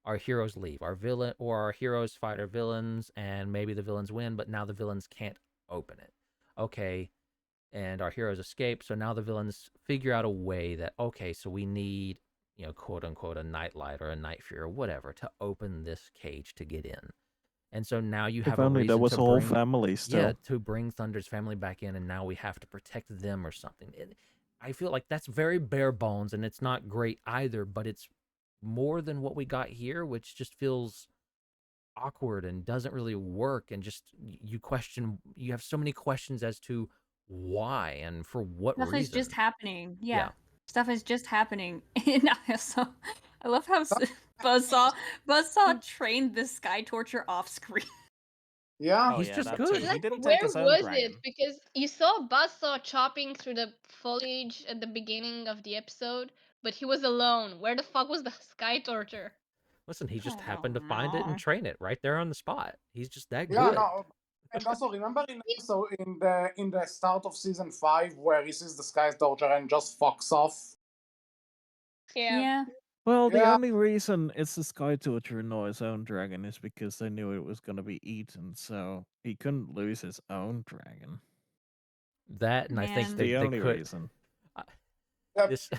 Speaker 2: Our heroes leave. Our heroes fight our villains, and maybe the villains win, but now the villains can't open it. Okay, and our heroes escape. So now the villains figure out a way that, okay, so we need, quote unquote, a nightlight or a night fear or whatever to open this cage to get in. And so now you have
Speaker 3: if
Speaker 2: a
Speaker 3: only
Speaker 2: reason
Speaker 3: there was
Speaker 2: to
Speaker 3: a whole
Speaker 2: bring,
Speaker 3: family still.
Speaker 2: to bring Thunder's family back in, and now we have to protect them or something. I feel like that's very bare bones, and it's not great either, but it's more than what we got here, which just feels awkward and doesn't really work, and just you have so many questions as to why and for what
Speaker 4: Stuff
Speaker 2: reason.
Speaker 4: is just happening. Yeah.
Speaker 2: Yeah.
Speaker 4: Stuff is just happening. And I love how Buzzsaw trained the Sky Torture off screen.
Speaker 1: Yeah.
Speaker 3: Oh
Speaker 2: He's
Speaker 3: yeah,
Speaker 2: just
Speaker 3: that
Speaker 2: good.
Speaker 3: too.
Speaker 5: Like,
Speaker 3: He didn't
Speaker 5: where
Speaker 3: take his own
Speaker 5: was
Speaker 3: dragon.
Speaker 5: it? Because you saw Buzzsaw chopping through the foliage at the beginning of the episode, but he was alone. Where the fuck was the Sky Torture?
Speaker 2: Listen, he just
Speaker 4: I
Speaker 2: happened to
Speaker 4: don't
Speaker 2: find it and
Speaker 4: know.
Speaker 2: train it right there on the spot. He's just that
Speaker 1: Yeah.
Speaker 2: good.
Speaker 1: No. And also remember in the start of season 5 where he sees the Sky Torture and just fucks off.
Speaker 4: Yeah.
Speaker 3: Well, the
Speaker 1: Yeah.
Speaker 3: only reason it's the Sky Torture and not his own dragon is because they knew it was going to be eaten, so he couldn't lose his own dragon.
Speaker 2: That, and I think
Speaker 4: Man.
Speaker 2: they,
Speaker 3: The
Speaker 2: they
Speaker 3: only
Speaker 2: could.
Speaker 3: reason.
Speaker 1: Yep.
Speaker 2: This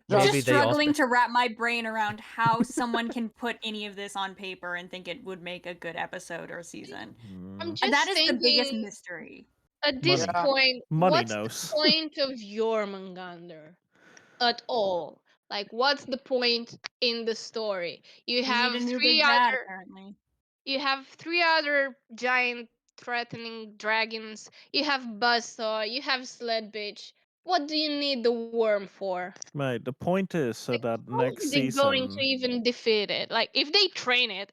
Speaker 1: Just-
Speaker 2: maybe
Speaker 4: Just
Speaker 2: they also.
Speaker 4: struggling to wrap my brain around how someone can put any of this on paper and think it would make a good episode or season.
Speaker 5: I'm
Speaker 3: Mm,
Speaker 5: just
Speaker 4: That is the biggest
Speaker 5: thinking,
Speaker 4: mystery.
Speaker 5: at this
Speaker 3: Money.
Speaker 5: point,
Speaker 3: Money
Speaker 5: what's
Speaker 3: knows.
Speaker 5: the point of Jormungandr at all? Like, what's the point in the story? You
Speaker 4: We
Speaker 5: have
Speaker 4: need a new
Speaker 5: three
Speaker 4: big bad,
Speaker 5: other
Speaker 4: apparently.
Speaker 5: you have three other giant threatening dragons. You have Buzzsaw, you have Sledbitch. what do you need the worm for?
Speaker 3: Right. The point is so
Speaker 5: Like,
Speaker 3: that
Speaker 5: how
Speaker 3: next
Speaker 5: are they going to
Speaker 3: season.
Speaker 5: even defeat it? Like, if they train it,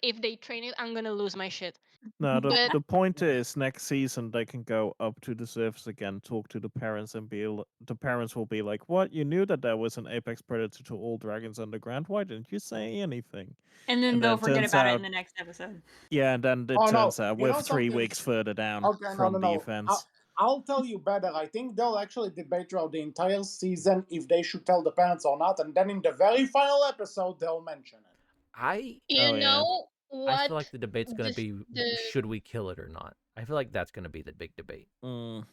Speaker 5: I'm gonna lose my shit.
Speaker 3: No,
Speaker 5: But
Speaker 3: the point is next season they can go up to the surface again, talk to the parents, and the parents will be like, "What? You knew that there was an apex predator to all dragons underground? Why didn't you say anything?"
Speaker 4: And then
Speaker 3: And
Speaker 4: they'll
Speaker 3: then
Speaker 4: forget
Speaker 3: turns
Speaker 4: about it in
Speaker 3: out,
Speaker 4: the next episode.
Speaker 3: yeah, and then it
Speaker 1: Oh no,
Speaker 3: turns out
Speaker 1: you
Speaker 3: we're
Speaker 1: know
Speaker 3: 3
Speaker 1: something?
Speaker 3: weeks further down
Speaker 1: Okay,
Speaker 3: from the
Speaker 1: no.
Speaker 3: events.
Speaker 1: I'll tell you better. I think they'll actually debate throughout the entire season if they should tell the parents or not, and then in the very final episode they'll mention it.
Speaker 5: you
Speaker 3: Oh, yeah.
Speaker 5: know
Speaker 2: I
Speaker 5: what?
Speaker 2: feel like the debate's gonna
Speaker 5: This-
Speaker 2: be should we kill it or not. I feel like that's gonna be the big debate.
Speaker 3: Mm.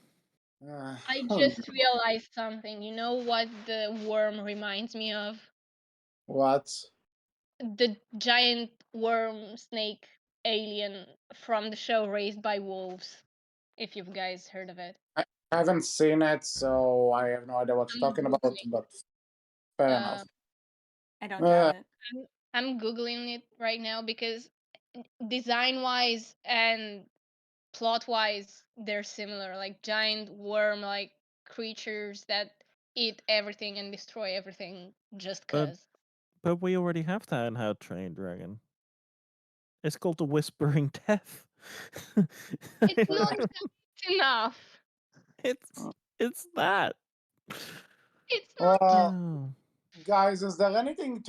Speaker 5: I just realized something. You know what the worm reminds me of?
Speaker 1: What?
Speaker 5: The giant worm snake alien from the show Raised by Wolves. If you guys heard of it.
Speaker 1: I haven't seen it, so I have no idea what you're
Speaker 5: I'm
Speaker 1: talking about,
Speaker 5: Googling.
Speaker 1: but fair enough.
Speaker 4: I don't doubt it.
Speaker 5: I'm Googling it right now because design-wise and plot-wise, they're similar. Like giant worm-like creatures that eat everything and destroy everything just
Speaker 3: But
Speaker 5: cause.
Speaker 3: but we already have that in How to Train Your Dragon. It's called the Whispering Death.
Speaker 5: It's not enough.
Speaker 3: It's that.
Speaker 5: It's not.
Speaker 3: Oh.
Speaker 1: Guys, is there anything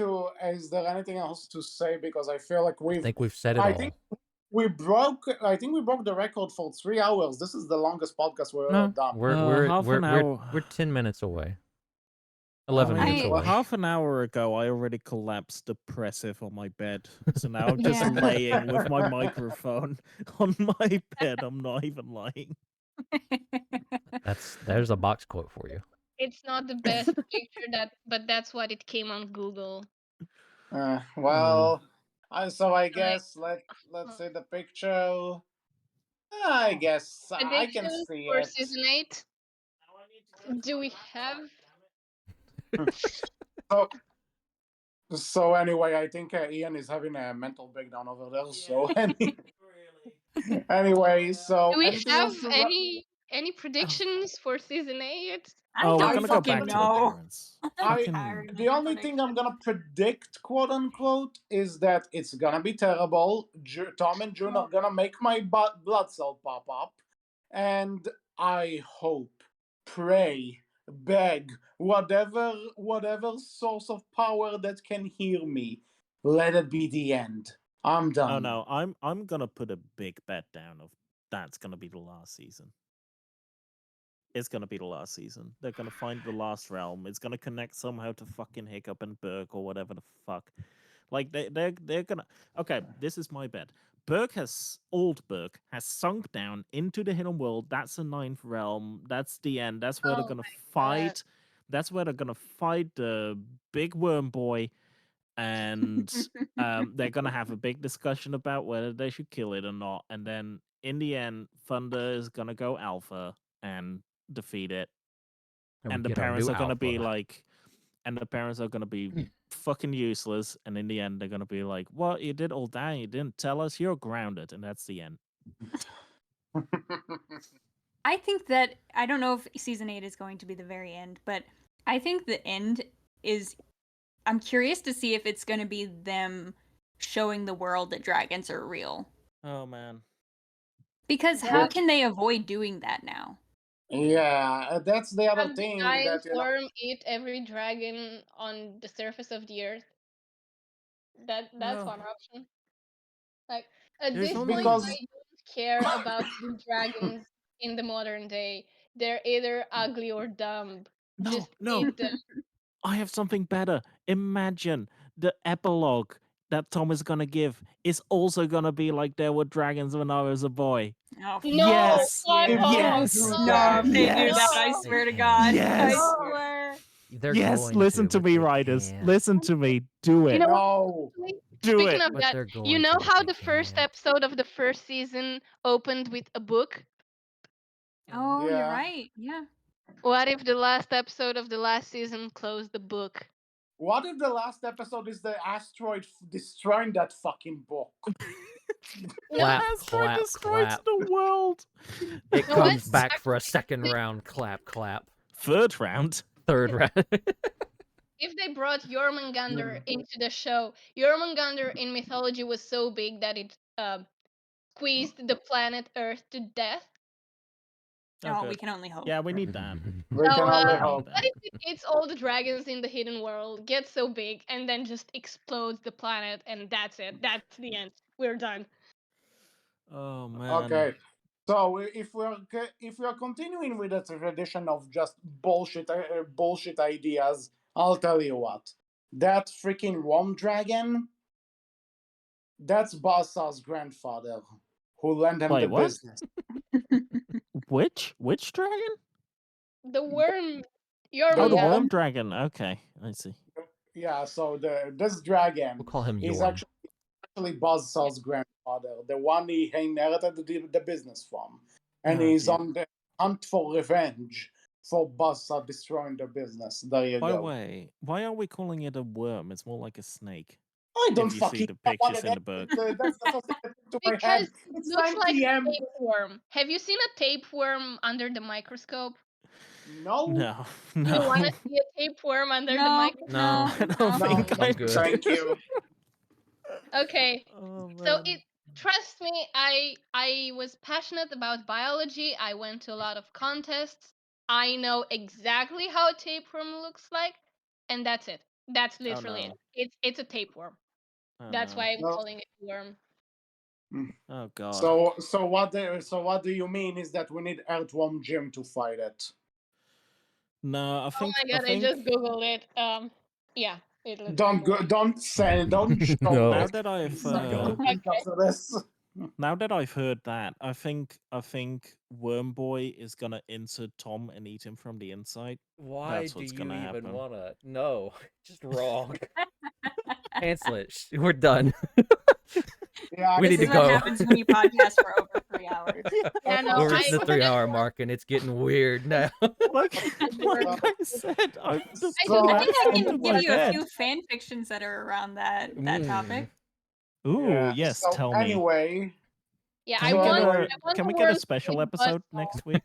Speaker 1: else to say? Because I feel like
Speaker 2: I think we've said it
Speaker 1: I
Speaker 2: all.
Speaker 1: think we broke the record for 3 hours. This is the longest podcast we've ever
Speaker 2: No,
Speaker 1: done.
Speaker 2: we're 10 minutes away. 11
Speaker 3: I mean,
Speaker 2: minutes away.
Speaker 3: half an hour ago, I already collapsed depressive on my bed. So now I'm just
Speaker 4: Yeah.
Speaker 3: laying with my microphone on my bed. I'm not even lying.
Speaker 2: There's a box quote for you.
Speaker 5: It's not the best picture but that's what it came on Google.
Speaker 1: Well, I guess let's see the picture. I guess I can
Speaker 5: Predictions
Speaker 1: see
Speaker 5: for
Speaker 1: it.
Speaker 5: season 8. Do we have?
Speaker 1: So anyway, I think Ian is having a mental breakdown over there. So anyway, so
Speaker 5: Do we
Speaker 1: anything
Speaker 5: have
Speaker 1: else to
Speaker 5: any predictions for season 8?
Speaker 3: Oh, we're
Speaker 4: don't
Speaker 3: gonna go back
Speaker 4: fucking
Speaker 3: to the
Speaker 4: know.
Speaker 3: parents.
Speaker 1: The only thing I'm gonna predict, quote unquote, is that it's gonna be terrible. Tom and June are gonna make my blood cell pop up, and I hope, pray, beg, whatever source of power that can hear me, let it be the end. I'm done.
Speaker 3: Oh no, I'm gonna put a big bet down of that's gonna be the last season. It's gonna be the last season. They're gonna find the last realm. It's gonna connect somehow to fucking Hiccup and Berk or whatever the fuck. Like they're gonna. Okay, this is my bet. Old Berk has sunk down into the hidden world. That's the ninth realm. That's the end. That's where they're gonna fight. That's where they're gonna fight the big worm boy, and they're gonna have a big discussion about whether they should kill it or not. And then in the end, Thunder is gonna go alpha and defeat it. And the parents are gonna be like, fucking useless. And in the end, they're gonna be like, "What? You did all that? You didn't tell us. You're grounded." And that's the end.
Speaker 4: I think that I don't know if season 8 is going to be the very end, but I think the end is. I'm curious to see if it's going to be them showing the world that dragons are real.
Speaker 3: Oh man.
Speaker 4: Because how can they avoid doing that now?
Speaker 1: Yeah, that's the other
Speaker 5: Have the
Speaker 1: thing
Speaker 5: giant
Speaker 1: that
Speaker 5: worm eat every dragon on the surface of the earth? That's one option. Like at
Speaker 3: There's
Speaker 5: this
Speaker 3: only-
Speaker 5: point,
Speaker 1: Because-
Speaker 5: I don't care about the dragons in the modern day. They're either ugly or dumb. Just
Speaker 3: No.
Speaker 5: eat them.
Speaker 3: I have something better. Imagine the epilogue that Tom is gonna give is also gonna be like there were dragons when I was a boy.
Speaker 4: Oh,
Speaker 5: No,
Speaker 3: Yes.
Speaker 5: fuck
Speaker 3: Yes.
Speaker 5: off.
Speaker 4: No, if they do
Speaker 3: Yes.
Speaker 4: that, I swear to God.
Speaker 3: Yes.
Speaker 4: I swear.
Speaker 2: They're
Speaker 3: Yes,
Speaker 2: going
Speaker 3: listen to
Speaker 2: but
Speaker 3: me,
Speaker 2: they
Speaker 3: writers.
Speaker 2: can't.
Speaker 3: Listen to me. Do it.
Speaker 5: You know
Speaker 1: No.
Speaker 3: Do
Speaker 5: Speaking
Speaker 3: it.
Speaker 5: of
Speaker 2: But
Speaker 5: that,
Speaker 2: they're going
Speaker 5: you know
Speaker 2: to, but
Speaker 5: how
Speaker 2: they
Speaker 5: the first
Speaker 2: can't.
Speaker 5: episode of the first season opened with a book?
Speaker 4: Oh, you're
Speaker 1: Yeah.
Speaker 4: right. Yeah.
Speaker 5: What if the last episode of the last season closed the book?
Speaker 1: What if the last episode is the asteroid destroying that fucking book?
Speaker 2: Clap,
Speaker 3: Asteroid
Speaker 2: clap,
Speaker 3: destroys
Speaker 2: clap.
Speaker 3: the world.
Speaker 2: It
Speaker 5: No,
Speaker 2: comes
Speaker 5: but
Speaker 2: back for a second round. Clap, clap.
Speaker 3: Third round.
Speaker 2: Third round.
Speaker 5: If they brought Jormungandr into the show, Jormungandr in mythology was so big that it squeezed the planet Earth to death.
Speaker 4: Oh,
Speaker 3: good.
Speaker 4: we can only hope.
Speaker 3: Yeah, we need that.
Speaker 1: We
Speaker 5: So,
Speaker 1: can only
Speaker 3: We
Speaker 1: hope.
Speaker 3: need
Speaker 5: what
Speaker 3: that.
Speaker 5: if it eats all the dragons in the hidden world, gets so big, and then just explodes the planet, and that's it? That's the end. We're done.
Speaker 3: Oh man.
Speaker 1: Okay. So if we're continuing with the tradition of just bullshit ideas, I'll tell you what. That freaking worm dragon, that's Balsa's grandfather, who lent him
Speaker 3: Wait,
Speaker 1: the
Speaker 3: what?
Speaker 1: business.
Speaker 3: Which dragon?
Speaker 5: The worm,
Speaker 3: Oh, the
Speaker 1: worm.
Speaker 3: worm
Speaker 5: Jormungandr.
Speaker 3: dragon. Okay, I see.
Speaker 1: Yeah. So this dragon
Speaker 2: We'll call him
Speaker 1: is
Speaker 2: Yorm.
Speaker 1: actually Balsa's grandfather, the one he inherited the business from, and
Speaker 3: Oh,
Speaker 1: he's
Speaker 3: dear.
Speaker 1: on the hunt for revenge for Balsa destroying the business. There you
Speaker 3: By the
Speaker 1: go.
Speaker 3: way, why are we calling it a worm? It's more like a snake.
Speaker 1: I don't
Speaker 3: If you see
Speaker 1: fucking
Speaker 3: the
Speaker 1: know what
Speaker 3: pictures
Speaker 1: it
Speaker 3: in the
Speaker 1: is.
Speaker 3: book.
Speaker 1: That's the first thing that came to my
Speaker 5: Because
Speaker 1: head.
Speaker 5: it
Speaker 1: It's
Speaker 5: looks
Speaker 1: 9
Speaker 5: like a
Speaker 1: p.m.
Speaker 5: tapeworm. Have you seen a tapeworm under the microscope?
Speaker 1: No,
Speaker 3: No,
Speaker 5: You
Speaker 3: no.
Speaker 5: want to see a tapeworm under the
Speaker 4: No,
Speaker 5: microscope?
Speaker 2: No.
Speaker 3: I don't
Speaker 1: no,
Speaker 3: think
Speaker 1: no,
Speaker 3: I
Speaker 2: good.
Speaker 1: thank you.
Speaker 5: Okay.
Speaker 3: Oh
Speaker 5: So
Speaker 3: man.
Speaker 5: it trust me, I was passionate about biology. I went to a lot of contests. I know exactly how a tapeworm looks like, and that's it. That's literally
Speaker 3: no.
Speaker 5: it. It's a tapeworm.
Speaker 3: Oh
Speaker 5: That's
Speaker 3: no.
Speaker 5: why I'm
Speaker 1: No.
Speaker 5: calling it a worm.
Speaker 3: Oh god.
Speaker 1: So what do you mean is that we need Earthworm Jim to fight it?
Speaker 3: No, I
Speaker 5: Oh
Speaker 3: think
Speaker 5: my god, I just googled it. Yeah, it looks like a worm.
Speaker 1: Don't show
Speaker 2: No.
Speaker 3: now
Speaker 1: this.
Speaker 3: that I've
Speaker 1: Please, I got to
Speaker 5: Okay.
Speaker 1: think after this.
Speaker 3: now that I've heard that, I think Worm Boy is gonna insert Tom and eat him from the inside.
Speaker 2: Why
Speaker 3: That's
Speaker 2: do
Speaker 3: what's
Speaker 2: you
Speaker 3: gonna
Speaker 2: even
Speaker 3: happen.
Speaker 2: wanna? No, just wrong. Cancel it. We're done.
Speaker 1: Yeah,
Speaker 2: We
Speaker 4: This
Speaker 2: need
Speaker 4: is
Speaker 2: to
Speaker 4: what
Speaker 2: go.
Speaker 4: happens when you podcast for over 3 hours.
Speaker 5: Yeah, no,
Speaker 2: We're
Speaker 5: I
Speaker 2: reaching the
Speaker 5: couldn't
Speaker 2: 3-hour
Speaker 5: afford
Speaker 2: mark, and it's getting weird now.
Speaker 3: Like,
Speaker 5: worm.
Speaker 3: like I said, I've just
Speaker 5: I
Speaker 3: put
Speaker 1: So
Speaker 4: I
Speaker 3: that
Speaker 4: think I
Speaker 3: into
Speaker 4: can
Speaker 3: my
Speaker 4: give you a
Speaker 3: head.
Speaker 4: few fan fictions that are around that topic.
Speaker 3: Ooh,
Speaker 1: yeah.
Speaker 3: yes,
Speaker 1: So
Speaker 3: tell me.
Speaker 1: anyway,
Speaker 5: Yeah,
Speaker 3: Can
Speaker 5: I
Speaker 3: we get
Speaker 5: want.
Speaker 1: So,
Speaker 3: a
Speaker 5: I want
Speaker 3: can
Speaker 5: the
Speaker 3: we get a
Speaker 5: worm to
Speaker 3: special
Speaker 5: eat
Speaker 3: episode
Speaker 5: Buzzsaw.
Speaker 3: next week?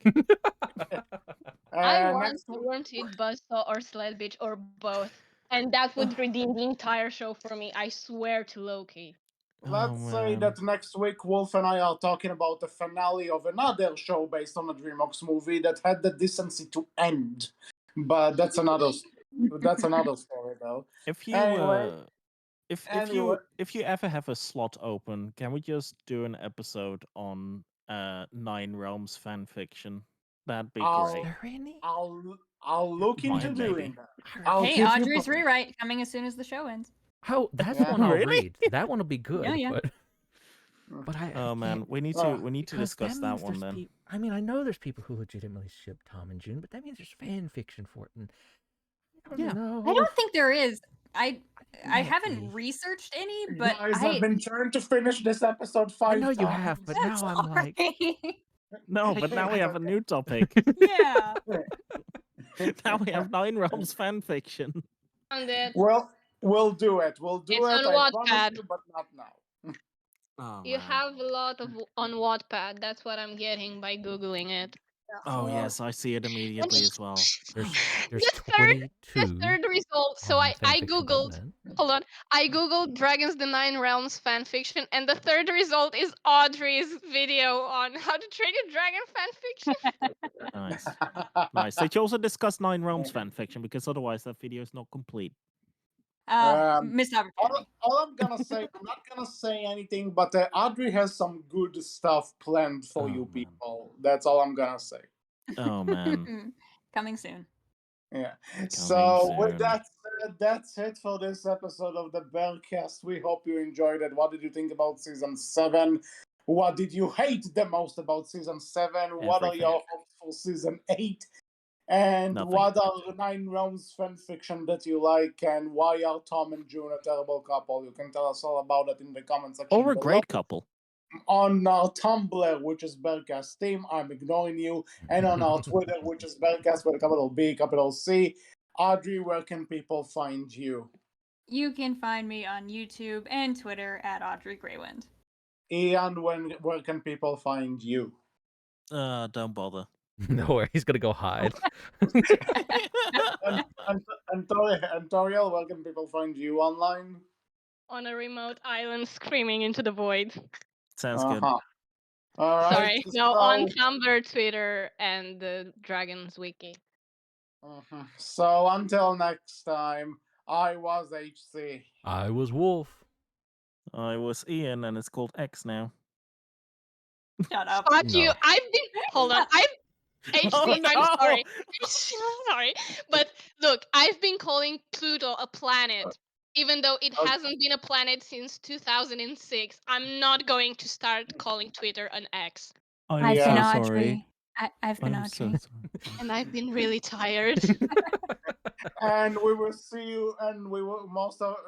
Speaker 5: I want
Speaker 1: next
Speaker 5: the worm to eat Buzzsaw or Sled Bitch or both, and that would redeem the entire show for me. I swear to Loki.
Speaker 1: let's say
Speaker 3: man.
Speaker 1: that next week Wolf and I are talking about the finale of another show based on a DreamWorks movie that had the decency to end. But that's another story though.
Speaker 3: If you
Speaker 1: Anyway,
Speaker 3: if you ever have a slot open, can we just do an episode on Nine Realms fan fiction? That'd be
Speaker 1: I'll-
Speaker 2: Is
Speaker 3: great.
Speaker 2: there any?
Speaker 1: I'll look into
Speaker 3: Mine,
Speaker 1: doing
Speaker 3: maybe.
Speaker 1: that. I'll
Speaker 4: Hey,
Speaker 1: give
Speaker 4: Audrey's
Speaker 1: you.
Speaker 4: rewrite coming as soon as the show ends.
Speaker 2: Oh, that's
Speaker 1: Yeah.
Speaker 2: one I'll
Speaker 3: Really?
Speaker 2: read. That one will be good.
Speaker 4: yeah.
Speaker 2: But I
Speaker 3: Oh man,
Speaker 2: can't,
Speaker 3: we need
Speaker 1: Uh,
Speaker 3: to
Speaker 2: because
Speaker 3: discuss that
Speaker 2: means
Speaker 3: one
Speaker 2: there's
Speaker 3: then.
Speaker 2: peop- I mean, I know there's people who legitimately ship Tom and June, but that means there's fan fiction for it, and I don't
Speaker 3: Yeah.
Speaker 2: know.
Speaker 4: I don't think there is. I
Speaker 2: Might
Speaker 4: haven't
Speaker 2: be.
Speaker 4: researched any, but
Speaker 1: Guys, I've been trying to finish this episode 5
Speaker 2: I
Speaker 1: times.
Speaker 2: know you have, but now I'm like,
Speaker 3: No, but now we have a new topic.
Speaker 4: yeah.
Speaker 3: Now we have Nine Realms fan fiction.
Speaker 5: Found it.
Speaker 1: Well, we'll do it. We'll do
Speaker 5: It's
Speaker 1: it.
Speaker 5: on
Speaker 1: I promise
Speaker 5: Wattpad.
Speaker 1: you, but not now.
Speaker 3: Oh
Speaker 5: You
Speaker 3: man.
Speaker 5: have a lot of on Wattpad. That's what I'm getting by googling it.
Speaker 3: Oh
Speaker 1: Yeah.
Speaker 3: yes, I see it immediately as well.
Speaker 2: there's
Speaker 5: The
Speaker 2: 22
Speaker 5: third result. So I googled. Hold on. I googled Dragons the Nine Realms fanfiction, and the third result is Audrey's video on how to train your dragon fanfiction.
Speaker 3: Nice. Nice. Did you also discuss Nine Realms fan fiction? Because otherwise that video is not complete.
Speaker 4: Missed opportunity.
Speaker 1: All I'm gonna say, I'm not gonna say anything, but Audrey has some good stuff planned for
Speaker 3: Oh,
Speaker 1: you
Speaker 3: man.
Speaker 1: people. That's all I'm gonna say.
Speaker 3: Oh man.
Speaker 4: Coming soon.
Speaker 1: Yeah.
Speaker 3: Coming
Speaker 1: So with
Speaker 3: soon.
Speaker 1: that said, that's it for this episode of the Berkcast. We hope you enjoyed it. What did you think about season 7? What did you hate the most about season 7? What are
Speaker 3: Everything.
Speaker 1: your hopes for season 8? And
Speaker 3: Nothing.
Speaker 1: what are the Nine Realms fanfiction that you like? And why are Tom and June a terrible couple? You can tell us all about it in the comment section
Speaker 3: Or a
Speaker 1: below.
Speaker 3: great couple.
Speaker 1: On our Tumblr, which is Berkcast Team, I'm ignoring you. And on our Twitter, which is Berkcast with a capital B, capital C. Audrey, where can people find you?
Speaker 4: You can find me on YouTube and Twitter at Audrey Greywind.
Speaker 1: Ian, where can people find you?
Speaker 3: Don't bother.
Speaker 2: No, he's gonna go hide.
Speaker 1: And Tauriel, where can people find you online?
Speaker 5: On a remote island screaming into the void.
Speaker 3: Sounds good.
Speaker 1: Uh-huh. All right.
Speaker 5: Sorry. No, on
Speaker 1: So,
Speaker 5: Tumblr, Twitter, and the Dragons Wiki.
Speaker 1: so until next time, I was HC.
Speaker 2: I was Wolf.
Speaker 3: I was Ian, and it's called X now.
Speaker 4: Shut up.
Speaker 5: Fuck you.
Speaker 2: No.
Speaker 5: I've been. Hold on. HC,
Speaker 3: Oh,
Speaker 5: I'm
Speaker 3: no!
Speaker 5: sorry. Sorry. But look, I've been calling Pluto a planet, even though it
Speaker 1: Okay.
Speaker 5: hasn't been a planet since 2006. I'm not going to start calling Twitter an X.
Speaker 3: I'm
Speaker 4: I've
Speaker 3: so
Speaker 4: been
Speaker 1: Yeah.
Speaker 3: sorry.
Speaker 4: Audrey. I've been
Speaker 3: I'm so
Speaker 4: Audrey.
Speaker 3: sorry.
Speaker 5: And I've been really tired.
Speaker 1: And we will see you, and we will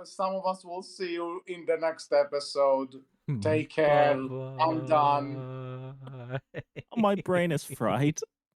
Speaker 1: some of us will see you in the next episode. Take care. I'm done.
Speaker 2: Bye-bye.
Speaker 3: My brain is fried.